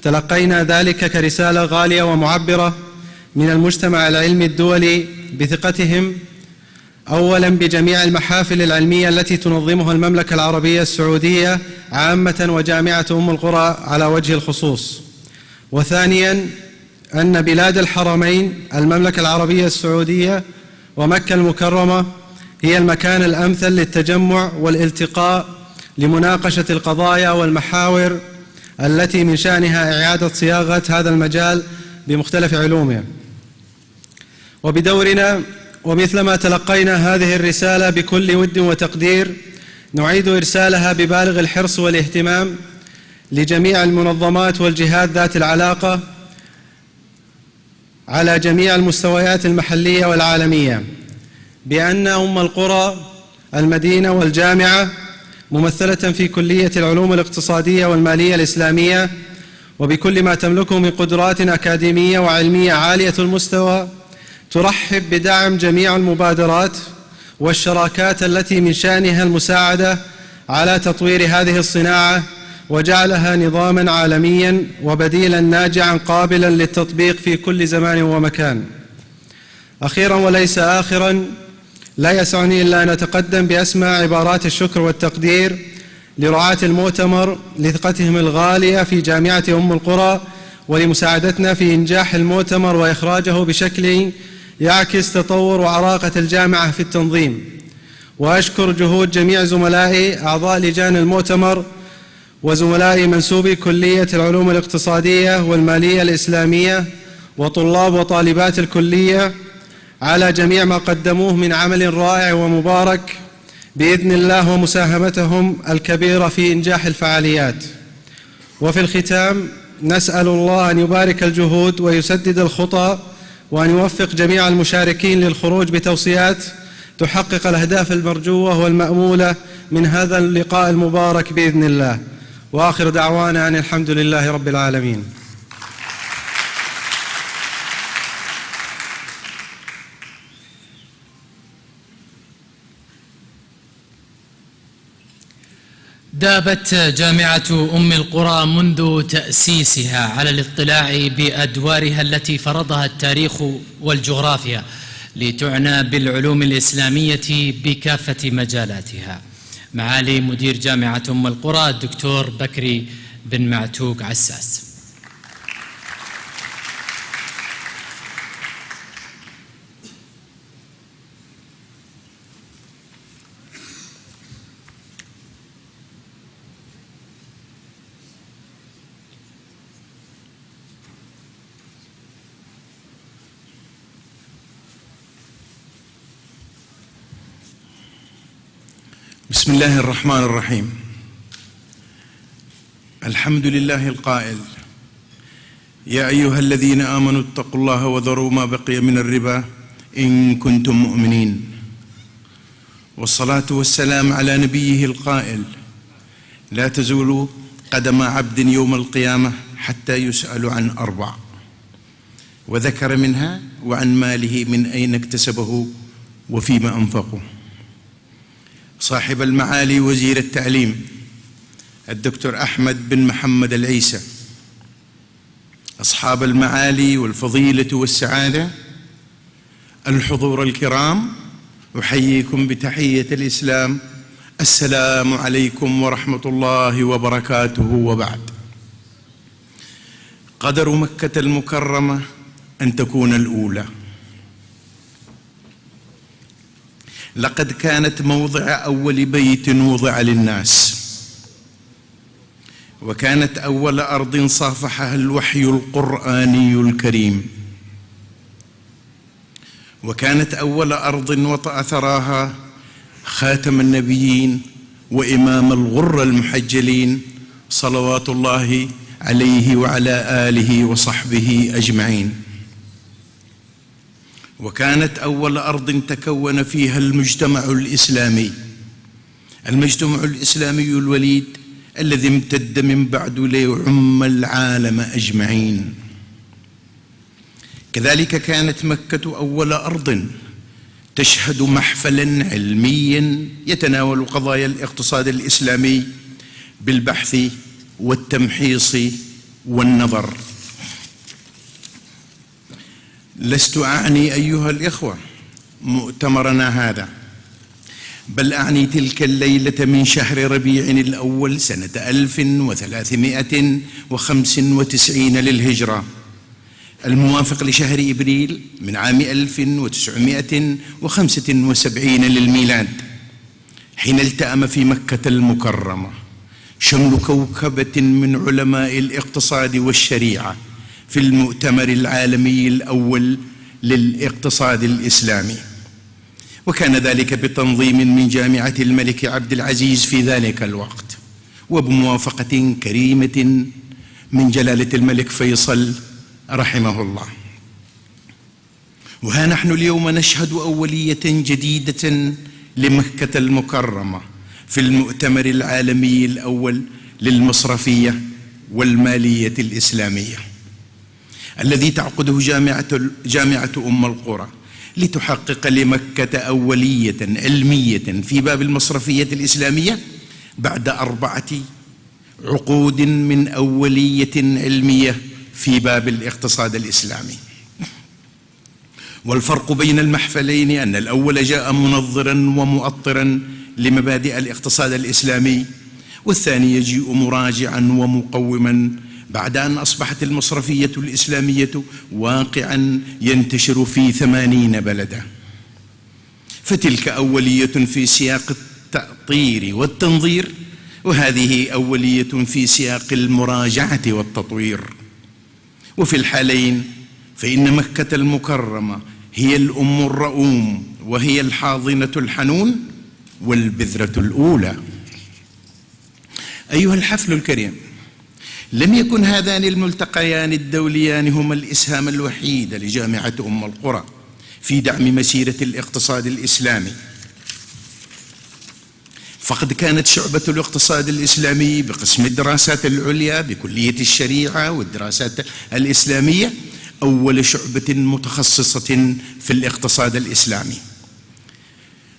تلقينا ذلك كرسالة غالية ومعبرة من المجتمع العلمي الدولي بثقتهم أولا بجميع المحافل العلمية التي تنظمها المملكة العربية السعودية عامة وجامعة أم القرى على وجه الخصوص، وثانيا أن بلاد الحرمين المملكة العربية السعودية ومكة المكرمة هي المكان الأمثل للتجمع والالتقاء لمناقشة القضايا والمحاور التي من شأنها إعادة صياغة هذا المجال بمختلف علومه. وبدورنا ومثلما تلقينا هذه الرسالة بكل ود وتقدير نعيد إرسالها ببالغ الحرص والاهتمام لجميع المنظمات والجهات ذات العلاقة على جميع المستويات المحلية والعالمية بأن أم القرى المدينة والجامعة ممثلة في كلية العلوم الاقتصادية والمالية الإسلامية وبكل ما تملكه من قدرات أكاديمية وعلمية عالية المستوى ترحب بدعم جميع المبادرات والشراكات التي من شأنها المساعدة على تطوير هذه الصناعة وجعلها نظاماً عالمياً وبديلاً ناجعاً قابلاً للتطبيق في كل زمان ومكان. أخيراً وليس آخراً، لا يسعني إلا أن أتقدم بأسمى عبارات الشكر والتقدير لرعاة المؤتمر لثقتهم الغالية في جامعة أم القرى ولمساعدتنا في إنجاح المؤتمر وإخراجه بشكل يعكس تطور وعراقة الجامعة في التنظيم. وأشكر جهود جميع زملائي أعضاء لجان المؤتمر وزملائي منسوبي كلية العلوم الاقتصادية والمالية الإسلامية وطلاب وطالبات الكلية على جميع ما قدموه من عمل رائع ومبارك بإذن الله ومساهمتهم الكبيرة في إنجاح الفعاليات. وفي الختام نسأل الله أن يبارك الجهود ويسدد الخطى وأن يوفق جميع المشاركين للخروج بتوصيات تحقق الأهداف المرجوة والمأمولة من هذا اللقاء المبارك بإذن الله. وآخر دعوانا أن الحمد لله رب العالمين. دابت جامعة أم القرى منذ تأسيسها على الاطلاع بأدوارها التي فرضها التاريخ والجغرافيا لتعنى بالعلوم الإسلامية بكافة مجالاتها. معالي مدير جامعة أم القرى الدكتور بكري بن معتوق عساس. بسم الله الرحمن الرحيم. الحمد لله القائل: يا أيها الذين آمنوا اتقوا الله وذروا ما بقي من الربا إن كنتم مؤمنين. والصلاة والسلام على نبيه القائل: لا تزول قدم عبد يوم القيامة حتى يسأل عن 4، وذكر منها: وعن ماله من أين اكتسبه وفيما أنفقه. صاحب المعالي وزير التعليم الدكتور أحمد بن محمد العيسى، أصحاب المعالي والفضيلة والسعادة، الحضور الكرام، أحييكم بتحية الإسلام: السلام عليكم ورحمة الله وبركاته. وبعد، قدر مكة المكرمة أن تكون الأولى. لقد كانت موضع أول بيت وضع للناس، وكانت أول أرض صافحها الوحي القرآني الكريم، وكانت أول أرض وطأ ثراها خاتم النبيين وإمام الغر المحجلين صلوات الله عليه وعلى آله وصحبه أجمعين. وكانت أول أرض تكون فيها المجتمع الإسلامي، المجتمع الإسلامي الوليد الذي امتد من بعد ليعم العالم أجمعين. كذلك كانت مكة أول أرض تشهد محفلا علميا يتناول قضايا الاقتصاد الإسلامي بالبحث والتمحيص والنظر. لست أعني أيها الإخوة مؤتمرنا هذا، بل أعني تلك الليلة من شهر ربيع الأول سنة 1395 للهجرة، الموافق لشهر إبريل من عام 1975 للميلاد، حين التأم في مكة المكرمة شمل كوكبة من علماء الاقتصاد والشريعة في المؤتمر العالمي الأول للاقتصاد الإسلامي. وكان ذلك بتنظيم من جامعة الملك عبد العزيز في ذلك الوقت، وبموافقة كريمة من جلالة الملك فيصل رحمه الله. وها نحن اليوم نشهد أولية جديدة لمكة المكرمة في المؤتمر العالمي الأول للمصرفية والمالية الإسلامية، الذي تعقده جامعة القرى لتحقق لمكة أولية علمية في باب المصرفية الإسلامية بعد 4 عقود من أولية علمية في باب الاقتصاد الإسلامي. والفرق بين المحفلين أن الأول جاء منظرا ومؤطرا لمبادئ الاقتصاد الإسلامي، والثاني يجيء مراجعا ومقوما بعد أن أصبحت المصرفية الإسلامية واقعا ينتشر في 80 بلدا. فتلك أولية في سياق التأطير والتنظير، وهذه أولية في سياق المراجعة والتطوير. وفي الحالين فإن مكة المكرمة هي الأم الرؤوم، وهي الحاضنة الحنون والبذرة الأولى. أيها الحفل الكريم، لم يكن هذان الملتقيان الدوليان هما الإسهام الوحيد لجامعة القرى في دعم مسيرة الاقتصاد الإسلامي، فقد كانت شعبة الاقتصاد الإسلامي بقسم الدراسات العليا بكلية الشريعة والدراسات الإسلامية أول شعبة متخصصة في الاقتصاد الإسلامي،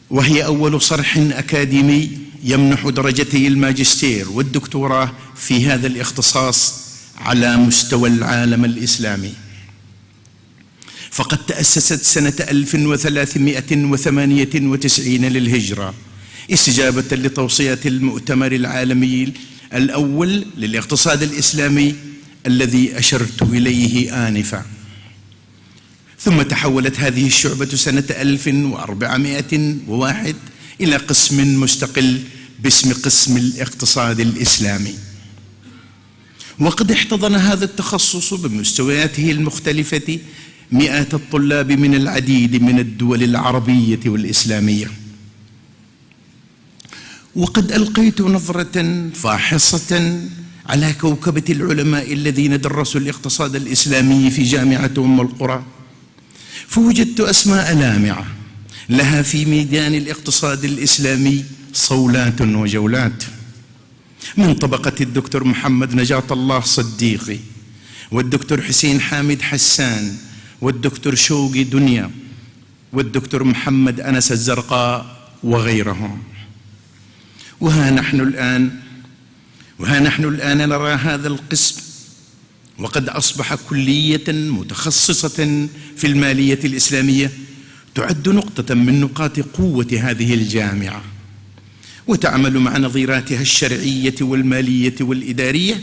وهي أول صرح أكاديمي يمنح درجتي الماجستير والدكتوراه في هذا الاختصاص على مستوى العالم الإسلامي. فقد تأسست سنة 1398 للهجرة استجابة لتوصيات المؤتمر العالمي الأول للاقتصاد الإسلامي الذي أشرت إليه آنفا. ثم تحولت هذه الشعبة سنة 1401 إلى قسم مستقل باسم قسم الاقتصاد الإسلامي، وقد احتضن هذا التخصص بمستوياته المختلفة مئات الطلاب من العديد من الدول العربية والإسلامية. وقد ألقيت نظرة فاحصة على كوكبة العلماء الذين درسوا الاقتصاد الإسلامي في جامعة القرى، فوجدت أسماء لامعة لها في ميدان الاقتصاد الإسلامي صولات وجولات، من طبقة الدكتور محمد نجاة الله صديقي، والدكتور حسين حامد حسان، والدكتور شوقي دنيا، والدكتور محمد أنس الزرقاء وغيرهم. وها نحن الآن نرى هذا القسم وقد أصبح كلية متخصصة في المالية الإسلامية تعد نقطة من نقاط قوة هذه الجامعة، وتعمل مع نظيراتها الشرعية والمالية والإدارية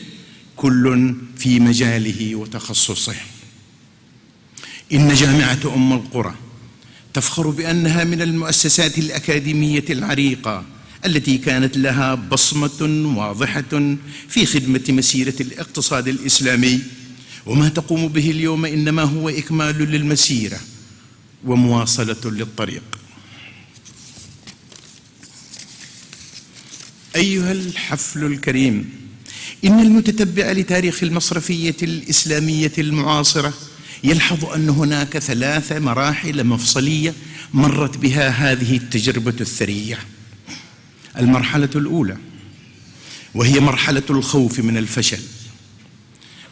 كل في مجاله وتخصصه. إن جامعة القرى تفخر بأنها من المؤسسات الأكاديمية العريقة التي كانت لها بصمة واضحة في خدمة مسيرة الاقتصاد الإسلامي، وما تقوم به اليوم إنما هو إكمال للمسيرة ومواصلة للطريق. أيها الحفل الكريم، إن المتتبع لتاريخ المصرفية الإسلامية المعاصرة يلحظ أن هناك 3 مراحل مفصلية مرت بها هذه التجربة الثرية. المرحلة الأولى وهي مرحلة الخوف من الفشل،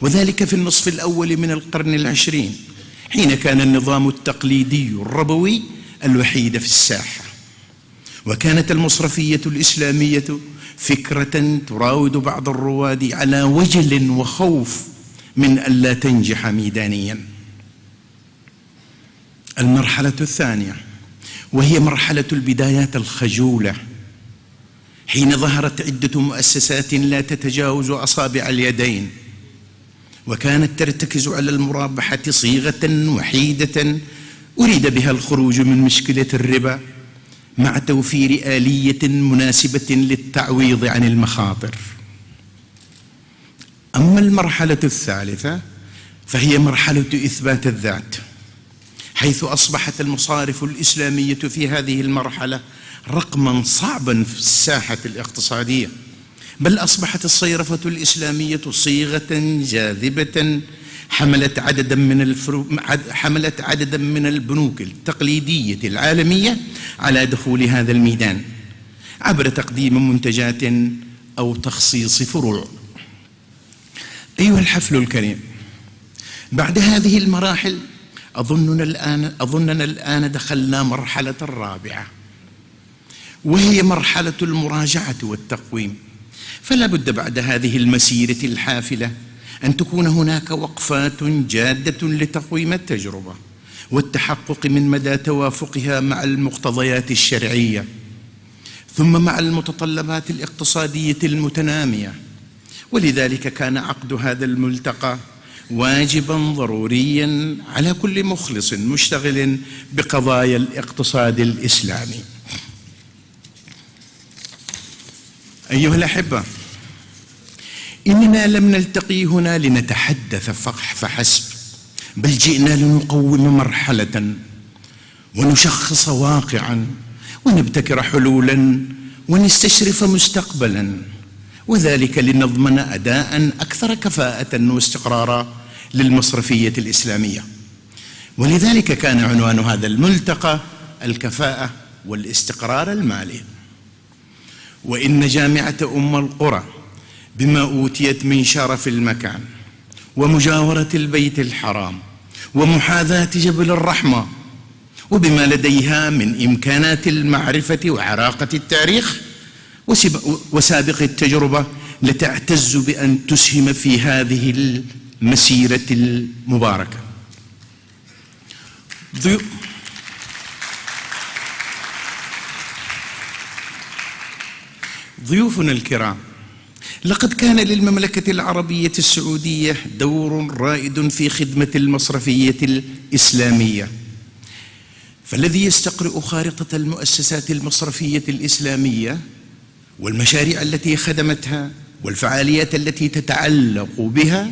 وذلك في النصف الأول من القرن العشرين، حين كان النظام التقليدي الربوي الوحيد في الساحة، وكانت المصرفية الإسلامية فكرة تراود بعض الرواد على وجل وخوف من ألا تنجح ميدانيا. المرحلة الثانية وهي مرحلة البدايات الخجولة، حين ظهرت عدة مؤسسات لا تتجاوز أصابع اليدين، وكانت ترتكز على المرابحة صيغة وحيدة أريد بها الخروج من مشكلة الربا مع توفير آلية مناسبة للتعويض عن المخاطر. أما المرحلة الثالثة فهي مرحلة إثبات الذات، حيث أصبحت المصارف الإسلامية في هذه المرحلة رقما صعبا في الساحة الاقتصادية، بل أصبحت الصيرفة الإسلامية صيغة جاذبة حملت عددا من البنوك التقليدية العالمية على دخول هذا الميدان عبر تقديم منتجات أو تخصيص فروع. أيها الحفل الكريم، بعد هذه المراحل أظننا الآن دخلنا مرحلة الرابعة، وهي مرحلة المراجعة والتقويم. فلا بد بعد هذه المسيرة الحافلة أن تكون هناك وقفات جادة لتقويم التجربة والتحقق من مدى توافقها مع المقتضيات الشرعية، ثم مع المتطلبات الاقتصادية المتنامية. ولذلك كان عقد هذا الملتقى واجبا ضروريا على كل مخلص مشتغل بقضايا الاقتصاد الإسلامي. أيها الأحبة، إننا لم نلتقي هنا لنتحدث فحسب، بل جئنا لنقوم مرحلة ونشخص واقعا ونبتكر حلولا ونستشرف مستقبلا، وذلك لنضمن أداء أكثر كفاءة واستقرارا للمصرفية الإسلامية. ولذلك كان عنوان هذا الملتقى الكفاءة والاستقرار المالي. وإن جامعة القرى بما أوتيت من شرف المكان ومجاورة البيت الحرام ومحاذاة جبل الرحمة، وبما لديها من إمكانات المعرفة وعراقة التاريخ وسابق التجربة، لتعتز بأن تسهم في هذه المسيرة المباركة. ضيوفنا الكرام، لقد كان للمملكة العربية السعودية دور رائد في خدمة المصرفية الإسلامية، فالذي يستقرئ خارطة المؤسسات المصرفية الإسلامية والمشاريع التي خدمتها والفعاليات التي تتعلق بها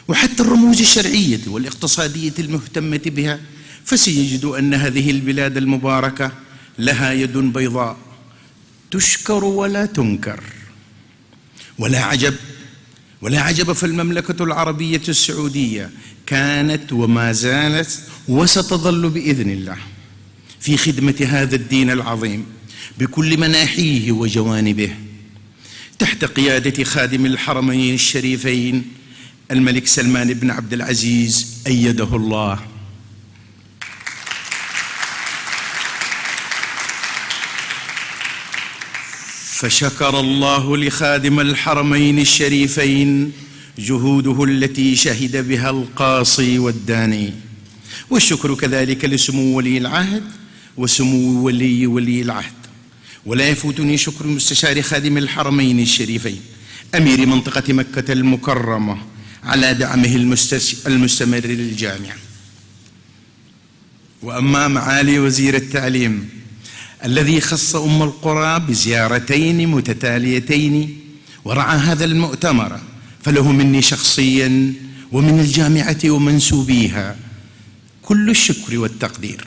وحتى الرموز الشرعية والاقتصادية المهتمة بها، فسيجد أن هذه البلاد المباركة لها يد بيضاء تشكر ولا تنكر. ولا عجب فالمملكة العربية السعودية كانت وما زالت وستظل بإذن الله في خدمة هذا الدين العظيم بكل مناحيه وجوانبه، تحت قيادة خادم الحرمين الشريفين الملك سلمان بن عبد العزيز أيده الله. فشكر الله لخادم الحرمين الشريفين جهوده التي شهد بها القاصي والداني، والشكر كذلك لسمو ولي العهد وسمو ولي العهد. ولا يفوتني شكر مستشار خادم الحرمين الشريفين أمير منطقة مكة المكرمة على دعمه المستمر للجامعة. وأما معالي وزير التعليم الذي خص القرى بزيارتين متتاليتين ورعى هذا المؤتمر، فله مني شخصيا ومن الجامعة ومنسوبيها كل الشكر والتقدير.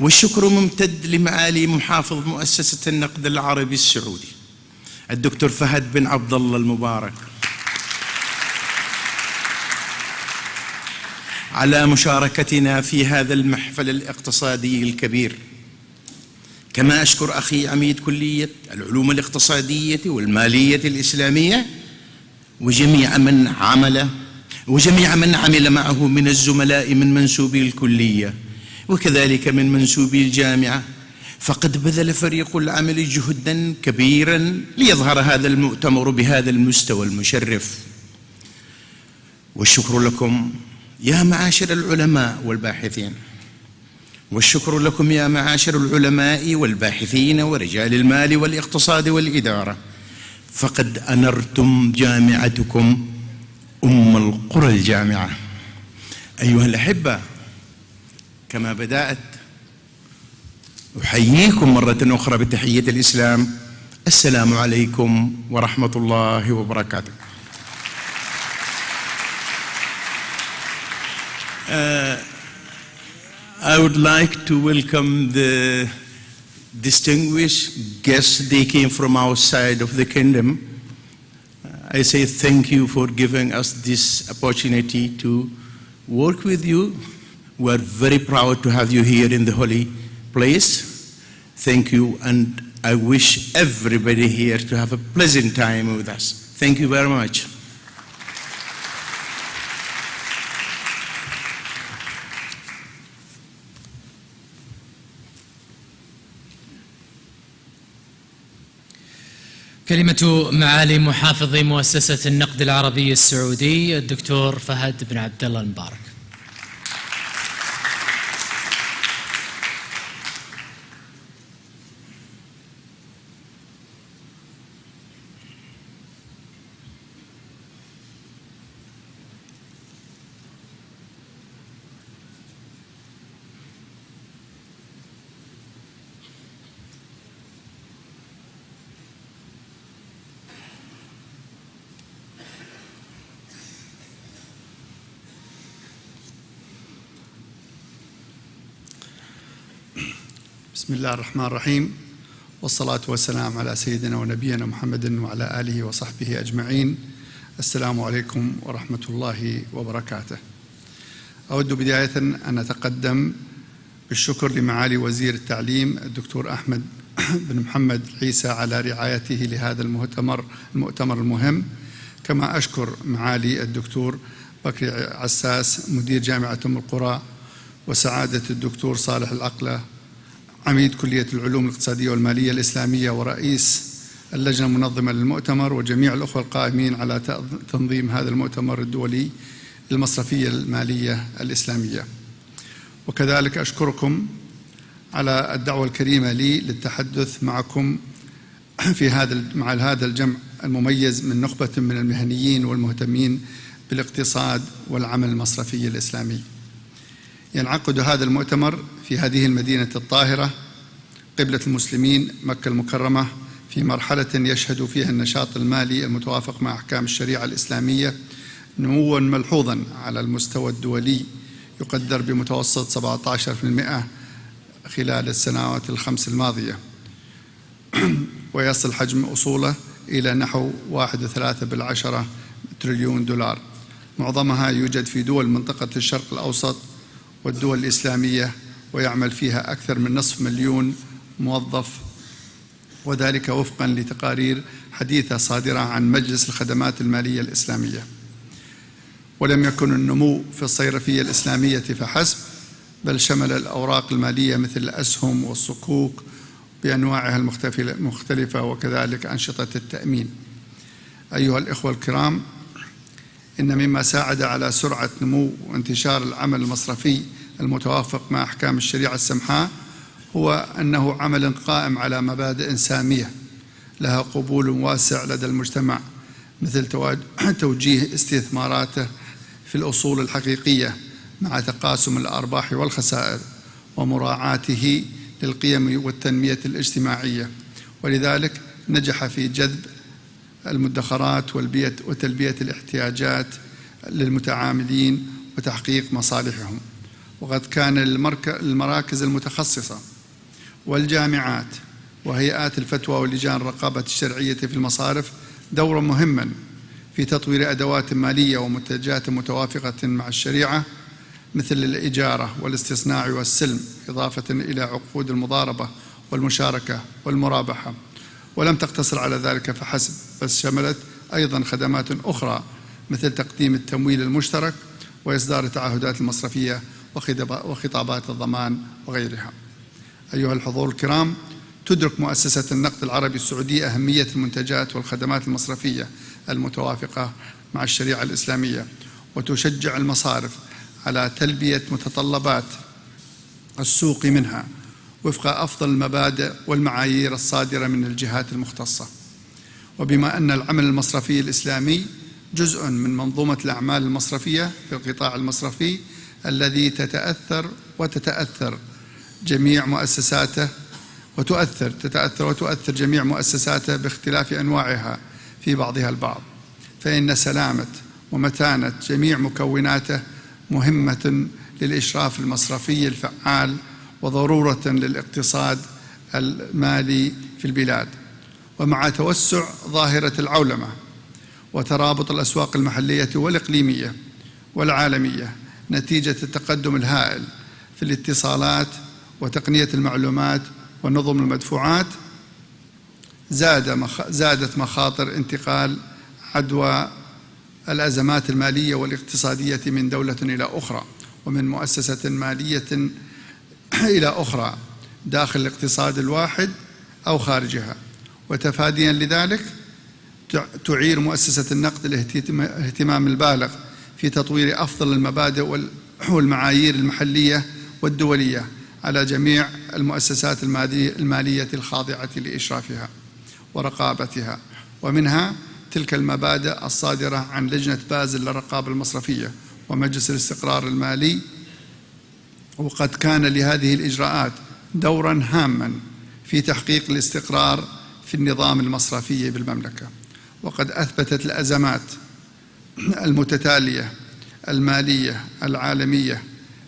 والشكر ممتد لمعالي محافظ مؤسسة النقد العربي السعودي الدكتور فهد بن عبد الله المبارك على مشاركتنا في هذا المحفل الاقتصادي الكبير. كما أشكر أخي عميد كلية العلوم الاقتصادية والمالية الإسلامية وجميع من عمل معه من الزملاء من منسوبي الكلية وكذلك من منسوبي الجامعة، فقد بذل فريق العمل جهدا كبيرا ليظهر هذا المؤتمر بهذا المستوى المشرف. والشكر لكم يا معاشر العلماء والباحثين، والشكر لكم يا معاشر العلماء والباحثين ورجال المال والاقتصاد والإدارة، فقد أنرتم جامعتكم القرى الجامعة. أيها الأحبة، كما بدأت أحييكم مرة أخرى بتحية الإسلام. السلام عليكم ورحمة الله وبركاته. I would like to welcome the distinguished guests. They came from outside of the kingdom. I say thank you for giving us this opportunity to work with you. We are very proud to have you here in the holy place. Thank you, and I wish everybody here to have a pleasant time with us. Thank you very much. كلمة معالي محافظ مؤسسة النقد العربي السعودي الدكتور فهد بن عبد الله المبارك. بسم الله الرحمن الرحيم، والصلاة والسلام على سيدنا ونبينا محمد وعلى آله وصحبه أجمعين. السلام عليكم ورحمة الله وبركاته. أود بداية أن أتقدم بالشكر لمعالي وزير التعليم الدكتور أحمد بن محمد عيسى على رعايته لهذا المؤتمر المهم. كما أشكر معالي الدكتور بكري عساس مدير جامعة القرى، وسعادة الدكتور صالح العقلة عميد كلية العلوم الاقتصادية والمالية الإسلامية ورئيس اللجنة المنظمة للمؤتمر، وجميع الأخوة القائمين على تنظيم هذا المؤتمر الدولي للمصرفية المالية الإسلامية. وكذلك أشكركم على الدعوة الكريمة لي للتحدث معكم مع هذا الجمع المميز من نخبة من المهنيين والمهتمين بالاقتصاد والعمل المصرفي الإسلامي. ينعقد هذا المؤتمر في هذه المدينة الطاهرة قبلة المسلمين مكة المكرمة في مرحلة يشهد فيها النشاط المالي المتوافق مع أحكام الشريعة الإسلامية نمواً ملحوظاً على المستوى الدولي، يقدر بمتوسط 17% خلال السنوات الخمس الماضية، ويصل حجم أصوله إلى نحو 1.3 تريليون دولار. معظمها يوجد في دول منطقة الشرق الأوسط والدول الإسلامية، ويعمل فيها أكثر من 500,000 موظف، وذلك وفقا لتقارير حديثة صادرة عن مجلس الخدمات المالية الإسلامية. ولم يكن النمو في الصيرفية الإسلامية فحسب، بل شمل الأوراق المالية مثل الأسهم والصكوك بأنواعها المختلفة، وكذلك أنشطة التأمين. أيها الإخوة الكرام، إن مما ساعد على سرعة نمو وانتشار العمل المصرفي المتوافق مع أحكام الشريعة السمحاء هو أنه عمل قائم على مبادئ سامية لها قبول واسع لدى المجتمع، مثل توجيه استثماراته في الأصول الحقيقية مع تقاسم الأرباح والخسائر، ومراعاته للقيم والتنمية الاجتماعية. ولذلك نجح في جذب المدخرات وتلبية الاحتياجات للمتعاملين وتحقيق مصالحهم. وقد كان المراكز المتخصصة والجامعات وهيئات الفتوى ولجان الرقابة الشرعية في المصارف دورا مهما في تطوير أدوات مالية ومنتجات متوافقة مع الشريعة، مثل الإجارة والاستصناع والسلم، إضافة إلى عقود المضاربة والمشاركة والمرابحة. ولم تقتصر على ذلك فحسب، بس شملت أيضا خدمات أخرى مثل تقديم التمويل المشترك وإصدار التعهدات المصرفية وخطابات الضمان وغيرها. أيها الحضور الكرام، تدرك مؤسسة النقد العربي السعودي أهمية المنتجات والخدمات المصرفية المتوافقة مع الشريعة الإسلامية، وتشجع المصارف على تلبية متطلبات السوق منها وفق أفضل المبادئ والمعايير الصادرة من الجهات المختصة. وبما أن العمل المصرفي الإسلامي جزء من منظومة الأعمال المصرفية في القطاع المصرفي الذي تتأثر جميع مؤسساته وتؤثر جميع مؤسساته باختلاف أنواعها في بعضها البعض، فإن سلامة ومتانة جميع مكوناته مهمة للإشراف المصرفي الفعال وضرورة للاقتصاد المالي في البلاد. ومع توسع ظاهرة العولمة وترابط الأسواق المحلية والإقليمية والعالمية نتيجة التقدم الهائل في الاتصالات وتقنية المعلومات ونظم المدفوعات، زادت مخاطر انتقال عدوى الأزمات المالية والاقتصادية من دولة إلى أخرى ومن مؤسسة مالية إلى أخرى داخل الاقتصاد الواحد أو خارجها. وتفاديا لذلك تعير مؤسسة النقد الاهتمام البالغ في تطوير أفضل المبادئ والمعايير المحلية والدولية على جميع المؤسسات المالية الخاضعة لإشرافها ورقابتها، ومنها تلك المبادئ الصادرة عن لجنة بازل للرقابة المصرفية ومجلس الاستقرار المالي. وقد كان لهذه الإجراءات دورا هاما في تحقيق الاستقرار في النظام المصرفي بالمملكة. وقد أثبتت الأزمات المتتالية المالية العالمية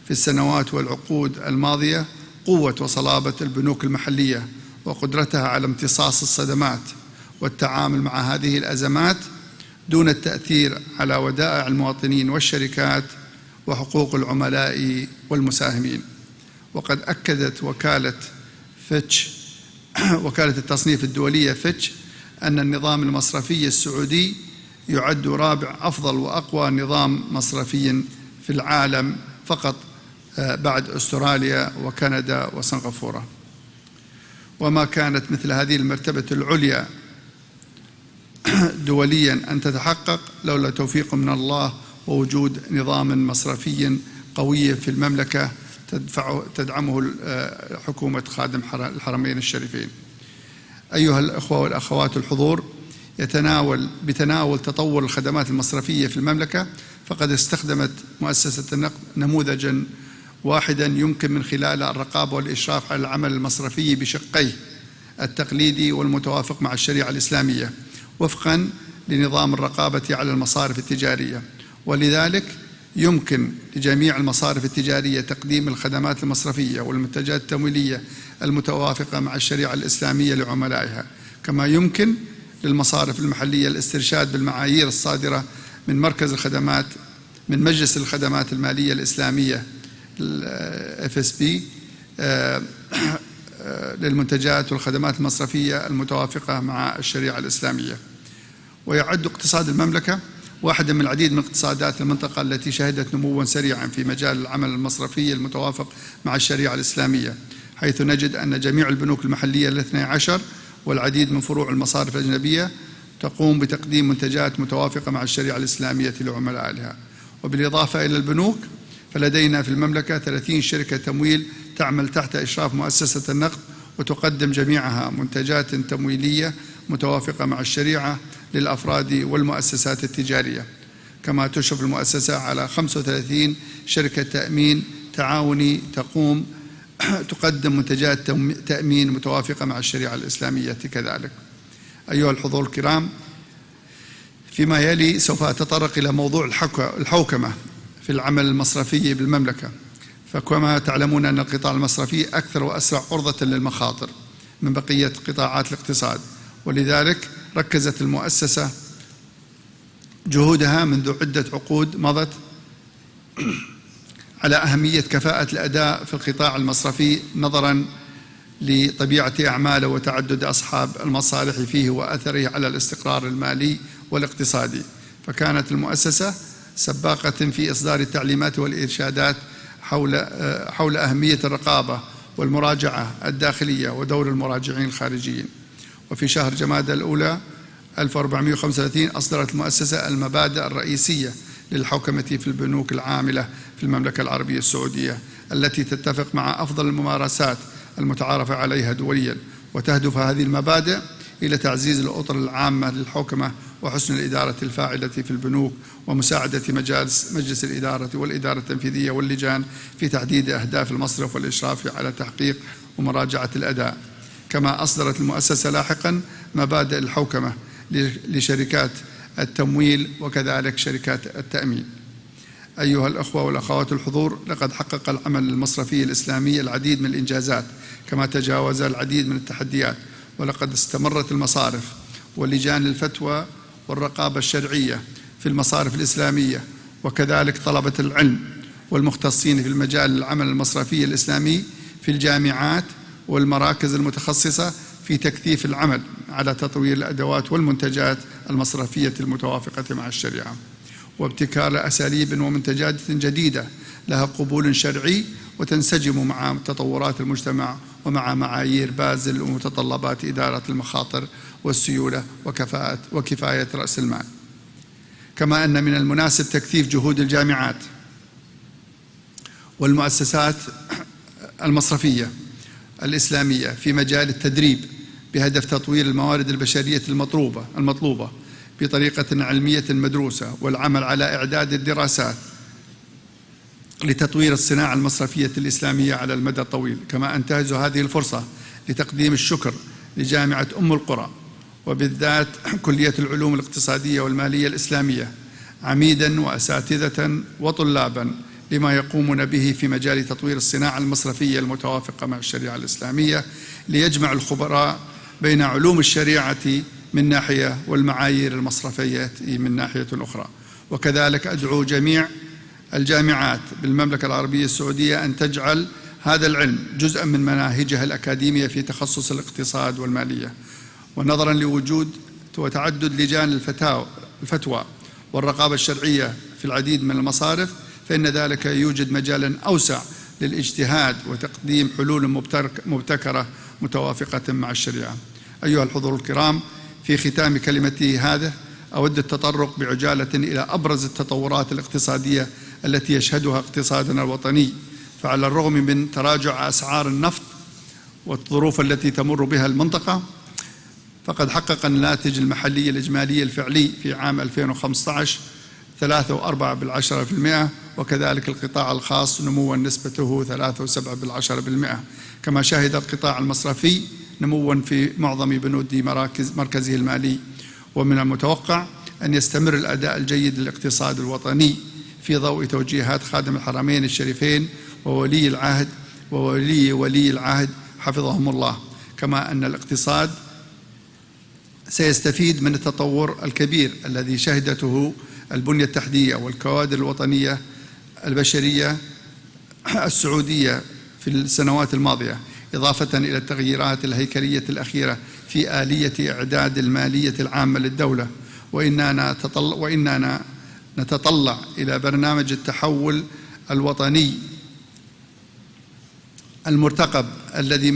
في السنوات والعقود الماضية قوة وصلابة البنوك المحلية وقدرتها على امتصاص الصدمات والتعامل مع هذه الأزمات دون التأثير على ودائع المواطنين والشركات وحقوق العملاء والمساهمين. وقد أكدت وكالة التصنيف الدولية فيتش أن النظام المصرفي السعودي يعد رابع أفضل وأقوى نظام مصرفي في العالم فقط بعد أستراليا وكندا وسنغافورة. وما كانت مثل هذه المرتبة العليا دوليا أن تتحقق لولا توفيق من الله ووجود نظام مصرفي قوي في المملكة تدعمه حكومة خادم الحرمين الشريفين. أيها الأخوة والأخوات الحضور، بتناول تطور الخدمات المصرفية في المملكة، فقد استخدمت مؤسسة النقد نموذجا واحدا يمكن من خلاله الرقابة والإشراف على العمل المصرفي بشقيه التقليدي والمتوافق مع الشريعة الإسلامية وفقا لنظام الرقابة على المصارف التجارية. ولذلك يمكن لجميع المصارف التجارية تقديم الخدمات المصرفية والمنتجات التمويلية المتوافقة مع الشريعة الإسلامية لعملائها، كما يمكن للمصارف المحلية الاسترشاد بالمعايير الصادرة من مجلس الخدمات المالية الإسلامية FSB للمنتجات والخدمات المصرفية المتوافقة مع الشريعة الإسلامية. ويعد اقتصاد المملكة واحدا من العديد من اقتصادات المنطقة التي شهدت نموا سريعا في مجال العمل المصرفي المتوافق مع الشريعة الإسلامية، حيث نجد أن جميع البنوك المحلية الاثني عشر والعديد من فروع المصارف الأجنبية تقوم بتقديم منتجات متوافقة مع الشريعة الإسلامية لعملائها. وبالإضافة إلى البنوك فلدينا في المملكة 30 شركة تمويل تعمل تحت إشراف مؤسسة النقد، وتقدم جميعها منتجات تمويلية متوافقة مع الشريعة للأفراد والمؤسسات التجارية. كما تشرف المؤسسة على 35 شركة تأمين تعاوني تقدم منتجات تأمين متوافقة مع الشريعة الإسلامية كذلك. أيها الحضور الكرام، فيما يلي سوف أتطرق إلى موضوع الحوكمة في العمل المصرفي بالمملكة. فكما تعلمون أن القطاع المصرفي أكثر وأسرع عرضة للمخاطر من بقية قطاعات الاقتصاد، ولذلك ركزت المؤسسة جهودها منذ عدة عقود مضت على أهمية كفاءة الأداء في القطاع المصرفي نظرا لطبيعة أعماله وتعدد أصحاب المصالح فيه وأثره على الاستقرار المالي والاقتصادي. فكانت المؤسسة سباقة في إصدار التعليمات والإرشادات حول أهمية الرقابة والمراجعة الداخلية ودور المراجعين الخارجيين. وفي شهر جمادى الأولى 1435 أصدرت المؤسسة المبادئ الرئيسية للحوكمة في البنوك العاملة في المملكة العربية السعودية، التي تتفق مع أفضل الممارسات المتعارف عليها دوليا. وتهدف هذه المبادئ إلى تعزيز الأطر العامة للحوكمة وحسن الإدارة الفاعلة في البنوك، ومساعدة مجلس الإدارة والإدارة التنفيذية واللجان في تحديد أهداف المصرف والإشراف على تحقيق ومراجعة الأداء. كما أصدرت المؤسسة لاحقا مبادئ الحوكمة لشركات التمويل وكذلك شركات التأمين. أيها الأخوة والأخوات الحضور، لقد حقق العمل المصرفي الإسلامي العديد من الإنجازات، كما تجاوز العديد من التحديات. ولقد استمرت المصارف ولجان الفتوى والرقابة الشرعية في المصارف الإسلامية وكذلك طلبة العلم والمختصين في المجال العمل المصرفي الإسلامي في الجامعات والمراكز المتخصصة في تكثيف العمل على تطوير الأدوات والمنتجات المصرفية المتوافقة مع الشريعة، وابتكار أساليب ومنتجات جديدة لها قبول شرعي وتنسجم مع تطورات المجتمع ومع معايير بازل ومتطلبات إدارة المخاطر والسيولة وكفاية رأس المال. كما أن من المناسب تكثيف جهود الجامعات والمؤسسات المصرفية الإسلامية في مجال التدريب بهدف تطوير الموارد البشرية المطلوبة بطريقة علمية مدروسة، والعمل على إعداد الدراسات لتطوير الصناعة المصرفية الإسلامية على المدى الطويل. كما أنتهز هذه الفرصة لتقديم الشكر لجامعة القرى وبالذات كلية العلوم الاقتصادية والمالية الإسلامية عميدا وأساتذة وطلابا لما يقومون به في مجال تطوير الصناعة المصرفية المتوافقة مع الشريعة الإسلامية، ليجمع الخبراء بين علوم الشريعة من ناحية والمعايير المصرفية من ناحية أخرى. وكذلك أدعو جميع الجامعات بالمملكة العربية السعودية أن تجعل هذا العلم جزءا من مناهجها الأكاديمية في تخصص الاقتصاد والمالية. ونظرا لوجود وتعدد لجان الفتوى والرقابة الشرعية في العديد من المصارف، فإن ذلك يوجد مجالا أوسع للاجتهاد وتقديم حلول مبتكرة متوافقة مع الشريعة. أيها الحضور الكرام، في ختام كلمتي هذا أود التطرق بعجالة إلى أبرز التطورات الاقتصادية التي يشهدها اقتصادنا الوطني. فعلى الرغم من تراجع أسعار النفط والظروف التي تمر بها المنطقة، فقد حقق الناتج المحلي الإجمالي الفعلي في عام 2015 3.4%، وكذلك القطاع الخاص نموا نسبته 3.7%. كما شهد القطاع المصرفي نموا في معظم بنود مركزه المالي. ومن المتوقع أن يستمر الأداء الجيد للاقتصاد الوطني في ضوء توجيهات خادم الحرمين الشريفين وولي العهد حفظهم الله، كما أن الاقتصاد سيستفيد من التطور الكبير الذي شهدته البنية التحتية والكوادر الوطنية البشرية السعودية في السنوات الماضية، إضافة إلى التغييرات الهيكلية الأخيرة في آلية إعداد المالية العامة للدولة. وإننا نتطلع إلى برنامج التحول الوطني المرتقب الذي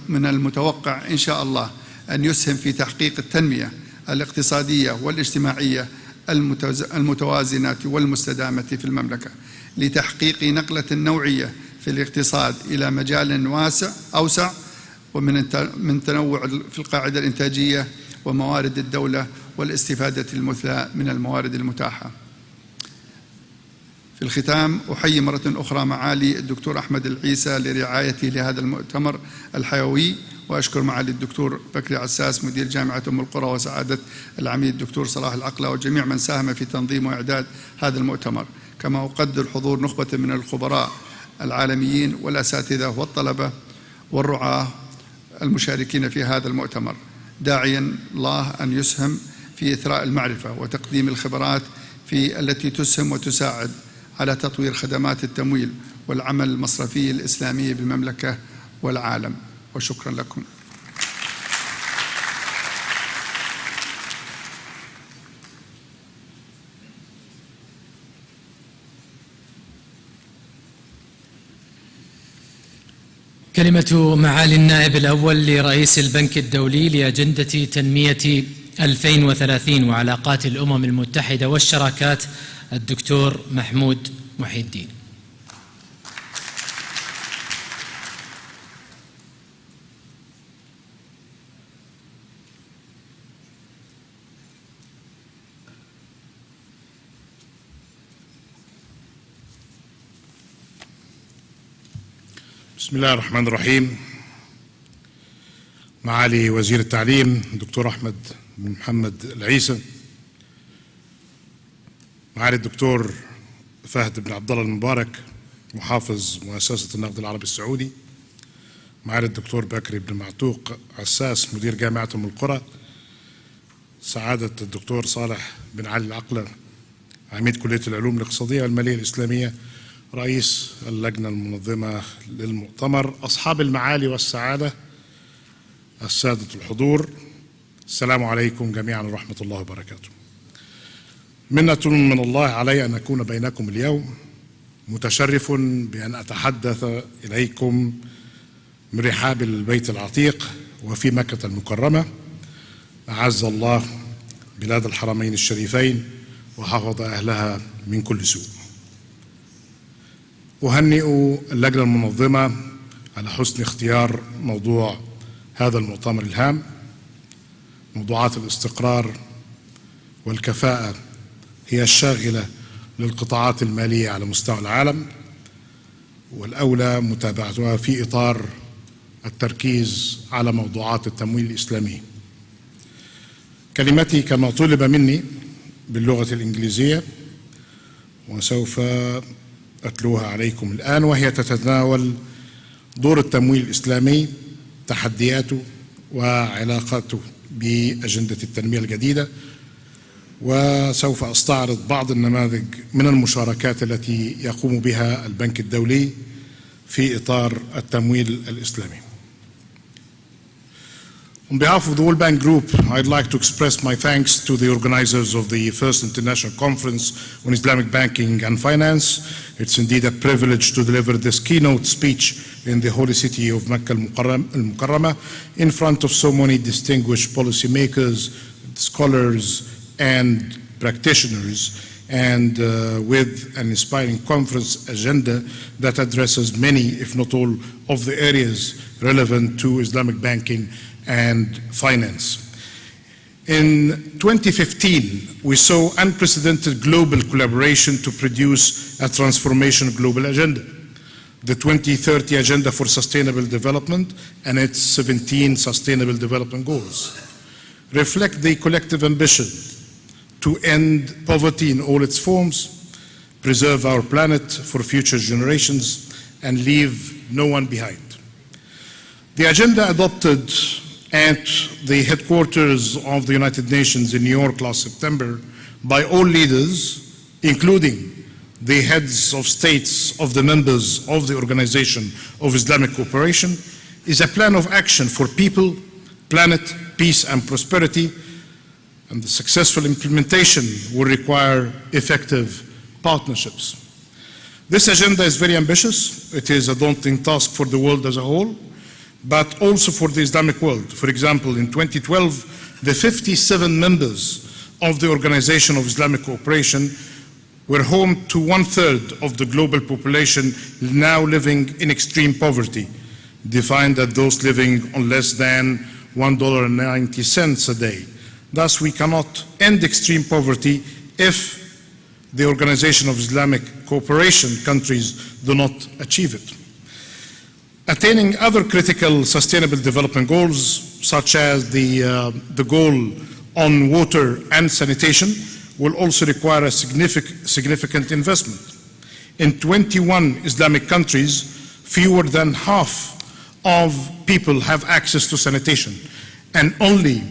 من المتوقع إن شاء الله أن يسهم في تحقيق التنمية الاقتصادية والاجتماعية المتوازنة والمستدامة في المملكة، لتحقيق نقلة نوعية في الاقتصاد إلى مجال أوسع ومن تنوع في القاعدة الإنتاجية وموارد الدولة والاستفادة المثلى من الموارد المتاحة. في الختام أحيي مرة أخرى معالي الدكتور أحمد العيسى لرعايته لهذا المؤتمر الحيوي، وأشكر معالي الدكتور بكري عساس مدير جامعة القرى، وسعادة العميد الدكتور صلاح العقلة، وجميع من ساهم في تنظيم وإعداد هذا المؤتمر. كما أقدر حضور نخبة من الخبراء العالميين والأساتذة والطلبة والرعاة المشاركين في هذا المؤتمر، داعيا الله أن يسهم في إثراء المعرفة وتقديم الخبرات التي تسهم وتساعد على تطوير خدمات التمويل والعمل المصرفي الإسلامي بالمملكة والعالم. وشكرا لكم. كلمة معالي النائب الأول لرئيس البنك الدولي لأجندة تنمية 2030 وعلاقات الأمم المتحدة والشراكات، الدكتور محمود محي الدين. بسم الله الرحمن الرحيم. معالي وزير التعليم الدكتور أحمد بن محمد العيسى، معالي الدكتور فهد بن عبد الله المبارك محافظ مؤسسة النقد العربي السعودي، معالي الدكتور بكري بن معتوق عساس مدير جامعة القرى، سعادة الدكتور صالح بن علي العقلة عميد كلية العلوم الاقتصادية والمالية الإسلامية رئيس اللجنة المنظمة للمؤتمر، أصحاب المعالي والسعادة، السادة الحضور، السلام عليكم جميعا ورحمة الله وبركاته. منة من الله علي أن أكون بينكم اليوم، متشرف بأن أتحدث إليكم من رحاب البيت العتيق وفي مكة المكرمة، أعز الله بلاد الحرمين الشريفين وحفظ أهلها من كل سوء. أهنئ اللجنة المنظمة على حسن اختيار موضوع هذا المؤتمر الهام. موضوعات الاستقرار والكفاءة هي الشاغلة للقطاعات المالية على مستوى العالم، والأولى متابعتها في إطار التركيز على موضوعات التمويل الإسلامي. كلمتي كما طلب مني باللغة الإنجليزية، وسوف أتلوها عليكم الآن، وهي تتناول دور التمويل الإسلامي، تحدياته وعلاقاته بأجندة التنمية الجديدة، وسوف أستعرض بعض النماذج من المشاركات التي يقوم بها البنك الدولي في إطار التمويل الإسلامي. On behalf of the World Bank Group, I'd like to express my thanks to the organizers of the first International Conference on Islamic Banking and Finance. It's indeed a privilege to deliver this keynote speech in the holy city of Mecca al-Mukarramah in front of so many distinguished policymakers, scholars, and practitioners, and with an inspiring conference agenda that addresses many, if not all, of the areas relevant to Islamic banking and finance. In 2015, we saw unprecedented global collaboration to produce a transformation global agenda. The 2030 Agenda for Sustainable Development and its 17 Sustainable Development Goals reflect the collective ambition to end poverty in all its forms, preserve our planet for future generations, and leave no one behind. The agenda adopted at the headquarters of the United Nations in New York last September by all leaders, including the heads of states of the members of the Organization of Islamic Cooperation, is a plan of action for people, planet, peace and prosperity, and the successful implementation will require effective partnerships. This agenda is very ambitious. It is a daunting task for the world as a whole, but also for the Islamic world. For example, in 2012, the 57 members of the Organization of Islamic Cooperation were home to 1/3 of the global population now living in extreme poverty, defined as those living on less than $1.90 a day. Thus, we cannot end extreme poverty if the Organization of Islamic Cooperation countries do not achieve it. Attaining other critical sustainable development goals, such as the goal on water and sanitation, will also require a significant investment. In 21 Islamic countries, fewer than half of people have access to sanitation, and only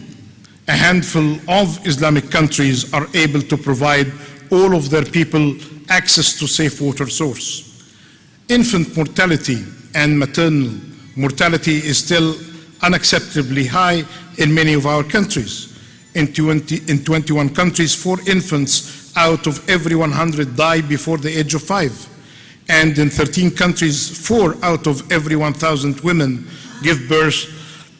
a handful of Islamic countries are able to provide all of their people access to safe water source. Infant mortality and maternal mortality is still unacceptably high in many of our countries. In 21 countries, 4 infants out of every 100 die before the age of 5. And in 13 countries, 4 out of every 1,000 women give birth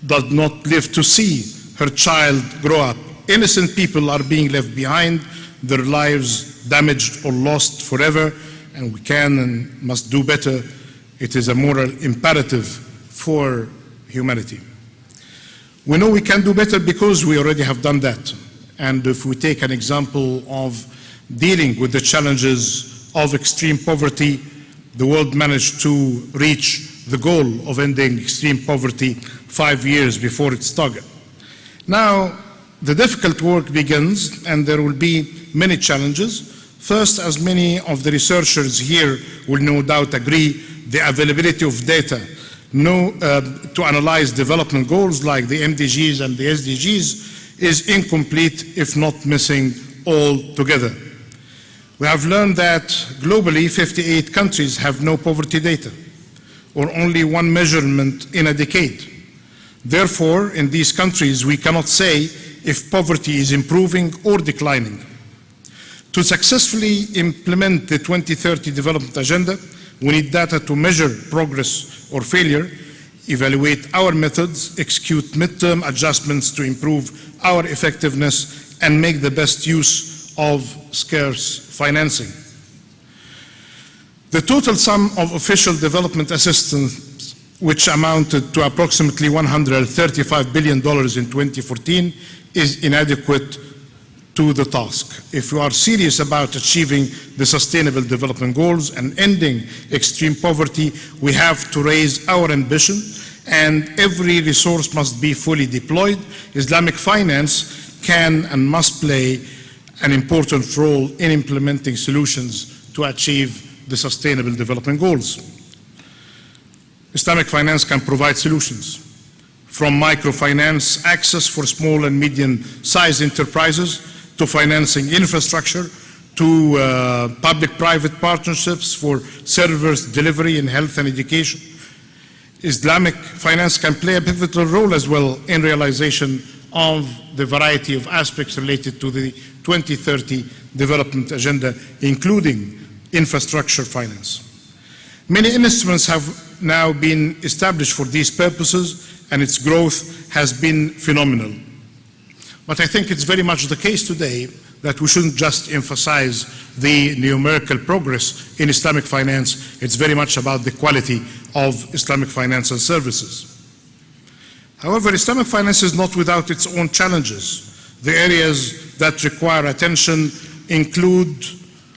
does not live to see her child grow up. Innocent people are being left behind, their lives damaged or lost forever, and we can and must do better. It is a moral imperative for humanity. We know we can do better because we already have done that. And if we take an example of dealing with the challenges of extreme poverty, the world managed to reach the goal of ending extreme poverty 5 years before its target. Now, the difficult work begins, and there will be many challenges. First, as many of the researchers here will no doubt agree, the availability of data to analyze development goals like the MDGs and the SDGs is incomplete, if not missing altogether. We have learned that globally 58 countries have no poverty data, or only one measurement in a decade. Therefore, in these countries, we cannot say if poverty is improving or declining. To successfully implement the 2030 Development Agenda, we need data to measure progress or failure, evaluate our methods, execute midterm adjustments to improve our effectiveness, and make the best use of scarce financing. The total sum of official development assistance, which amounted to approximately $135 billion in 2014, is inadequate to the task. If we are serious about achieving the Sustainable Development Goals and ending extreme poverty, we have to raise our ambition, and every resource must be fully deployed. Islamic finance can and must play an important role in implementing solutions to achieve the Sustainable Development Goals. Islamic finance can provide solutions, from microfinance access for small and medium-sized enterprises, to financing infrastructure, to public-private partnerships for service delivery in health and education. Islamic finance can play a pivotal role as well in realization of the variety of aspects related to the 2030 Development Agenda, including infrastructure finance. Many instruments have now been established for these purposes, and its growth has been phenomenal. But I think it's very much the case today that we shouldn't just emphasize the numerical progress in Islamic finance. It's very much about the quality of Islamic financial services. However, Islamic finance is not without its own challenges. The areas that require attention include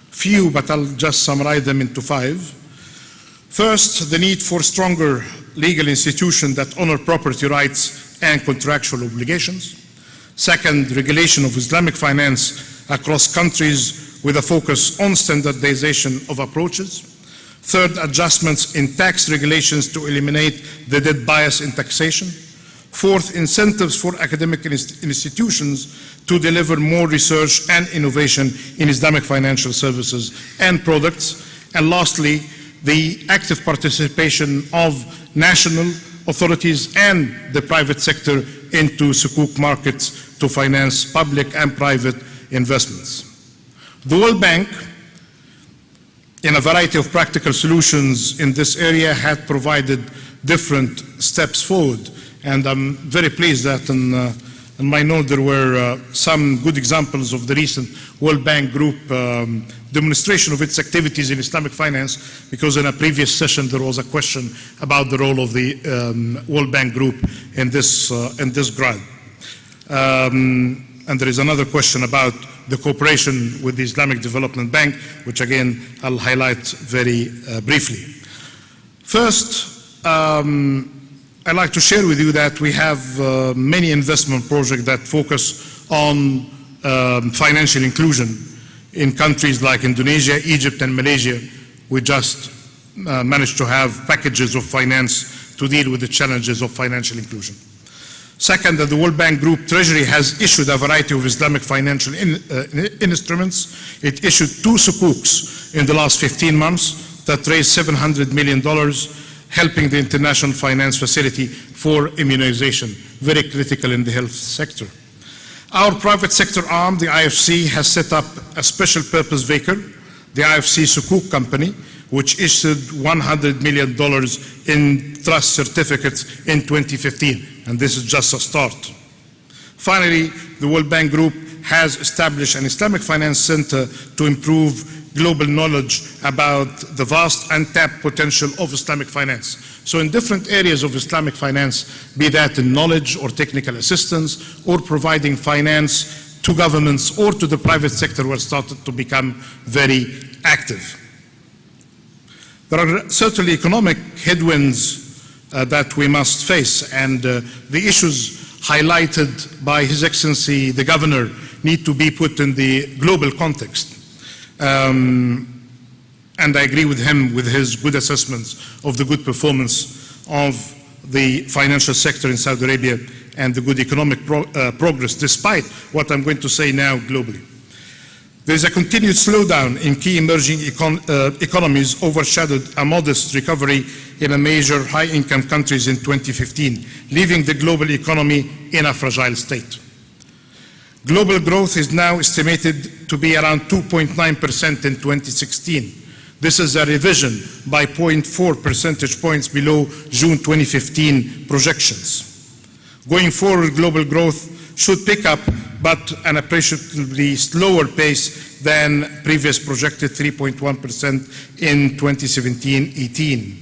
few, but I'll just summarize them into 5. First, the need for stronger legal institutions that honor property rights and contractual obligations. Second, regulation of Islamic finance across countries with a focus on standardization of approaches. Third, adjustments in tax regulations to eliminate the debt bias in taxation. Fourth, incentives for academic institutions to deliver more research and innovation in Islamic financial services and products. And lastly, the active participation of national authorities and the private sector into sukuk markets to finance public and private investments. The World Bank, in a variety of practical solutions in this area, had provided different steps forward. And I'm very pleased that in my note there were some good examples of the recent World Bank Group demonstration of its activities in Islamic finance, because in a previous session there was a question about the role of the World Bank Group in this grant. And there is another question about the cooperation with the Islamic Development Bank, which again I'll highlight very briefly. First, I'd like to share with you that we have many investment projects that focus on financial inclusion in countries like Indonesia, Egypt, and Malaysia. We just managed to have packages of finance to deal with the challenges of financial inclusion. Second, that the World Bank Group Treasury has issued a variety of Islamic financial instruments. It issued 2 sukuks in the last 15 months that raised $700 million, helping the International Finance Facility for immunization, very critical in the health sector. Our private sector arm, the IFC, has set up a special purpose vehicle, the IFC Sukuk Company, which issued $100 million in trust certificates in 2015, and this is just a start. Finally, the World Bank Group has established an Islamic Finance Center to improve global knowledge about the vast untapped potential of Islamic finance. So in different areas of Islamic finance, be that in knowledge or technical assistance or providing finance to governments or to the private sector, were started to become very active. There are certainly economic headwinds that we must face, and the issues highlighted by His Excellency the Governor need to be put in the global context. And I agree with him with his good assessments of the good performance of the financial sector in Saudi Arabia and the good economic progress, despite what I'm going to say now globally. There is a continued slowdown in key emerging economies, overshadowed a modest recovery in a major high-income countries in 2015, leaving the global economy in a fragile state. Global growth is now estimated to be around 2.9% in 2016. This is a revision by 0.4 percentage points below June 2015 projections. Going forward, global growth should pick up, but an appreciably slower pace than previous projected 3.1% in 2017-18.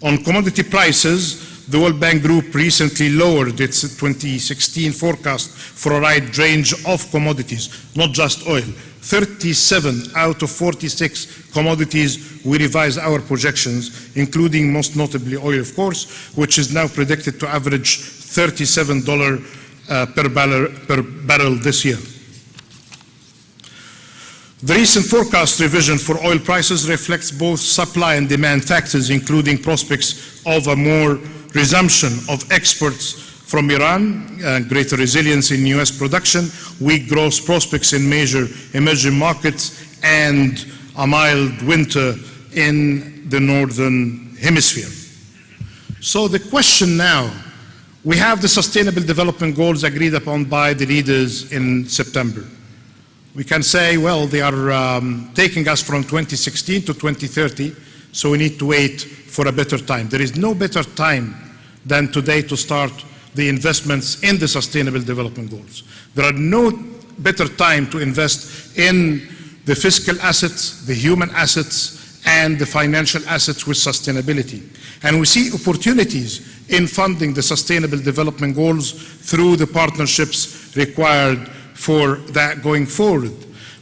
On commodity prices, the World Bank Group recently lowered its 2016 forecast for a wide range of commodities, not just oil. 37 out of 46 commodities, we revised our projections, including most notably oil, of course, which is now predicted to average $37 per barrel this year. The recent forecast revision for oil prices reflects both supply and demand factors, including prospects of a more resumption of exports from Iran, greater resilience in US production, weak growth prospects in major emerging markets, and a mild winter in the northern hemisphere. So the question now, we have the Sustainable Development Goals agreed upon by the leaders in September. We can say, well, they are taking us from 2016 to 2030, so we need to wait for a better time. There is no better time than today to start the investments in the Sustainable Development Goals. There are no better time to invest in the fiscal assets, the human assets, and the financial assets with sustainability. And we see opportunities in funding the Sustainable Development Goals through the partnerships required for that going forward.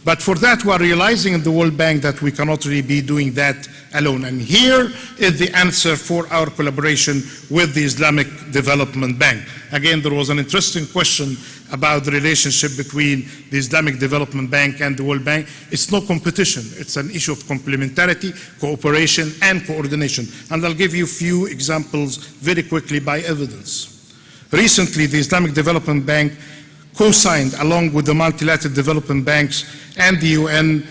But for that, we are realizing in the World Bank that we cannot really be doing that alone. And here is the answer for our collaboration with the Islamic Development Bank. Again, there was an interesting question about the relationship between the Islamic Development Bank and the World Bank. It's no competition. It's an issue of complementarity, cooperation, and coordination. And I'll give you a few examples very quickly by evidence. Recently, the Islamic Development Bank co-signed, along with the multilateral development banks and the UN,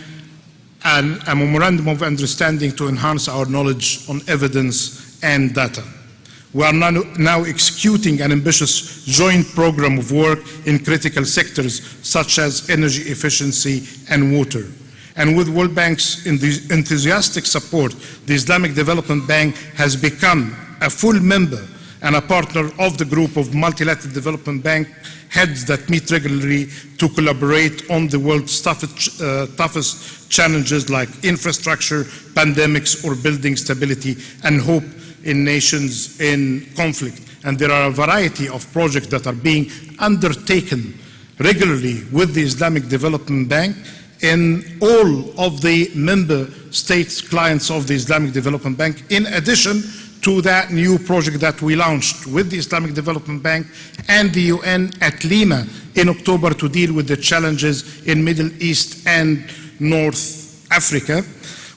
a memorandum of understanding to enhance our knowledge on evidence and data. We are now executing an ambitious joint program of work in critical sectors such as energy efficiency and water. And with World Bank's enthusiastic support, the Islamic Development Bank has become a full member and a partner of the group of multilateral development bank heads that meet regularly to collaborate on the world's toughest challenges like infrastructure, pandemics, or building stability and hope in nations in conflict. And there are a variety of projects that are being undertaken regularly with the Islamic Development Bank in all of the member states clients of the Islamic Development Bank, in addition to that new project that we launched with the Islamic Development Bank and the UN at Lima in October to deal with the challenges in Middle East and North Africa,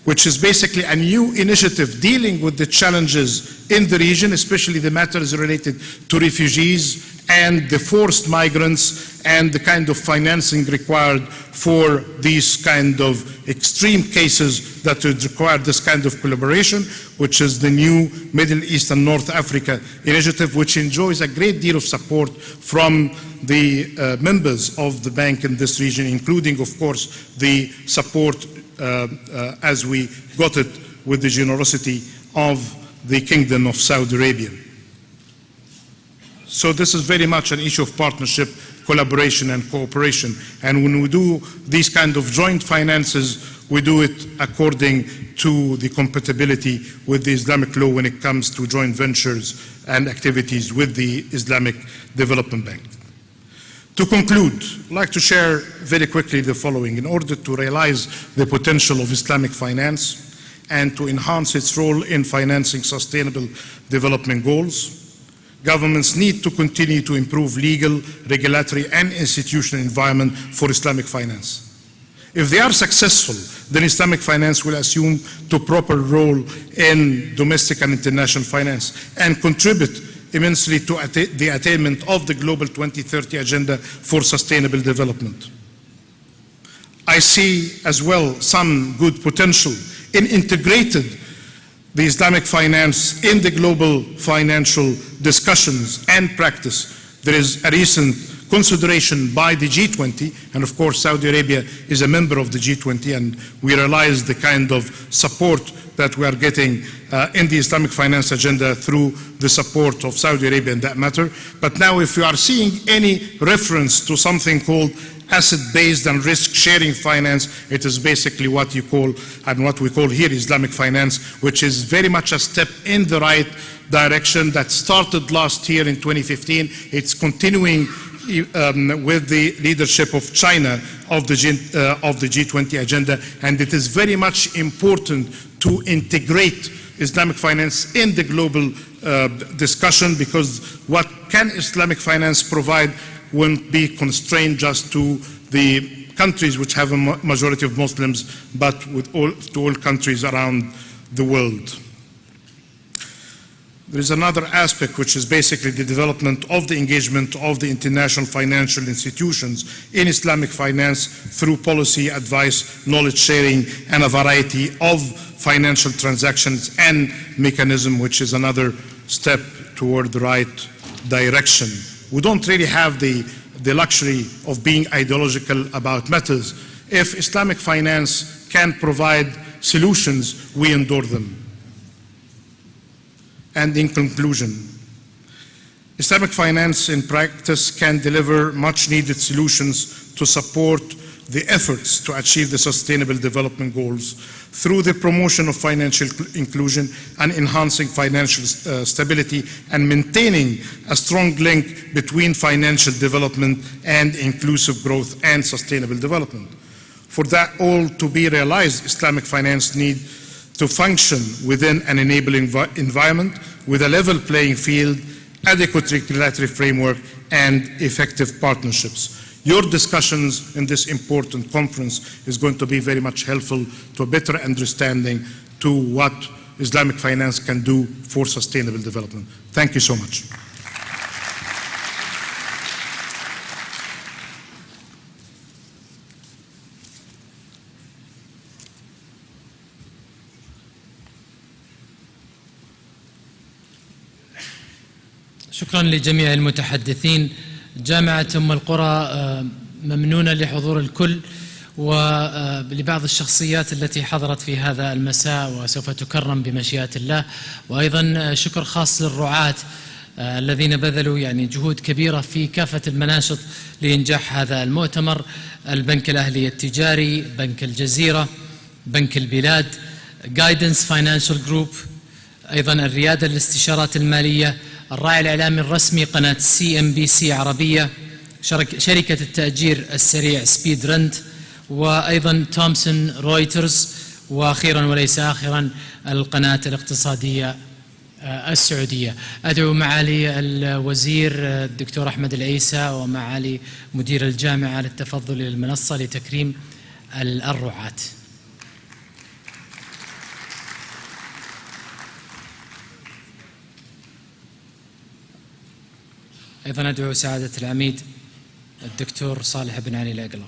which is basically a new initiative dealing with the challenges in the region, especially the matters related to refugees and the forced migrants and the kind of financing required for these kind of extreme cases that would require this kind of collaboration, which is the new Middle East and North Africa initiative, which enjoys a great deal of support from the members of the bank in this region, including, of course, the support as we got it with the generosity of the Kingdom of Saudi Arabia. So this is very much an issue of partnership, collaboration, and cooperation. And when we do these kind of joint finances, we do it according to the compatibility with the Islamic law when it comes to joint ventures and activities with the Islamic Development Bank. To conclude, I'd like to share very quickly the following. In order to realize the potential of Islamic finance and to enhance its role in financing sustainable development goals, governments need to continue to improve legal, regulatory, and institutional environment for Islamic finance. If they are successful, then Islamic finance will assume the proper role in domestic and international finance and contribute immensely to the attainment of the Global 2030 Agenda for Sustainable Development. I see as well some good potential in integrated the Islamic finance in the global financial discussions and practice. There is a recent consideration by the G20, and of course Saudi Arabia is a member of the G20, and we realize the kind of support that we are getting in the Islamic finance agenda through the support of Saudi Arabia in that matter. But now if you are seeing any reference to something called asset-based and risk-sharing finance, it is basically what you call, and what we call here, Islamic finance, which is very much a step in the right direction that started last year in 2015. It's continuing with the leadership of China of the G20 agenda, and it is very much important to integrate Islamic finance in the global discussion, because what can Islamic finance provide won't be constrained just to the countries which have a majority of Muslims, but to all countries around the world. There is another aspect, which is basically the development of the engagement of the international financial institutions in Islamic finance through policy, advice, knowledge sharing, and a variety of financial transactions and mechanism, which is another step toward the right direction. We don't really have the luxury of being ideological about matters. If Islamic finance can provide solutions, we endure them. And in conclusion, Islamic finance in practice can deliver much needed solutions to support the efforts to achieve the Sustainable Development Goals through the promotion of financial inclusion and enhancing financial stability and maintaining a strong link between financial development and inclusive growth and sustainable development. For that all to be realized, Islamic finance needs to function within an enabling environment with a level playing field, adequate regulatory framework, and effective partnerships. Your discussions in this important conference is going to be very much helpful to a better understanding to what Islamic finance can do for sustainable development. Thank you so much. شكرا لجميع المتحدثين. جامعة القرى ممنونة لحضور الكل ولبعض الشخصيات التي حضرت في هذا المساء وسوف تكرم بمشيئة الله، وأيضا شكر خاص للرعاة الذين بذلوا جهود كبيرة في كافة المناشط لإنجاح هذا المؤتمر: البنك الأهلي التجاري، بنك الجزيرة، بنك البلاد، Guidance Financial Group، أيضا الريادة للاستشارات المالية، الراعي الإعلامي الرسمي قناة CNBC عربية، شركة التأجير السريع سبيد رنت، وأيضا تومسون رويترز، وأخيرا وليس آخرا القناة الاقتصادية السعودية. أدعو معالي الوزير الدكتور أحمد العيسى ومعالي مدير الجامعة للتفضل إلى المنصة لتكريم الرعاة. أيضا أدعو سعادة العميد الدكتور صالح بن علي العقلة.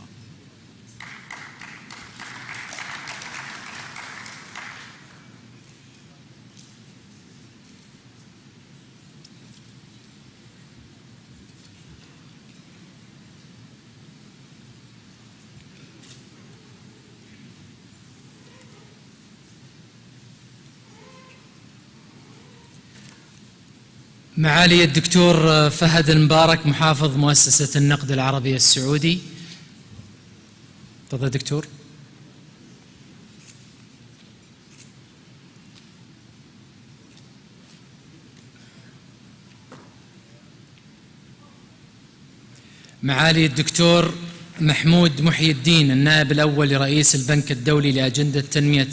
معالي الدكتور فهد المبارك محافظ مؤسسة النقد العربي السعودي. تفضل دكتور. معالي الدكتور محمود محي الدين النائب الأول لرئيس البنك الدولي لأجندة تنمية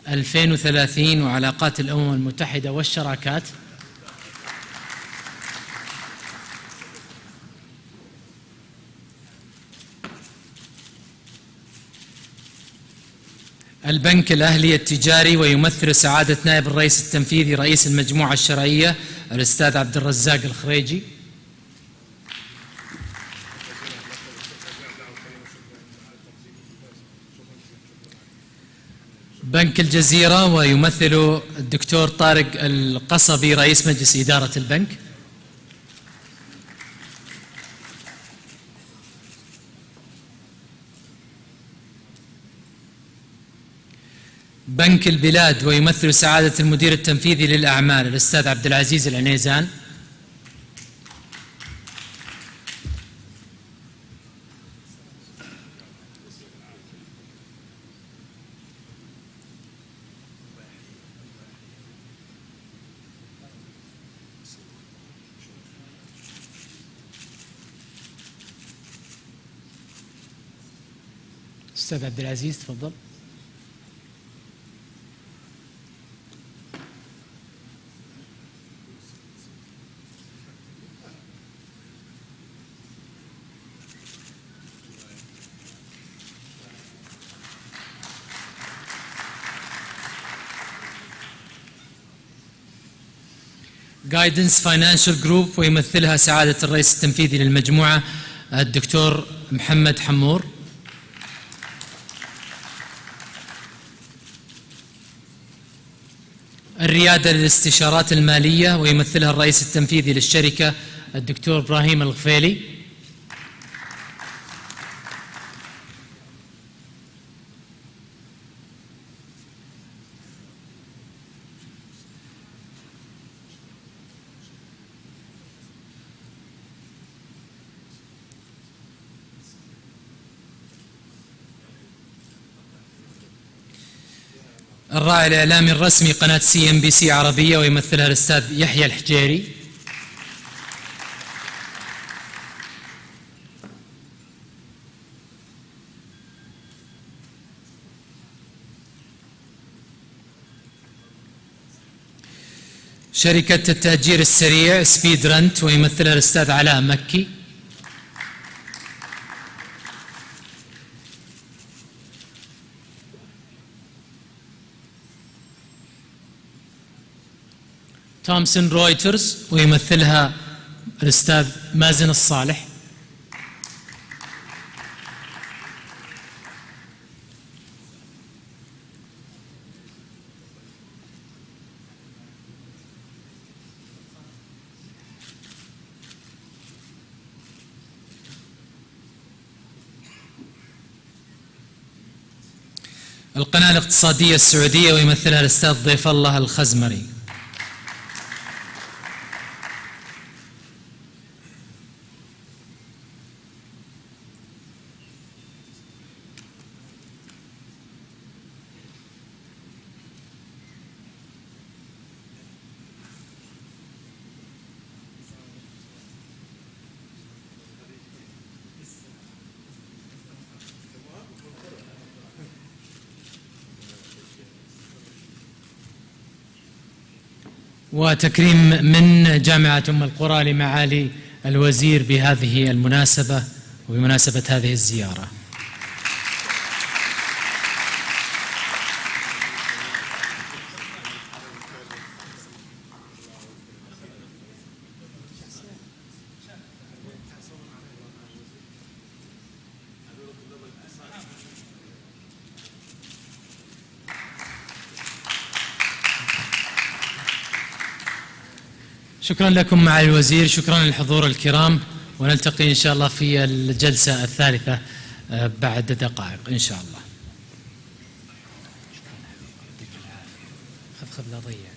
2030 وعلاقات الأمم المتحدة والشراكات. البنك الأهلي التجاري ويمثل سعادة نائب الرئيس التنفيذي رئيس المجموعة الشرعية الأستاذ عبد الرزاق الخريجي. بنك الجزيرة ويمثل الدكتور طارق القصبي رئيس مجلس إدارة البنك. بنك البلاد ويمثل سعادة المدير التنفيذي للأعمال الأستاذ عبد العزيز العنيزان. أستاذ عبد العزيز تفضل. Guidance Financial Group ويمثلها سعادة الرئيس التنفيذي للمجموعة الدكتور محمد حمور. الريادة للاستشارات المالية ويمثلها الرئيس التنفيذي للشركة الدكتور إبراهيم الغفيلي. الراعي الإعلامي الرسمي قناة CNBC عربية ويمثلها الأستاذ يحيى الحجيري. شركة التأجير السريع سبيد رنت ويمثلها الأستاذ علاء مكي. تومسون رويترز ويمثلها الأستاذ مازن الصالح. القناة الاقتصادية السعودية ويمثلها الأستاذ ضيف الله الخزمري. وتكريم من جامعة القرى لمعالي الوزير بهذه المناسبة وبمناسبة هذه الزيارة. شكرا لكم معالي الوزير، شكرا للحضور الكرام، ونلتقي إن شاء الله في الجلسة الثالثة بعد دقائق إن شاء الله. خذ لا ضيع.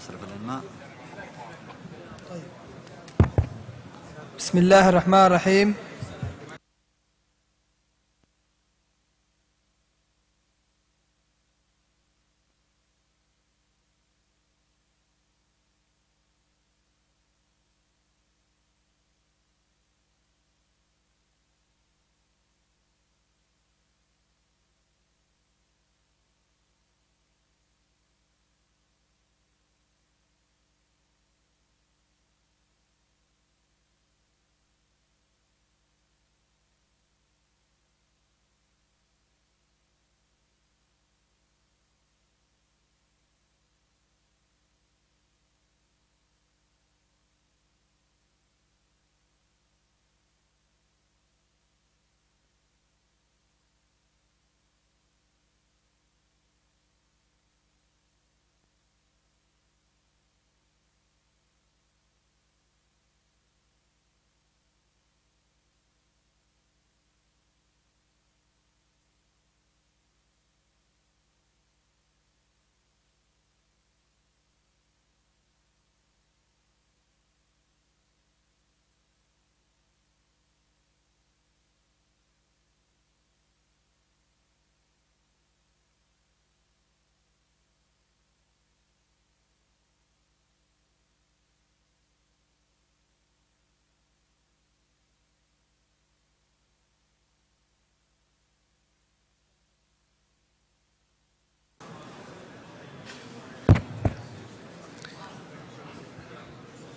مصرف الماء. بسم الله الرحمن الرحيم.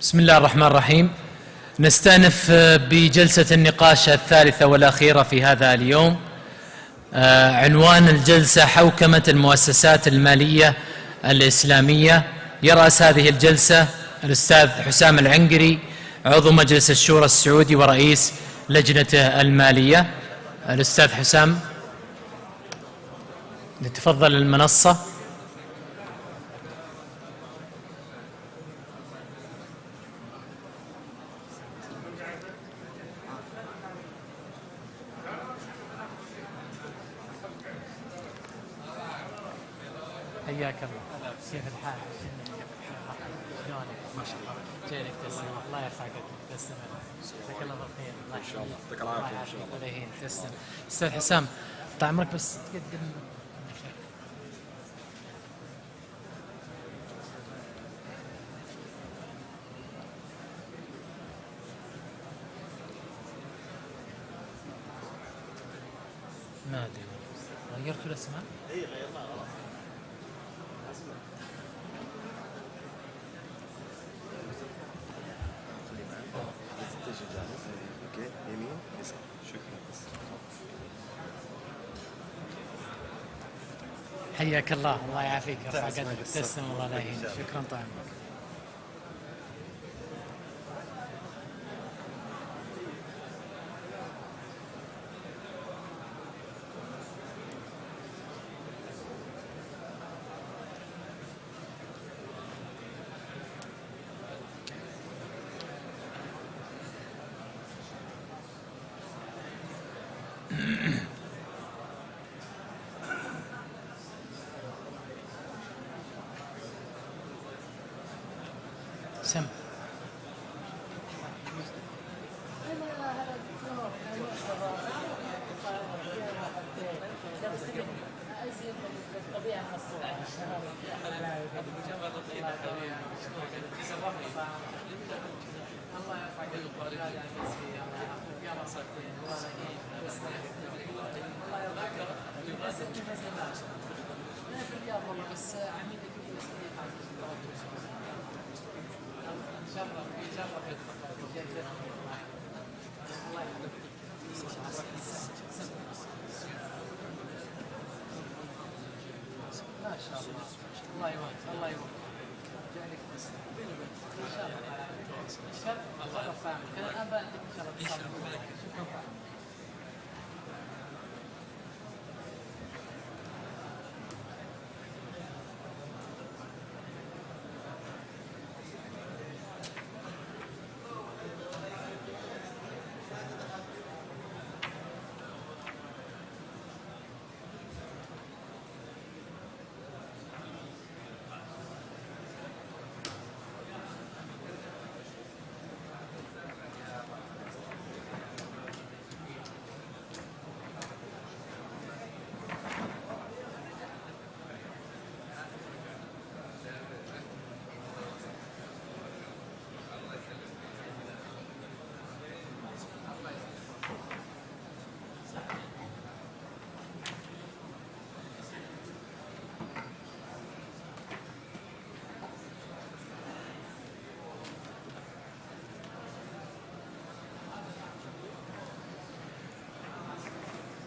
بسم الله الرحمن الرحيم. نستأنف بجلسة النقاش الثالثة والأخيرة في هذا اليوم. عنوان الجلسة: حوكمة المؤسسات المالية الإسلامية. يرأس هذه الجلسة الأستاذ حسام العنقري، عضو مجلس الشورى السعودي ورئيس لجنة المالية. الأستاذ حسام لتفضل المنصة. حياك الله، كيف الحال؟ شلونك؟ ما شاء الله. جيلك تسلم، الله يرفعك، تسلم. جزاك الله بالخير. ان شاء الله يعطيك العافيه. ان شاء الله. الله يهين، تسلم. استاذ حسام، طال عمرك بس تقدم. ما ادري غيرتوا الاسماء؟ اي غيرناها. حياك الله، الله يعافيك، ارفع قدرك، تسلم، الله لا يهينك. شكرا طال عمرك. سم.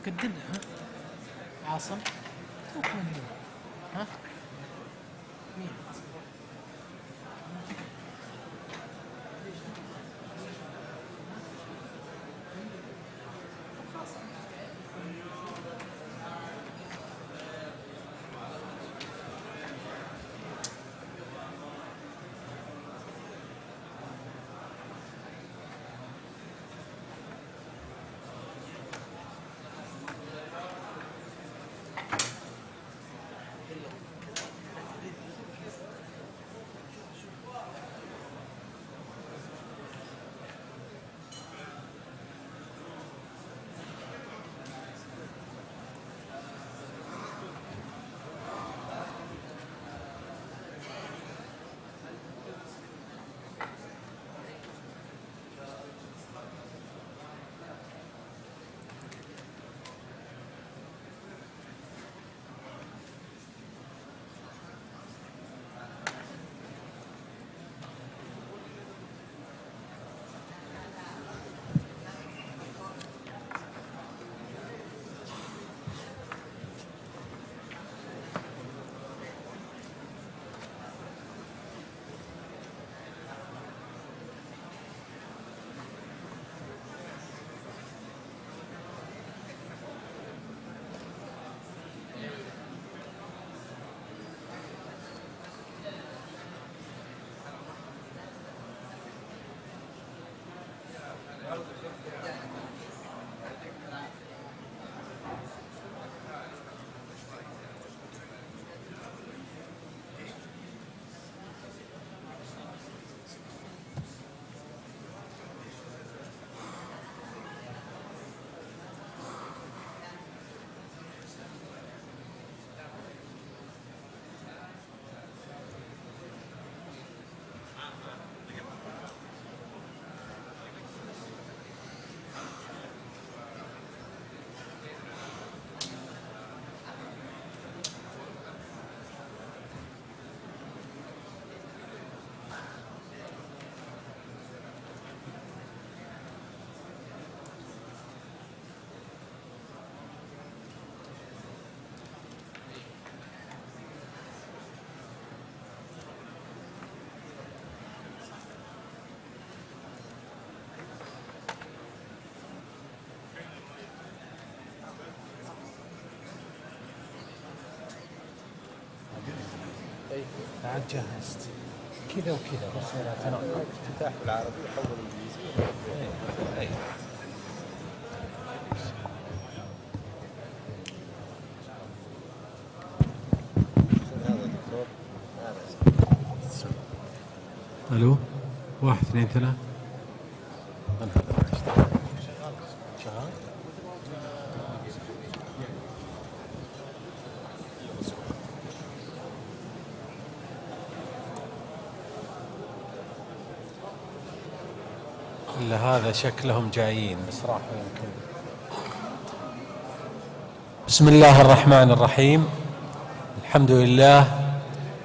قدمنا عاصم ها مين بعد جهزت كذا وكذا بس انا افتتاح بالعربي وحول الانجليزي. الو 1 2 3 هذا شكلهم جايين بس راحوا يمكن. بسم الله الرحمن الرحيم. الحمد لله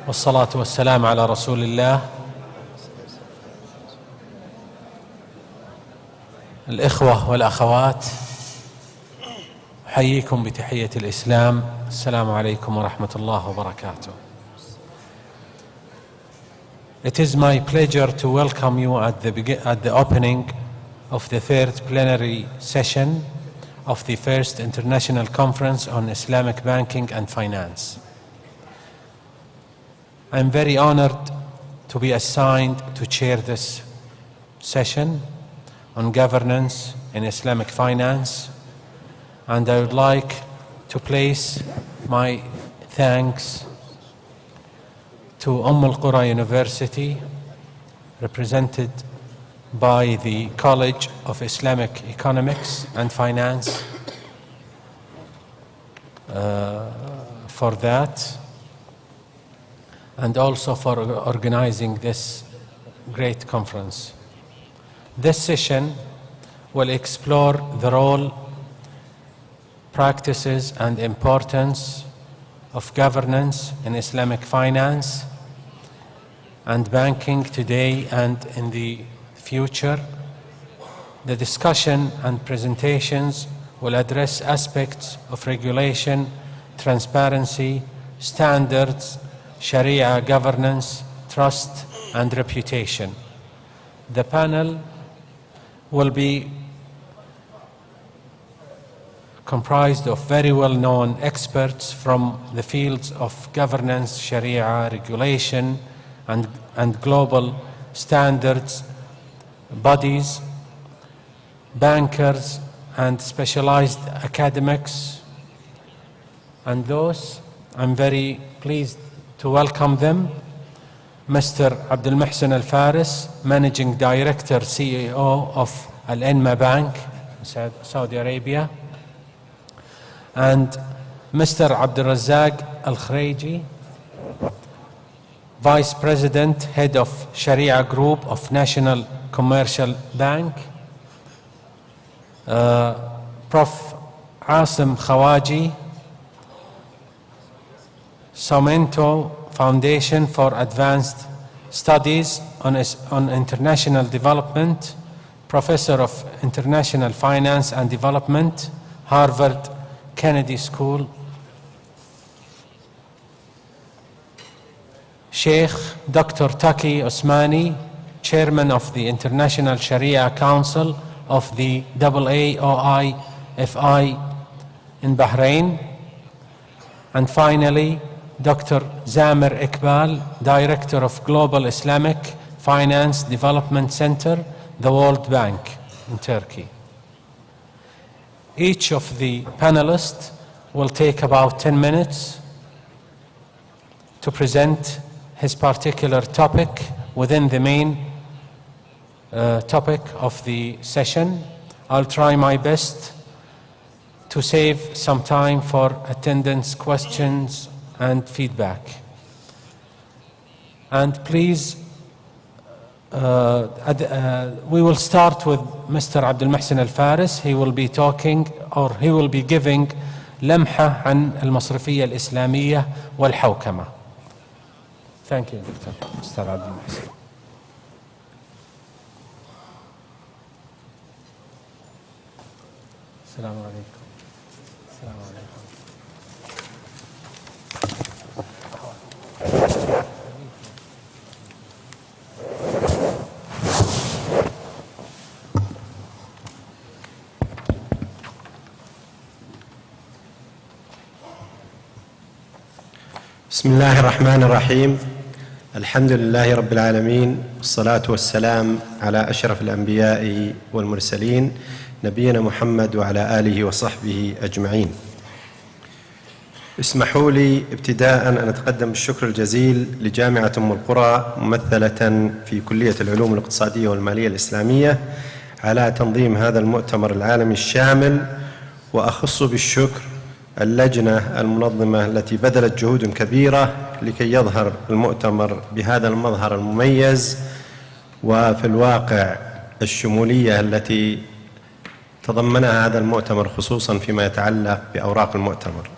والصلاة والسلام على رسول الله. الإخوة والأخوات، أحييكم بتحية الإسلام. السلام عليكم ورحمة الله وبركاته. It is my pleasure to welcome you at the opening of the third plenary session of the first International Conference on Islamic Banking and Finance. I'm very honored to be assigned to chair this session on governance in Islamic finance, and I would like to place my thanks to Al-Qur'a University, represented by the College of Islamic Economics and Finance, for that, and also for organizing this great conference. This session will explore the role, practices, and importance of governance in Islamic finance and banking today and in the future. The discussion and presentations will address aspects of regulation, transparency, standards, Sharia governance, trust, and reputation. The panel will be comprised of very well-known experts from the fields of governance, Sharia, regulation, and global standards, bodies, bankers, and specialized academics. And those, I'm very pleased to welcome them. Mr. Abdul Muhsin Al-Faris, Managing Director, CEO of Al-Inma Bank, Saudi Arabia. And Mr. Abdul Razzaq Al-Khreiji, Vice President, Head of Sharia Group of National Commercial Bank. Prof. Asim Khawaji, Samento Foundation for Advanced Studies on International Development, Professor of International Finance and Development, Harvard Kennedy School. Sheikh Dr. Taki Osmani, Chairman of the International Sharia Council of the AAOIFI in Bahrain. And finally, Dr. Zamir Iqbal, Director of Global Islamic Finance Development Center, the World Bank in Turkey. Each of the panelists will take about 10 minutes to present his particular topic within the main topic of the session. I'll try my best to save some time for attendance, questions, and feedback. And please, we will start with Mr. Abdul Muhsin Al-Faris. He will be talking, or he will be giving لمحة عن المصرفية الإسلامية والحوكمة. Thank you, Mr. Abdul Muhsin. السلام عليكم. السلام عليكم. بسم الله الرحمن الرحيم. الحمد لله رب العالمين، والصلاة والسلام على أشرف الأنبياء والمرسلين نبينا محمد وعلى آله وصحبه أجمعين. اسمحوا لي ابتداء أن أتقدم بالشكر الجزيل لجامعة القرى ممثلة في كلية العلوم الاقتصادية والمالية الإسلامية على تنظيم هذا المؤتمر العالمي الشامل، وأخص بالشكر اللجنة المنظمة التي بذلت جهود كبيرة لكي يظهر المؤتمر بهذا المظهر المميز، وفي الواقع الشمولية التي تضمنها هذا المؤتمر خصوصا فيما يتعلق بأوراق المؤتمر.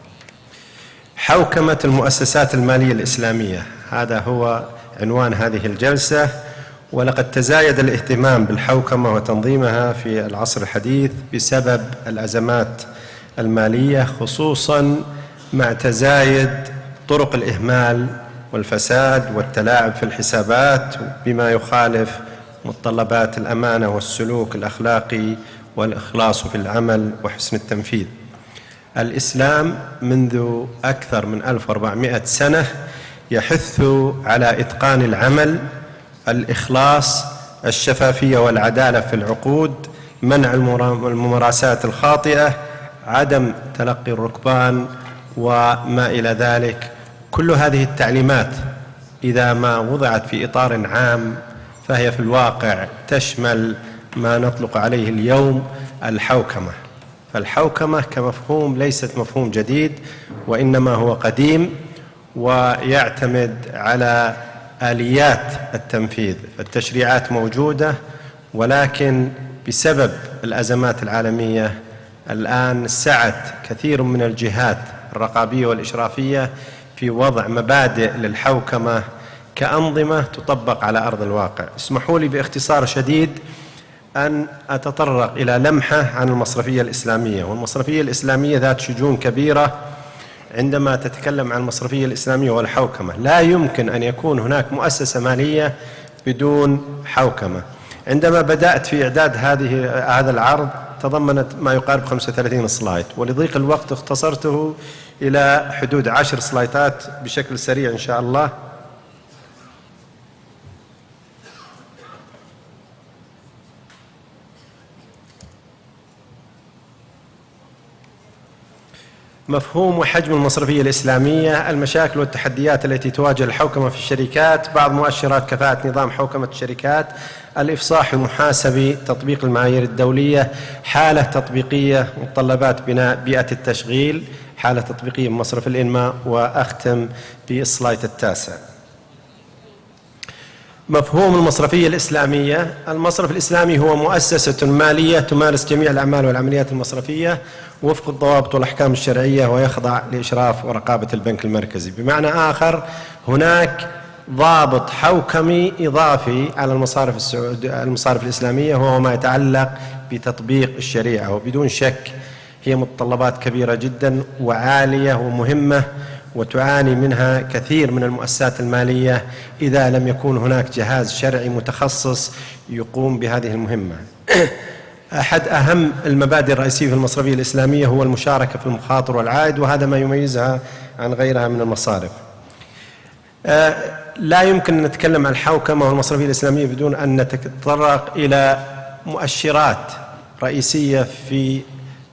حوكمة المؤسسات المالية الإسلامية، هذا هو عنوان هذه الجلسة، ولقد تزايد الاهتمام بالحوكمة وتنظيمها في العصر الحديث بسبب الأزمات المالية، خصوصا مع تزايد طرق الإهمال والفساد والتلاعب في الحسابات بما يخالف متطلبات الأمانة والسلوك الأخلاقي والإخلاص في العمل وحسن التنفيذ. الإسلام منذ أكثر من 1400 سنة يحث على إتقان العمل، الإخلاص، الشفافية والعدالة في العقود، منع الممارسات الخاطئة، عدم تلقي الركبان وما إلى ذلك. كل هذه التعليمات إذا ما وضعت في إطار عام فهي في الواقع تشمل ما نطلق عليه اليوم الحوكمة. فالحوكمة كمفهوم ليست مفهوم جديد، وإنما هو قديم ويعتمد على آليات التنفيذ. التشريعات موجودة، ولكن بسبب الأزمات العالمية الآن سعت كثير من الجهات الرقابية والإشرافية في وضع مبادئ للحوكمة كأنظمة تطبق على أرض الواقع. اسمحوا لي باختصار شديد أن أتطرق إلى لمحة عن المصرفية الإسلامية. والمصرفية الإسلامية ذات شجون كبيرة. عندما تتكلم عن المصرفية الإسلامية والحوكمة، لا يمكن أن يكون هناك مؤسسة مالية بدون حوكمة. عندما بدأت في إعداد هذا العرض تضمنت ما يقارب 35 سلايد، ولضيق الوقت اختصرته إلى حدود 10 سلايدات بشكل سريع إن شاء الله. مفهوم وحجم المصرفية الإسلامية، المشاكل والتحديات التي تواجه الحوكمة في الشركات، بعض مؤشرات كفاءة نظام حوكمة الشركات، الإفصاح المحاسبي، تطبيق المعايير الدولية، حالة تطبيقية، متطلبات بناء بيئة التشغيل، حالة تطبيقية بمصرف الإنماء، وأختم بالسلايد التاسع. مفهوم المصرفية الإسلامية، المصرف الإسلامي هو مؤسسة مالية تمارس جميع الأعمال والعمليات المصرفية وفق الضوابط والأحكام الشرعية، ويخضع لإشراف ورقابة البنك المركزي. بمعنى آخر، هناك ضابط حوكمي إضافي على المصارف الإسلامية، وهو ما يتعلق بتطبيق الشريعة، وبدون شك هي متطلبات كبيرة جدا وعالية ومهمة، وتعاني منها كثير من المؤسسات المالية إذا لم يكن هناك جهاز شرعي متخصص يقوم بهذه المهمة. أحد أهم المبادئ الرئيسية في المصرفية الإسلامية هو المشاركة في المخاطر والعائد، وهذا ما يميزها عن غيرها من المصارف. لا يمكن أن نتكلم عن الحوكمة والمصرفية الإسلامية بدون أن نتطرق إلى مؤشرات رئيسية في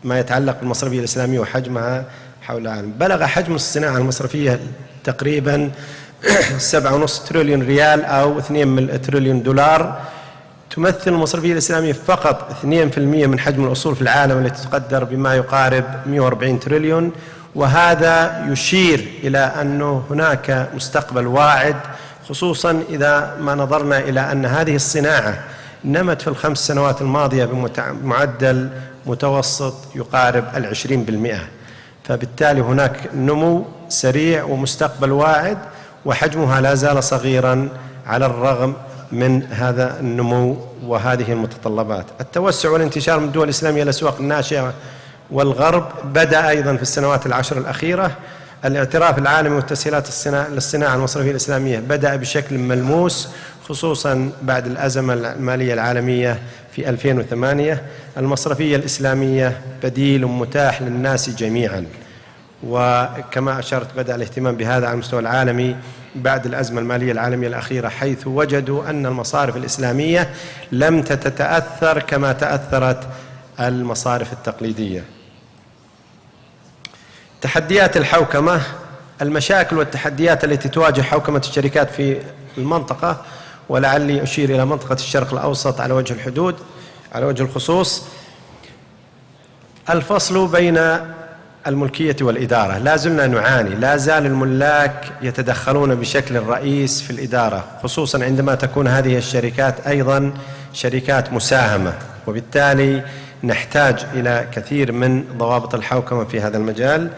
ما يتعلق بالمصرفية الإسلامية وحجمها حول العالم. بلغ حجم الصناعة المصرفية تقريبا 7.5 تريليون ريال أو 2 تريليون دولار. تمثل المصرفية الإسلامية فقط 2% من حجم الأصول في العالم التي تقدر بما يقارب 140 تريليون، وهذا يشير إلى أنه هناك مستقبل واعد، خصوصا إذا ما نظرنا إلى أن هذه الصناعة نمت في ال5 سنوات الماضية بمعدل متوسط يقارب 20%. فبالتالي هناك نمو سريع ومستقبل واعد، وحجمها لا زال صغيرا على الرغم من هذا النمو وهذه المتطلبات. التوسع والانتشار من الدول الإسلامية إلى الأسواق الناشئة والغرب بدأ أيضا في السنوات العشر الأخيرة. الاعتراف العالمي والتسهيلات للصناعة المصرفية الإسلامية بدأ بشكل ملموس، خصوصا بعد الأزمة المالية العالمية في 2008. المصرفية الإسلامية بديل متاح للناس جميعا، وكما أشرت بدأ الاهتمام بهذا على المستوى العالمي بعد الأزمة المالية العالمية الأخيرة، حيث وجدوا أن المصارف الإسلامية لم تتأثر كما تأثرت المصارف التقليدية. تحديات الحوكمة، المشاكل والتحديات التي تواجه حوكمة الشركات في المنطقة، ولعلي أشير إلى منطقة الشرق الأوسط على وجه الحدود على وجه الخصوص. الفصل بين الملكية والإدارة، لا زلنا نعاني، لا زال الملاك يتدخلون بشكل رئيس في الإدارة، خصوصا عندما تكون هذه الشركات أيضا شركات مساهمة، وبالتالي نحتاج إلى كثير من ضوابط الحوكمة في هذا المجال.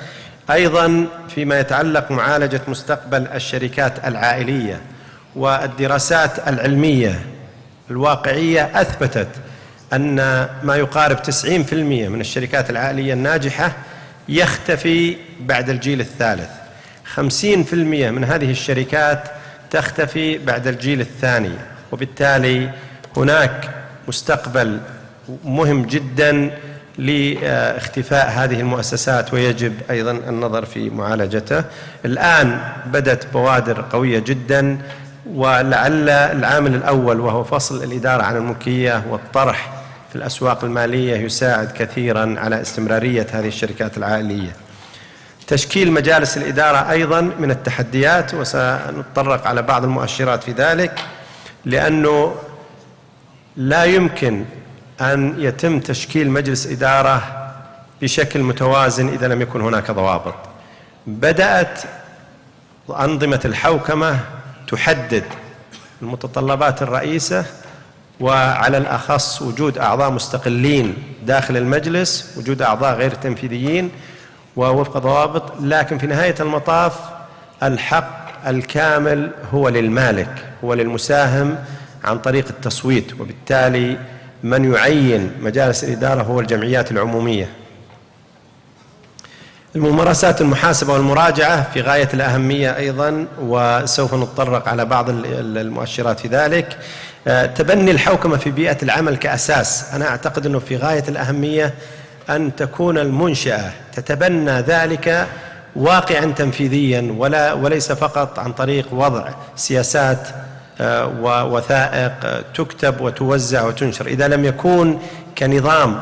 أيضا فيما يتعلق معالجة مستقبل الشركات العائلية، والدراسات العلمية الواقعية أثبتت أن ما يقارب 90% من الشركات العائلية الناجحة يختفي بعد الجيل الثالث، 50% من هذه الشركات تختفي بعد الجيل الثاني، وبالتالي هناك مستقبل مهم جدا لاختفاء هذه المؤسسات، ويجب أيضا النظر في معالجته. الآن بدت بوادر قوية جدا، ولعل العامل الأول وهو فصل الإدارة عن الملكية والطرح في الأسواق المالية يساعد كثيرا على استمرارية هذه الشركات العائلية. تشكيل مجالس الإدارة أيضا من التحديات، وسنتطرق على بعض المؤشرات في ذلك، لأنه لا يمكن أن يتم تشكيل مجلس إدارة بشكل متوازن إذا لم يكن هناك ضوابط. بدأت أنظمة الحوكمة تحدد المتطلبات الرئيسة، وعلى الأخص وجود أعضاء مستقلين داخل المجلس، وجود أعضاء غير تنفيذيين ووفق ضوابط، لكن في نهاية المطاف الحق الكامل هو للمالك، هو للمساهم عن طريق التصويت، وبالتالي من يعين مجالس الإدارة هو الجمعيات العمومية. الممارسات المحاسبة والمراجعة في غاية الأهمية أيضا، وسوف نتطرق على بعض المؤشرات في ذلك. تبني الحوكمة في بيئة العمل كأساس، أنا أعتقد أنه في غاية الأهمية أن تكون المنشأة تتبنى ذلك واقعا تنفيذيا، وليس فقط عن طريق وضع سياسات ووثائق تكتب وتوزع وتنشر. إذا لم يكون كنظام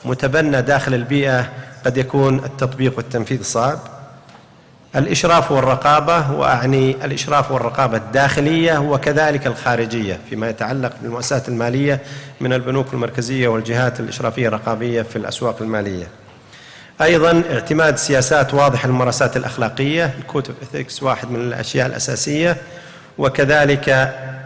متبنى داخل البيئة قد يكون التطبيق والتنفيذ صعب. الإشراف والرقابة، وأعني الإشراف والرقابة الداخلية وكذلك الخارجية فيما يتعلق بالمؤسسات المالية من البنوك المركزية والجهات الإشرافية الرقابية في الأسواق المالية. أيضا اعتماد سياسات واضحة للممارسات الأخلاقية، الكود اوف إثكس واحد من الأشياء الأساسية، وكذلك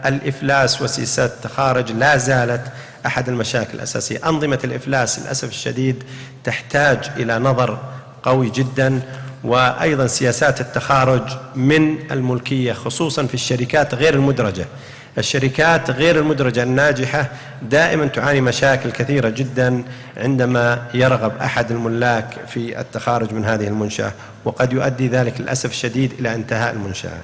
الإفلاس وسياسات التخارج لا زالت أحد المشاكل الأساسية. أنظمة الإفلاس للأسف الشديد تحتاج إلى نظر قوي جدا، وأيضا سياسات التخارج من الملكية خصوصا في الشركات غير المدرجة. الشركات غير المدرجة الناجحة دائما تعاني مشاكل كثيرة جدا عندما يرغب أحد الملاك في التخارج من هذه المنشأة، وقد يؤدي ذلك للأسف الشديد إلى انتهاء المنشأة.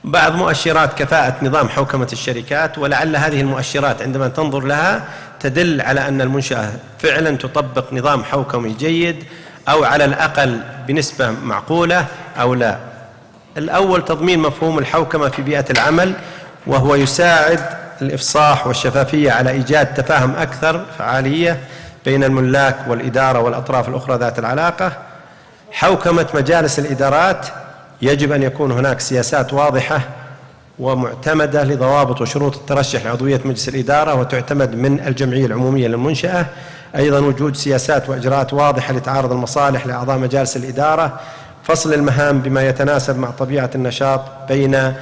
بعض مؤشرات كفاءة نظام حوكمة الشركات، ولعل هذه المؤشرات عندما تنظر لها تدل على أن المنشأة فعلا تطبق نظام حوكمي جيد، أو على الأقل بنسبة معقولة أو لا. الأول تضمين مفهوم الحوكمة في بيئة العمل، وهو يساعد الإفصاح والشفافية على إيجاد تفاهم أكثر فعالية بين الملاك والإدارة والأطراف الأخرى ذات العلاقة. حوكمة مجالس الإدارات، يجب أن يكون هناك سياسات واضحة ومعتمدة لضوابط وشروط الترشح لعضوية مجلس الإدارة، وتعتمد من الجمعية العمومية للمنشأة. أيضا وجود سياسات وإجراءات واضحة لتعارض المصالح لأعضاء مجالس الإدارة، فصل المهام بما يتناسب مع طبيعة النشاط بين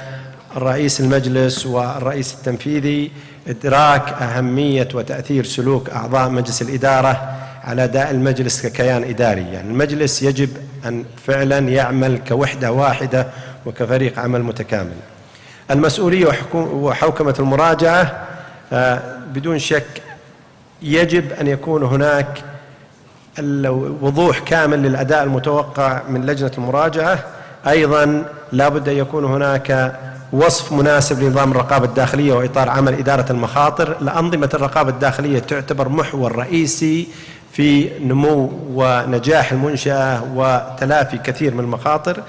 الرئيس المجلس والرئيس التنفيذي، إدراك أهمية وتأثير سلوك أعضاء مجلس الإدارة على أداء المجلس ككيان إداري. يعني المجلس يجب أن فعلا يعمل كوحدة واحدة وكفريق عمل متكامل. المسؤولية وحوكمة المراجعة، بدون شك يجب أن يكون هناك وضوح كامل للأداء المتوقع من لجنة المراجعة. أيضا لا بد أن يكون هناك وصف مناسب لنظام الرقابة الداخلية وإطار عمل إدارة المخاطر. لأنظمة الرقابة الداخلية تعتبر محور رئيسي في نمو ونجاح المنشأة وتلافي كثير من المخاطر.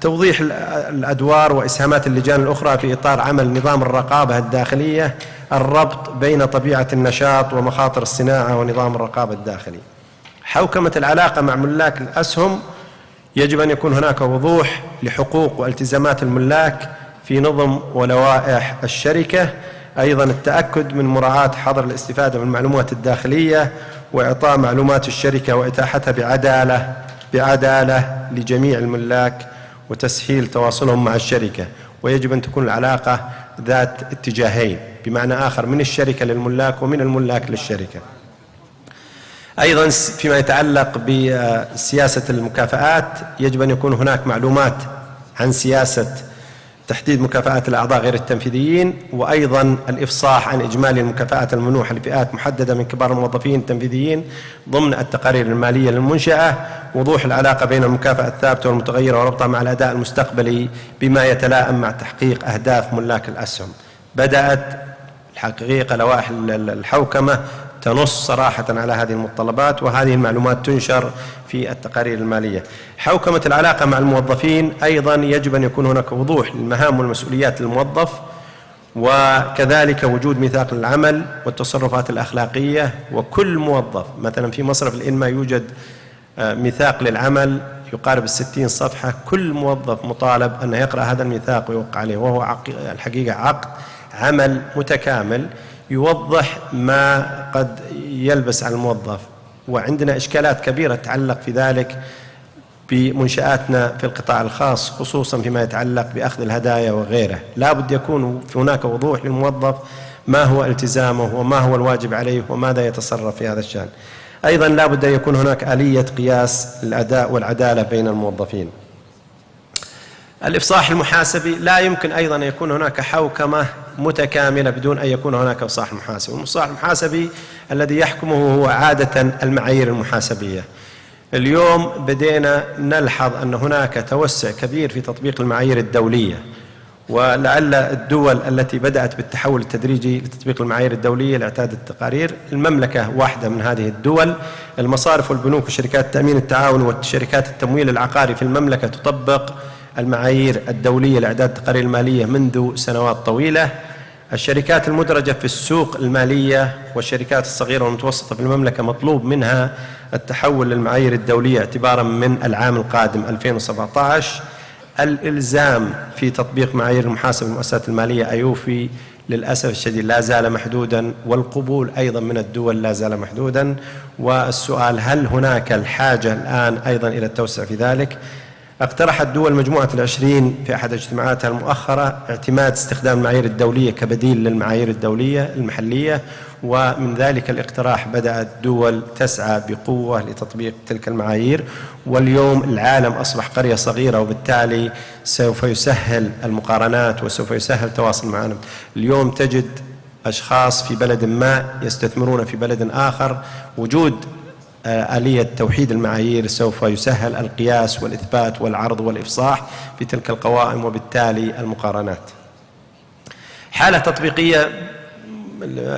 توضيح الأدوار وإسهامات اللجان الأخرى في إطار عمل نظام الرقابة الداخلية، الربط بين طبيعة النشاط ومخاطر الصناعة ونظام الرقابة الداخلي. حوكمة العلاقة مع ملاك الأسهم، يجب أن يكون هناك وضوح لحقوق والتزامات الملاك في نظم ولوائح الشركة. أيضا التأكد من مراعاة حظر الاستفادة من المعلومات الداخلية، وإعطاء معلومات الشركة وإتاحتها بعدالة لجميع الملاك، وتسهيل تواصلهم مع الشركة. ويجب أن تكون العلاقة ذات اتجاهين، بمعنى آخر من الشركة للملاك ومن الملاك للشركة. أيضا فيما يتعلق بسياسة المكافآت، يجب أن يكون هناك معلومات عن سياسة تحديد مكافآت الأعضاء غير التنفيذيين، وأيضا الإفصاح عن إجمالي المكافآت الممنوحة لفئات محددة من كبار الموظفين التنفيذيين ضمن التقارير المالية للمنشأة. وضوح العلاقة بين المكافأة الثابتة والمتغيرة وربطها مع الأداء المستقبلي بما يتلائم مع تحقيق أهداف ملاك الأسهم. بدأت الحقيقة لوائح الحوكمة تنص صراحة على هذه المتطلبات، وهذه المعلومات تنشر في التقارير المالية. حوكمة العلاقة مع الموظفين، أيضا يجب أن يكون هناك وضوح للمهام والمسؤوليات للموظف، وكذلك وجود ميثاق للعمل والتصرفات الأخلاقية. وكل موظف، مثلا في مصرف الإنماء يوجد ميثاق للعمل يقارب 60 صفحة، كل موظف مطالب أن يقرأ هذا الميثاق ويوقع عليه، وهو الحقيقة عقد عمل متكامل يوضح ما قد يلبس على الموظف. وعندنا إشكالات كبيرة تتعلق في ذلك بمنشآتنا في القطاع الخاص، خصوصا فيما يتعلق بأخذ الهدايا وغيره. لا بد يكون هناك وضوح للموظف ما هو التزامه وما هو الواجب عليه وماذا يتصرف في هذا الشأن. أيضا لا بد أن يكون هناك آلية قياس الأداء والعدالة بين الموظفين. الإفصاح المحاسبي، لا يمكن أيضا أن يكون هناك حوكمة متكاملة بدون أن يكون هناك مصطلح محاسبي. والمصطلح المحاسبي الذي يحكمه هو عادة المعايير المحاسبية. اليوم بدينا نلحظ أن هناك توسع كبير في تطبيق المعايير الدولية، ولعل الدول التي بدأت بالتحول التدريجي لتطبيق المعايير الدولية لإعداد التقارير، المملكة واحدة من هذه الدول. المصارف والبنوك وشركات التأمين التعاوني وشركات التمويل العقاري في المملكة تطبق المعايير الدولية لإعداد التقارير المالية منذ سنوات طويلة. الشركات المدرجة في السوق المالية والشركات الصغيرة والمتوسطة في المملكة مطلوب منها التحول للمعايير الدولية اعتبارا من العام القادم 2017. الإلزام في تطبيق معايير المحاسبة المؤسسات المالية أيوفي للأسف الشديد لا زال محدودا، والقبول أيضا من الدول لا زال محدودا. والسؤال هل هناك الحاجة الآن أيضا إلى التوسع في ذلك؟ اقترحت دول مجموعة العشرين في أحد اجتماعاتها المؤخرة اعتماد استخدام المعايير الدولية كبديل للمعايير الدولية المحلية، ومن ذلك الاقتراح بدأت دول تسعى بقوة لتطبيق تلك المعايير. واليوم العالم أصبح قرية صغيرة، وبالتالي سوف يسهل المقارنات وسوف يسهل تواصل معنا. اليوم تجد أشخاص في بلد ما يستثمرون في بلد آخر، وجود آلية توحيد المعايير سوف يسهل القياس والإثبات والعرض والإفصاح في تلك القوائم، وبالتالي المقارنات. حالة تطبيقية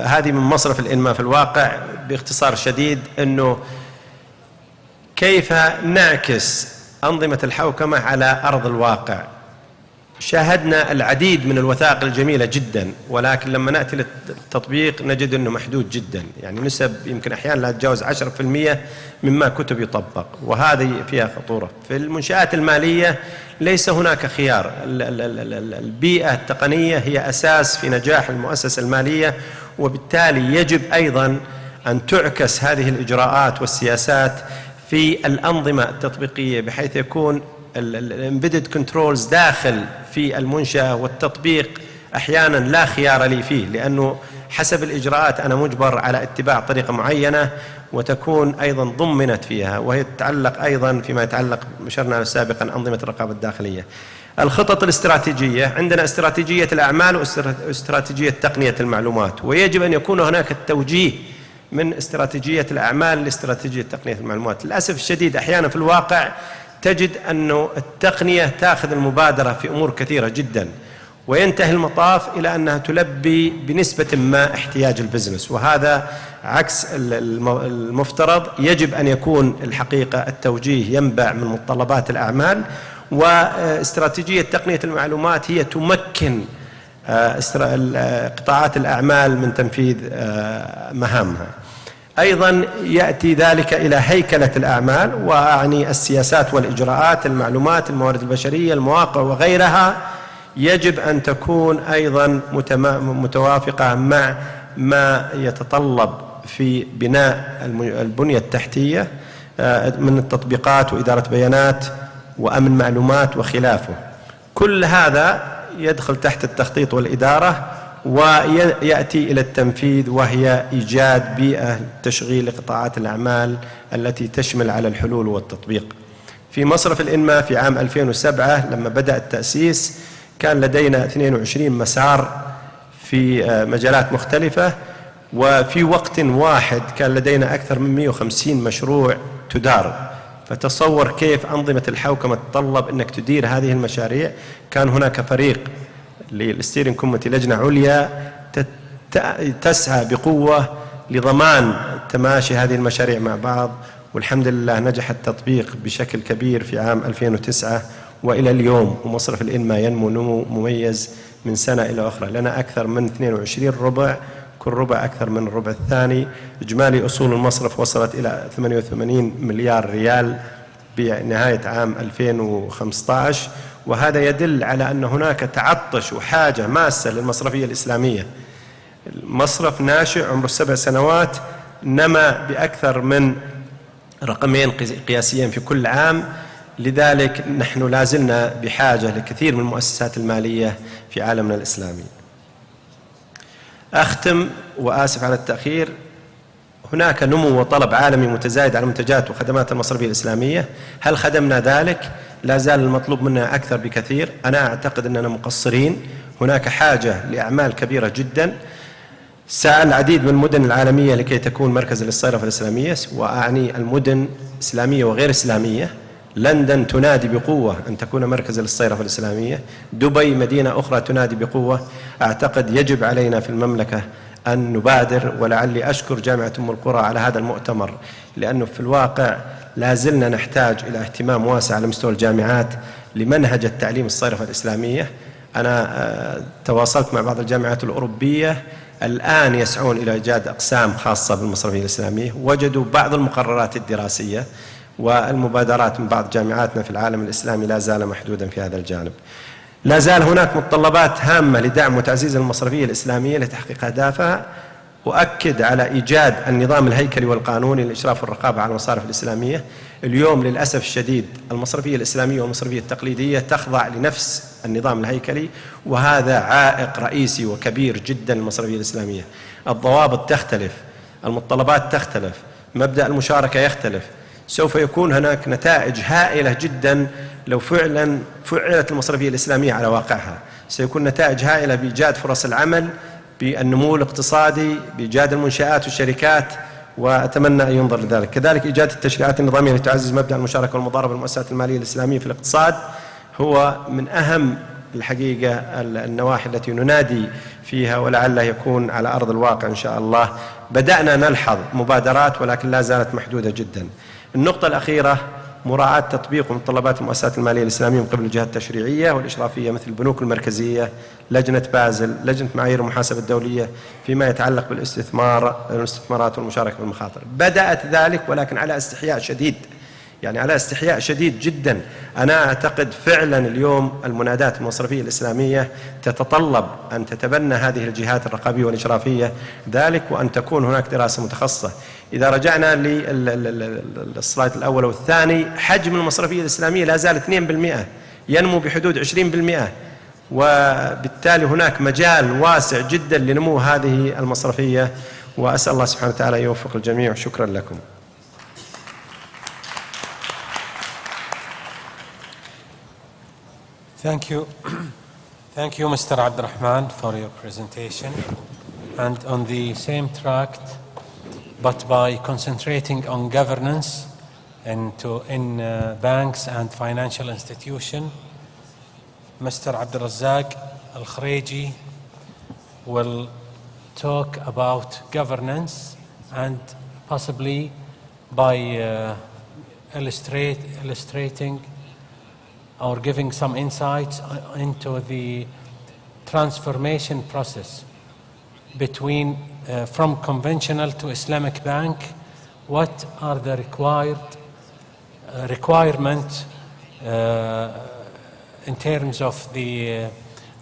هذه من مصرف الإنماء في الواقع باختصار شديد، أنه كيف نعكس أنظمة الحوكمة على أرض الواقع. شاهدنا العديد من الوثائق الجميلة جدا، ولكن لما نأتي للتطبيق نجد أنه محدود جدا، يعني نسب يمكن أحيانا لا تتجاوز 10% مما كتب يطبق، وهذه فيها خطورة. في المنشآت المالية ليس هناك خيار، البيئة التقنية هي أساس في نجاح المؤسسة المالية، وبالتالي يجب أيضا أن تعكس هذه الإجراءات والسياسات في الأنظمة التطبيقية، بحيث يكون الامبيدد كنترولز داخل في المنشأة، والتطبيق أحيانا لا خيار لي فيه، لأنه حسب الإجراءات أنا مجبر على اتباع طريقة معينة، وتكون أيضا ضمنت فيها، وهي تتعلق أيضا فيما يتعلق مشرنا سابقا أنظمة الرقابة الداخلية. الخطط الاستراتيجية، عندنا استراتيجية الأعمال واستراتيجية تقنية المعلومات، ويجب أن يكون هناك التوجيه من استراتيجية الأعمال لاستراتيجية تقنية المعلومات. للأسف الشديد أحيانا في الواقع تجد أن التقنية تأخذ المبادرة في أمور كثيرة جدا، وينتهي المطاف إلى أنها تلبي بنسبة ما احتياج البزنس، وهذا عكس المفترض. يجب أن يكون الحقيقة التوجيه ينبع من متطلبات الأعمال، واستراتيجية تقنية المعلومات هي تمكن قطاعات الأعمال من تنفيذ مهامها. أيضا يأتي ذلك إلى هيكلة الأعمال، وأعني السياسات والإجراءات، المعلومات، الموارد البشرية، المواقع وغيرها، يجب أن تكون أيضا متوافقة مع ما يتطلب في بناء البنية التحتية من التطبيقات وإدارة بيانات وأمن معلومات وخلافه. كل هذا يدخل تحت التخطيط والإدارة، ويأتي إلى التنفيذ، وهي إيجاد بيئة تشغيل لقطاعات الأعمال التي تشمل على الحلول والتطبيق. في مصرف الإنماء في عام 2007 لما بدأ التأسيس كان لدينا 22 مسار في مجالات مختلفة، وفي وقت واحد كان لدينا أكثر من 150 مشروع تدار. فتصور كيف أنظمة الحوكمة تتطلب أنك تدير هذه المشاريع. كان هناك فريق للستيرنج كوميتي، لجنة عليا تسعى بقوة لضمان تماشي هذه المشاريع مع بعض، والحمد لله نجح التطبيق بشكل كبير في عام 2009 وإلى اليوم. ومصرف الإنماء ينمو نمو مميز من سنة إلى أخرى، لنا أكثر من 22 ربع، كل ربع أكثر من الربع الثاني. إجمالي أصول المصرف وصلت إلى 88 مليار ريال بنهاية عام 2015، وهذا يدل على أن هناك تعطش وحاجة ماسة للمصرفية الإسلامية. المصرف ناشئ عمره 7 سنوات، نما بأكثر من رقمين قياسيين في كل عام، لذلك نحن لازلنا بحاجة لكثير من المؤسسات المالية في عالمنا الإسلامي. أختم وآسف على التأخير. هناك نمو وطلب عالمي متزايد على منتجات وخدمات المصرفية الإسلامية. هل خدمنا ذلك؟ لا زال المطلوب منا أكثر بكثير. أنا أعتقد أننا مقصرين. هناك حاجة لأعمال كبيرة جدا. سعى العديد من المدن العالمية لكي تكون مركز للصيرفة الإسلامية، وأعني المدن إسلامية وغير إسلامية. لندن تنادي بقوة أن تكون مركز للصيرفة الإسلامية، دبي مدينة أخرى تنادي بقوة. أعتقد يجب علينا في المملكة أن نبادر، ولعلي أشكر جامعة القرى على هذا المؤتمر، لأنه في الواقع لا زلنا نحتاج إلى اهتمام واسع على مستوى الجامعات لمنهج التعليم الصيرفة الإسلامية. أنا تواصلت مع بعض الجامعات الأوروبية، الآن يسعون إلى إيجاد أقسام خاصة بالمصرفية الإسلامية. وجدوا بعض المقررات الدراسية والمبادرات من بعض جامعاتنا في العالم الإسلامي لا زال محدودا في هذا الجانب. لا زال هناك متطلبات هامة لدعم وتعزيز المصرفية الإسلامية لتحقيق أهدافها. أؤكد على إيجاد النظام الهيكلي والقانوني للإشراف والرقابة على المصارف الإسلامية. اليوم للأسف الشديد المصرفية الإسلامية والمصرفية التقليدية تخضع لنفس النظام الهيكلي، وهذا عائق رئيسي وكبير جدا للمصرفية الإسلامية. الضوابط تختلف، المتطلبات تختلف، مبدأ المشاركة يختلف. سوف يكون هناك نتائج هائلة جدا لو فعلا فعلت المصرفية الإسلامية على واقعها. سيكون نتائج هائلة بإيجاد فرص العمل، بالنمو الاقتصادي، بإيجاد المنشآت والشركات، وأتمنى أن ينظر لذلك. كذلك إيجاد التشريعات النظامية لتعزز مبدأ المشاركة والمضاربة بالمؤسسات المالية الإسلامية في الاقتصاد هو من أهم الحقيقة النواحي التي ننادي فيها، ولعل يكون على أرض الواقع إن شاء الله. بدأنا نلحظ مبادرات ولكن لا زالت محدودة جدا. النقطة الأخيرة مراعاة تطبيق متطلبات المؤسسات المالية الإسلامية من قبل الجهات التشريعية والإشرافية مثل البنوك المركزية، لجنة بازل، لجنة معايير المحاسبة الدولية فيما يتعلق بالاستثمارات والمشاركة بالمخاطر. بدأت ذلك ولكن على استحياء شديد، يعني على استحياء شديد جدا. أنا أعتقد فعلا اليوم المنادات المصرفية الإسلامية تتطلب أن تتبنى هذه الجهات الرقابية والإشرافية ذلك، وأن تكون هناك دراسة متخصصة. إذا رجعنا للسلايد الأول والثاني، حجم المصرفية الإسلامية لا زال 2%، ينمو بحدود 20%، وبالتالي هناك مجال واسع جدا لنمو هذه المصرفية. وأسأل الله سبحانه وتعالى يوفق الجميع. شكرا لكم. Thank you, Mr. Abdurrahman, for your presentation. And on the same track, but by concentrating on governance in banks and financial institutions, Mr. Abdurrazzaq Al-Khreji will talk about governance and possibly by illustrating or giving some insights into the transformation process between from conventional to Islamic bank. What are the requirements in terms of the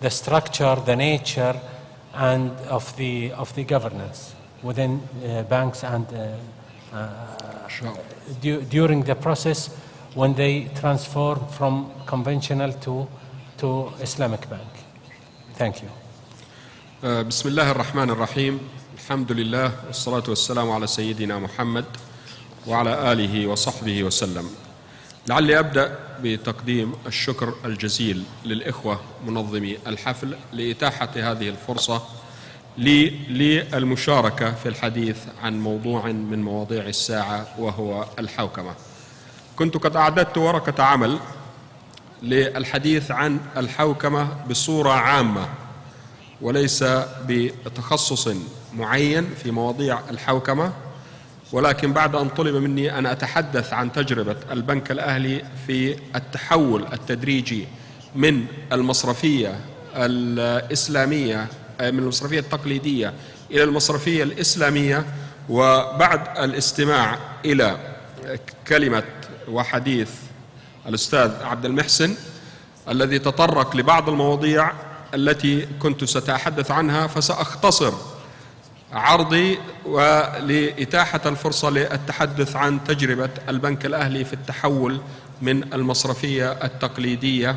structure, the nature, and of the governance within banks and during the process when they transform from conventional to Islamic bank. Thank you. بسم الله الرحمن الرحيم. الحمد لله والصلاة والسلام على سيدنا محمد وعلى آله وصحبه وسلم. لعلي أبدأ بتقديم الشكر الجزيل للإخوة منظمي الحفل لإتاحة هذه الفرصة للمشاركة في الحديث عن موضوع من مواضيع الساعة وهو الحوكمة. كنت قد أعددت ورقة عمل للحديث عن الحوكمة بصورة عامة وليس بتخصص معين في مواضيع الحوكمة، ولكن بعد أن طلب مني أن أتحدث عن تجربة البنك الأهلي في التحول التدريجي من المصرفية الإسلامية من المصرفية التقليدية إلى المصرفية الإسلامية، وبعد الاستماع إلى كلمة وحديث الأستاذ عبد المحسن الذي تطرق لبعض المواضيع التي كنت سأتحدث عنها، فسأختصر عرضي ولإتاحة الفرصة للتحدث عن تجربة البنك الأهلي في التحول من المصرفية التقليدية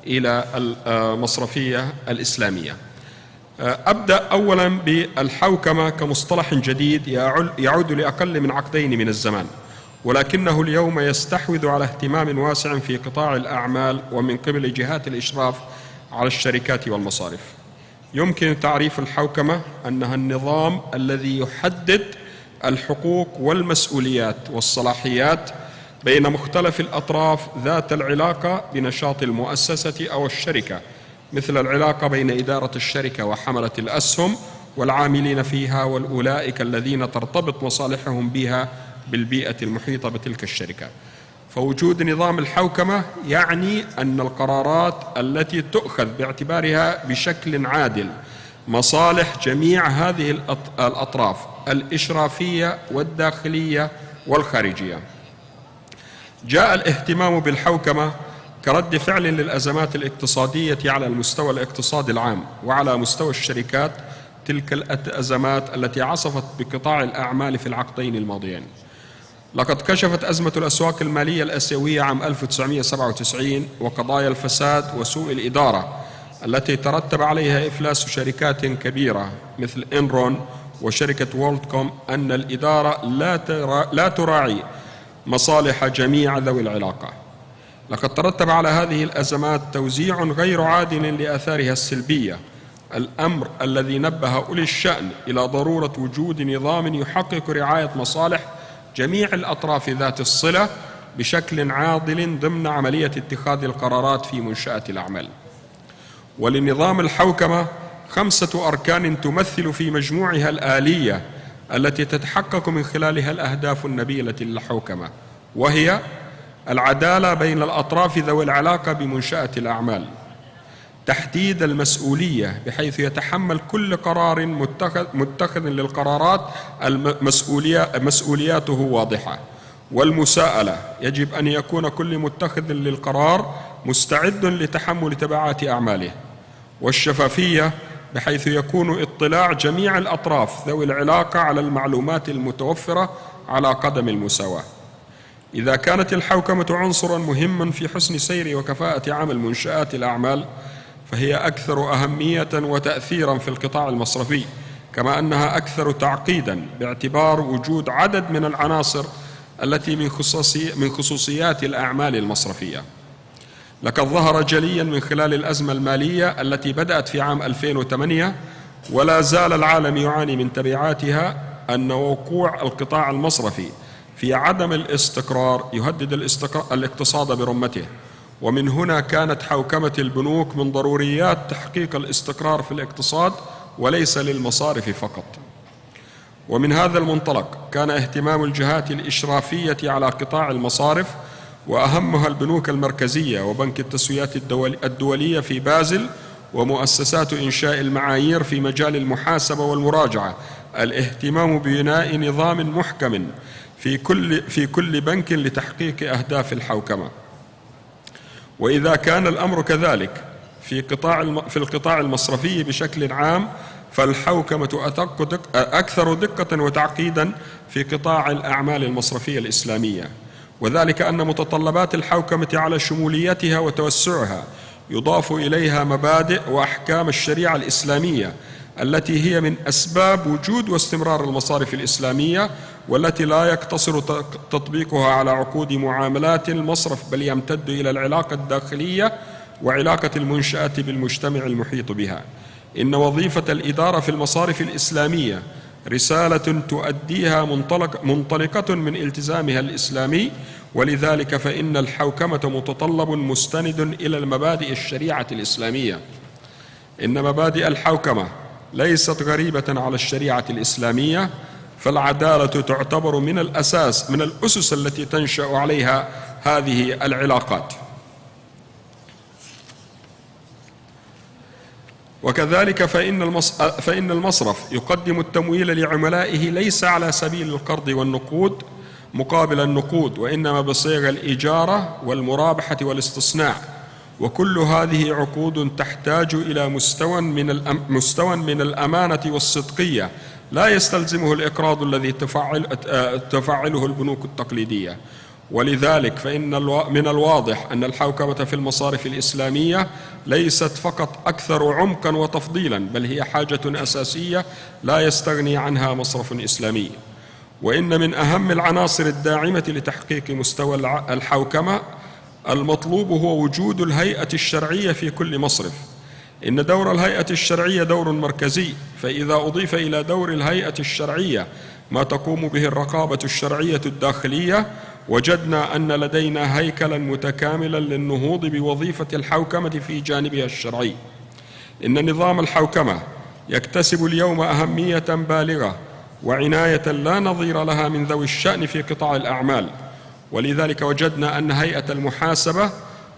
إلى المصرفية الإسلامية. أبدأ أولا بالحوكمة كمصطلح جديد يعود لأقل من عقدين من الزمان، ولكنه اليوم يستحوذ على اهتمام واسع في قطاع الأعمال ومن قبل جهات الإشراف على الشركات والمصارف. يمكن تعريف الحوكمة أنها النظام الذي يحدد الحقوق والمسؤوليات والصلاحيات بين مختلف الأطراف ذات العلاقة بنشاط المؤسسة أو الشركة، مثل العلاقة بين إدارة الشركة وحملة الأسهم والعاملين فيها والأولئك الذين ترتبط مصالحهم بها بالبيئة المحيطة بتلك الشركة. فوجود نظام الحوكمة يعني أن القرارات التي تؤخذ باعتبارها بشكل عادل مصالح جميع هذه الأطراف الإشرافية والداخلية والخارجية. جاء الاهتمام بالحوكمة كرد فعل للأزمات الاقتصادية على المستوى الاقتصادي العام وعلى مستوى الشركات، تلك الأزمات التي عصفت بقطاع الأعمال في العقدين الماضيين. لقد كشفت أزمة الأسواق المالية الآسيوية عام 1997 وقضايا الفساد وسوء الإدارة التي ترتب عليها إفلاس شركات كبيرة مثل إنرون وشركة وورلدكوم أن الإدارة لا تراعي مصالح جميع ذوي العلاقة. لقد ترتب على هذه الأزمات توزيع غير عادل لآثارها السلبية، الأمر الذي نبه أولي الشأن إلى ضرورة وجود نظام يحقق رعاية مصالح جميع الأطراف ذات الصلة بشكل عادل ضمن عملية اتخاذ القرارات في منشآت الأعمال. ولنظام الحوكمة 5 أركان تمثل في مجموعها الآلية التي تتحقق من خلالها الأهداف النبيلة للحوكمة، وهي العدالة بين الأطراف ذوي العلاقة بمنشأة الأعمال، تحديد المسؤولية بحيث يتحمل كل قرار متخذ للقرارات مسؤولياته واضحة، والمساءلة يجب أن يكون كل متخذ للقرار مستعد لتحمل تبعات أعماله، والشفافية بحيث يكون اطلاع جميع الأطراف ذوي العلاقة على المعلومات المتوفرة على قدم المساواة. إذا كانت الحوكمة عنصراً مهماً في حسن سير وكفاءة عمل منشآت الأعمال، فهي أكثر أهمية وتأثيراً في القطاع المصرفي، كما أنها أكثر تعقيداً باعتبار وجود عدد من العناصر التي من خصوصيات الأعمال المصرفية. لقد ظهر جلياً من خلال الأزمة المالية التي بدأت في عام 2008 ولا زال العالم يعاني من تبعاتها أن وقوع القطاع المصرفي في عدم الاستقرار يهدد الاقتصاد برمته، ومن هنا كانت حوكمة البنوك من ضروريات تحقيق الاستقرار في الاقتصاد وليس للمصارف فقط. ومن هذا المنطلق كان اهتمام الجهات الإشرافية على قطاع المصارف وأهمها البنوك المركزية وبنك التسويات الدولية في بازل ومؤسسات إنشاء المعايير في مجال المحاسبة والمراجعة الاهتمام ببناء نظام محكم في كل بنك لتحقيق أهداف الحوكمة. وإذا كان الأمر كذلك في القطاع المصرفي بشكل عام، فالحوكمة أكثر دقة وتعقيدا في قطاع الأعمال المصرفية الإسلامية، وذلك أن متطلبات الحوكمة على شموليتها وتوسعها يضاف إليها مبادئ وأحكام الشريعة الإسلامية التي هي من أسباب وجود واستمرار المصارف الإسلامية، والتي لا يقتصر تطبيقها على عقود معاملات المصرف بل يمتد إلى العلاقة الداخلية وعلاقة المنشآت بالمجتمع المحيط بها. إن وظيفة الإدارة في المصارف الإسلامية رسالة تؤديها منطلقة من التزامها الإسلامي، ولذلك فإن الحوكمة متطلب مستند إلى المبادئ الشريعة الإسلامية. إن مبادئ الحوكمة ليست غريبة على الشريعة الإسلامية، فالعدالة تعتبر من الأسس التي تنشأ عليها هذه العلاقات. وكذلك فإن المصرف يقدم التمويل لعملائه ليس على سبيل القرض والنقود مقابل النقود، وإنما بصيغ الإجارة والمرابحة والاستصناع، وكل هذه عقود تحتاج إلى مستوى من الأمانة والصدقية لا يستلزمه الإقراض الذي تفعله البنوك التقليدية. ولذلك فإن من الواضح أن الحوكمة في المصارف الإسلامية ليست فقط أكثر عمقا وتفضيلا، بل هي حاجة أساسية لا يستغني عنها مصرف إسلامي. وإن من أهم العناصر الداعمة لتحقيق مستوى الحوكمة المطلوب هو وجود الهيئة الشرعية في كل مصرف إن دور الهيئة الشرعية دور مركزي، فإذا أضيف إلى دور الهيئة الشرعية ما تقوم به الرقابة الشرعية الداخلية، وجدنا أن لدينا هيكلا متكاملا للنهوض بوظيفة الحوكمة في جانبها الشرعي. إن نظام الحوكمة يكتسب اليوم أهمية بالغة وعناية لا نظير لها من ذوي الشأن في قطاع الأعمال، ولذلك وجدنا أن هيئة المحاسبة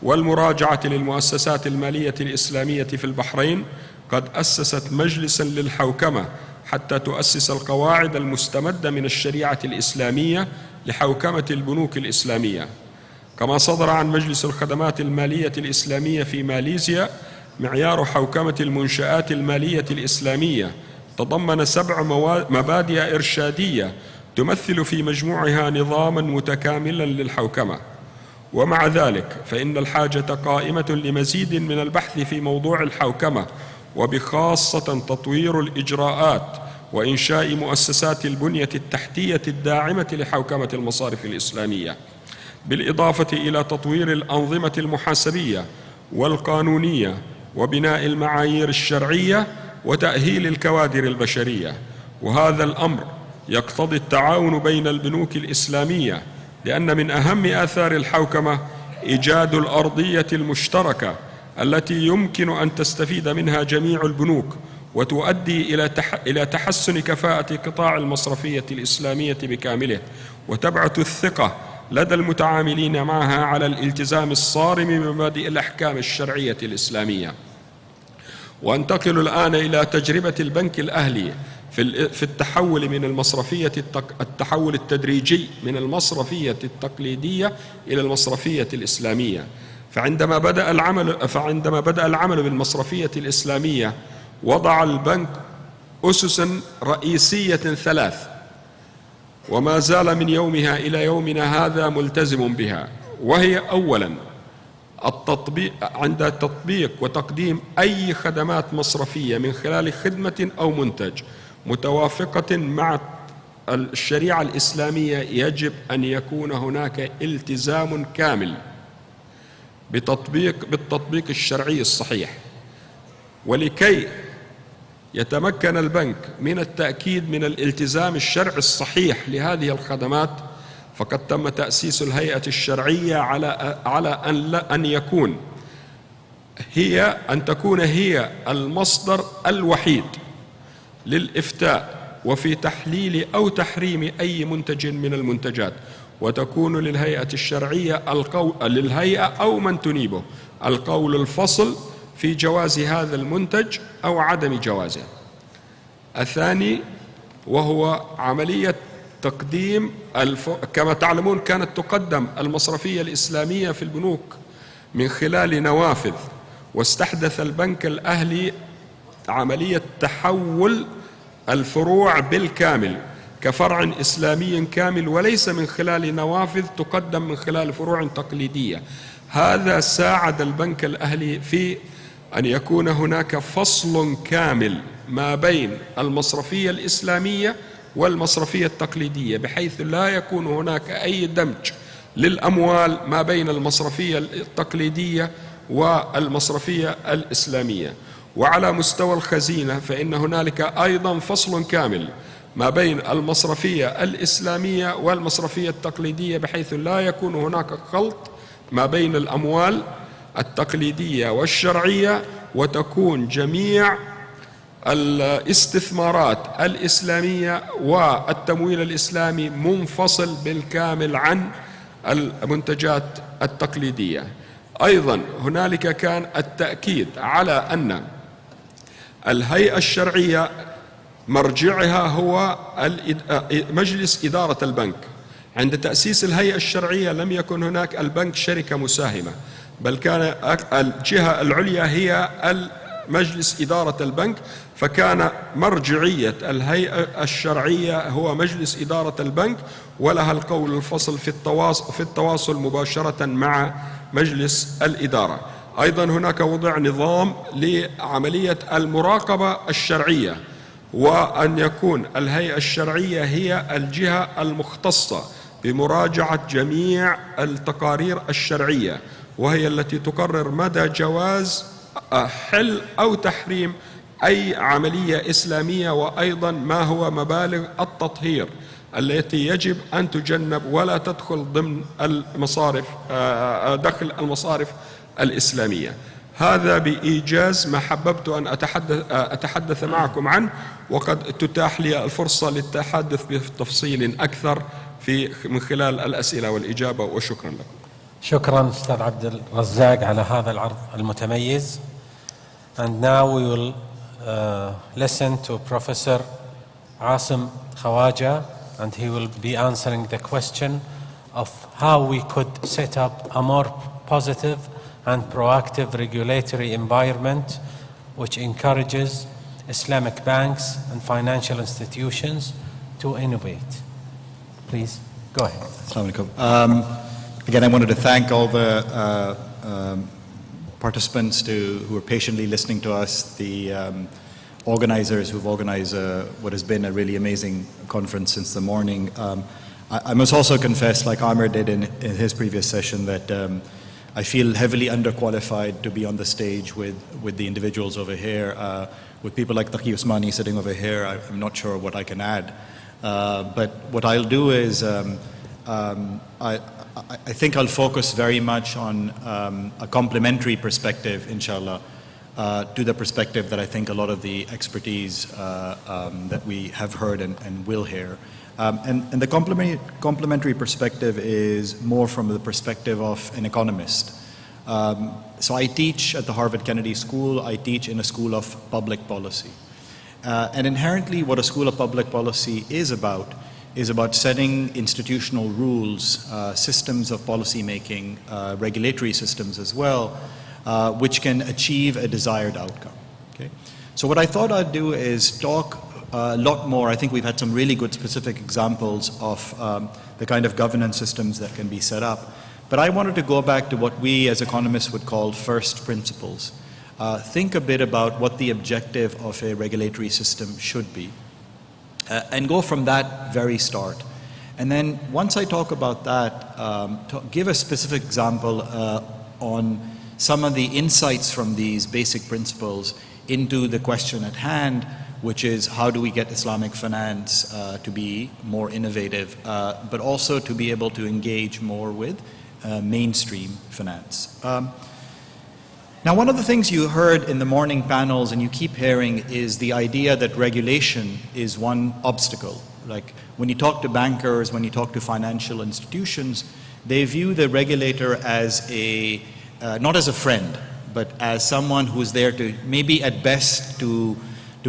والمراجعة للمؤسسات المالية الإسلامية في البحرين قد أسست مجلسا للحوكمة حتى تؤسس القواعد المستمدة من الشريعة الإسلامية لحوكمة البنوك الإسلامية. كما صدر عن مجلس الخدمات المالية الإسلامية في ماليزيا معيار حوكمة المنشآت المالية الإسلامية، تضمن 7 مبادئ إرشادية تمثل في مجموعها نظاما متكاملا للحوكمة. ومع ذلك فإن الحاجة قائمة لمزيد من البحث في موضوع الحوكمة، وبخاصة تطوير الإجراءات وإنشاء مؤسسات البنية التحتية الداعمة لحوكمة المصارف الإسلامية، بالإضافة إلى تطوير الأنظمة المحاسبية والقانونية وبناء المعايير الشرعية وتأهيل الكوادر البشرية. وهذا الأمر يقتضي التعاون بين البنوك الإسلامية، لأن من أهم آثار الحوكمة إيجاد الأرضية المشتركة التي يمكن أن تستفيد منها جميع البنوك وتؤدي إلى تحسن كفاءة قطاع المصرفية الإسلامية بكامله، وتبعث الثقة لدى المتعاملين معها على الالتزام الصارم بمبادئ الأحكام الشرعية الإسلامية. وانتقل الآن إلى تجربة البنك الأهلي في التحول من التحول التدريجي من المصرفية التقليدية إلى المصرفية الإسلامية. فعندما بدأ العمل بالمصرفية الإسلامية وضع البنك أسسا رئيسية 3، وما زال من يومها إلى يومنا هذا ملتزم بها، وهي أولا عند تطبيق وتقديم أي خدمات مصرفية من خلال خدمة أو منتج متوافقة مع الشريعة الإسلامية، يجب أن يكون هناك التزام كامل بالتطبيق الشرعي الصحيح. ولكي يتمكن البنك من التأكيد من الالتزام الشرعي الصحيح لهذه الخدمات، فقد تم تأسيس الهيئة الشرعية على أن تكون هي المصدر الوحيد للإفتاء وفي تحليل أو تحريم أي منتج من المنتجات، وتكون للهيئة الشرعية للهيئة أو من تنيبه القول الفصل في جواز هذا المنتج أو عدم جوازه. الثاني وهو عملية تقديم كما تعلمون كانت تقدم المصرفية الإسلامية في البنوك من خلال نوافذ، واستحدث البنك الأهلي عملية تحول الفروع بالكامل كفرع إسلامي كامل، وليس من خلال نوافذ تقدم من خلال فروع تقليدية. هذا ساعد البنك الأهلي في أن يكون هناك فصل كامل ما بين المصرفية الإسلامية والمصرفية التقليدية، بحيث لا يكون هناك أي دمج للأموال ما بين المصرفية التقليدية والمصرفية الإسلامية. وعلى مستوى الخزينة فإن هنالك أيضا فصل كامل ما بين المصرفية الإسلامية والمصرفية التقليدية، بحيث لا يكون هناك خلط ما بين الأموال التقليدية والشرعية، وتكون جميع الاستثمارات الإسلامية والتمويل الإسلامي منفصل بالكامل عن المنتجات التقليدية. أيضا هنالك كان التأكيد على أن الهيئة الشرعية مرجعها هو مجلس إدارة البنك. عند تأسيس الهيئة الشرعية لم يكن هناك البنك شركة مساهمة، بل كان الجهة العليا هي مجلس إدارة البنك، فكان مرجعية الهيئة الشرعية هو مجلس إدارة البنك، ولها القول الفصل في التواصل مباشرة مع مجلس الإدارة. أيضا هناك وضع نظام لعملية المراقبة الشرعية، وأن يكون الهيئة الشرعية هي الجهة المختصة بمراجعة جميع التقارير الشرعية، وهي التي تقرر مدى جواز حل أو تحريم أي عملية إسلامية، وأيضا ما هو مبالغ التطهير التي يجب أن تجنب ولا تدخل ضمن المصارف دخل المصارف الإسلامية. هذا بإيجاز ما حببت أن أتحدث معكم عنه، وقد تتاح لي الفرصة للتحدث بتفصيل أكثر من خلال الأسئلة والإجابة، وشكرا لكم. شكرا أستاذ عبد الرزاق على هذا العرض المتميز. And now we will listen to Professor Asim Khawaja, and he will be answering the question of how we could set up a more positive and proactive regulatory environment which encourages Islamic banks and financial institutions to innovate. Please, go ahead. Assalamu alaikum. Again, I wanted to thank all the participants who are patiently listening to us, the organizers who've organized what has been a really amazing conference since the morning. I must also confess, like Amir did in his previous session, that I feel heavily underqualified to be on the stage with the individuals over here. With people like Taqi Usmani sitting over here, I'm not sure what I can add. But what I'll do is, I think I'll focus very much on a complementary perspective, inshallah, to the perspective that I think a lot of the expertise that we have heard and will hear. And the complementary perspective is more from the perspective of an economist. So I teach at the Harvard Kennedy School. I teach in a school of public policy. And inherently what a school of public policy is about setting institutional rules, systems of policy making, regulatory systems as well, which can achieve a desired outcome. Okay? So what I thought I'd do is talk a lot more. I think we've had some really good specific examples of the kind of governance systems that can be set up. But I wanted to go back to what we as economists would call first principles. Think a bit about what the objective of a regulatory system should be. And go from that very start. And then once I talk about that, give a specific example on some of the insights from these basic principles into the question at hand, which is how do we get Islamic finance to be more innovative, but also to be able to engage more with mainstream finance. Now, one of the things you heard in the morning panels and you keep hearing is the idea that regulation is one obstacle. Like when you talk to bankers, when you talk to financial institutions, they view the regulator as not as a friend, but as someone who's there to maybe at best to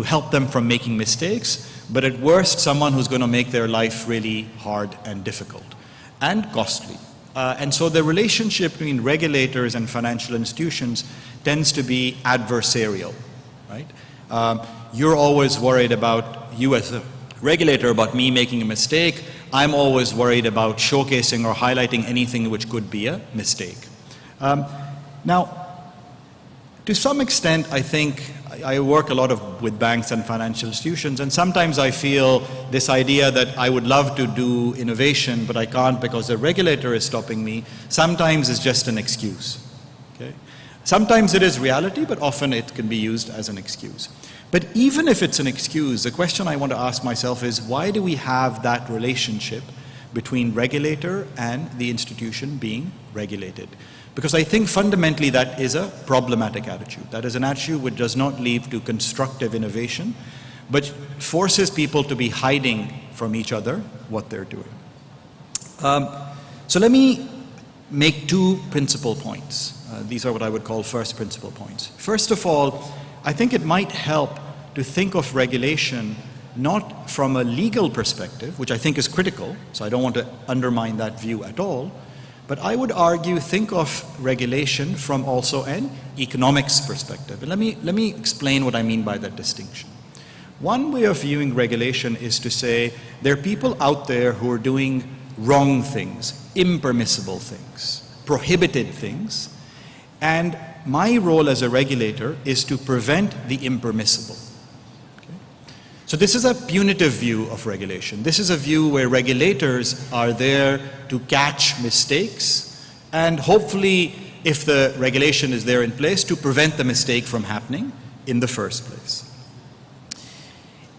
help them from making mistakes, but at worst someone who's going to make their life really hard and difficult and costly. And so the relationship between regulators and financial institutions tends to be adversarial, right? You're always worried about, you as a regulator, about me making a mistake. I'm always worried about showcasing or highlighting anything which could be a mistake. Now, to some extent, I think I work a lot with banks and financial institutions, and sometimes I feel this idea that I would love to do innovation, but I can't because the regulator is stopping me, sometimes is just an excuse. Okay? Sometimes it is reality, but often it can be used as an excuse. But even if it's an excuse, the question I want to ask myself is, why do we have that relationship between regulator and the institution being regulated? Because I think fundamentally that is a problematic attitude. That is an attitude which does not lead to constructive innovation, but forces people to be hiding from each other what they're doing. So let me make two principal points. These are what I would call first principle points. First of all, I think it might help to think of regulation not from a legal perspective, which I think is critical, so I don't want to undermine that view at all, but I would argue, think of regulation from also an economics perspective. And let me explain what I mean by that distinction. One way of viewing regulation is to say there are people out there who are doing wrong things, impermissible things, prohibited things, and my role as a regulator is to prevent the impermissible. So this is a punitive view of regulation. This is a view where regulators are there to catch mistakes and hopefully if the regulation is there in place to prevent the mistake from happening in the first place.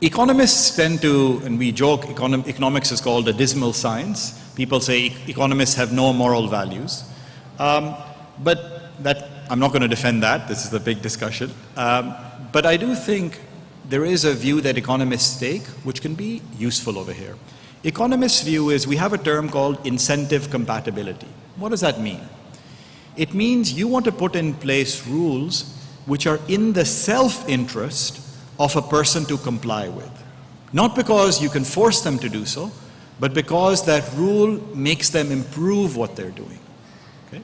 Economists tend to, and we joke, economics is called a dismal science. People say economists have no moral values. But that, I'm not going to defend that. This is a big discussion. But I do think there is a view that economists take, which can be useful over here. Economists' view is we have a term called incentive compatibility. What does that mean? It means you want to put in place rules which are in the self-interest of a person to comply with. Not because you can force them to do so, but because that rule makes them improve what they're doing. Okay?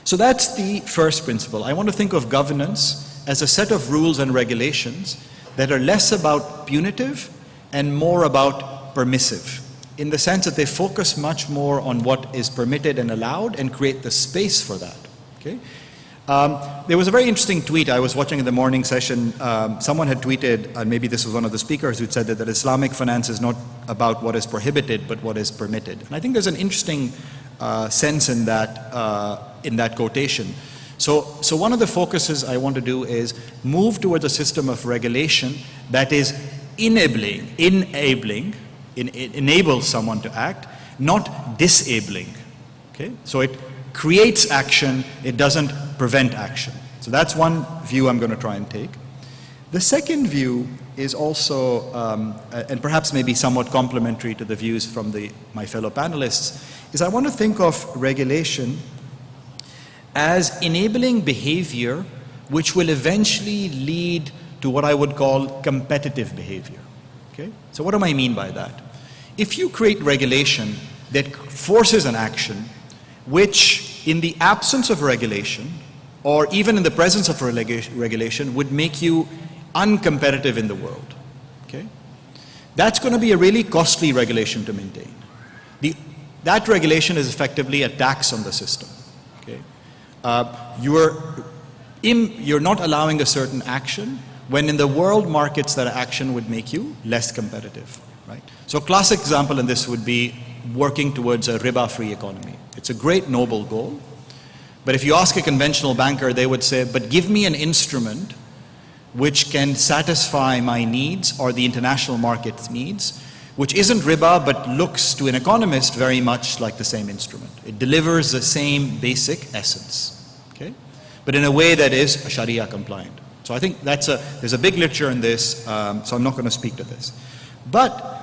So that's the first principle. I want to think of governance as a set of rules and regulations that are less about punitive and more about permissive, in the sense that they focus much more on what is permitted and allowed and create the space for that. Okay? There was a very interesting tweet I was watching in the morning session. Someone had tweeted, and maybe this was one of the speakers, who said that Islamic finance is not about what is prohibited, but what is permitted. And I think there's an interesting sense in that quotation. So one of the focuses I want to do is move towards a system of regulation that is enables someone to act, not disabling. Okay? So it creates action, it doesn't prevent action. So that's one view I'm going to try and take. The second view is also, and perhaps maybe somewhat complementary to the views from my fellow panelists, is I want to think of regulation as enabling behavior which will eventually lead to what I would call competitive behavior. Okay? So what do I mean by that? If you create regulation that forces an action which, in the absence of regulation, or even in the presence of regulation, would make you uncompetitive in the world. Okay? That's going to be a really costly regulation to maintain. That regulation is effectively a tax on the system. Okay? You're not allowing a certain action when in the world markets that action would make you less competitive. Right? So a classic example in this would be working towards a riba-free economy. It's a great noble goal, but if you ask a conventional banker, they would say, but give me an instrument which can satisfy my needs or the international market's needs, which isn't riba but looks to an economist very much like the same instrument. It delivers the same basic essence, okay? But in a way that is Sharia compliant. So I think there's a big literature in this, so I'm not going to speak to this. But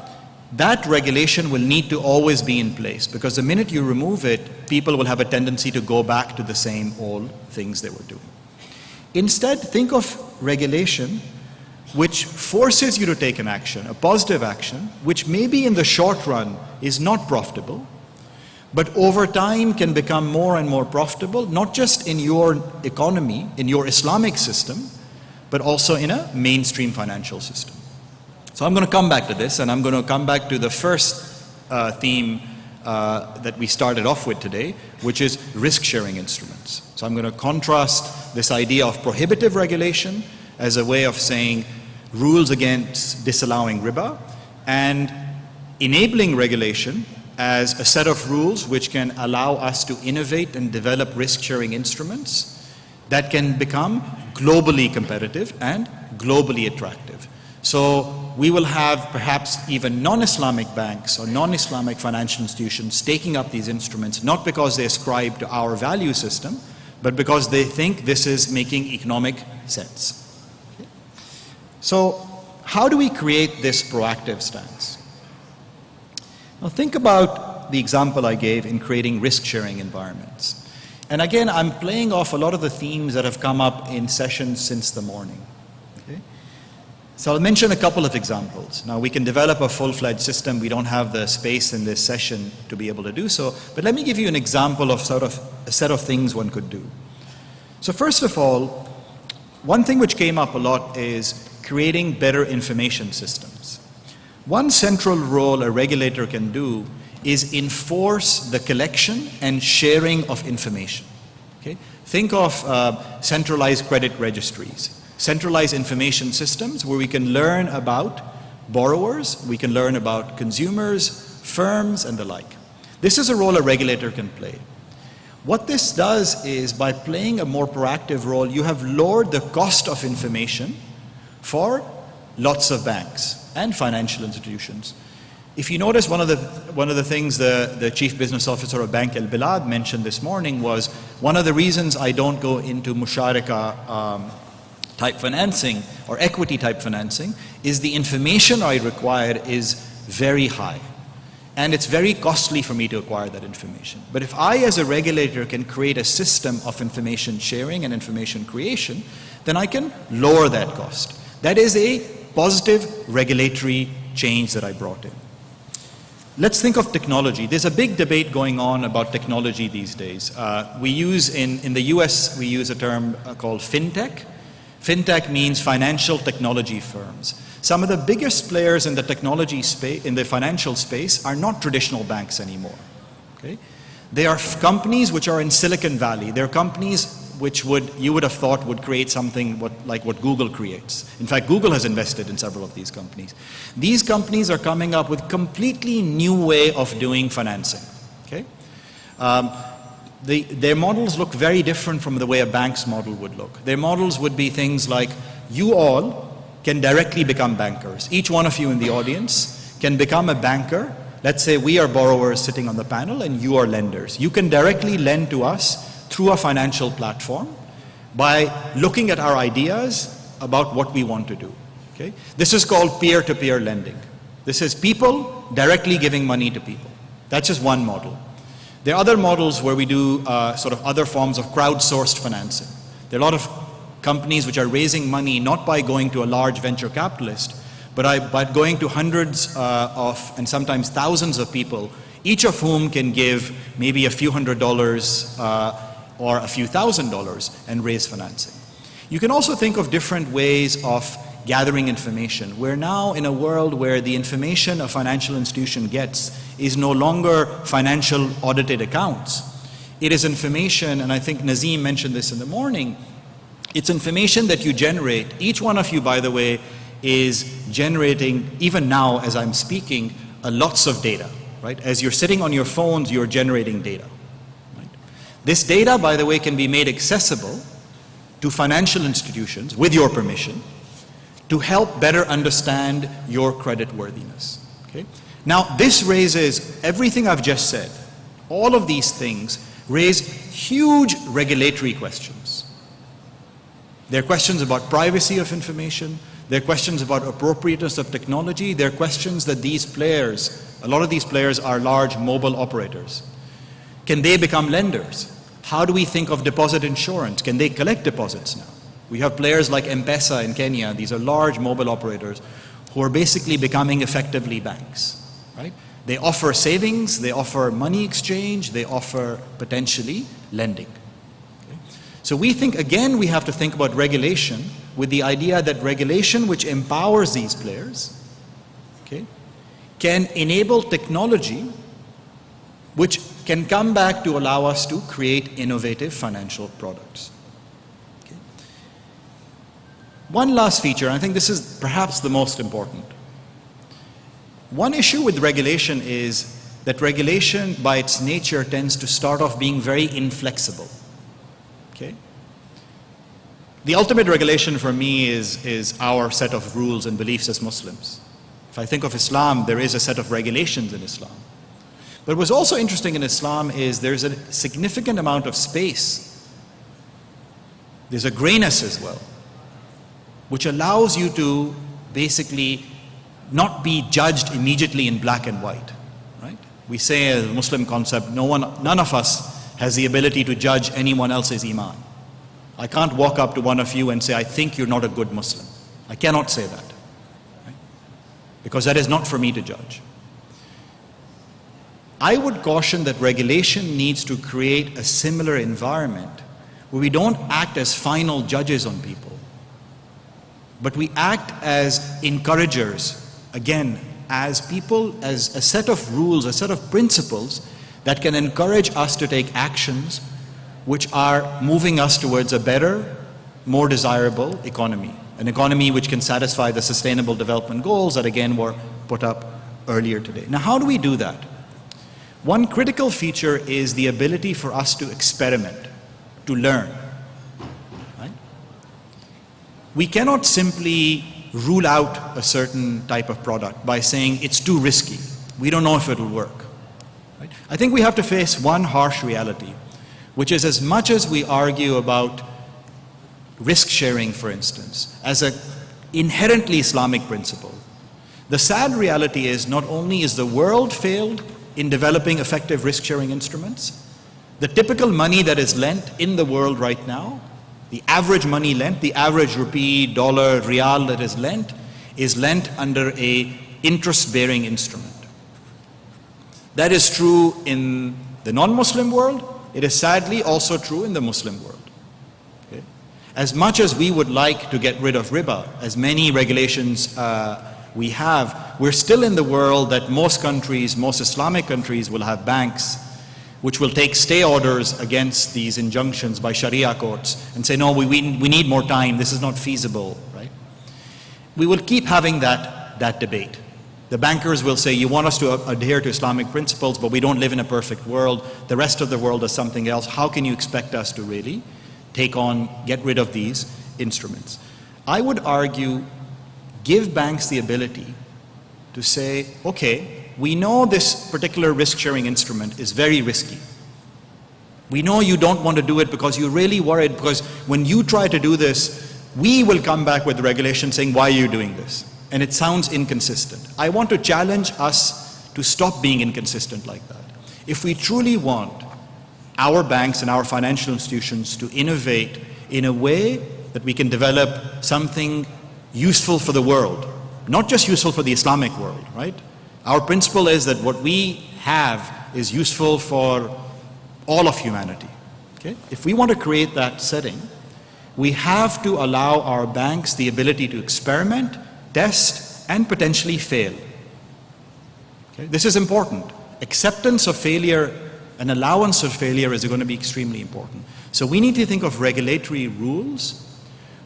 that regulation will need to always be in place, because the minute you remove it, people will have a tendency to go back to the same old things they were doing. Instead, think of regulation which forces you to take an action, a positive action, which maybe in the short run is not profitable, but over time can become more and more profitable, not just in your economy, in your Islamic system, but also in a mainstream financial system. So I'm going to come back to this, and I'm going to come back to the first theme that we started off with today, which is risk-sharing instruments. So I'm going to contrast this idea of prohibitive regulation as a way of saying rules against disallowing riba, and enabling regulation as a set of rules which can allow us to innovate and develop risk-sharing instruments that can become globally competitive and globally attractive. So we will have perhaps even non-Islamic banks or non-Islamic financial institutions taking up these instruments, not because they ascribe to our value system, but because they think this is making economic sense. Okay? So how do we create this proactive stance? Now think about the example I gave in creating risk-sharing environments. And again, I'm playing off a lot of the themes that have come up in sessions since the morning. Okay? So I'll mention a couple of examples. Now we can develop a full-fledged system. We don't have the space in this session to be able to do so, but let me give you an example of sort of a set of things one could do. So first of all, one thing which came up a lot is creating better information systems. One central role a regulator can do is enforce the collection and sharing of information. Okay? Think of centralized credit registries, centralized information systems where we can learn about borrowers, we can learn about consumers, firms, and the like. This is a role a regulator can play. What this does is, by playing a more proactive role, you have lowered the cost of information for lots of banks and financial institutions. If you notice, one of the things the Chief Business Officer of Bank al-Bilad mentioned this morning was, one of the reasons I don't go into musharaka type financing or equity type financing is the information I require is very high. And it's very costly for me to acquire that information. But if I, as a regulator, can create a system of information sharing and information creation, then I can lower that cost. That is a positive regulatory change that I brought in. Let's think of technology. There's a big debate going on about technology these days. We use, in the US, we use a term called fintech. Fintech means financial technology firms. Some of the biggest players in the technology space, in the financial space, are not traditional banks anymore. Okay? They are companies which are in Silicon Valley. They're companies which you would have thought would create something like what Google creates. In fact, Google has invested in several of these companies. These companies are coming up with completely new way of doing financing. Okay? Their models look very different from the way a bank's model would look. Their models would be things like, you all can directly become bankers. Each one of you in the audience can become a banker. Let's say we are borrowers sitting on the panel and you are lenders. You can directly lend to us through a financial platform by looking at our ideas about what we want to do. Okay? This is called peer-to-peer lending. This is people directly giving money to people. That's just one model. There are other models where we do sort of other forms of crowdsourced financing. There are a lot of companies which are raising money not by going to a large venture capitalist, but by going to hundreds and sometimes thousands of people, each of whom can give maybe a few $100s or a few $1,000s and raise financing. You can also think of different ways of gathering information. We're now in a world where the information a financial institution gets is no longer financial audited accounts. It is information, and I think Nazim mentioned this in the morning, it's information that you generate. Each one of you, by the way, is generating, even now as I'm speaking, lots of data, right? As you're sitting on your phones, you're generating data. Right? This data, by the way, can be made accessible to financial institutions, with your permission, to help better understand your creditworthiness. Okay? Now, this raises everything I've just said. All of these things raise huge regulatory questions. There are questions about privacy of information. There are questions about appropriateness of technology. There are questions that these players, a lot of these players are large mobile operators. Can they become lenders? How do we think of deposit insurance? Can they collect deposits now? We have players like M-Pesa in Kenya. These are large mobile operators who are basically becoming effectively banks, right? They offer savings, they offer money exchange, they offer potentially lending. Okay? So we think, again, we have to think about regulation with the idea that regulation which empowers these players, okay, can enable technology which can come back to allow us to create innovative financial products. Okay. One last feature, and I think this is perhaps the most important. One issue with regulation is that regulation by its nature tends to start off being very inflexible. Okay? The ultimate regulation for me is our set of rules and beliefs as Muslims. If I think of Islam, there is a set of regulations in Islam. But what's also interesting in Islam is there's a significant amount of space. There's a grayness as well, which allows you to basically not be judged immediately in black and white, right? We say as a Muslim concept, none of us has the ability to judge anyone else's iman. I can't walk up to one of you and say, I think you're not a good Muslim. I cannot say that, right? Because that is not for me to judge. I would caution that regulation needs to create a similar environment where we don't act as final judges on people, but we act as encouragers, again, as people, as a set of rules, a set of principles that can encourage us to take actions which are moving us towards a better, more desirable economy, an economy which can satisfy the Sustainable Development Goals that again were put up earlier today. Now, how do we do that? One critical feature is the ability for us to experiment, to learn. Right? We cannot simply rule out a certain type of product by saying it's too risky. We don't know if it'll work. Right? I think we have to face one harsh reality, which is, as much as we argue about risk sharing, for instance, as an inherently Islamic principle, the sad reality is not only is the world failed in developing effective risk sharing instruments, the typical money that is lent in the world right now, the average money lent, the average rupee, dollar, rial that is lent under a interest-bearing instrument. That is true in the non-Muslim world. It is sadly also true in the Muslim world. Okay? As much as we would like to get rid of riba, as many regulations we have, we're still in the world that most countries, most Islamic countries, will have banks which will take stay orders against these injunctions by Sharia courts and say, no, we need more time, this is not feasible, right? We will keep having that debate. The bankers will say, you want us to adhere to Islamic principles, but we don't live in a perfect world. The rest of the world does something else. How can you expect us to really get rid of these instruments? I would argue, give banks the ability to say, okay, we know this particular risk-sharing instrument is very risky. We know you don't want to do it because you're really worried, because when you try to do this, we will come back with the regulation saying, why are you doing this? And it sounds inconsistent. I want to challenge us to stop being inconsistent like that. If we truly want our banks and our financial institutions to innovate in a way that we can develop something useful for the world, not just useful for the Islamic world, right? Our principle is that what we have is useful for all of humanity. Okay? If we want to create that setting, we have to allow our banks the ability to experiment, test, and potentially fail. Okay? This is important. Acceptance of failure and allowance of failure is going to be extremely important. So we need to think of regulatory rules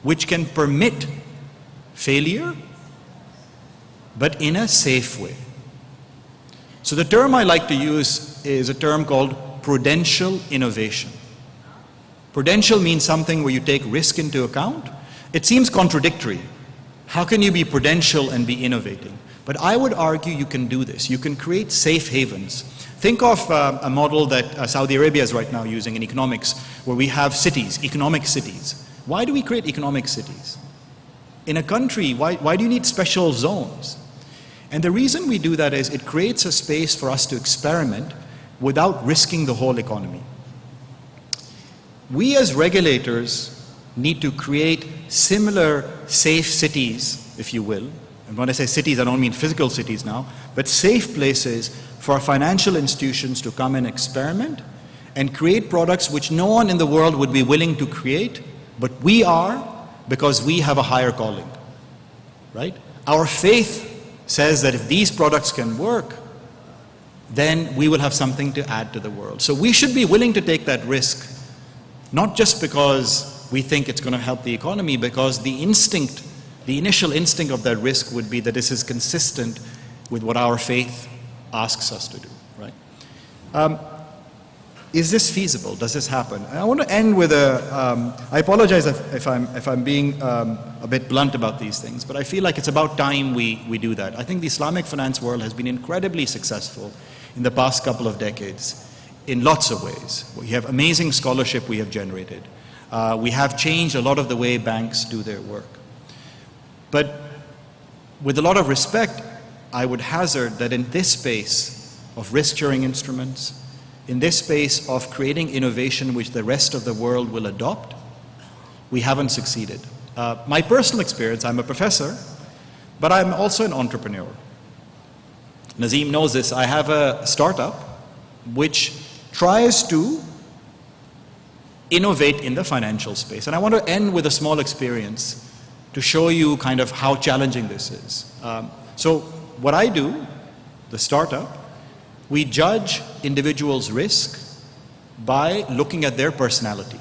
which can permit failure, but in a safe way. So the term I like to use is a term called prudential innovation. Prudential means something where you take risk into account. It seems contradictory. How can you be prudential and be innovating? But I would argue you can do this. You can create safe havens. Think of a model that Saudi Arabia is right now using in economics, where we have cities, economic cities. Why do we create economic cities? In a country, why do you need special zones? And the reason we do that is it creates a space for us to experiment without risking the whole economy. We as regulators need to create similar safe cities, if you will. And when I say cities, I don't mean physical cities now, but safe places for financial institutions to come and experiment and create products which no one in the world would be willing to create, but we are, because we have a higher calling, right? Our faith says that if these products can work, then we will have something to add to the world. So we should be willing to take that risk, not just because we think it's going to help the economy, because the initial instinct of that risk would be that this is consistent with what our faith asks us to do, right? Is this feasible? Does this happen? I want to end with I apologize if I'm being a bit blunt about these things, but I feel like it's about time we do that. I think the Islamic finance world has been incredibly successful in the past couple of decades in lots of ways. We have amazing scholarship we have generated. We have changed a lot of the way banks do their work. But with a lot of respect, I would hazard that in this space of risk-sharing instruments, in this space of creating innovation which the rest of the world will adopt, we haven't succeeded. My personal experience, I'm a professor, but I'm also an entrepreneur. Nazim knows this. I have a startup which tries to innovate in the financial space. And I want to end with a small experience to show you kind of how challenging this is. So what I do, the startup, we judge individuals' risk by looking at their personality.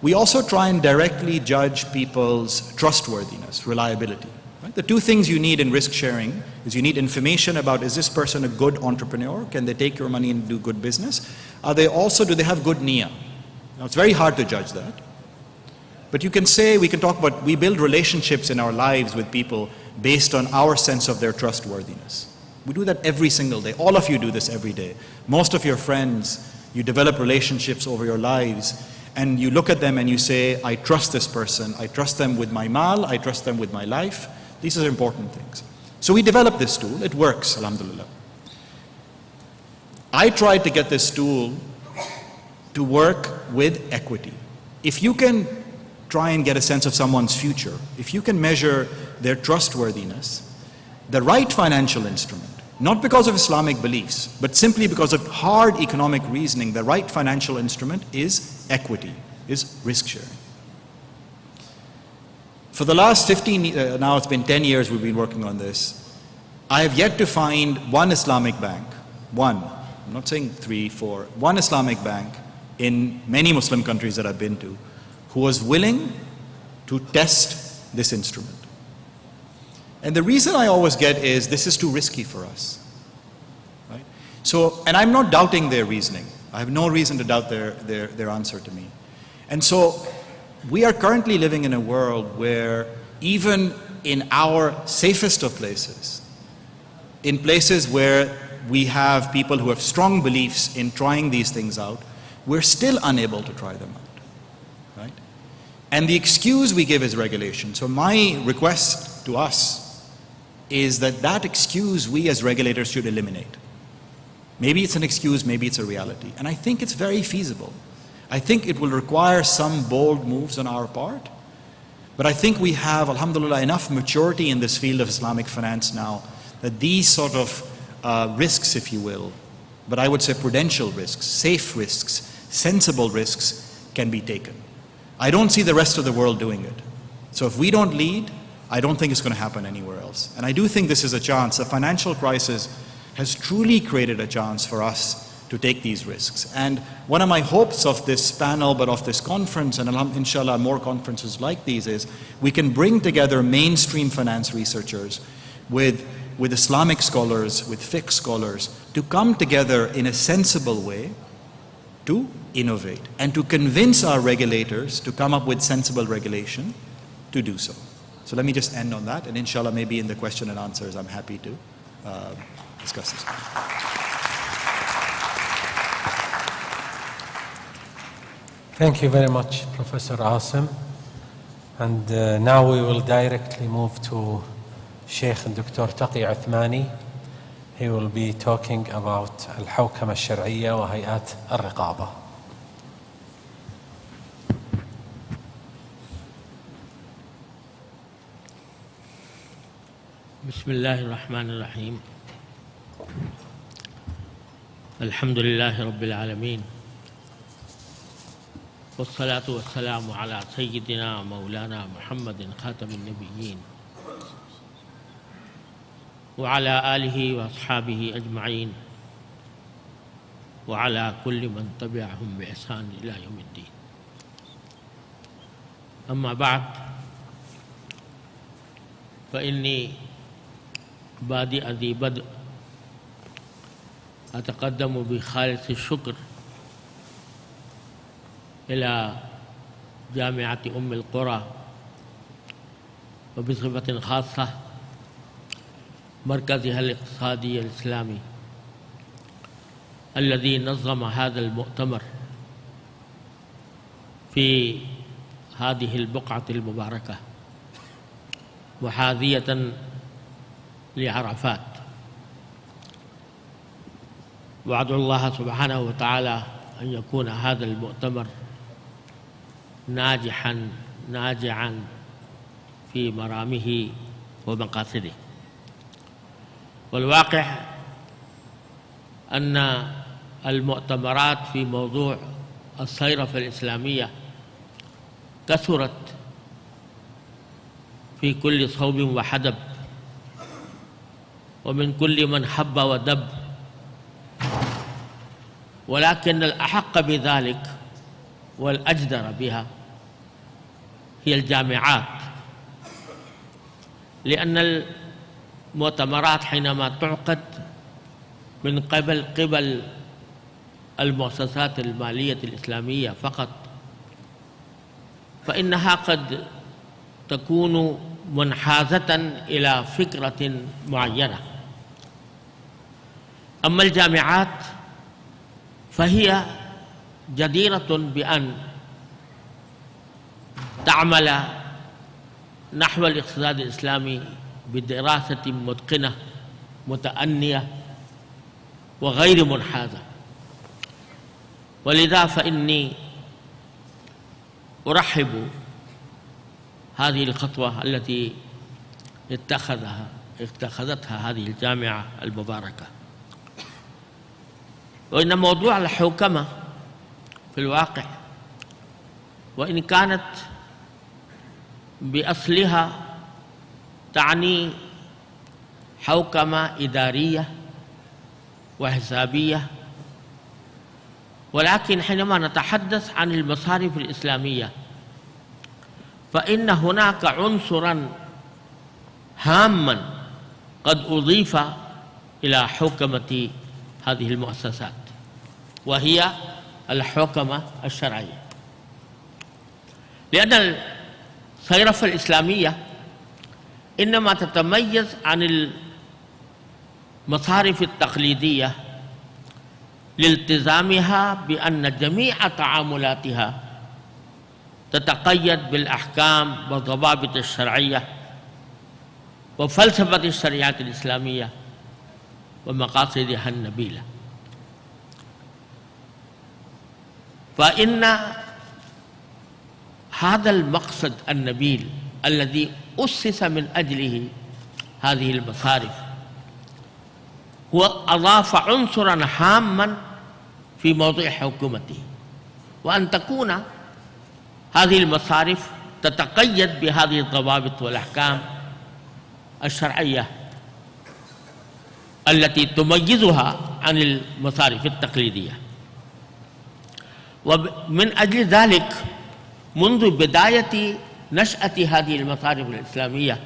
We also try and directly judge people's trustworthiness, reliability. Right? The two things you need in risk sharing is you need information about, is this person a good entrepreneur? Can they take your money and do good business? Do they have good niyyah? Now, it's very hard to judge that. But you can say, we can talk about, we build relationships in our lives with people based on our sense of their trustworthiness. We do that every single day. All of you do this every day. Most of your friends, you develop relationships over your lives, and you look at them and you say, I trust this person. I trust them with my mal. I trust them with my life. These are important things. So we developed this tool. It works, alhamdulillah. I tried to get this tool to work with equity. If you can try and get a sense of someone's future, if you can measure their trustworthiness, the right financial instrument, not because of Islamic beliefs, but simply because of hard economic reasoning, the right financial instrument is equity, is risk sharing. For the last now it's been 10 years we've been working on this. I have yet to find one Islamic bank, I'm not saying 3, 4, one Islamic bank in many Muslim countries that I've been to who was willing to test this instrument. And the reason I always get is this is too risky for us. Right? So, and I'm not doubting their reasoning. I have no reason to doubt their answer to me. And so we are currently living in a world where even in our safest of places, in places where we have people who have strong beliefs in trying these things out, we're still unable to try them out. Right? And the excuse we give is regulation. So my request to us is that excuse we as regulators should eliminate. Maybe it's an excuse, maybe it's a reality. And I think it's very feasible. I think it will require some bold moves on our part. But I think we have, alhamdulillah, enough maturity in this field of Islamic finance now that these sort of risks, if you will, but I would say prudential risks, safe risks, sensible risks can be taken. I don't see the rest of the world doing it. So if we don't lead, I don't think it's going to happen anywhere else. And I do think this is a chance. The financial crisis has truly created a chance for us to take these risks. And one of my hopes of this panel, but of this conference, and inshallah more conferences like these, is we can bring together mainstream finance researchers with Islamic scholars, with fiqh scholars, to come together in a sensible way to innovate and to convince our regulators to come up with sensible regulation to do so. So let me just end on that, and inshallah maybe in the question and answers I'm happy to discuss this. Thank you very much, Professor Asim. And now we will directly move to Sheikh Dr. Taqi Uthmani. He will be talking about الحوكمة الشرعية وهيئات الرقابة. بسم الله الرحمن الرحيم. الحمد لله رب العالمين، والصلاة والسلام على سيدنا مولانا محمد خاتم النبيين وعلى آله وأصحابه أجمعين وعلى كل من تبعهم بإحسان إلى يوم الدين. أما بعد، فإني بادئ ذي بدء أتقدم بخالص الشكر إلى جامعة القرى، وبصفة خاصة مركزها الاقتصادي الإسلامي الذي نظم هذا المؤتمر في هذه البقعة المباركة محاذية لعرفات. وأدعو الله سبحانه وتعالى أن يكون هذا المؤتمر ناجعا في مرامه ومقاصده. والواقع أن المؤتمرات في موضوع الصيرفة الإسلامية كثرت في كل صوب وحدب ومن كل من حب ودب، ولكن الأحق بذلك والأجدر بها هي الجامعات لأن المؤتمرات حينما تعقد من قبل المؤسسات المالية الإسلامية فقط فإنها قد تكون منحازة إلى فكرة معينة. أما الجامعات فهي جديرة بأن تعمل نحو الاقتصاد الإسلامي بدراسة متقنة متأنية وغير منحازة. ولذا فإني أرحب هذه الخطوة التي اتخذتها هذه الجامعة المباركة. وإن موضوع الحوكمة في الواقع وإن كانت بأصلها تعني حوكمة إدارية وحسابية، ولكن حينما نتحدث عن المصارف الإسلامية فإن هناك عنصراً هاماً قد أضيف إلى حوكمة هذه المؤسسات، وهي الحوكمة الشرعية. لأن الصيرفة الإسلامية إنما تتميز عن المصارف التقليدية لالتزامها بأن جميع تعاملاتها تتقيد بالأحكام والضوابط الشرعية وفلسفة الشريعة الإسلامية ومقاصدها النبيلة. فإن هذا المقصد النبيل الذي أسس من أجله هذه المصارف هو أضاف عنصراً هاماً في موضوع حكومته، وأن تكون هذه المصارف تتقيد بهذه الضوابط والأحكام الشرعية التي تميزها عن المصارف التقليدية. ومن أجل ذلك منذ بداية نشأة هذه المصارف الإسلامية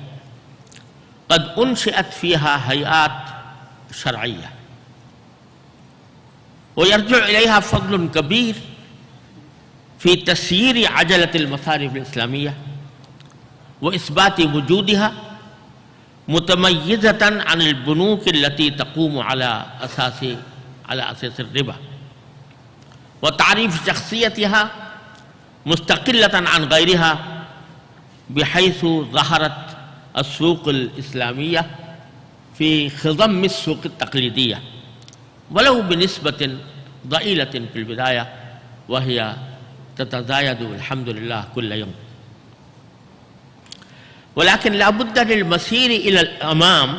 قد أنشئت فيها هيئات شرعية، ويرجع إليها فضل كبير في تسيير عجلة المصارف الإسلامية وإثبات وجودها متميزة عن البنوك التي تقوم على أساس الربا، وتعريف شخصيتها مستقلة عن غيرها، بحيث ظهرت السوق الإسلامية في خضم السوق التقليدية ولو بنسبة ضئيلة في البداية، وهي تتزايد الحمد لله كل يوم. ولكن لا بد للمسير إلى الأمام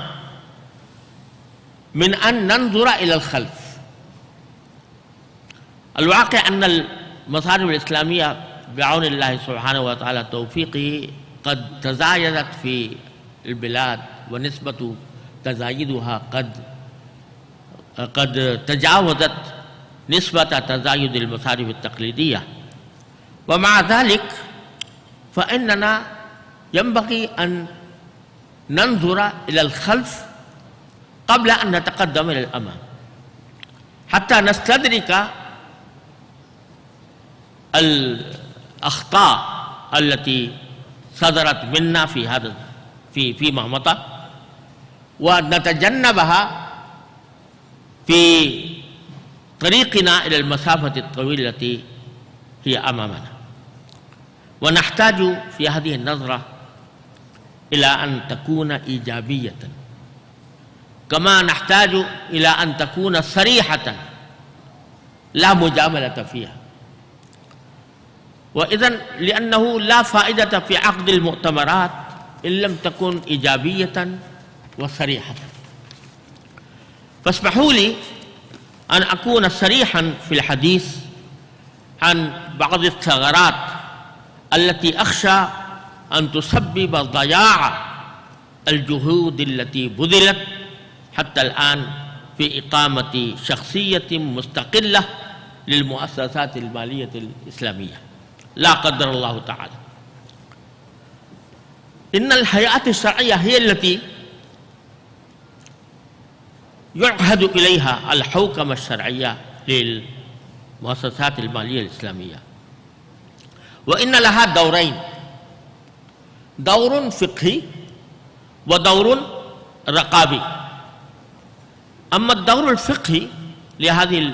من أن ننظر إلى الخلف. الواقع أن المصارف الإسلامية بعون الله سبحانه وتعالى توفيقه قد تزايدت في البلاد، ونسبة تزايدها قد تجاوزت نسبة تزايد المصارف التقليدية. ومع ذلك فإننا ينبغي أن ننظر إلى الخلف قبل أن نتقدم إلى الأمام حتى نستدرك الأخطاء التي صدرت منا فيما مضى ونتجنبها في طريقنا إلى المسافة الطويلة التي هي أمامنا. ونحتاج في هذه النظرة إلى أن تكون إيجابية، كما نحتاج إلى أن تكون صريحة لا مجاملة فيها. وإذن لأنه لا فائدة في عقد المؤتمرات إن لم تكن إيجابية وصريحة. فاسمحوا لي أن أكون صريحا في الحديث عن بعض الثغرات التي أخشى أن تسبب ضياع الجهود التي بذلت حتى الآن في إقامة شخصية مستقلة للمؤسسات المالية الإسلامية، لا قدر الله تعالى. إن الهيئات الشرعية هي التي يعهد إليها الحوكمة الشرعية للمؤسسات المالية الإسلامية، وإن لها دورين: دور فقهي ودور رقابي. أما الدور الفقهي لهذه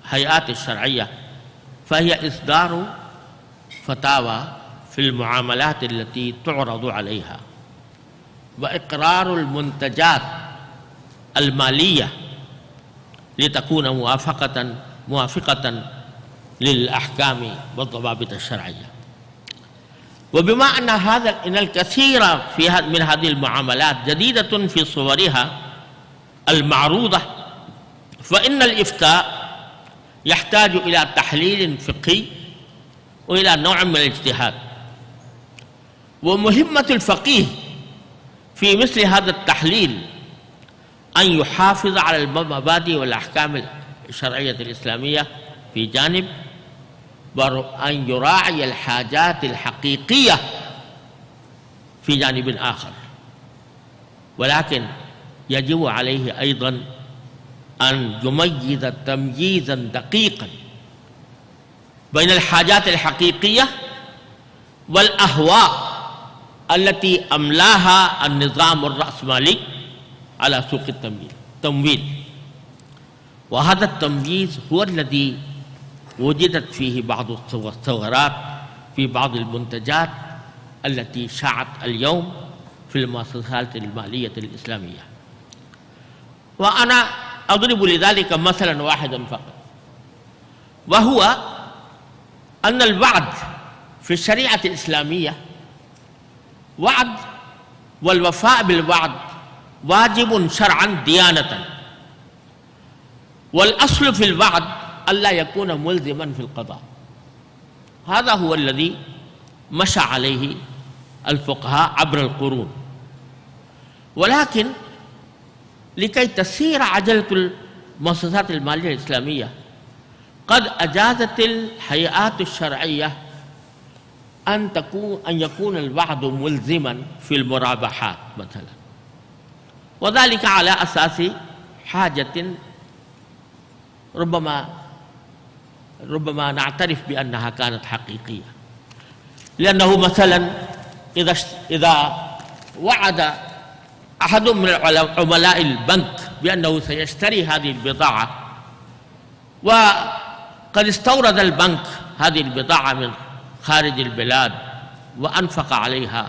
الهيئات الشرعية فهي إصدار فتاوى في المعاملات التي تعرض عليها، وإقرار المنتجات المالية لتكون موافقة للأحكام والضوابط الشرعية. وبما أن الكثير من هذه المعاملات جديدة في صورها المعروضة، فإن الإفتاء يحتاج إلى تحليل فقهي وإلى نوع من الاجتهاد. ومهمة الفقيه في مثل هذا التحليل أن يحافظ على المبادئ والأحكام الشرعية الإسلامية في جانب، وأن يراعي الحاجات الحقيقية في جانب آخر. ولكن يجب عليه أيضا أن يميز تمييزا دقيقا بين الحاجات الحقيقية والأهواء التي أملاها النظام الرأسمالي على سوق التمويل. وهذا التمييز هو الذي وجدت فيه بعض الثغرات في بعض المنتجات التي شاعت اليوم في المؤسسات المالية الإسلامية. وأنا أضرب لذلك مثلا واحدا فقط، وهو أن الوعد في الشريعة الإسلامية وعد، والوفاء بالوعد واجب شرعا ديانة، والأصل في الوعد ألا يكون ملزما في القضاء. هذا هو الذي مشى عليه الفقهاء عبر القرون. ولكن لكي تسير عجلة المؤسسات المالية الإسلامية قد أجازت الهيئات الشرعية أن يكون الوعد ملزما في المرابحات مثلا، وذلك على أساس حاجة ربما نعترف بأنها كانت حقيقية. لأنه مثلا إذا وعد أحد من عملاء البنك بأنه سيشتري هذه البضاعة، وقد استورد البنك هذه البضاعة من خارج البلاد وأنفق عليها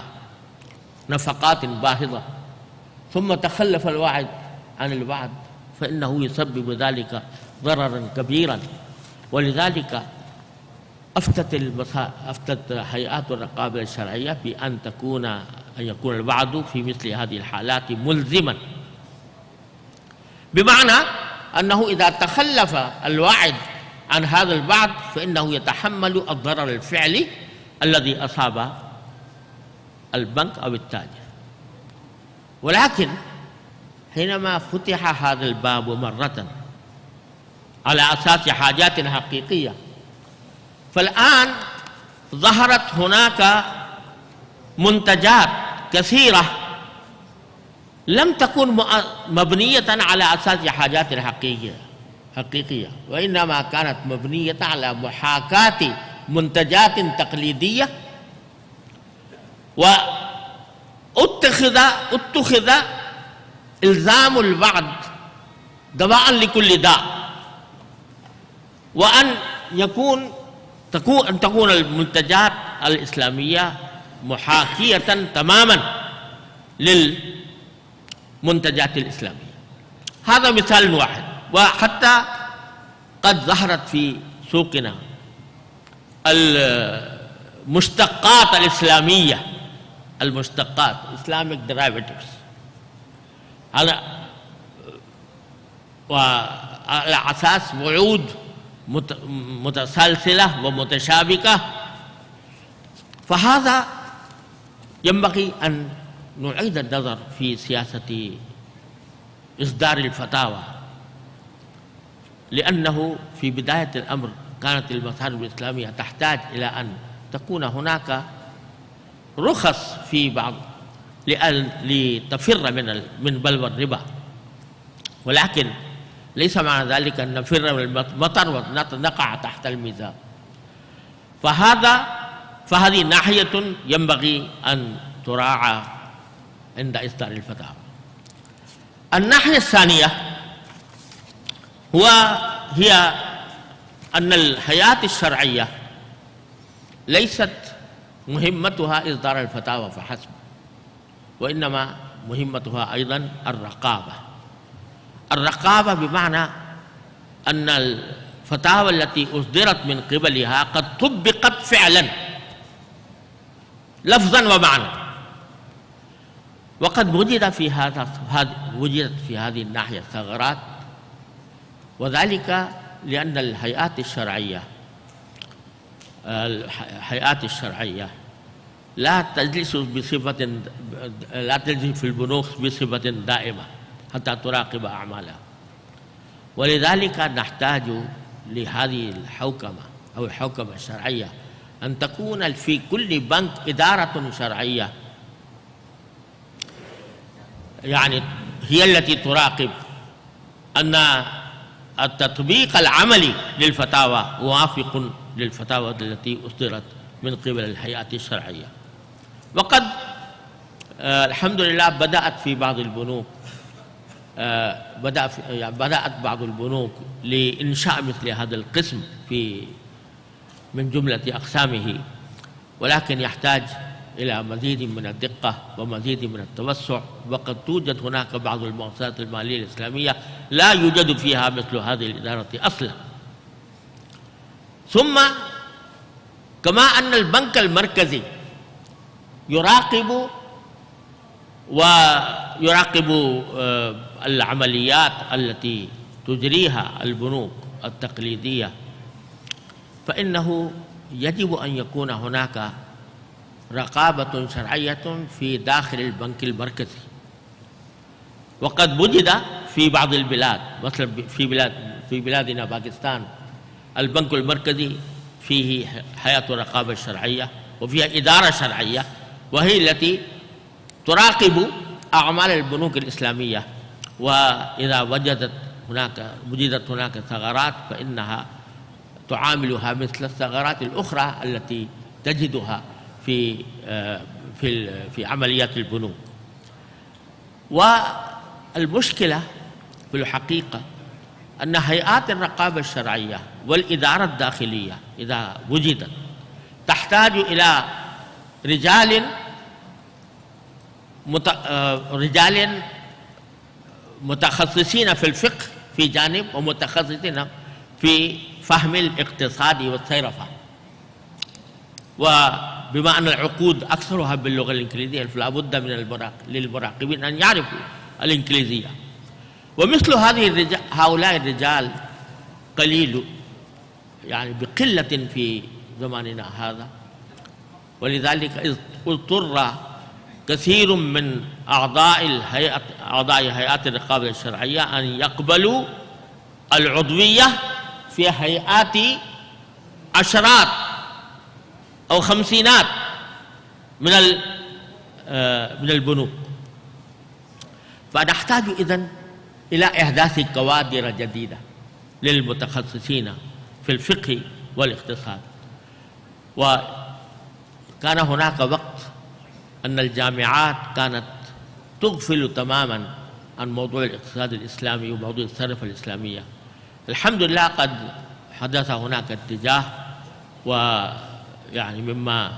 نفقات باهظة، ثم تخلف الواعد عن الوعد، فإنه يسبب ذلك ضررا كبيرا. ولذلك أفتت هيئات الرقابة الشرعية بأن يكون الوعد في مثل هذه الحالات ملزما، بمعنى أنه إذا تخلف الواعد عن هذا الوعد فإنه يتحمل الضرر الفعلي الذي أصاب البنك أو التاجر. ولكن حينما فتح هذا الباب مرة على أساس حاجات حقيقية، فالآن ظهرت هناك منتجات كثيرة لم تكن مبنية على أساس حاجات حقيقية، وإنما كانت مبنية على محاكاة منتجات تقليدية، واتخذ إلزام الوعد دواء لكل داء، وأن تكون المنتجات الإسلامية محاكية تماما للمنتجات الإسلامية. هذا مثال واحد. وحتى قد ظهرت في سوقنا المشتقات الإسلامية، المشتقات Islamic derivatives، وعلى أساس وعود متسلسلة ومتشابكة. فهذا ينبغي أن نعيد النظر في سياسة إصدار الفتاوى، لأنه في بداية الأمر كانت المصارف الإسلامية تحتاج إلى أن تكون هناك رخص في لتفر من بلوى الربا، ولكن ليس معنى ذلك أن نفر من المطر ونقع تحت الميزان. فهذه ناحية ينبغي أن تراعى عند إصدار الفتاوى. الناحية الثانية هي أن الهيئات الشرعية ليست مهمتها إصدار الفتاوى فحسب، وإنما مهمتها أيضا الرقابة بمعنى أن الفتاوى التي أصدرت من قبلها قد طبقت فعلا لفظا ومعنى. وقد وجدت في هذه الناحية ثغرات، وذلك لأن الهيئات الشرعية لا تجلس في البنوك بصفة دائمة حتى تراقب أعمالها، ولذلك نحتاج لهذه الحوكمة أو الحوكمة الشرعية أن تكون في كل بنك إدارة شرعية، يعني هي التي تراقب أن التطبيق العملي للفتاوى موافق للفتاوى التي أصدرت من قبل الهيئات الشرعية. وقد الحمد لله بدأت في بعض البنوك بدأت بعض البنوك لإنشاء مثل هذا القسم من جملة أقسامه، ولكن يحتاج إلى مزيد من الدقة ومزيد من التوسع. وقد توجد هناك بعض المؤسسات المالية الإسلامية لا يوجد فيها مثل هذه الإدارة أصلا. ثم كما أن البنك المركزي يراقب العمليات التي تجريها البنوك التقليدية، فإنه يجب أن يكون هناك رقابة شرعية في داخل البنك المركزي. وقد وجد في بعض البلاد، مثلا في بلادنا باكستان، البنك المركزي فيه هيئة الرقابة الشرعية وفيها إدارة شرعية، وهي التي تراقب أعمال البنوك الإسلامية، وإذا وجدت هناك ثغرات فإنها تعاملها مثل الثغرات الأخرى التي تجدها في عمليات البنوك. والمشكلة في الحقيقة أن هيئات الرقابة الشرعية والإدارة الداخلية إذا وجدت تحتاج إلى رجال متخصصين في الفقه في جانب، ومتخصصين في فهم الاقتصاد والصرافة. وبما أن العقود أكثرها باللغة الإنجليزية فلا بد من للمراقبين أن يعرفوا الإنجليزية. ومثل هؤلاء الرجال قليل، يعني بقلة في زماننا هذا، ولذلك اضطر كثير من أعضاء هيئات الرقابة الشرعية أن يقبلوا العضوية في هيئات عشرات أو خمسينات من البنوك. فنحتاج إذن إلى إحداث كوادر جديدة للمتخصصين في الفقه والاقتصاد. وكان هناك وقت أن الجامعات كانت تغفل تماما عن موضوع الاقتصاد الإسلامي وموضوع الصرافة الإسلامية. الحمد لله قد حدث هناك اتجاه، ويعني ما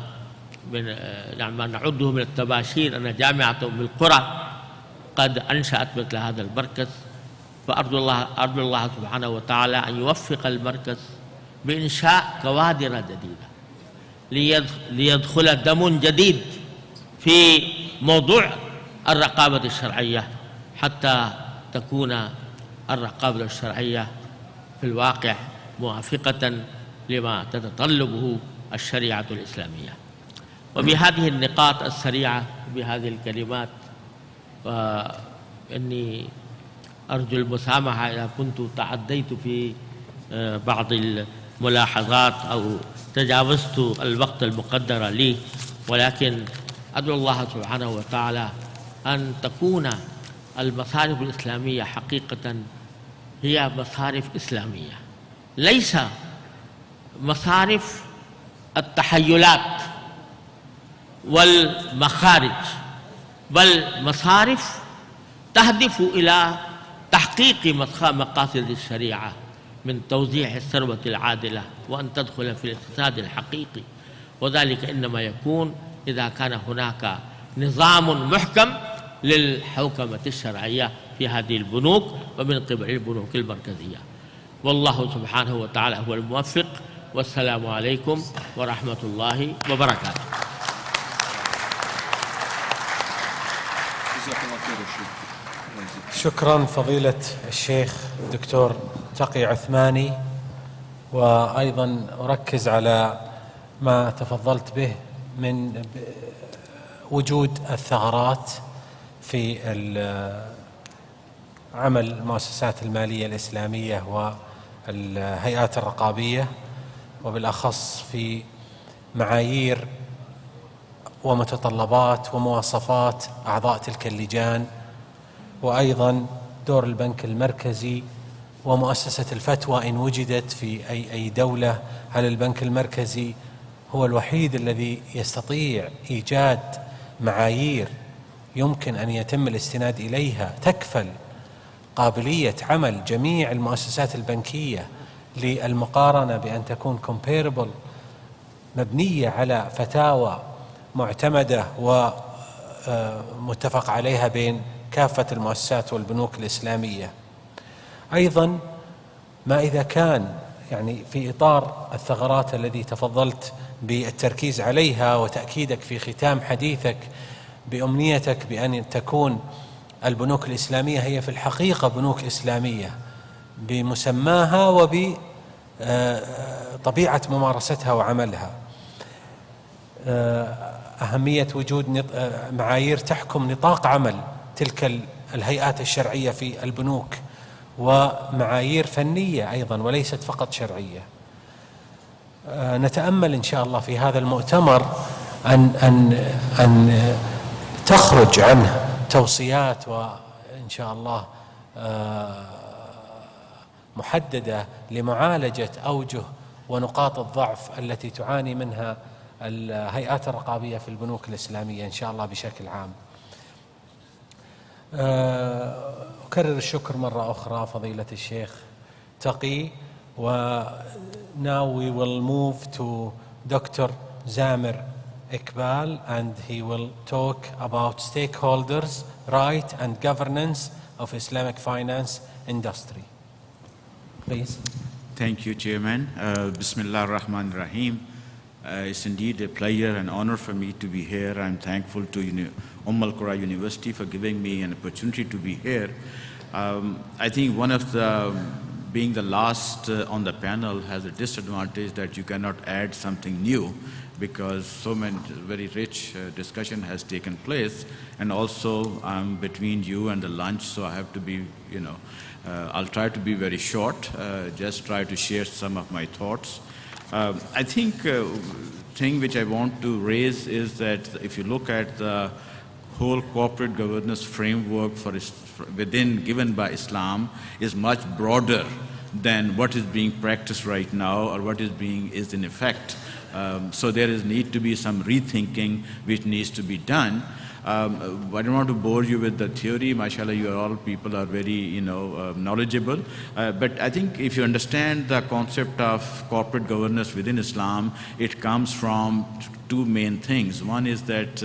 نعده من التباشير أن جامعة القرى قد أنشأت مثل هذا المركز. فأرجو الله سبحانه وتعالى أن يوفق المركز بإنشاء كوادر جديدة ليدخل دم جديد في موضوع الرقابة الشرعية، حتى تكون الرقابة الشرعية في الواقع موافقة لما تتطلبه الشريعة الإسلامية. وبهذه النقاط السريعة بهذه الكلمات، وإني أرجو المسامحة إذا كنت تعديت في بعض الملاحظات أو تجاوزت الوقت المقدر لي، ولكن أدعو الله سبحانه وتعالى أن تكون المصارف الإسلامية حقيقة هي مصارف إسلامية، ليس مصارف التحيلات والمخارج، بل مصارف تهدف إلى تحقيق مقاصد الشريعة من توزيع الثروة العادلة وأن تدخل في الاقتصاد الحقيقي، وذلك إنما يكون إذا كان هناك نظام محكم للحوكمة الشرعية في هذه البنوك ومن قبل البنوك المركزية. والله سبحانه وتعالى هو الموفق، والسلام عليكم ورحمة الله وبركاته. شكرا فضيلة الشيخ الدكتور تقي عثماني. وأيضا أركز على ما تفضلت به من وجود الثغرات في عمل المؤسسات المالية الإسلامية والهيئات الرقابية، وبالأخص في معايير ومتطلبات ومواصفات أعضاء تلك اللجان، وأيضا دور البنك المركزي ومؤسسة الفتوى إن وجدت في أي دولة. هل البنك المركزي هو الوحيد الذي يستطيع إيجاد معايير يمكن أن يتم الاستناد إليها تكفل قابلية عمل جميع المؤسسات البنكية للمقارنة بأن تكون comparable، مبنية على فتاوى معتمدة ومتفق عليها بين كافة المؤسسات والبنوك الإسلامية؟ أيضا ما إذا كان يعني في إطار الثغرات الذي تفضلت بالتركيز عليها وتأكيدك في ختام حديثك بأمنيتك بأن تكون البنوك الإسلامية هي في الحقيقة بنوك إسلامية بمسماها وبطبيعة ممارستها وعملها، أهمية وجود معايير تحكم نطاق عمل تلك الهيئات الشرعية في البنوك، ومعايير فنية أيضا وليست فقط شرعية. نتأمل إن شاء الله في هذا المؤتمر أن تخرج عنه توصيات وإن شاء الله محددة لمعالجة أوجه ونقاط الضعف التي تعاني منها الهيئات الرقابية في البنوك الإسلامية إن شاء الله بشكل عام. أكرر الشكر مرة أخرى فضيلة الشيخ تقي. Now we will move to Dr. Zamir Iqbal, and he will talk about stakeholders' right and governance of Islamic finance industry. Please. Thank you, Chairman. Bismillah ar-Rahman ar-Rahim. It's indeed a pleasure and honor for me to be here. I'm thankful to Al-Qur'a University for giving me an opportunity to be here. I think one of being the last on the panel has a disadvantage that you cannot add something new, because so many very rich discussion has taken place, and also I'm between you and the lunch, so I have to be, I'll try to be very short, just try to share some of my thoughts. I think thing which I want to raise is that if you look at the whole corporate governance framework given by Islam is much broader than what is being practiced right now or what is in effect. So there is need to be some rethinking which needs to be done. I don't want to bore you with the theory. Mashallah, you are all people are very, knowledgeable. But I think if you understand the concept of corporate governance within Islam, it comes from two main things. One is that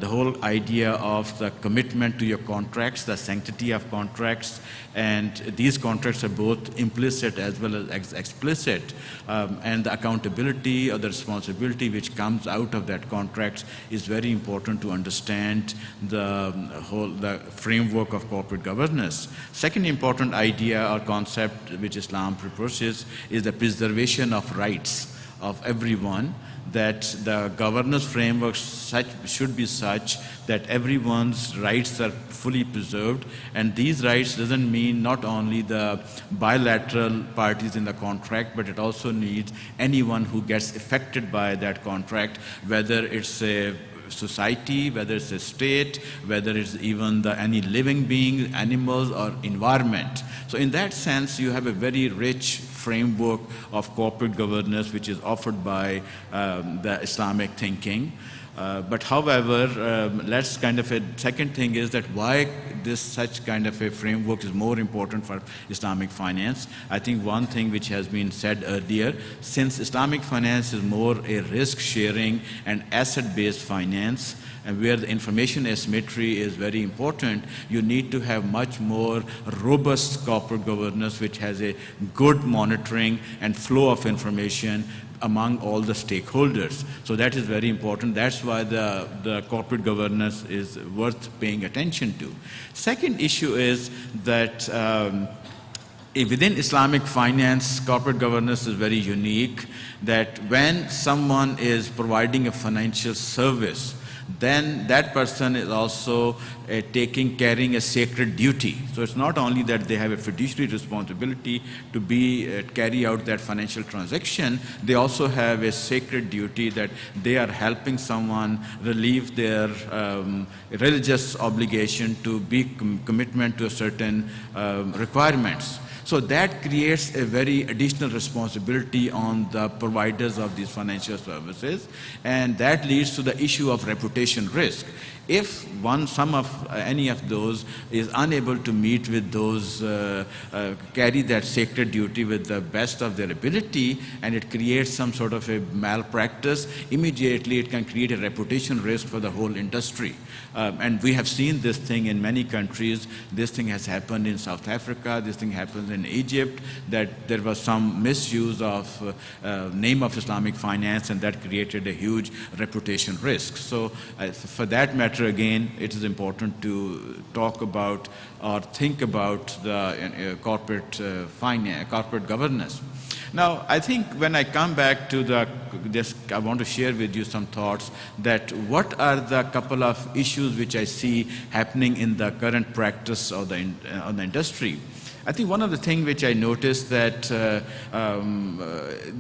the whole idea of the commitment to your contracts, the sanctity of contracts, and these contracts are both implicit as well as explicit, and the accountability or the responsibility which comes out of that contract is very important to understand the framework of corporate governance. Second important idea or concept which Islam proposes is the preservation of rights of everyone, that the governance framework should be such that everyone's rights are fully preserved, and these rights doesn't mean not only the bilateral parties in the contract, but it also needs anyone who gets affected by that contract, whether it's a society, whether it's a state, whether it's even any living being, animals, or environment. So in that sense, you have a very rich framework of corporate governance which is offered by the Islamic thinking. But however, let's kind of a second thing is that why this such kind of a framework is more important for Islamic finance. I think one thing which has been said earlier, since Islamic finance is more a risk sharing and asset-based finance, and where the information asymmetry is very important, you need to have much more robust corporate governance which has a good monitoring and flow of information among all the stakeholders. So that is very important. That's why the corporate governance is worth paying attention to. Second issue is that within Islamic finance, corporate governance is very unique, that when someone is providing a financial service, then that person is also carrying a sacred duty. So it's not only that they have a fiduciary responsibility to carry out that financial transaction, they also have a sacred duty that they are helping someone relieve their religious obligation to be commitment to a certain requirements. So that creates a very additional responsibility on the providers of these financial services, and that leads to the issue of reputation risk. If any of those is unable to meet with those, carry that sacred duty with the best of their ability, and it creates some sort of a malpractice, immediately it can create a reputation risk for the whole industry. And we have seen this thing in many countries. This thing has happened in South Africa, this thing happens in Egypt, that there was some misuse of name of Islamic finance, and that created a huge reputation risk. So for that matter, again, it is important to talk about or think about the corporate governance. Now, I think when I come back to I want to share with you some thoughts that what are the couple of issues which I see happening in the current practice of the industry. I think one of the things which I noticed that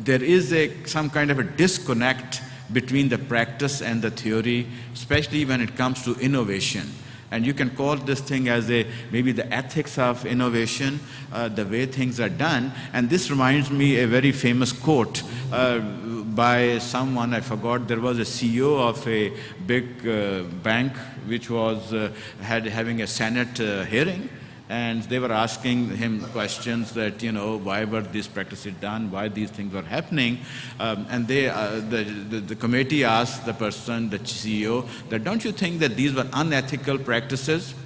there is some kind of a disconnect between the practice and the theory, especially when it comes to innovation. And you can call this thing as maybe the ethics of innovation, the way things are done. And this reminds me a very famous quote by someone, I forgot, there was a CEO of a big bank which was having a Senate hearing. And they were asking him questions that, why were these practices done, why these things were happening. And the committee asked the person, the CEO, that don't you think that these were unethical practices?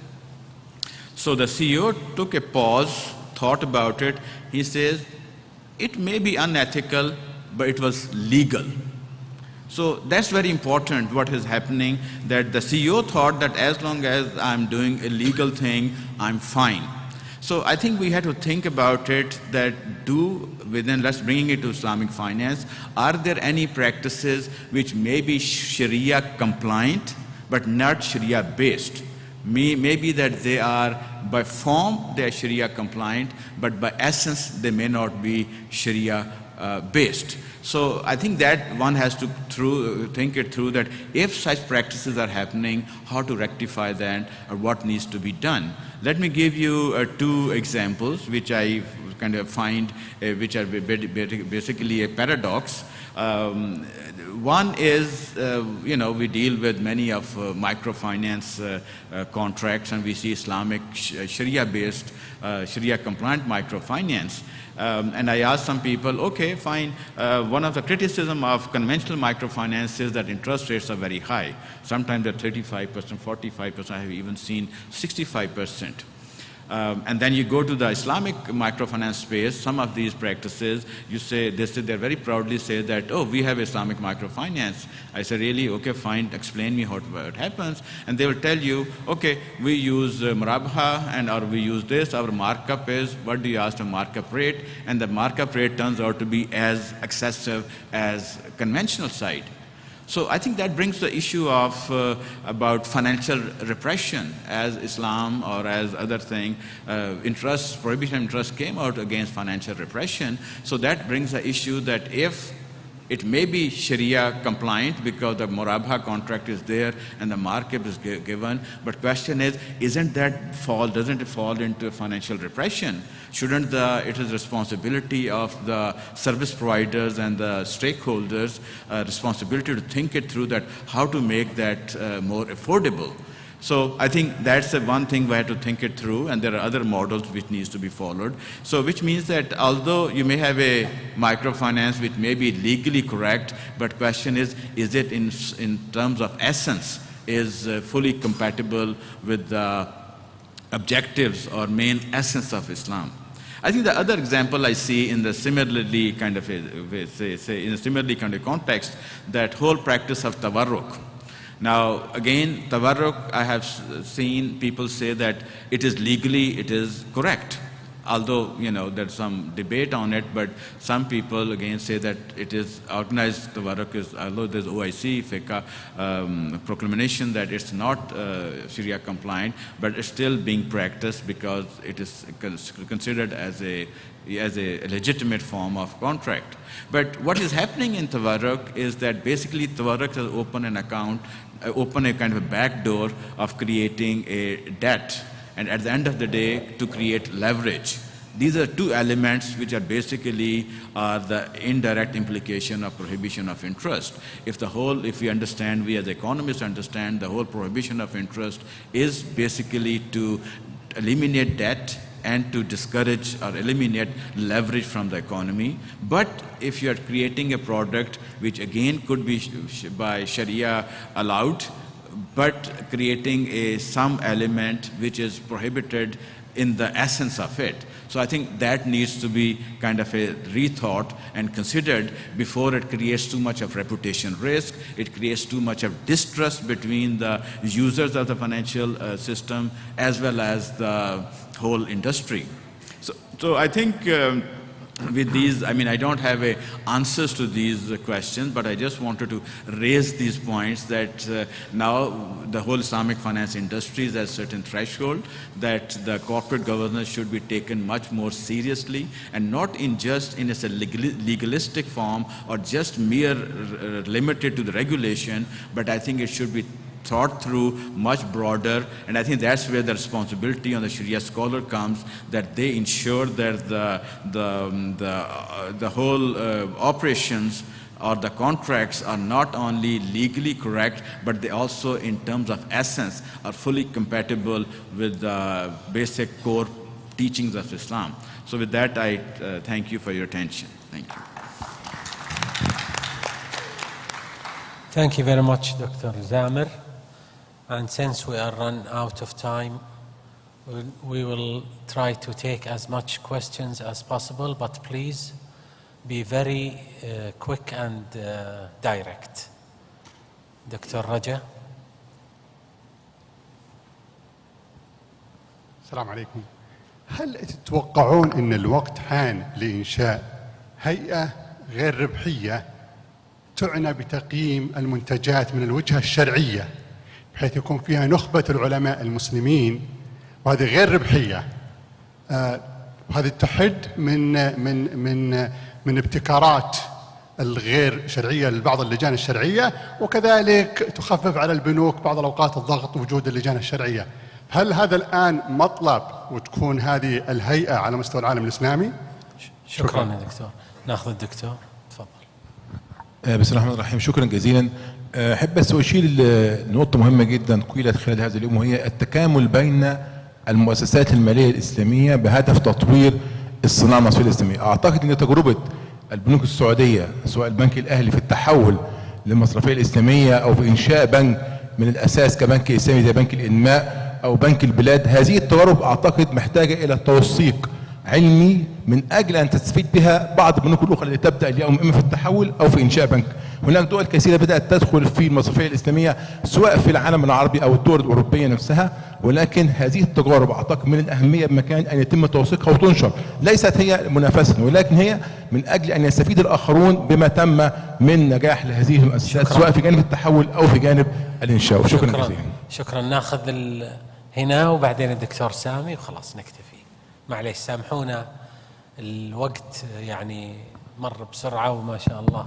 So the CEO took a pause, thought about it. He says, it may be unethical, but it was legal. So that's very important what is happening, that the CEO thought that as long as I'm doing a legal thing, I'm fine. So I think we have to think about it that let's bring it to Islamic finance, are there any practices which may be Sharia compliant but not Sharia based? Maybe that they are, by form they are Sharia compliant, but by essence they may not be Sharia based. So I think that one has to think it through, that if such practices are happening, how to rectify that or what needs to be done. Let me give you two examples which I kind of find which are basically a paradox. One is, we deal with many of microfinance contracts, and we see Islamic Sharia-based, Sharia-compliant microfinance. And I asked some people, okay, fine, one of the criticism of conventional microfinance is that interest rates are very high. Sometimes they're 35%, 45%, I have even seen 65%. And then you go to the Islamic microfinance space, some of these practices, they very proudly say that, oh, we have Islamic microfinance. I say, really? Okay, fine, explain me what happens. And they will tell you, okay, we use Murabha, or we use this, our markup is, what do you ask the markup rate? And the markup rate turns out to be as excessive as conventional side. So I think that brings the issue of about financial repression, as Islam or as other thing, prohibition of interest came out against financial repression. So that brings the issue that if It may be Sharia compliant because the Murabha contract is there and the markup is given, but question is, doesn't it fall into financial repression? Shouldn't it is responsibility of the service providers and the stakeholders responsibility to think it through that how to make that more affordable? So I think that's the one thing we have to think it through, and there are other models which needs to be followed. So which means that although you may have a microfinance which may be legally correct, but question is it in terms of essence is fully compatible with the objectives or main essence of Islam? I think the other example I see in the similarly kind of in a similarly kind of context, that whole practice of tawarruk. Now, again, tawarruk, I have seen people say that it is legally, it is correct. Although, there's some debate on it, but some people again say that it is organized tawarruk is, although there's OIC, fiqh, proclamation that it's not Sharia compliant, but it's still being practiced because it is considered as a legitimate form of contract. But what is happening in tawarruk is that basically tawarruk has open a kind of a back door of creating a debt, and at the end of the day to create leverage. These are two elements which are basically the indirect implication of prohibition of interest. If we understand, we as economists understand, the whole prohibition of interest is basically to eliminate debt and to discourage or eliminate leverage from the economy. But if you are creating a product which again could be by Sharia allowed, but creating some element which is prohibited in the essence of it. So I think that needs to be kind of a rethought and considered before it creates too much of reputation risk, it creates too much of distrust between the users of the financial system as well as the whole industry. So I think with these, I don't have answers to these questions, but I just wanted to raise these points that now the whole Islamic finance industry is at a certain threshold, that the corporate governance should be taken much more seriously and not just in a legalistic form or just mere limited to the regulation, but I think it should be thought through much broader, and I think that's where the responsibility on the Sharia scholar comes, that they ensure that the whole operations or the contracts are not only legally correct, but they also in terms of essence are fully compatible with the basic core teachings of Islam. So with that, I thank you for your attention. Thank you. Thank you very much, Dr. Zamir. And since we are run out of time, we will try to take as much questions as possible, but please be very quick and direct. Dr. Raja. السلام عليكم. هل تتوقعون أن الوقت حان لإنشاء هيئة غير ربحية تعنى بتقييم المنتجات من الوجهة الشرعية، بحيث يكون فيها نخبة العلماء المسلمين، وهذه غير ربحية، وهذه تحد من ابتكارات الغير شرعية لبعض اللجان الشرعية، وكذلك تخفف على البنوك بعض الأوقات الضغط وجود اللجان الشرعية. هل هذا الآن مطلب وتكون هذه الهيئة على مستوى العالم الإسلامي؟ شكرا يا دكتور. ناخذ الدكتور، تفضل. بسم الله الرحمن الرحيم. شكرا جزيلا. أحب بس أشير لنقطة مهمة جدا قيلت خلال هذا اليوم، وهي التكامل بين المؤسسات المالية الإسلامية بهدف تطوير الصناعة المصرية الإسلامية. أعتقد أن تجربة البنوك السعودية سواء البنك الأهلي في التحول للمصرفية الإسلامية أو في إنشاء بنك من الأساس كبنك إسلامي زي بنك الإنماء أو بنك البلاد، هذه التجارب أعتقد محتاجة إلى توثيق علمي من أجل أن تستفيد بها بعض البنوك الأخرى اللي تبدأ اليوم إما في التحول أو في إنشاء بنك. هناك دول كثيرة بدأت تدخل في المصرفية الإسلامية سواء في العالم العربي أو الدول الأوروبية نفسها، ولكن هذه التجارب أعتقد من الأهمية بمكان أن يتم توثيقها وتنشر. ليست هي منافسة، ولكن هي من أجل أن يستفيد الآخرون بما تم من نجاح لهذه المؤسسات سواء في جانب التحول أو في جانب الإنشاء. شكرا جزيلا. شكرا. ناخذ هنا وبعدين الدكتور سامي وخلاص نكتفي. معليش سامحونا، الوقت يعني مر بسرعة وما شاء الله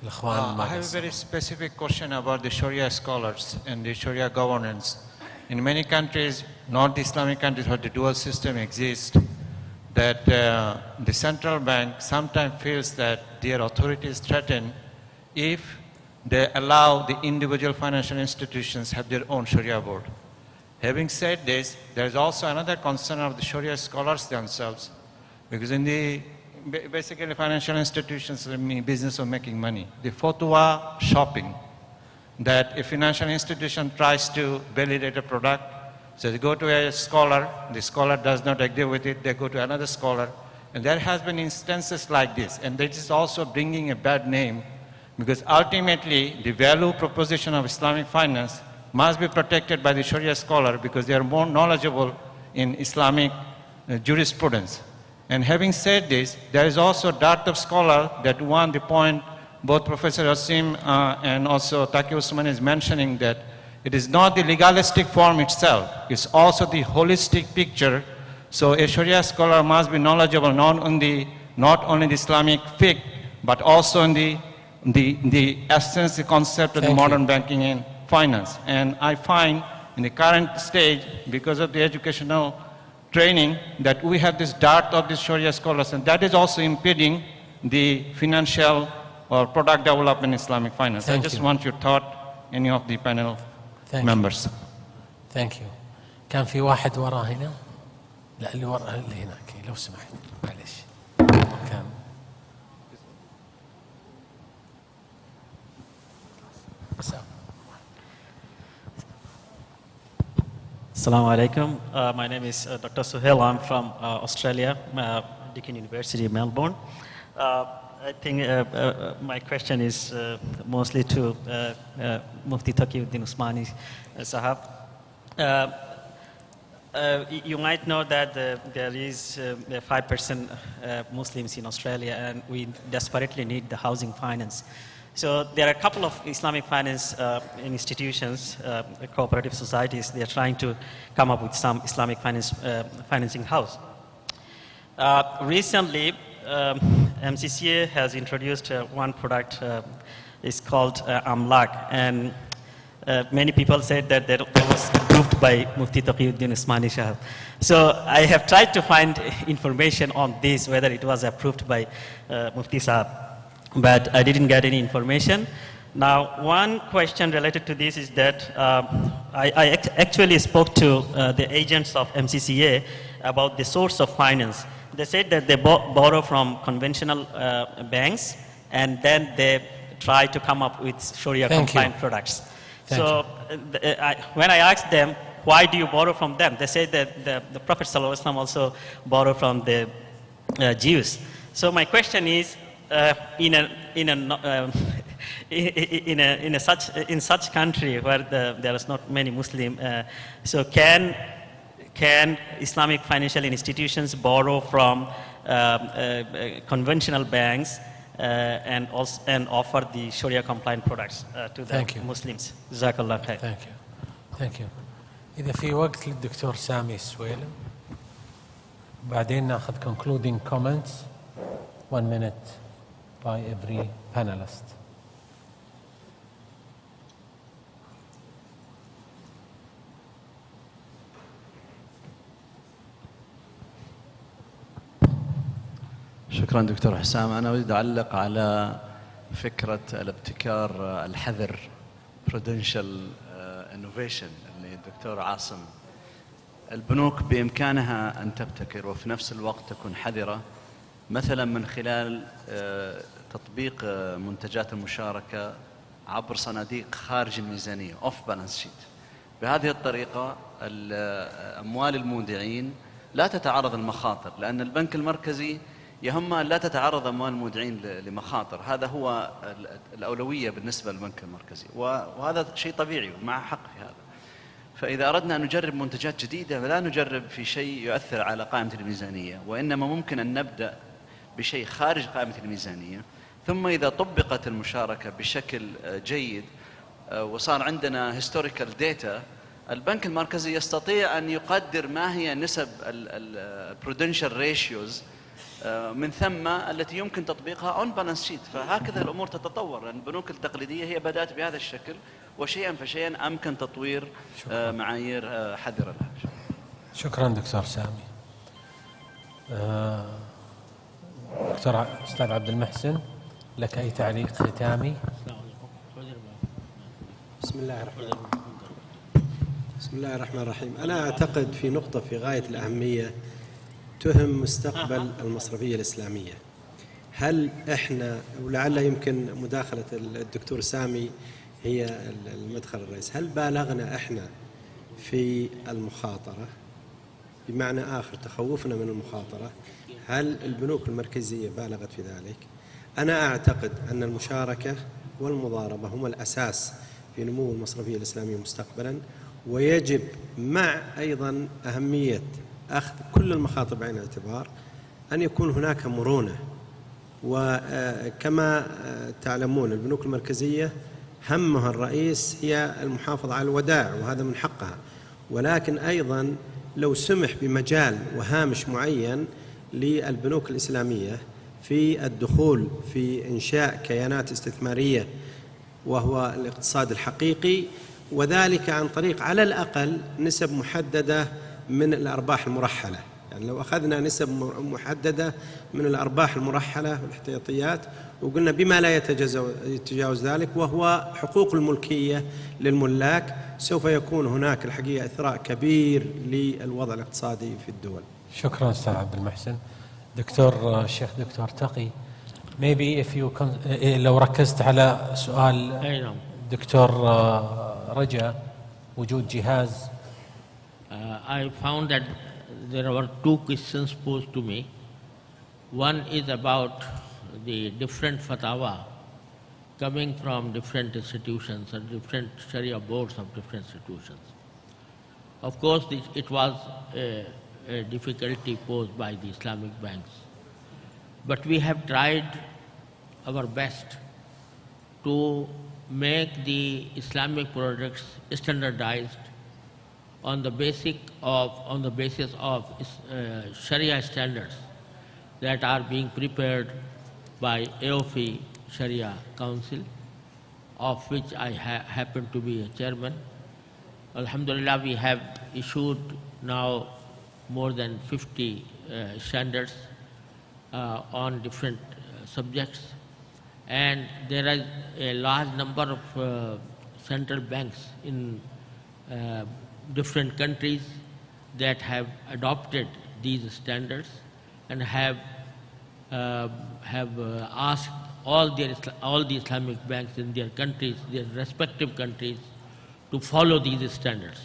الإخوان I have a very specific question about the Sharia scholars and the Sharia governance. In many countries, not the Islamic countries where the dual system exists, that the central bank sometimes feels that their authority is threatened if they allow the individual financial institutions have their own Sharia board. Having said this, there is also another concern of the Sharia scholars themselves, because in the basically financial institutions are in business of making money. The fatwa shopping, that a financial institution tries to validate a product, so they go to a scholar, the scholar does not agree with it, they go to another scholar, and there has been instances like this, and that is also bringing a bad name, because ultimately the value proposition of Islamic finance must be protected by the Sharia scholar because they are more knowledgeable in Islamic jurisprudence. And having said this, there is also dearth of scholar that one, the point both Professor Asim and also Taqi Usman is mentioning, that it is not the legalistic form itself, it's also the holistic picture. So a Sharia scholar must be knowledgeable not only the Islamic fiqh, but also in the essence, the concept of the modern banking and finance. And I find in the current stage, because of the educational training, that we have this dearth of the Sharia scholars, and that is also impeding the financial or product development in Islamic finance. I just want your thought, any of the panel members. Thank you. كان في واحد ورا هنا؟ لا اللي ورا اللي هناك لو سمحت معلش. كان Assalamu alaikum. My name is Dr. Suhail. I'm from Australia, Deakin University, Melbourne. I think my question is mostly to Mufti Taqiyuddin Usmani Sahab. You might know that there is 5% Muslims in Australia, and we desperately need the housing finance. So there are a couple of Islamic finance institutions, cooperative societies. They are trying to come up with some Islamic financing house. Recently, MCCA has introduced one product. It's called Amlak, and many people said that that was approved by Mufti Taqiyuddin Usmani Shahab. So I have tried to find information on this, whether it was approved by Mufti Sahab, but I didn't get any information. Now, one question related to this is that I actually spoke to the agents of MCCA about the source of finance. They said that they borrow from conventional banks, and then they try to come up with Sharia-compliant products. When I asked them, why do you borrow from them? They said that the Prophet ﷺ also borrowed from the Jews. So my question is, in such country where there is not many Muslim, so can Islamic financial institutions borrow from conventional banks and offer the Sharia compliant products to the Muslims? Jazakallah khair. Thank you. إذا في وقت للدكتور سامي السويلم بعدين ناخذ concluding comments 1 minute by every panelist. شكرا دكتور حسام. أنا أريد أعلق على فكرة الابتكار الحذر prudential innovation اللي الدكتور عاصم. البنوك بإمكانها أن تبتكر وفي نفس الوقت تكون حذرة، مثلا من خلال تطبيق منتجات المشاركة عبر صناديق خارج الميزانية off balance sheet. بهذه الطريقة أموال المودعين لا تتعرض للمخاطر، لأن البنك المركزي يهمه أن لا تتعرض أموال المودعين لمخاطر. هذا هو الأولوية بالنسبة للبنك المركزي، وهذا شيء طبيعي ومع حق في هذا. فإذا أردنا أن نجرب منتجات جديدة فلا نجرب في شيء يؤثر على قائمة الميزانية، وإنما ممكن أن نبدأ بشيء خارج قائمة الميزانية، ثم إذا طبقت المشاركة بشكل جيد وصار عندنا historical data، البنك المركزي يستطيع أن يقدر ما هي نسب prudential ratios من ثم التي يمكن تطبيقها اون بالانس شيت. فهكذا الامور تتطور، لان البنوك التقليديه هي بدات بهذا الشكل، وشيئا فشيئا امكن تطوير معايير حذره لها. شكرا دكتور سامي. دكتور أستاذ عبد المحسن، لك أي تعليق ختامي؟ بسم الله الرحمن الرحيم. أنا أعتقد في نقطة في غاية الأهمية تهم مستقبل المصرفية الإسلامية. هل إحنا، ولعل يمكن مداخلة الدكتور سامي هي المدخل الرئيسي، هل بالغنا إحنا في المخاطرة؟ بمعنى آخر تخوفنا من المخاطرة. هل البنوك المركزية بالغت في ذلك؟ أنا أعتقد أن المشاركة والمضاربة هما الأساس في نمو المصرفية الإسلامية مستقبلا، ويجب مع أيضا أهمية أخذ كل المخاطر بعين الاعتبار أن يكون هناك مرونة. وكما تعلمون البنوك المركزية همها الرئيس هي المحافظة على الودائع، وهذا من حقها، ولكن أيضا لو سمح بمجال وهامش معين للبنوك الإسلامية في الدخول في إنشاء كيانات استثمارية وهو الاقتصاد الحقيقي، وذلك عن طريق على الأقل نسب محددة من الأرباح المرحلة. يعني لو أخذنا نسب محددة من الأرباح المرحلة والاحتياطيات وقلنا بما لا يتجاوز ذلك، وهو حقوق الملكية للملاك، سوف يكون هناك الحقيقة إثراء كبير للوضع الاقتصادي في الدول. شكرا أستاذ عبد المحسن. دكتور الشيخ دكتور تقي، maybe if you لو ركزت على سؤال دكتور رجا وجود جهاز. I found that there were two questions posed to me. One is about the different fatwa coming from different institutions or different Sharia boards of different institutions. Of course, it was a difficulty posed by the Islamic banks. But we have tried our best to make the Islamic products standardized on the basis of Sharia standards that are being prepared by AOF Sharia Council, of which I happen to be a chairman. Alhamdulillah, we have issued now more than 50 standards on different subjects, and there is a large number of central banks in different countries that have adopted these standards and have asked all the Islamic banks in their countries, their respective countries, to follow these standards.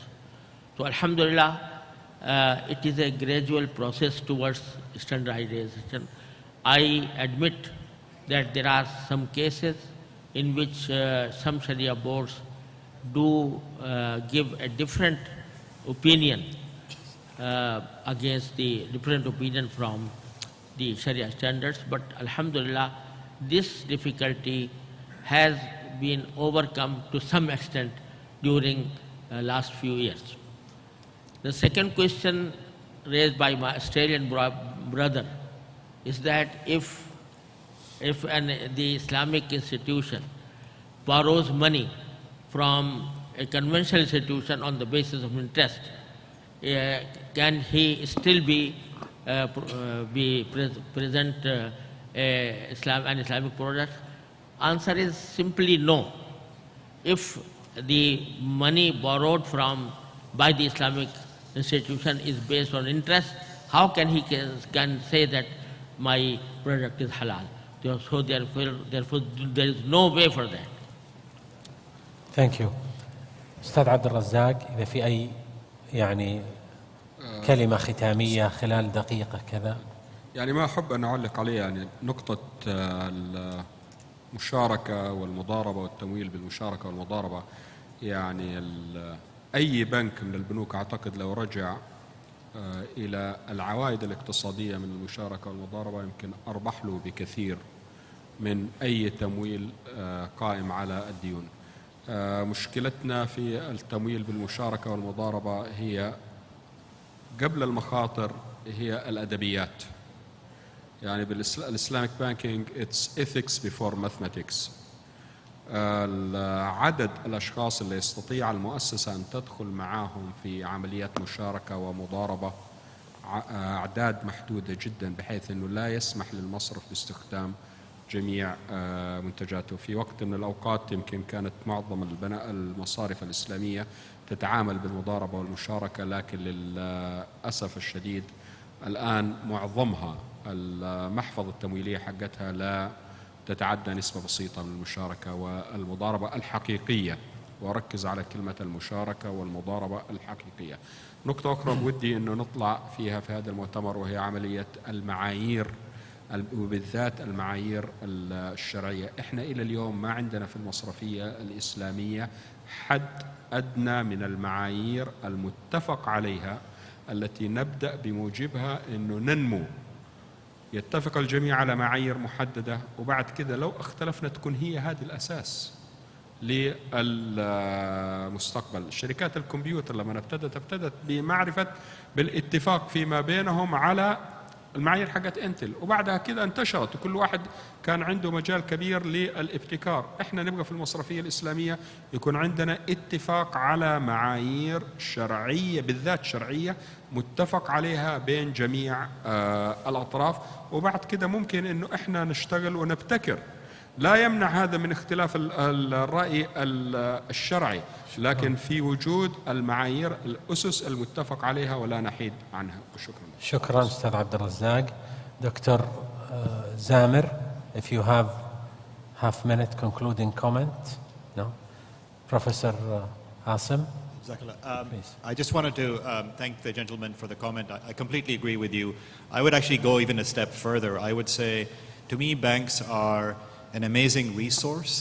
So alhamdulillah, it is a gradual process towards standardization. I admit that there are some cases in which some Sharia boards do give a different opinion against the different opinion from the Sharia standards, but alhamdulillah, this difficulty has been overcome to some extent during last few years. The second question raised by my Australian brother is that if the Islamic institution borrows money from a conventional institution on the basis of interest, can he still be present an Islamic product? Answer is simply no. If the money borrowed by the Islamic institution is based on interest, how can he can say that my product is halal? So therefore there is no way for that. Thank you. أستاذ عبد الرزاق، إذا في أي كلمة ختامية خلال دقيقة كذا. ما أحب أن أعلق عليها نقطة المشاركة والمضاربة والتمويل بالمشاركة والمضاربة. أي بنك من البنوك أعتقد لو رجع إلى العوائد الاقتصادية من المشاركة والمضاربة يمكن أربح له بكثير من أي تمويل قائم على الديون. مشكلتنا في التمويل بالمشاركة والمضاربة هي قبل المخاطر هي الأدبيات. يعني بالإسلاميك بانكينج it's ethics before mathematics. عدد الأشخاص اللي يستطيع المؤسسة أن تدخل معاهم في عمليات مشاركة ومضاربة أعداد محدودة جدا، بحيث أنه لا يسمح للمصرف باستخدام جميع منتجاته. في وقت من الأوقات يمكن كانت معظم المصارف الإسلامية تتعامل بالمضاربة والمشاركة، لكن للأسف الشديد الآن معظمها المحفظة التمويلية حقتها لا تتعدى نسبة بسيطة من المشاركة والمضاربة الحقيقية، وأركز على كلمة المشاركة والمضاربة الحقيقية. نقطة أخرى بودي أنه نطلع فيها في هذا المؤتمر، وهي عملية المعايير، وبالذات المعايير الشرعية. إحنا إلى اليوم ما عندنا في المصرفية الإسلامية حد أدنى من المعايير المتفق عليها التي نبدأ بموجبها أنه ننمو. يتفق الجميع على معايير محددة، وبعد كده لو اختلفنا تكون هي هذه الأساس للمستقبل. شركات الكمبيوتر لما ابتدت بمعرفة بالاتفاق فيما بينهم على المعايير حقت انتل، وبعدها كده انتشرت وكل واحد كان عنده مجال كبير للابتكار. احنا نبغى في المصرفية الإسلامية يكون عندنا اتفاق على معايير شرعية، بالذات شرعية متفق عليها بين جميع الأطراف، وبعد كده ممكن انه احنا نشتغل ونبتكر. لا يمنع هذا من اختلاف الرأي الشرعي، لكن في وجود المعايير الأسس المتفق عليها ولا نحيد عنها. وشكرا. شكرا أستاذ عبد الرزاق. دكتور زامر, if you have half minute concluding comment. No? Professor Asim. I just wanted to thank the gentleman for the comment. I completely agree with you. I would actually go even a step further. I would say, to me, banks are an amazing resource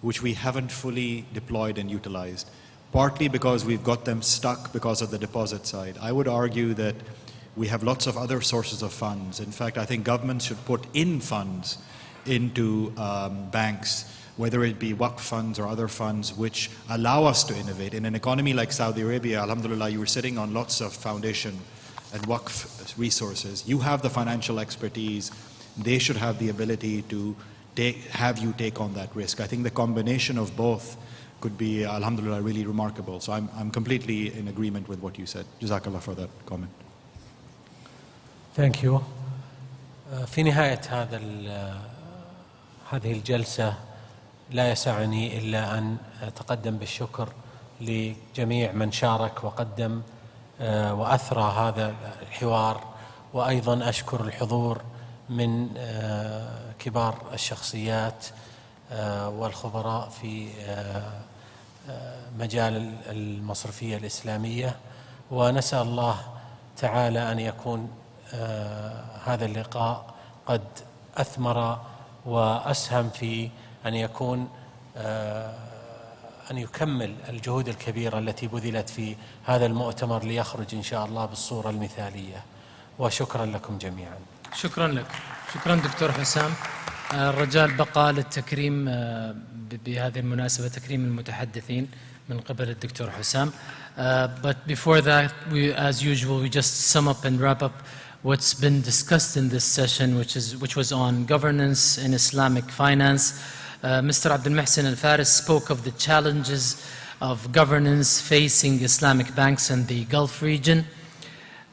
which we haven't fully deployed and utilized, partly because we've got them stuck because of the deposit side. I would argue that we have lots of other sources of funds. In fact, I think governments should put in funds into banks, whether it be Waqf funds or other funds, which allow us to innovate. In an economy like Saudi Arabia, alhamdulillah, you were sitting on lots of foundation and Waqf resources. You have the financial expertise. They should have the ability to have you take on that risk. I think the combination of both could be, alhamdulillah, really remarkable. So I'm completely in agreement with what you said. Jazakallah for that comment. Thank you. في نهاية هذه الجلسة لا يسعني إلا أن أتقدم بالشكر لجميع من شارك وقدم وأثرى هذا الحوار، وأيضا أشكر الحضور من كبار الشخصيات والخبراء في مجال المصرفية الإسلامية، ونسأل الله تعالى أن يكون هذا اللقاء قد أثمر وأسهم في أن يكون أن يكمل الجهود الكبيرة التي بذلت في هذا المؤتمر ليخرج إن شاء الله بالصورة المثالية. وشكرا لكم جميعا. شكرا لك. شكرا دكتور حسام. الرجاء بقى للتكريم بهذه المناسبة، تكريم المتحدثين من قبل الدكتور حسام. But before that, as usual, we just sum up and wrap up what's been discussed in this session, which was on governance in Islamic finance. Mr. Abdul Muhsin Al-Faris spoke of the challenges of governance facing Islamic banks in the Gulf region.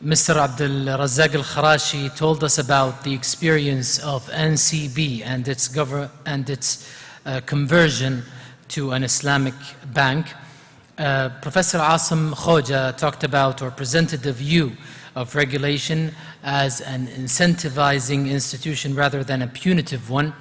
Mr. Abdul Razzaq Al-Kharashi told us about the experience of NCB and its conversion to an Islamic bank. Professor Asim Khoja talked about or presented the view of regulation as an incentivizing institution rather than a punitive one.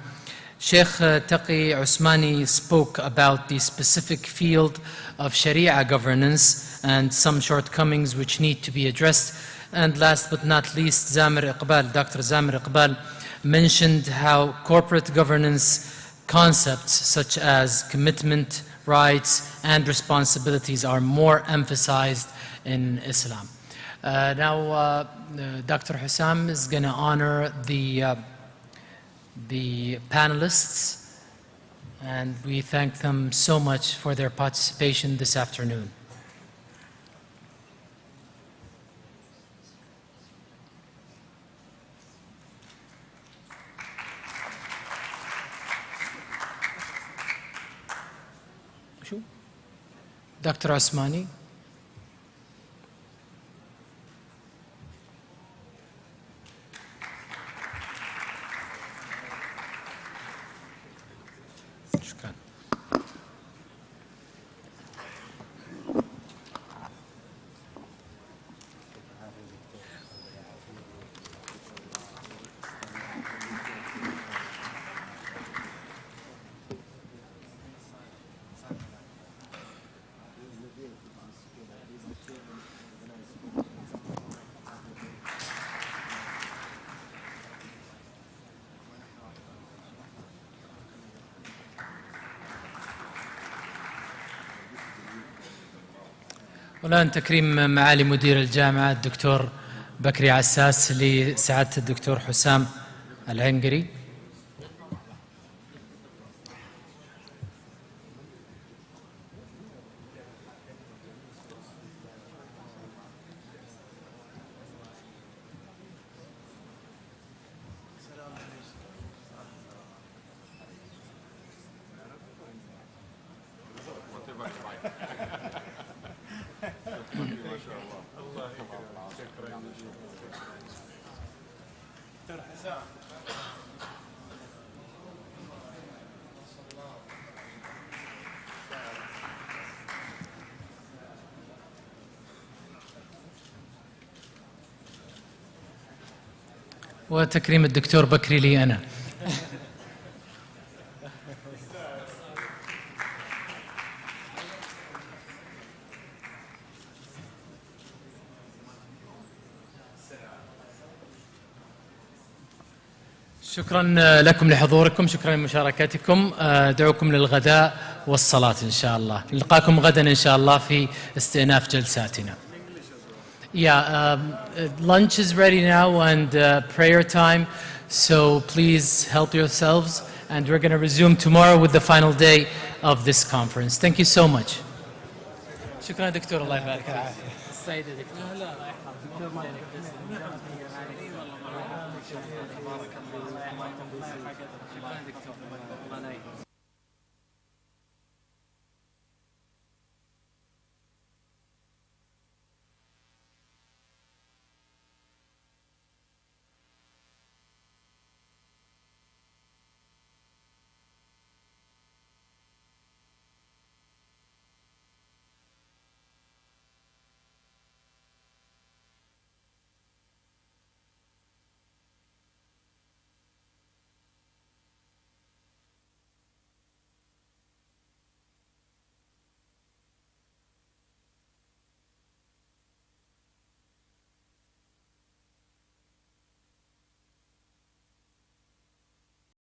Sheikh Taqi Usmani spoke about the specific field of Sharia governance and some shortcomings which need to be addressed. And last but not least, Dr. Zamir Iqbal mentioned how corporate governance concepts such as commitment, rights, and responsibilities are more emphasized in Islam. Now, Dr. Hussam is going to honor the panelists, and we thank them so much for their participation this afternoon. Dr. Osmani. والآن تكريم معالي مدير الجامعة الدكتور بكري عساس لسعادة الدكتور حسام العنقري. وتكريم الدكتور بكري لي أنا. شكرا لكم لحضوركم، شكرا لمشاركتكم. دعوكم للغداء والصلاة إن شاء الله. نلقاكم غدا إن شاء الله في استئناف جلساتنا. Yeah, lunch is ready now and prayer time, so please help yourselves, and we're going to resume tomorrow with the final day of this conference. Thank you so much. شكرا دكتور، الله يبارك العافية. سعيد دكتور. الله يحفظك.